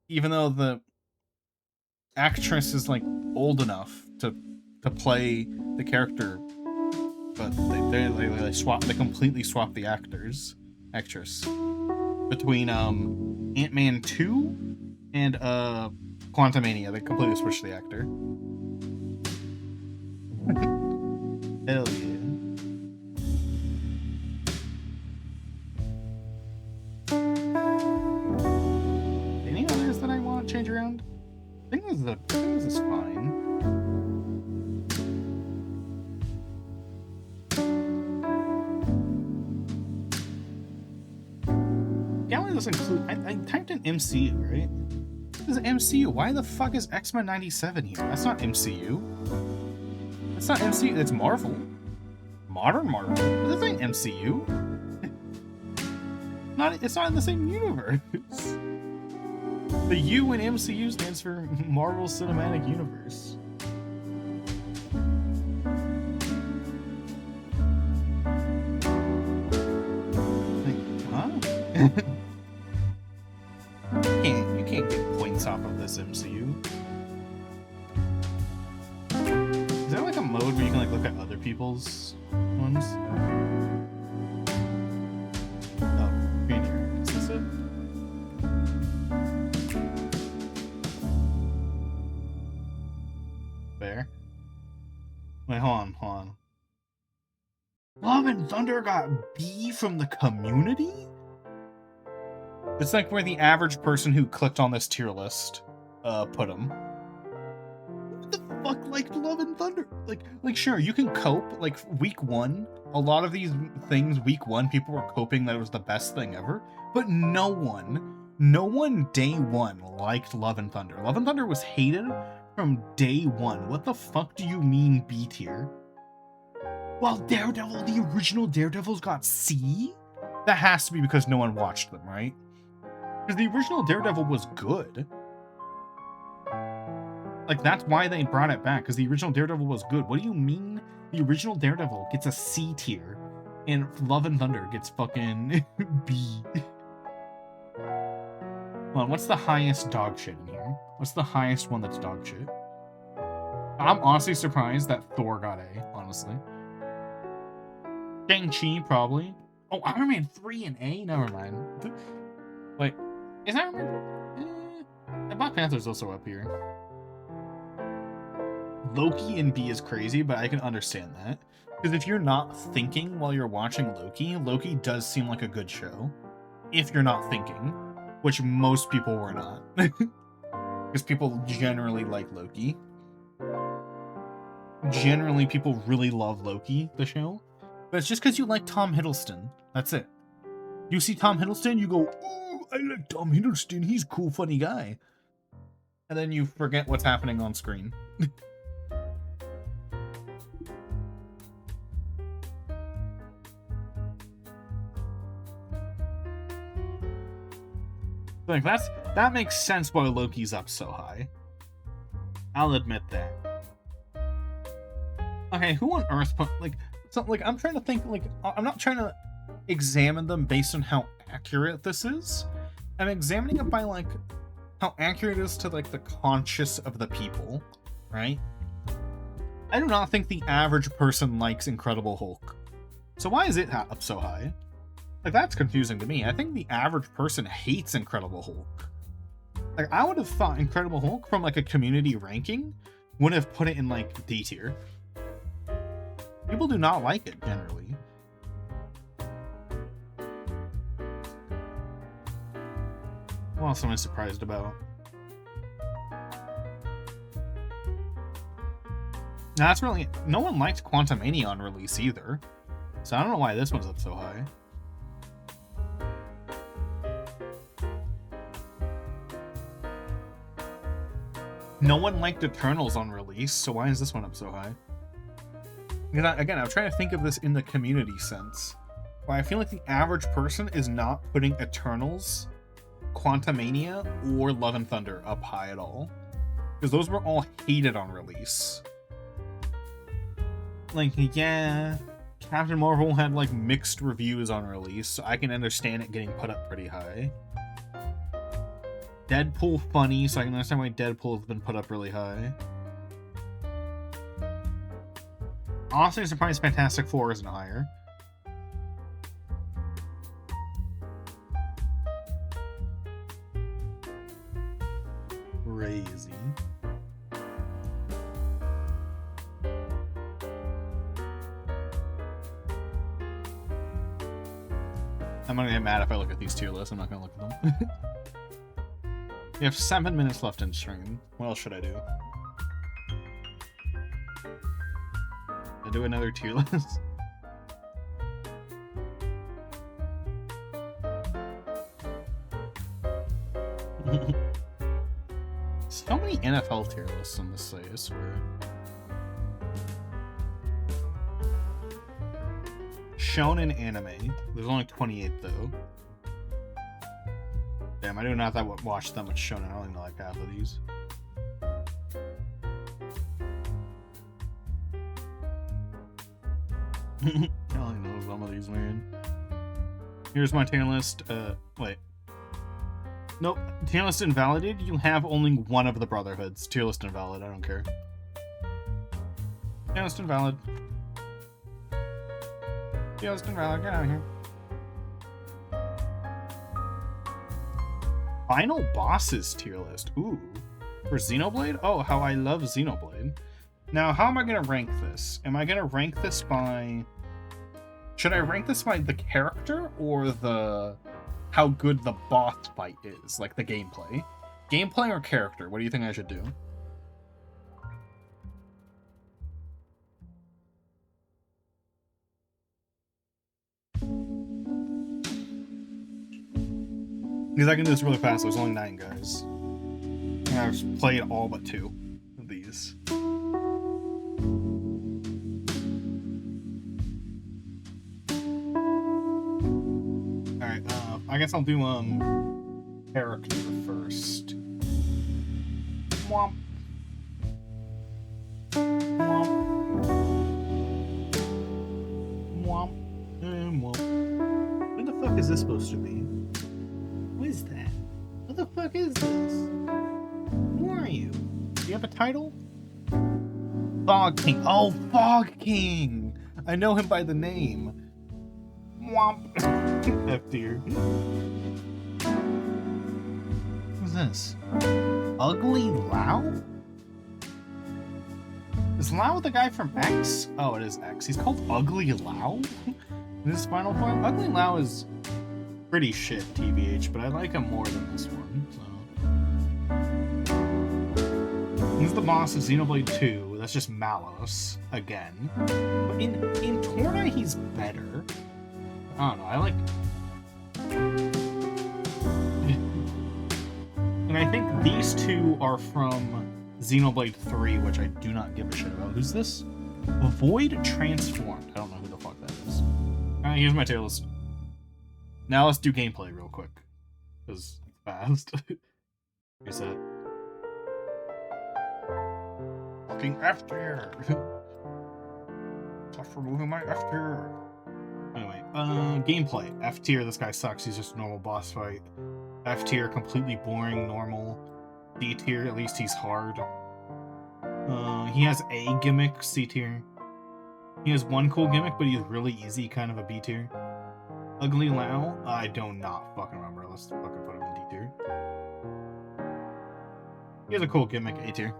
even though the actress is like old enough to play the character, but they completely swapped the actress between Ant-Man 2 and Quantumania. They completely switched the actor. Hell yeah. Any others that I want to change around? I think this is fine. Gallery doesn't include. I typed in MCU, right? This is MCU. Why the fuck is X-Men 97 here? That's not MCU. That's not MCU. It's Marvel. Modern Marvel. But this ain't MCU. It's not in the same universe. The U in MCU stands for Marvel Cinematic Universe. You can't get points off of this MCU. Is there like a mode where you can like look at other people's ones? Oh, green here. Is this it? Fair. Wait, hold on. Love and Thunder got B from the community? It's like where the average person who clicked on this tier list put them. What the fuck liked Love and Thunder? Like sure, you can cope. Like week 1, a lot of these things, week 1, people were coping that it was the best thing ever. But no one day 1 liked Love and Thunder. Love and Thunder was hated from day 1. What the fuck do you mean B tier? While Daredevil, the original Daredevils got C? That has to be because no one watched them, right? Because the original Daredevil was good. Like, that's why they brought it back, because the original Daredevil was good. What do you mean the original Daredevil gets a C tier, and Love and Thunder gets fucking B? Hold on, what's the highest dog shit in here? What's the highest one that's dog shit? I'm honestly surprised that Thor got A, honestly. Shang-Chi, probably. Oh, Iron Man 3 and A? Never mind. Wait, is Iron Man... Black Panther's also up here. Loki in B is crazy, but I can understand that. Because if you're not thinking while you're watching Loki, Loki does seem like a good show. If you're not thinking. Which most people were not. Because people generally like Loki. Generally, people really love Loki, the show. But it's just because you like Tom Hiddleston. That's it. You see Tom Hiddleston, you go, "Ooh, I like Tom Hiddleston. He's a cool, funny guy." And then you forget what's happening on screen. Like, that makes sense why Loki's up so high. I'll admit that. Okay, who on earth put, like, so, like, I'm trying to think, like, I'm not trying to examine them based on how accurate this is. I'm examining it by, like, how accurate it is to, like, the conscious of the people, right? I do not think the average person likes Incredible Hulk. So why is it up so high? Like, that's confusing to me. I think the average person hates Incredible Hulk. Like, I would have thought Incredible Hulk from, like, a community ranking would have put it in, like, D tier. People do not like it, generally. What else am I surprised about? Now, that's really... No one liked Quantumania on release, either. So I don't know why this one's up so high. No one liked Eternals on release, so why is this one up so high? Again, I'm trying to think of this in the community sense. Why I feel like the average person is not putting Eternals, Quantumania, or Love and Thunder up high at all. Because those were all hated on release. Like, yeah, Captain Marvel had like mixed reviews on release, so I can understand it getting put up pretty high. Deadpool funny, so I can understand why Deadpool has been put up really high. Honestly, surprised Fantastic Four isn't higher. Crazy. I'm gonna get mad if I look at these tier lists. I'm not gonna look at them. We have 7 minutes left in stream. What else should I do? I do another tier list. So many NFL tier lists on this site, I swear. Shonen anime. There's only 28 though. Damn, I do not watch that much shonen. I only know like half of these. I only know some of these, man. Here's my tier list. Wait. Nope. Tier list invalidated. You have only one of the Brotherhoods. Tier list invalid. I don't care. Tier list invalid. Tier list invalid. Get out of here. Final bosses tier list. Ooh. For Xenoblade? Oh, how I love Xenoblade. Now, how am I going to rank this? Am I going to rank this by... Should I rank this by the character or the... how good the boss fight is? Like the gameplay? Gameplay or character? What do you think I should do? Because I can do this really fast. There's only 9 guys. And I've played all but 2 of these. Alright, I guess I'll do, character first. Womp. Womp. Womp. And womp. What the fuck is this supposed to be? What is that? What the fuck is this? Who are you? Do you have a title? Fog King. Oh, Fog King! I know him by the name. Womp. F tier. Who's this? Ugly Lao? Is Lao the guy from X? Oh, it is X. He's called Ugly Lao? In his final form? Ugly Lao is pretty shit, TBH, but I like him more than this one, so. He's the boss of Xenoblade 2. That's just Malos, again. But in Torna, he's better. I don't know, I like... And I think these two are from Xenoblade 3, which I do not give a shit about. Who's this? Void Transformed. I don't know who the fuck that is. Alright, here's my tier list. Now let's do gameplay real quick. Because it's fast. Here's that. Fucking F tier! Stop removing my F tier! Anyway, gameplay. F tier, this guy sucks. He's just a normal boss fight. F tier, completely boring, normal. D tier, at least he's hard. He has a gimmick, C tier. He has one cool gimmick, but he's really easy, kind of a B tier. Ugly Lao? I do not fucking remember. Let's fucking put him in D tier. He has a cool gimmick, A tier.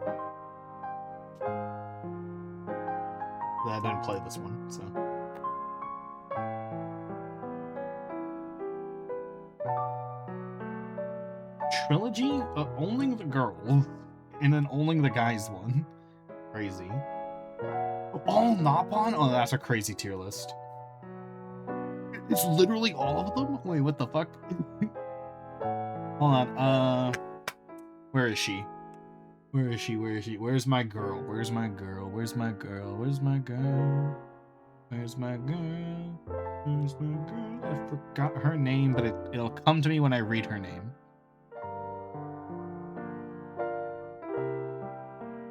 I didn't play this one, so. Trilogy? Only the girls. And then only the guys one. Crazy. Oh, Nopon? Oh, that's a crazy tier list. It's literally all of them? Wait, what the fuck? Hold on, where is she? Where is she? Where is she? Where's my girl? Where's my girl? Where's my girl? Where's my girl? Where's my girl? Where's my girl? I forgot her name, but it'll come to me when I read her name.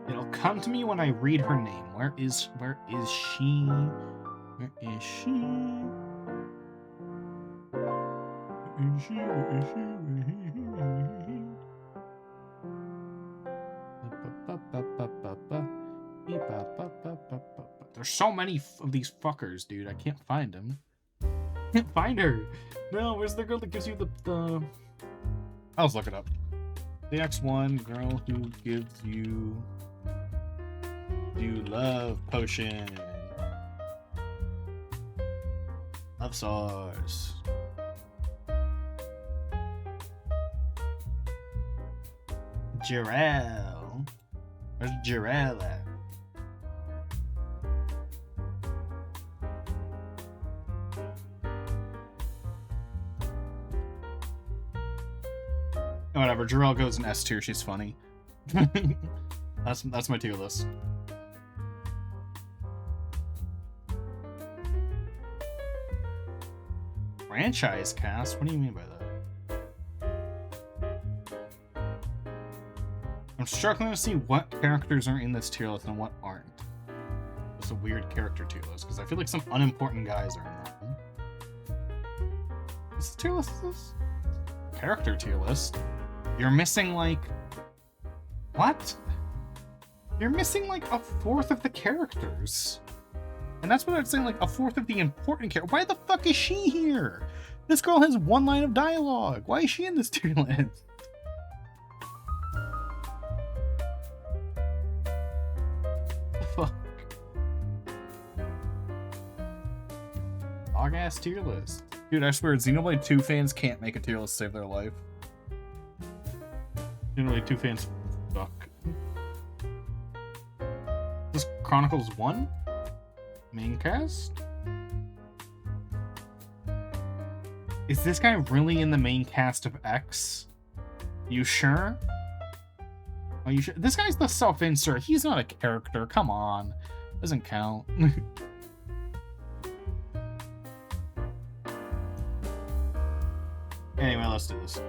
It'll come to me when I read her name. Where is she? Where is she? Where is she? Where is she? There's so many of these fuckers, dude. I can't find them. Can't find her. No, where's the girl that gives you the... I'll just look it up. The X1 girl who gives you love potion. Love source. Jirel. Where's Jirel at? Whatever, Jirel goes in S tier, she's funny. That's my tier list. Franchise cast? What do you mean by that? I'm struggling to see what characters are in this tier list and what aren't. It's a weird character tier list, because I feel like some unimportant guys are in that one. What's the tier list? Character tier list? You're missing, like... What? You're missing, like, a fourth of the characters. And that's what I'm saying, like, a fourth of the important characters. Why the fuck is she here? This girl has one line of dialogue. Why is she in this tier list? Fuck. Dog-ass tier list. Dude, I swear, Xenoblade 2 fans can't make a tier list to save their life. Xenoblade 2 fans suck. This Chronicles 1? Main cast? Is this guy really in the main cast of X? You sure? Are you sure? This guy's the self-insert. He's not a character. Come on. Doesn't count. Anyway, let's do this.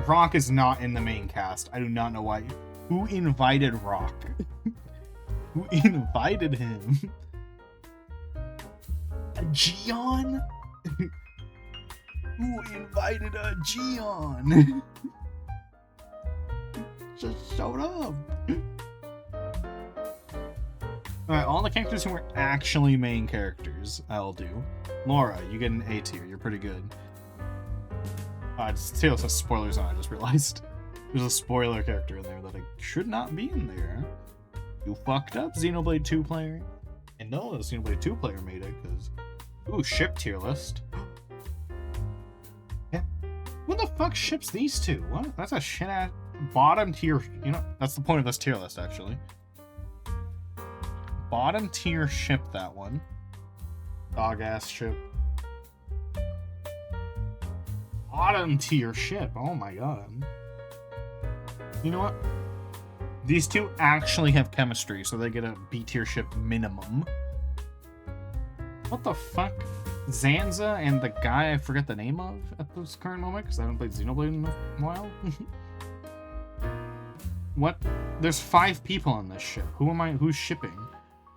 Rock is not in the main cast. I do not know why. Who invited Rock? Who invited him? A Gion? Who invited a Gion? Just showed up. Alright, all the characters who are actually main characters, I'll do. Laura, you get an A tier. You're pretty good. Taylor says spoilers on, I just realized. There's a spoiler character in there that I should not be in there. You fucked up, Xenoblade 2 player. And no, the Xenoblade 2 player made it, because... Ooh, ship tier list. Yeah. Who the fuck ships these two? What? That's a shit-ass bottom tier... You know, that's the point of this tier list, actually. Bottom tier ship, that one. Dog-ass ship. Bottom tier ship. Oh my god. You know what? These two actually have chemistry, so they get a B tier ship minimum. What the fuck? Zanza and the guy I forget the name of at this current moment because I haven't played Xenoblade in a while. What? There's 5 people on this ship. Who's shipping?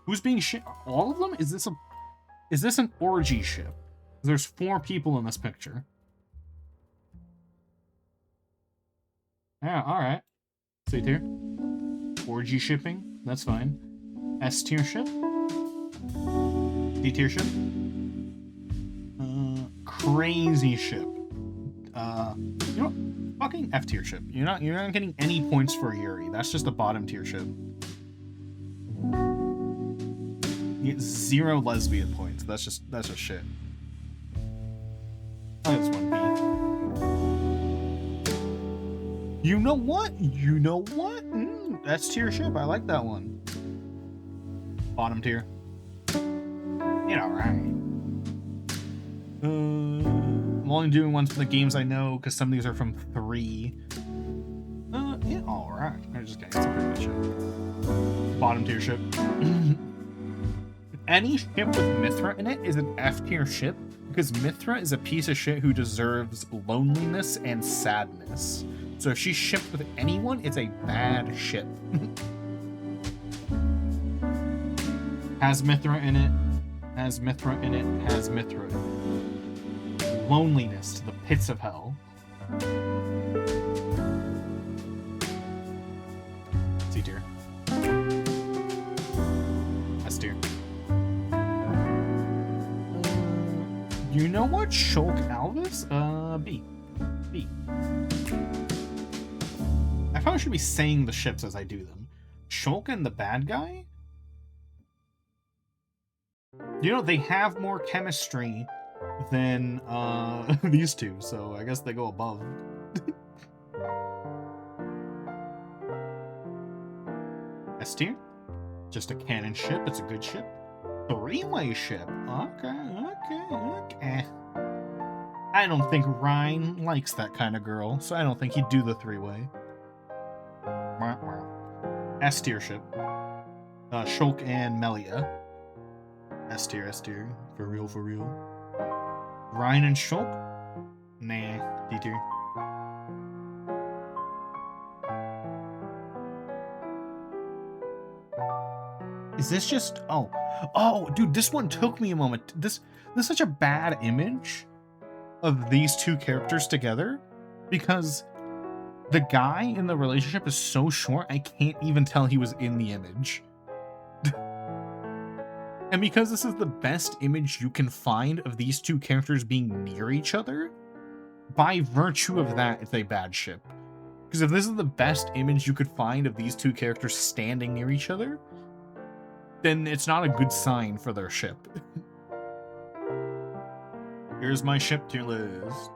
Who's being shipped? All of them? Is this an orgy ship? There's 4 people in this picture. Yeah, alright. C tier. Orgy shipping. That's fine. S tier ship. D tier ship. Crazy ship. You know what? Fucking F tier ship. You're not getting any points for Yuri. That's just a bottom tier ship. You get 0 lesbian points. That's just shit. Oh, that's 1B. You know what? You know what? That's tier ship. I like that one. Bottom tier. You know, right? I'm only doing ones for the games I know because some of these are from 3. Yeah, alright. I'm just kidding. It's a pretty good ship. Bottom tier ship. Any ship with Mithra in it is an F tier ship because Mithra is a piece of shit who deserves loneliness and sadness. So if she's shipped with anyone, it's a bad ship. Has Mithra in it. Has Mithra in it, has Mithra in it. Loneliness to the pits of hell. C tier. S tier. You know what? Shulk Alvis? B. B. I probably should be saying the ships as I do them. Shulk and the bad guy? You know, they have more chemistry than these two, so I guess they go above. S tier? Just a cannon ship, it's a good ship. Three-way ship. Okay. I don't think Ryan likes that kind of girl, so I don't think he'd do the three-way. S tier ship. Shulk and Melia. S tier. For real. Ryan and Shulk? Nah, D tier. Is this just... Oh, dude, this one took me a moment. This is such a bad image of these two characters together because the guy in the relationship is so short, I can't even tell he was in the image. And because this is the best image you can find of these two characters being near each other, by virtue of that, it's a bad ship. Because if this is the best image you could find of these two characters standing near each other, then it's not a good sign for their ship. Here's my ship tier list.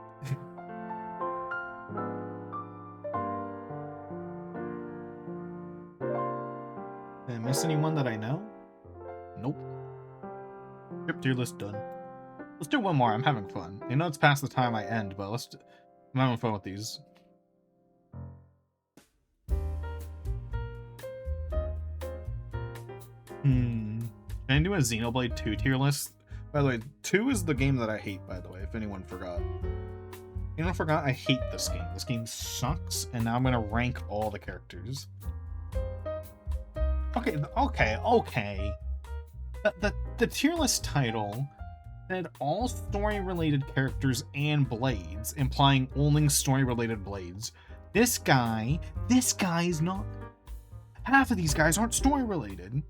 Did I miss anyone that I know? Nope. Ship tier list done. Let's do one more. I'm having fun. I know it's past the time I end, but I'm having fun with these. Can I do a Xenoblade 2 tier list? By the way, 2 is the game that I hate, by the way, if anyone forgot. Anyone forgot? I hate this game. This game sucks, and now I'm gonna rank all the characters. Okay. The tier list title said all story-related characters and blades, implying only story-related blades. This guy is not... Half of these guys aren't story-related.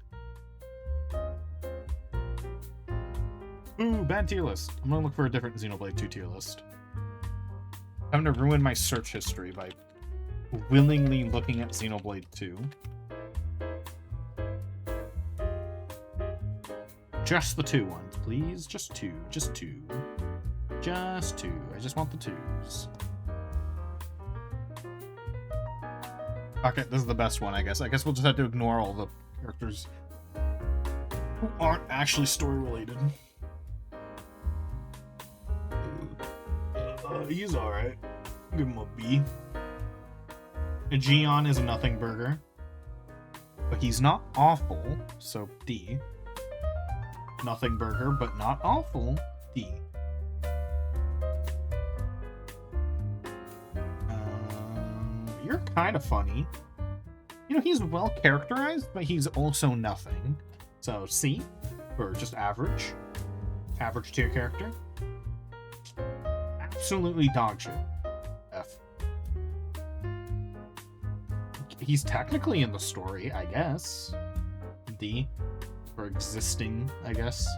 Ooh, bad tier list. I'm gonna look for a different Xenoblade 2 tier list. I'm gonna ruin my search history by willingly looking at Xenoblade 2. Just the 2 ones, please. Just two. I just want the 2s. Okay, this is the best one, I guess. I guess we'll just have to ignore all the characters who aren't actually story-related. He's alright. Give him a B. Aegeon is a nothing burger. But he's not awful, so D. Nothing burger, but not awful, D. You're kind of funny. You know, he's well characterized, but he's also nothing. So C, or just average. Average tier character. Absolutely dog shit. F. He's technically in the story, I guess. D. For existing, I guess.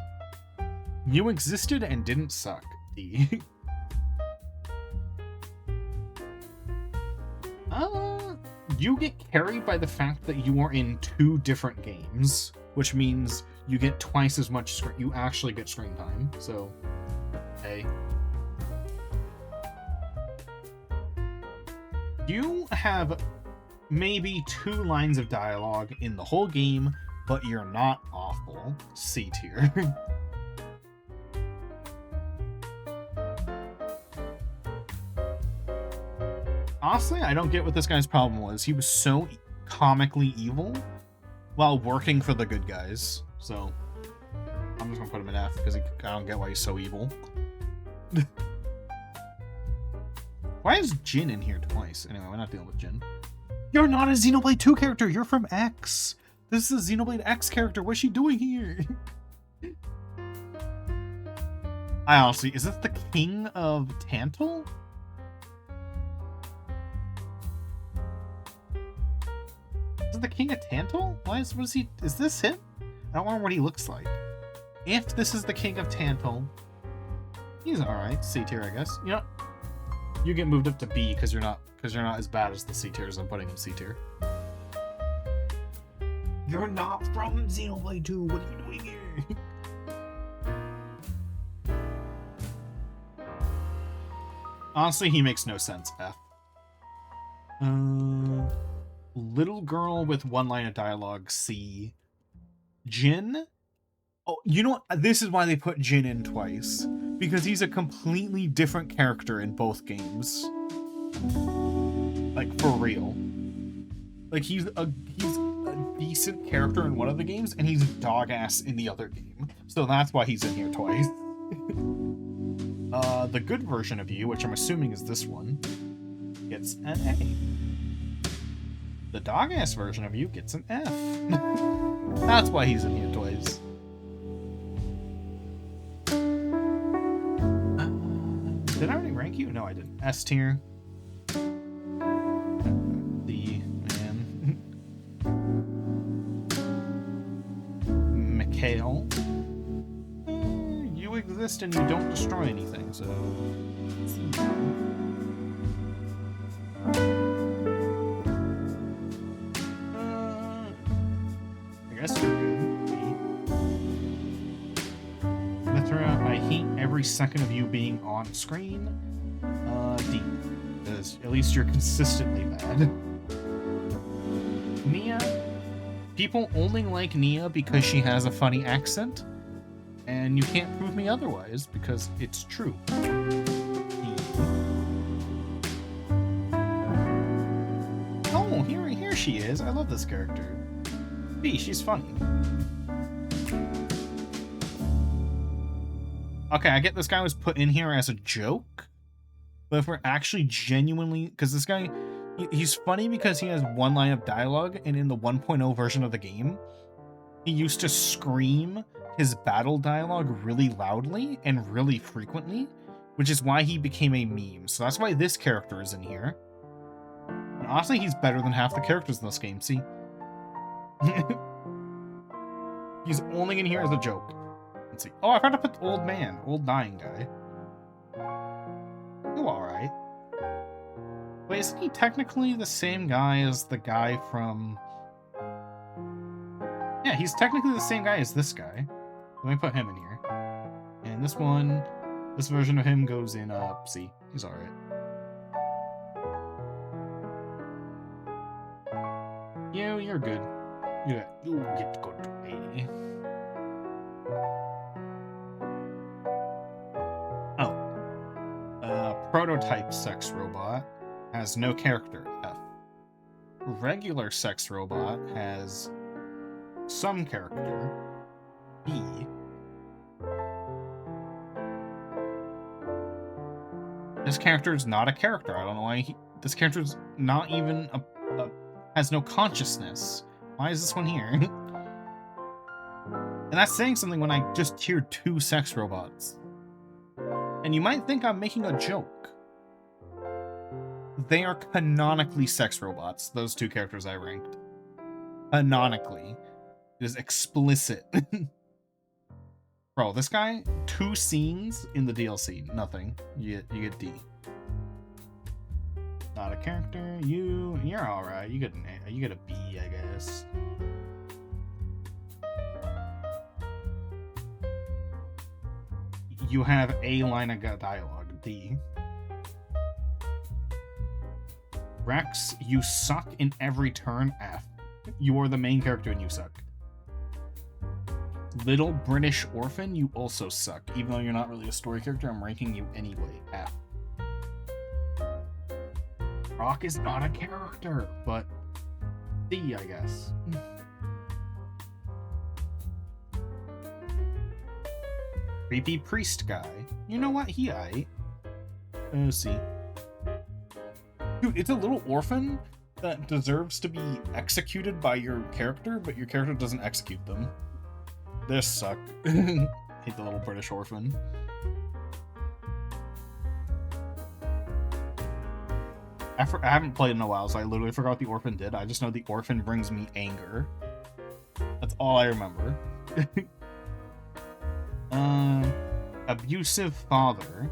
You existed and didn't suck. D. You get carried by the fact that you are in 2 different games, which means you get twice as much screen. You actually get screen time, so A. You have maybe 2 lines of dialogue in the whole game, but you're not awful. C tier. Honestly, I don't get what this guy's problem was. He was so comically evil while working for the good guys. So, I'm just gonna put him in F, because I don't get why he's so evil. Why is Jin in here twice? Anyway, we're not dealing with Jin. You're not a Xenoblade 2 character! You're from X! This is a Xenoblade X character! What's she doing here? I honestly, is this the king of Tantal? Is it the king of Tantal? What is he? Is this him? I don't remember what he looks like. If this is the king of Tantal, he's alright. C tier, I guess. You know, you get moved up to B because you're not as bad as the C tiers. I'm putting him C tier. You're not from Xenoblade 2. What are you doing here? Honestly, he makes no sense, F. Little girl with one line of dialogue, C. Jin? Oh, you know what? This is why they put Jin in twice. Because he's a completely different character in both games. Like, for real. Like, he's a decent character in one of the games, and he's dog-ass in the other game. So that's why he's in here twice. The good version of you, which I'm assuming is this one, gets an A. The dog-ass version of you gets an F. That's why he's in here twice. Did I already rank you? No, I didn't. S tier. D, man. Mikhail. You exist and you don't destroy anything, so... I guess you're good. Mithra, I hate every second of you being on screen. D. Because at least you're consistently bad. Nia. People only like Nia because she has a funny accent. And you can't prove me otherwise, because it's true. Oh, here she is. I love this character. B, she's funny. Okay, I get this guy was put in here as a joke. But if we're actually genuinely... Because this guy, he's funny because he has one line of dialogue, and in the 1.0 version of the game, he used to scream his battle dialogue really loudly and really frequently, which is why he became a meme. So that's why this character is in here. And honestly, he's better than half the characters in this game, see? He's only in here as a joke. Let's see. Oh, I forgot to put the old man, old dying guy. Oh, alright. Wait, isn't he technically the same guy as the guy from... Yeah, he's technically the same guy as this guy. Let me put him in here. And this one, this version of him goes in C. He's alright. You're good. You get to go to A. Prototype sex robot has no character, F. Regular sex robot has some character, B. This character is not a character. I don't know why this character is not even has no consciousness. Why is this one here? And that's saying something when I just tiered 2 sex robots. And you might think I'm making a joke. They are canonically sex robots, those 2 characters I ranked. Canonically. It is explicit. Bro, this guy, 2 scenes in the DLC. Nothing. You get D. Not a character. You're alright. You get a B, I guess. You have a line of dialogue, D. Rex, you suck in every turn, F. You are the main character and you suck. Little British Orphan, you also suck. Even though you're not really a story character, I'm ranking you anyway, F. Rock is not a character, but D, I guess. Creepy priest guy. You know what? He aight. Let's see. Dude, it's a little orphan that deserves to be executed by your character, but your character doesn't execute them. This suck. Hate the little British orphan. I haven't played in a while, so I literally forgot what the orphan did. I just know the orphan brings me anger. That's all I remember. Abusive father.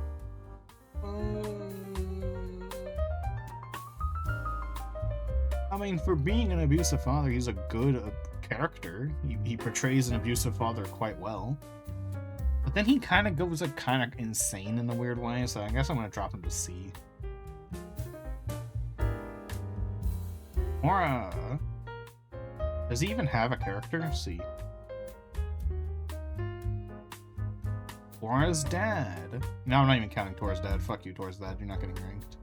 I mean, for being an abusive father, he's a good character. He portrays an abusive father quite well. But then he kind of goes kind of insane in a weird way, so I guess I'm going to drop him to C. Or, does he even have a character? C. Laura's dad. No, I'm not even counting Tora's dad. Fuck you, Tora's dad. You're not getting ranked.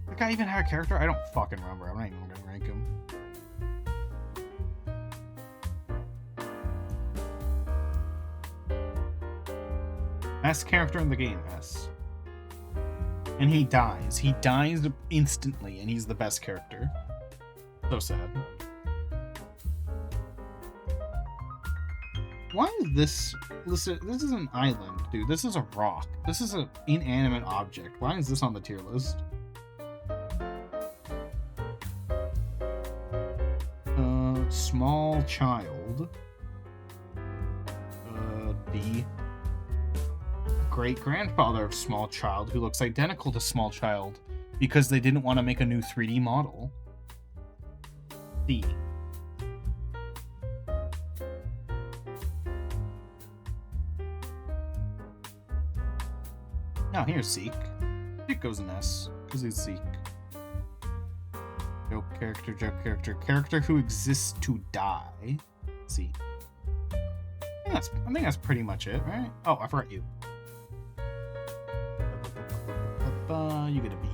That guy even have a character? I don't fucking remember. I'm not even gonna rank him. Best character in the game, S. And he dies. He dies instantly, and he's the best character. So sad. Why is this... Listen, this is an island, dude. This is a rock. This is an inanimate object. Why is this on the tier list? Small child. D. Great-grandfather of small child who looks identical to small child because they didn't want to make a new 3D model. D. Now here's Zeke. It goes in S because he's Zeke. Joke character, joke character, character who exists to die. C. I think that's pretty much it, right? Oh, I forgot you. You get a B.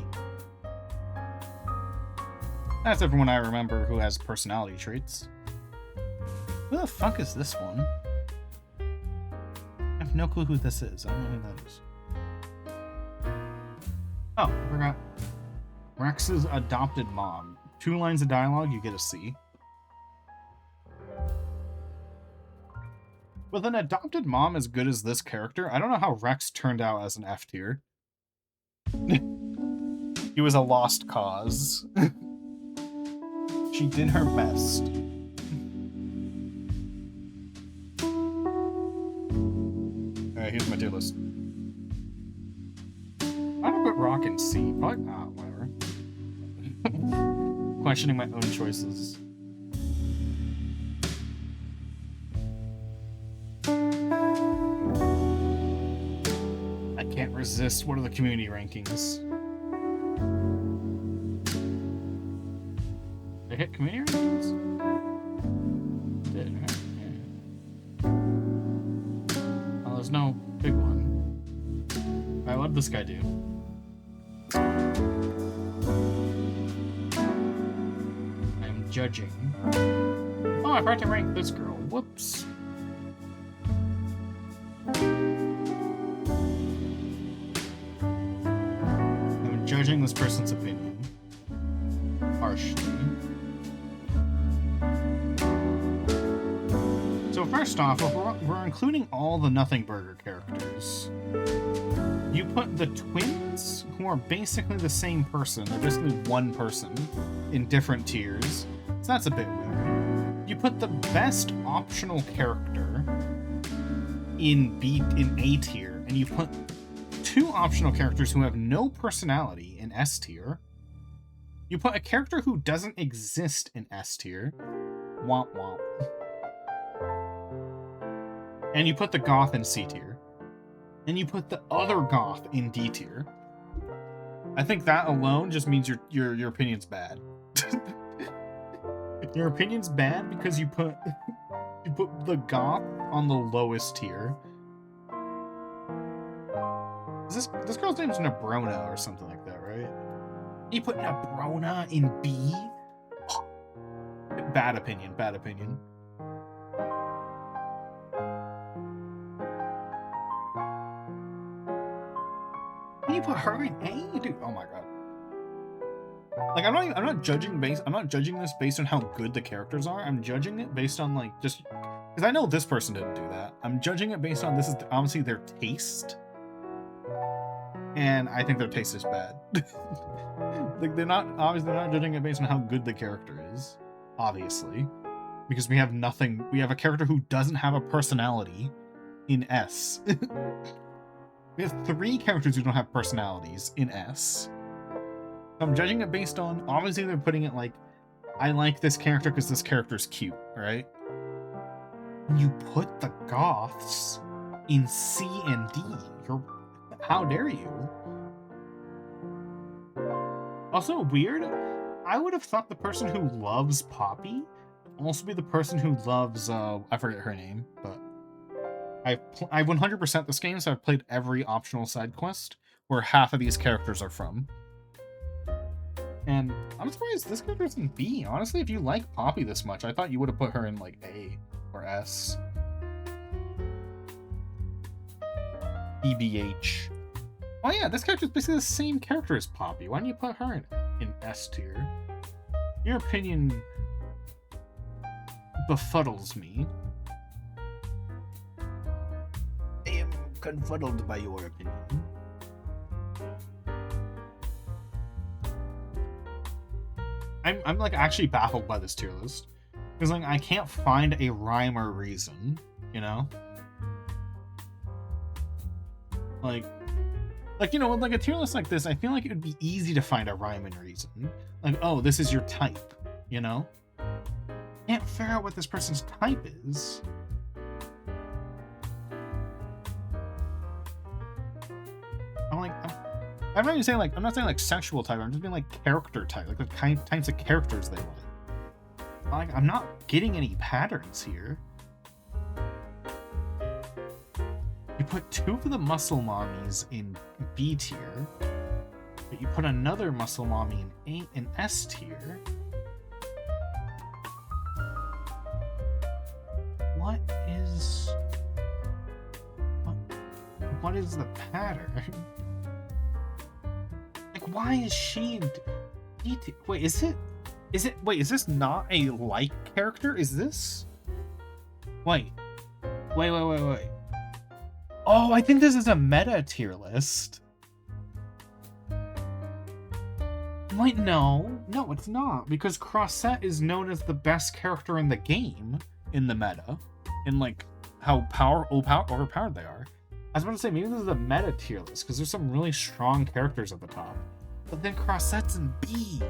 That's everyone I remember who has personality traits. Who the fuck is this one? I have no clue who this is. I don't know who that is. Oh, I forgot. Rex's adopted mom. 2 lines of dialogue, you get a C. With an adopted mom as good as this character, I don't know how Rex turned out as an F tier. He was a lost cause. She did her best. Alright, here's my tier list. I'm gonna put Rock in C. Probably not, whatever. Questioning my own choices. I can't resist. What are the community rankings? Did I hit community rankings? Did, right? Yeah. Oh, there's no big one. Alright, what did this guy do? I'm judging. Oh, I forgot to rank this girl. Whoops. I'm judging this person's opinion. Harshly. So first off, if we're including all the Nothing Burger characters. You put the twins, who are basically the same person, they're basically one person, in different tiers. So that's a bit weird. You put the best optional character in A tier, and you put 2 optional characters who have no personality in S tier. You put a character who doesn't exist in S tier. Womp womp. And you put the goth in C tier. And you put the other goth in D tier. I think that alone just means your opinion's bad. Your opinion's bad because you put the goth on the lowest tier. Is this girl's name's Nebrona or something like that, right? You put Nebrona in B? Bad opinion, bad opinion. You put her in A, dude. Oh my god. Like I'm not judging this based on how good the characters are. I'm judging it based on like just because I know this person didn't do that. I'm judging it based on this is obviously their taste. and I think their taste is bad. Like they're not judging it based on how good the character is, obviously, because we have nothing. We have a character who doesn't have a personality in S. We have 3 characters who don't have personalities in S. So I'm judging it based on, obviously they're putting it like, I like this character because this character's cute, right? You put the goths in C and D. How dare you? Also weird, I would have thought the person who loves Poppy would also be the person who loves, I forget her name, but I 100% this game, so I've played every optional side quest where half of these characters are from. And I'm surprised this character's in B. Honestly, if you like Poppy this much, I thought you would have put her in like A or S. EBH. Oh yeah, this character is basically the same character as Poppy. Why don't you put her in S tier? Your opinion befuddles me. I am confuddled by your opinion. I'm like actually baffled by this tier list. Because like I can't find a rhyme or reason, you know? Like you know, like a tier list like this, I feel like it would be easy to find a rhyme and reason. Like, oh, this is your type, you know? Can't figure out what this person's type is. I'm not even saying like, I'm not saying like sexual type, I'm just being like character type, like the types of characters they like. Like, I'm not getting any patterns here. You put 2 of the muscle mommies in B tier, but you put another muscle mommy in S tier. What is the pattern? Like, why is she in D tier? Wait, wait, is this not a like character? Is this? Wait. Oh, I think this is a meta tier list. Wait, no, it's not, because Crossette is known as the best character in the game in the meta, in like how overpowered they are. I was about to say maybe this is a meta tier list because there's some really strong characters at the top, but then Crossette's in B,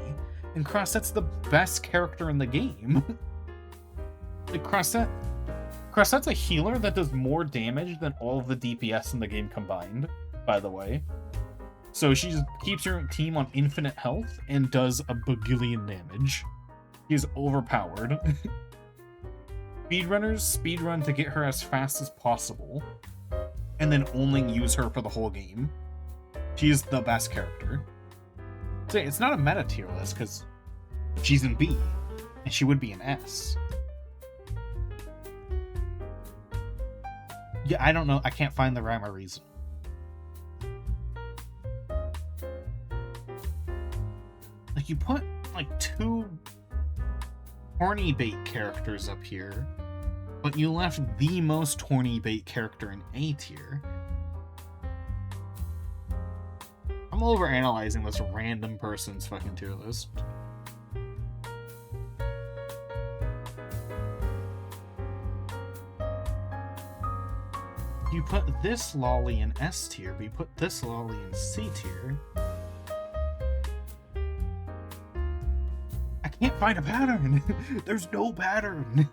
and Crossette's the best character in the game. Like Crossette's a healer that does more damage than all of the DPS in the game combined, by the way. So she just keeps your team on infinite health and does a bagillion damage. She is overpowered. Speedrunners speedrun to get her as fast as possible, and then only use her for the whole game. She's the best character. So it's not a meta tier list, because she's in B, and she would be in S. Yeah, I don't know. I can't find the rhyme or reason. Like, you put, like, 2 horny bait characters up here, but you left the most horny bait character in A tier. I'm overanalyzing this random person's fucking tier list. You put this lolly in S tier, but you put this lolly in C tier. I can't find a pattern. There's no pattern.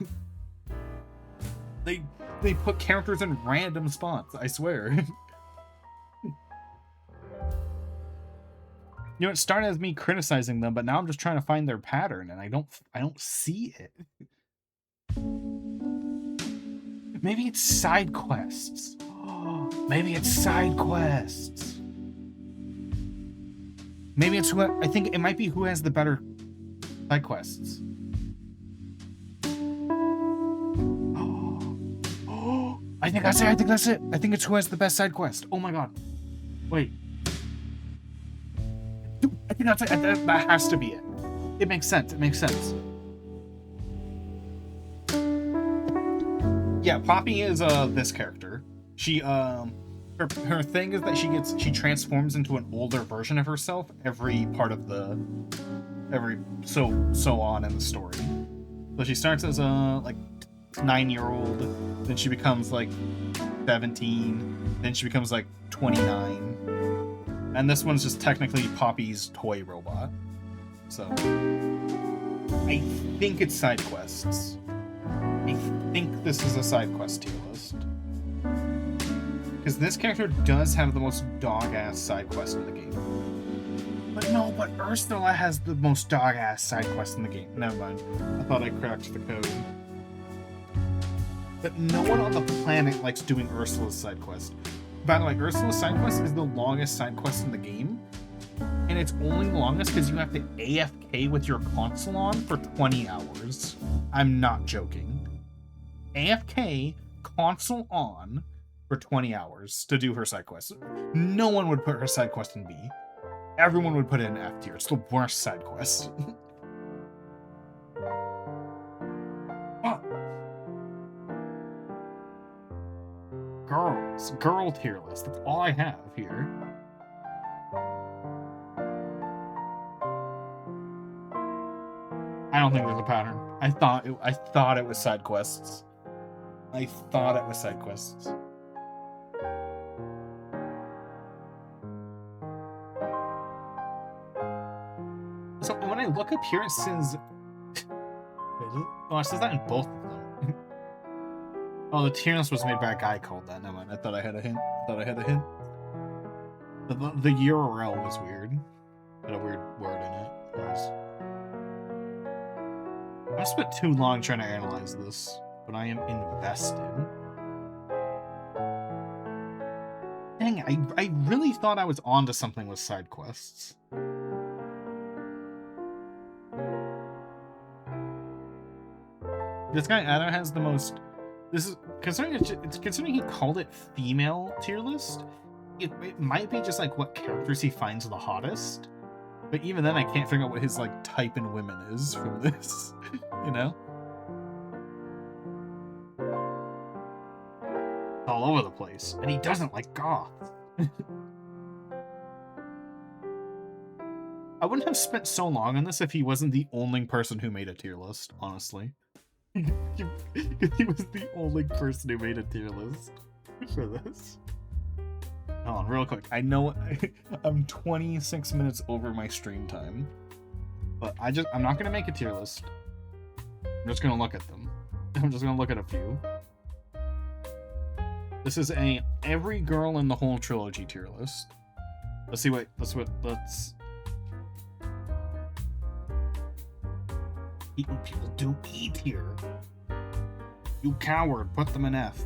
They put characters in random spots, I swear. You know, it started as me criticizing them, but now I'm just trying to find their pattern, and I don't see it. Maybe it's side quests. Maybe it's side quests. Maybe it's I think it might be who has the better side quests. I think that's it. I think it's who has the best side quest. Oh my god. Wait. Dude, I think that's it. That has to be it. It makes sense. Yeah, Poppy is this character. She her thing is that she transforms into an older version of herself every so on in the story. So she starts as a like 9-year-old, then she becomes like 17, then she becomes like 29, and this one's just technically Poppy's toy robot. So I think it's side quests. I think this is a side quest tier list. Because this character does have the most dog-ass side quest in the game. But no, but Ursula has the most dog-ass side quest in the game. Never mind. I thought I cracked the code. But no one on the planet likes doing Ursula's side quest. By the way, Ursula's side quest is the longest side quest in the game. And it's only longest because you have to AFK with your console on for 20 hours. I'm not joking. AFK, console on, for 20 hours to do her side quest. No one would put her side quest in B. Everyone would put it in F tier. It's the worst side quest. Girl tier list. That's all I have here. I don't think there's a pattern. I thought it was side quests. I thought it was side quests. So when I look up here, it says... Oh, it says that in both of them. Oh, the tier list was made by a guy called that. Never mind. I thought I had a hint. The URL was weird. Had a weird word in it. I spent too long trying to analyze this, but I am invested. Dang, I really thought I was onto something with side quests. This guy either has the most... This is considering he called it female tier list. It might be just like what characters he finds the hottest. But even then, I can't figure out what his like type in women is from this. You know, all over the place, and he doesn't like goths. I wouldn't have spent so long on this if he wasn't the only person who made a tier list, honestly. He was the only person who made a tier list for this. Hold on, real quick. I know I'm 26 minutes over my stream time, but I'm not gonna make a tier list. I'm just gonna look at them. I'm just gonna look at a few. This is every girl in the whole trilogy tier list. Let's people do E tier. You coward, put them in F.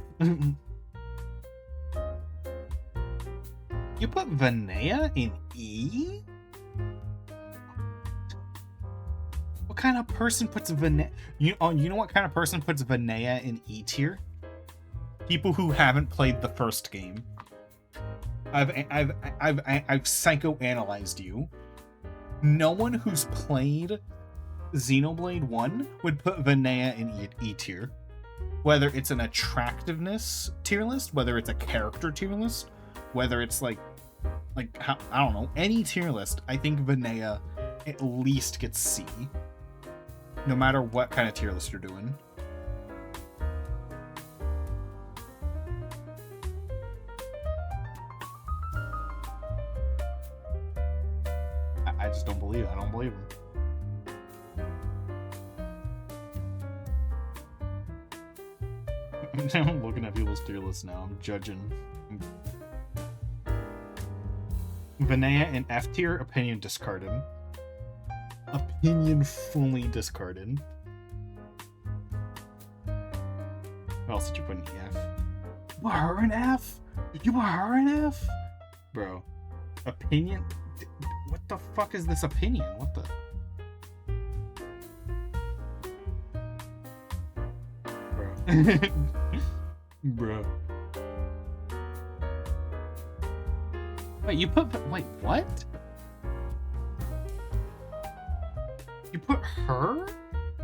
You put Vinaya in E? What kind of person puts Vinaya? You know what kind of person puts Vinaya in E tier? People who haven't played the first game. I've psychoanalyzed you. No one who's played Xenoblade 1 would put Vinaya in E tier. Whether it's an attractiveness tier list, whether it's a character tier list, whether it's like how, I don't know, any tier list, I think Vinaya at least gets C. No matter what kind of tier list you're doing. I just don't believe it. I don't believe him. I'm looking at people's tier lists now. I'm judging. Vinaya in F tier, opinion discarded. Opinion fully discarded. What else did you put in F? You put her in F? You put her in F? Bro. Opinion? What the fuck is this opinion? What the... Bro. Bro. Wait, you put... Wait, what? You put her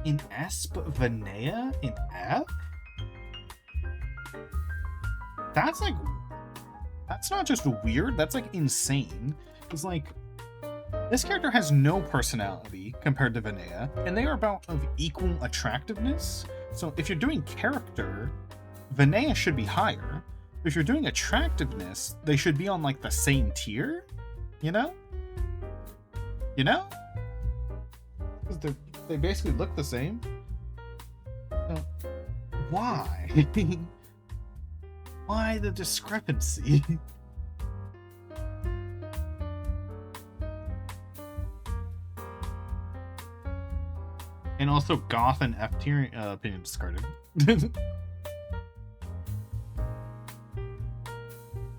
in S, but Vinaya in F? That's That's not just weird, that's like insane. It's like, this character has no personality compared to Vinaya, and they are about of equal attractiveness. So if you're doing character, Vinaya should be higher. If you're doing attractiveness, they should be on like the same tier, you know? You know? Because they basically look the same. So, why? Why the discrepancy? And also Goth and F tier opinion discarded.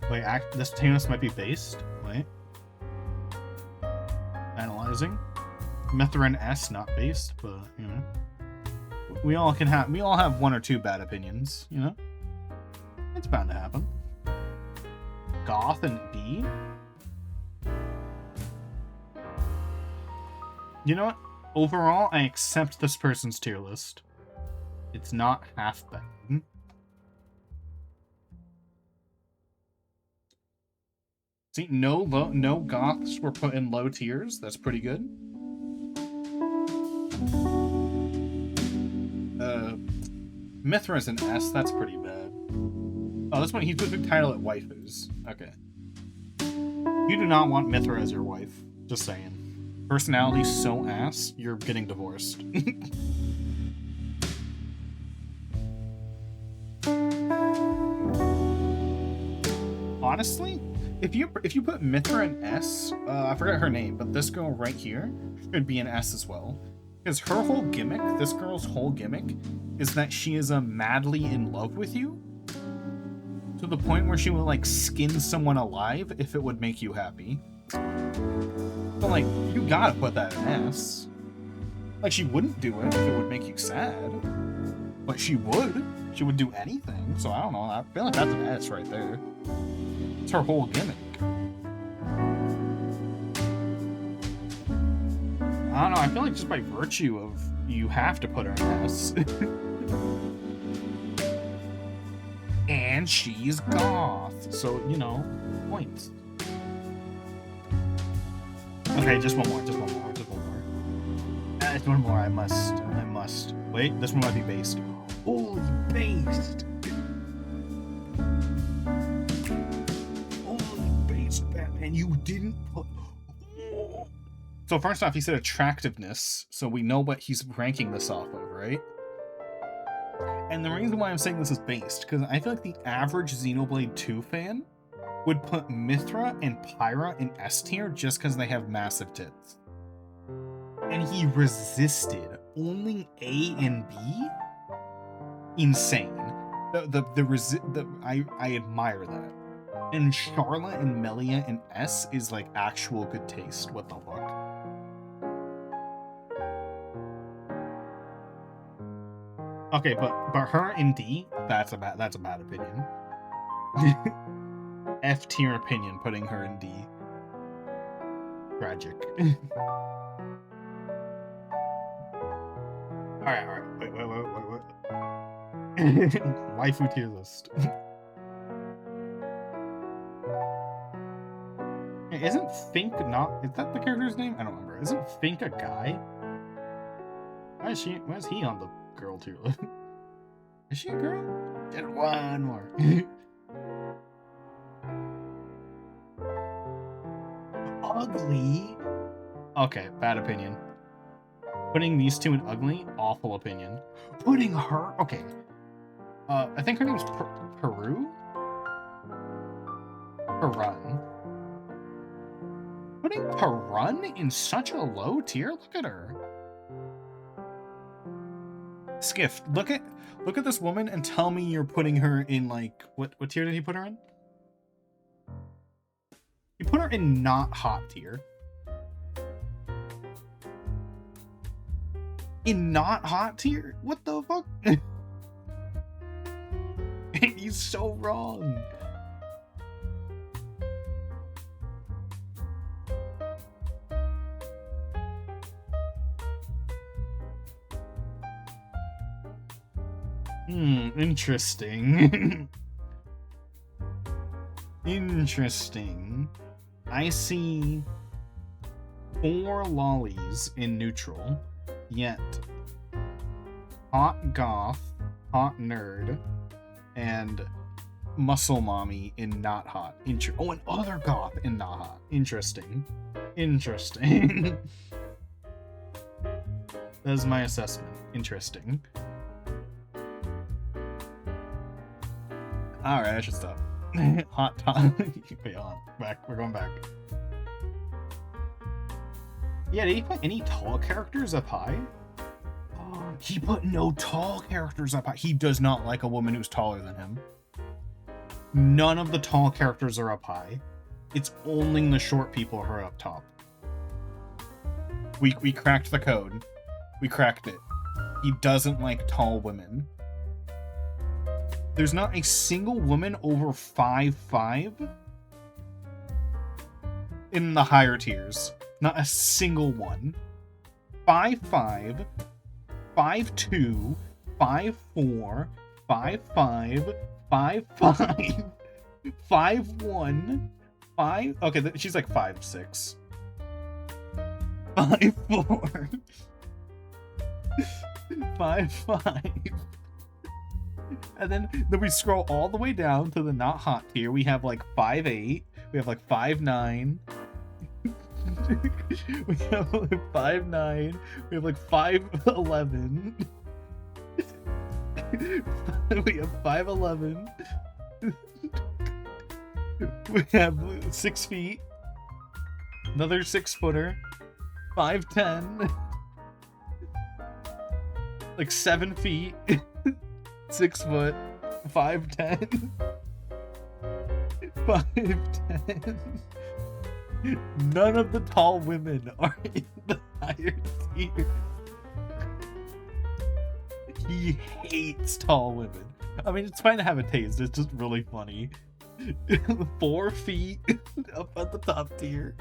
Wait, this Tanos might be based. Wait. Analyzing. Mithrin S not based, but you know. We all have one or two bad opinions, you know? It's bound to happen. Goth and D? You know what? Overall, I accept this person's tier list. It's not half bad. See, no goths were put in low tiers. That's pretty good. Mithra's an S. That's pretty bad. Oh, this one, he's put the title at waifus. Okay. You do not want Mithra as your wife. Just saying. Personality so ass, you're getting divorced. Honestly, if you put Mithra in S, I forgot her name, but this girl right here should be an S as well. Because her whole gimmick, this girl's whole gimmick, is that she is madly in love with you. To the point where she will, like, skin someone alive if it would make you happy. But, like, you gotta put that in S. Like, she wouldn't do it if it would make you sad. But she would. She would do anything. So, I don't know. I feel like that's an S right there. It's her whole gimmick. I don't know, I feel like just by virtue of you have to put her in S. And she's goth. So, you know, points. Okay, just one more. Just one more, I must. Wait, this one might be based. Holy based! Holy based, Batman, you didn't put... So first off, he said attractiveness, so we know what he's ranking this off of, right? And the reason why I'm saying this is based, because I feel like the average Xenoblade 2 fan would put Mithra and Pyra in S tier just because they have massive tits. And he resisted only A and B? Insane. I admire that. And Charlotte and Melia in S is like actual good taste. What the fuck? Okay, but her in D, that's a bad opinion. F tier opinion, putting her in D. Tragic. Alright. Wait. Waifu tier list. Isn't Fink not... Is that the character's name? I don't remember. Isn't Fink a guy? Why is he on the girl tier list? Is she a girl? Just one more. Ugly? Okay, bad opinion. Putting these two in ugly, awful opinion. Putting her... Okay. I think her name's Peru? Perun. Putting Perun in such a low tier? Look at her. Skiff, look at this woman and tell me you're putting her in, like, what tier did he put her in? He put her in not hot tier. In not hot tier? What the fuck? He's so wrong. Interesting. Interesting. I see 4 lollies in neutral, yet hot goth, hot nerd, and muscle mommy in not hot. Oh, and other goth in not hot. Interesting. Interesting. That is my assessment. Interesting. Alright, I should stop. Hot top. Wait, hold on. Back. We're going back. Yeah, did he put any tall characters up high? Oh, he put no tall characters up high. He does not like a woman who's taller than him. None of the tall characters are up high. It's only the short people who are up top. We cracked the code. We cracked it. He doesn't like tall women. There's not a single woman over 5'5" in the higher tiers. Not a single one. 5'5", 5'2", 5'4", 5'5", 5'5", 5'1", 5... Okay, she's like 5'6". 5'4", 5'5". And then we scroll all the way down to the not hot tier. We have like 5'8". We have like 5'9". We have like 5'9". We have like 5'11". We have 5'11". We have 6 feet. Another 6-footer. 5'10". Like 7 feet. 6 foot. 5'10". 5'10". None of the tall women are in the higher tier. He hates tall women. I mean, it's fine to have a taste. It's just really funny. 4 feet up at the top tier.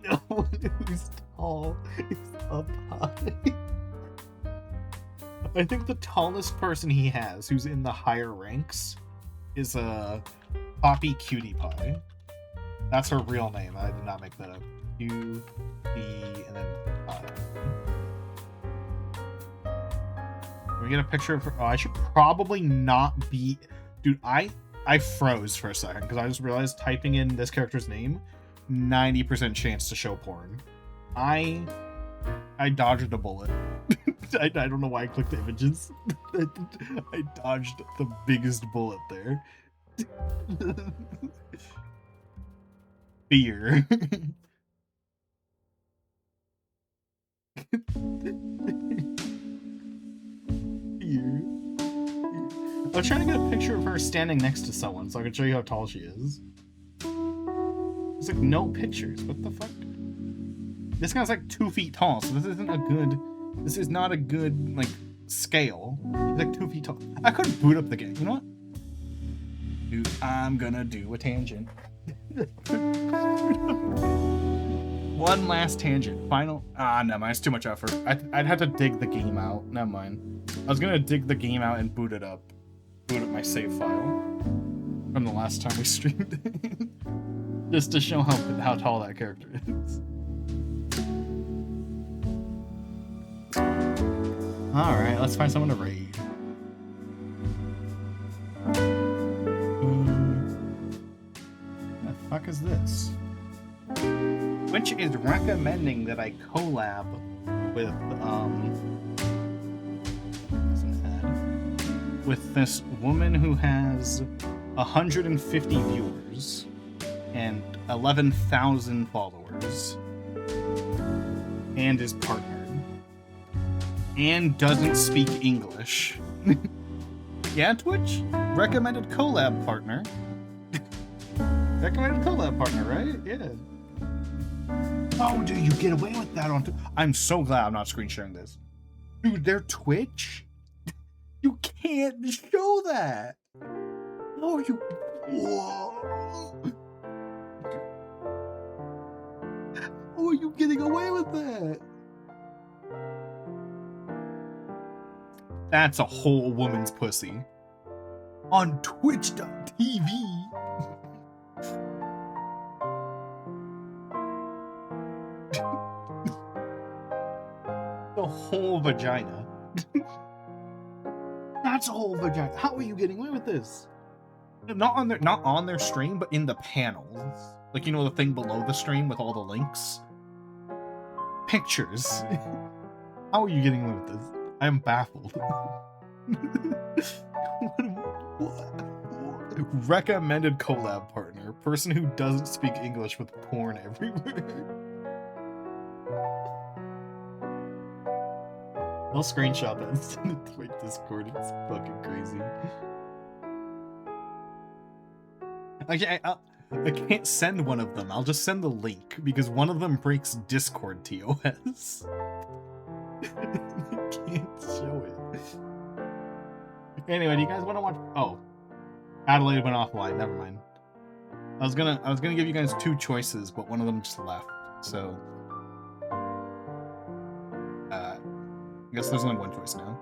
No one who's tall is up high. I think the tallest person he has who's in the higher ranks is a Poppy Cutie Pie. That's her real name. I did not make that up. Q, P, and then Pie. Can we get a picture of her? Oh, I should probably not be... Dude, I froze for a second because I just realized typing in this character's name, 90% chance to show porn. I dodged a bullet. I don't know why I clicked the images. I dodged the biggest bullet there. Fear. Fear. I was trying to get a picture of her standing next to someone so I can show you how tall she is. There's like no pictures. What the fuck? This guy's like 2 feet tall, so this isn't a good... This is not a good, like, scale. He's like 2 feet tall. I could boot up the game. You know what? Dude, I'm gonna do a tangent. One last tangent. Final... Ah, never mind. It's too much effort. I'd have to dig the game out. Never mind. I was gonna dig the game out and boot it up. Boot up my save file. From the last time we streamed it. Just to show how tall that character is. Alright, let's find someone to raid. The fuck is this? Which is recommending that I collab with, with this woman who has 150 viewers and 11,000 followers and is partnered. And doesn't speak English. Yeah, Twitch? Recommended collab partner. Recommended collab partner, right? Yeah. Oh, dude, you get away with that on... I'm so glad I'm not screen sharing this. Dude, their Twitch? You can't show that. Oh, you... Whoa. How are you getting away with that? That's a whole woman's pussy. on twitch.tv. The whole vagina. That's a whole vagina. How are you getting away with this? Not on their stream, but in the panels. Like, you know, the thing below the stream with all the links? Pictures. How are you getting away with this? I am baffled. What? Recommended collab partner. Person who doesn't speak English with porn everywhere. I'll screenshot that and send it to my Discord. It's fucking crazy. I can't send one of them. I'll just send the link because one of them breaks Discord TOS. I can't show it. Anyway, do you guys want to watch? Oh, Adelaide went offline. Never mind. I was gonna give you guys two choices, but one of them just left. So, I guess there's only one choice now.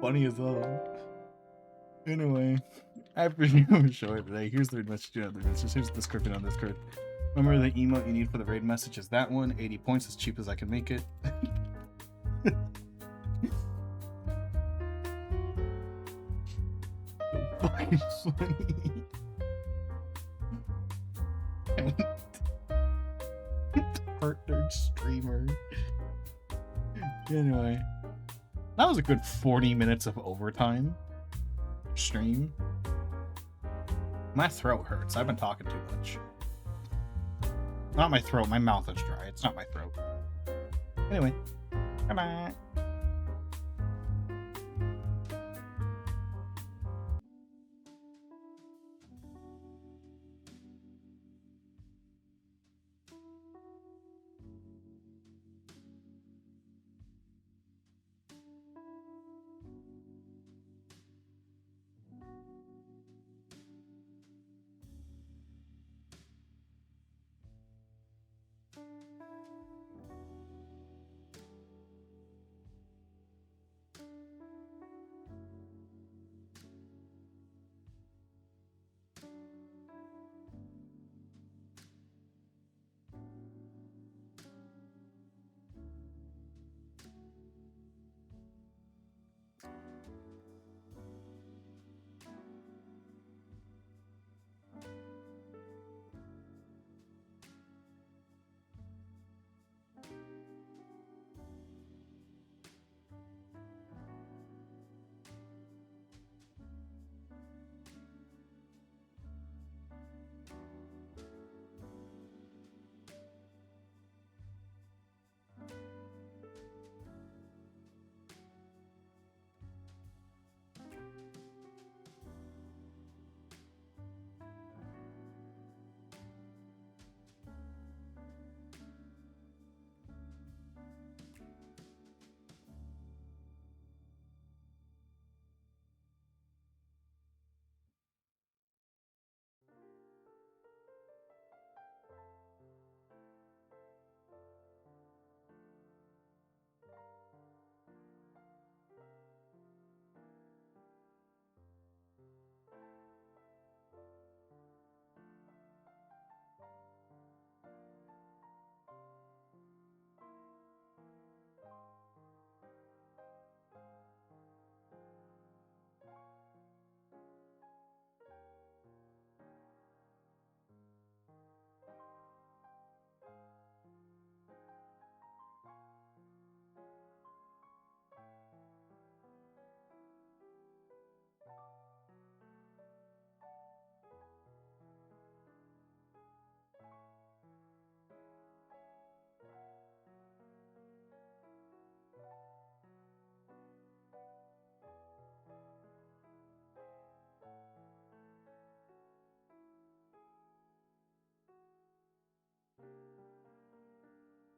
Funny as hell. Anyway, after you show it today, here's the message. Here's the description on Discord. Remember the emote you need for the raid message is that one. 80 points, as cheap as I can make it. Fucking funny. Partnered streamer. Anyway. That was a good 40 minutes of overtime stream. My throat hurts. I've been talking too much. Not my throat. My mouth is dry. It's not my throat. Anyway. Bye-bye.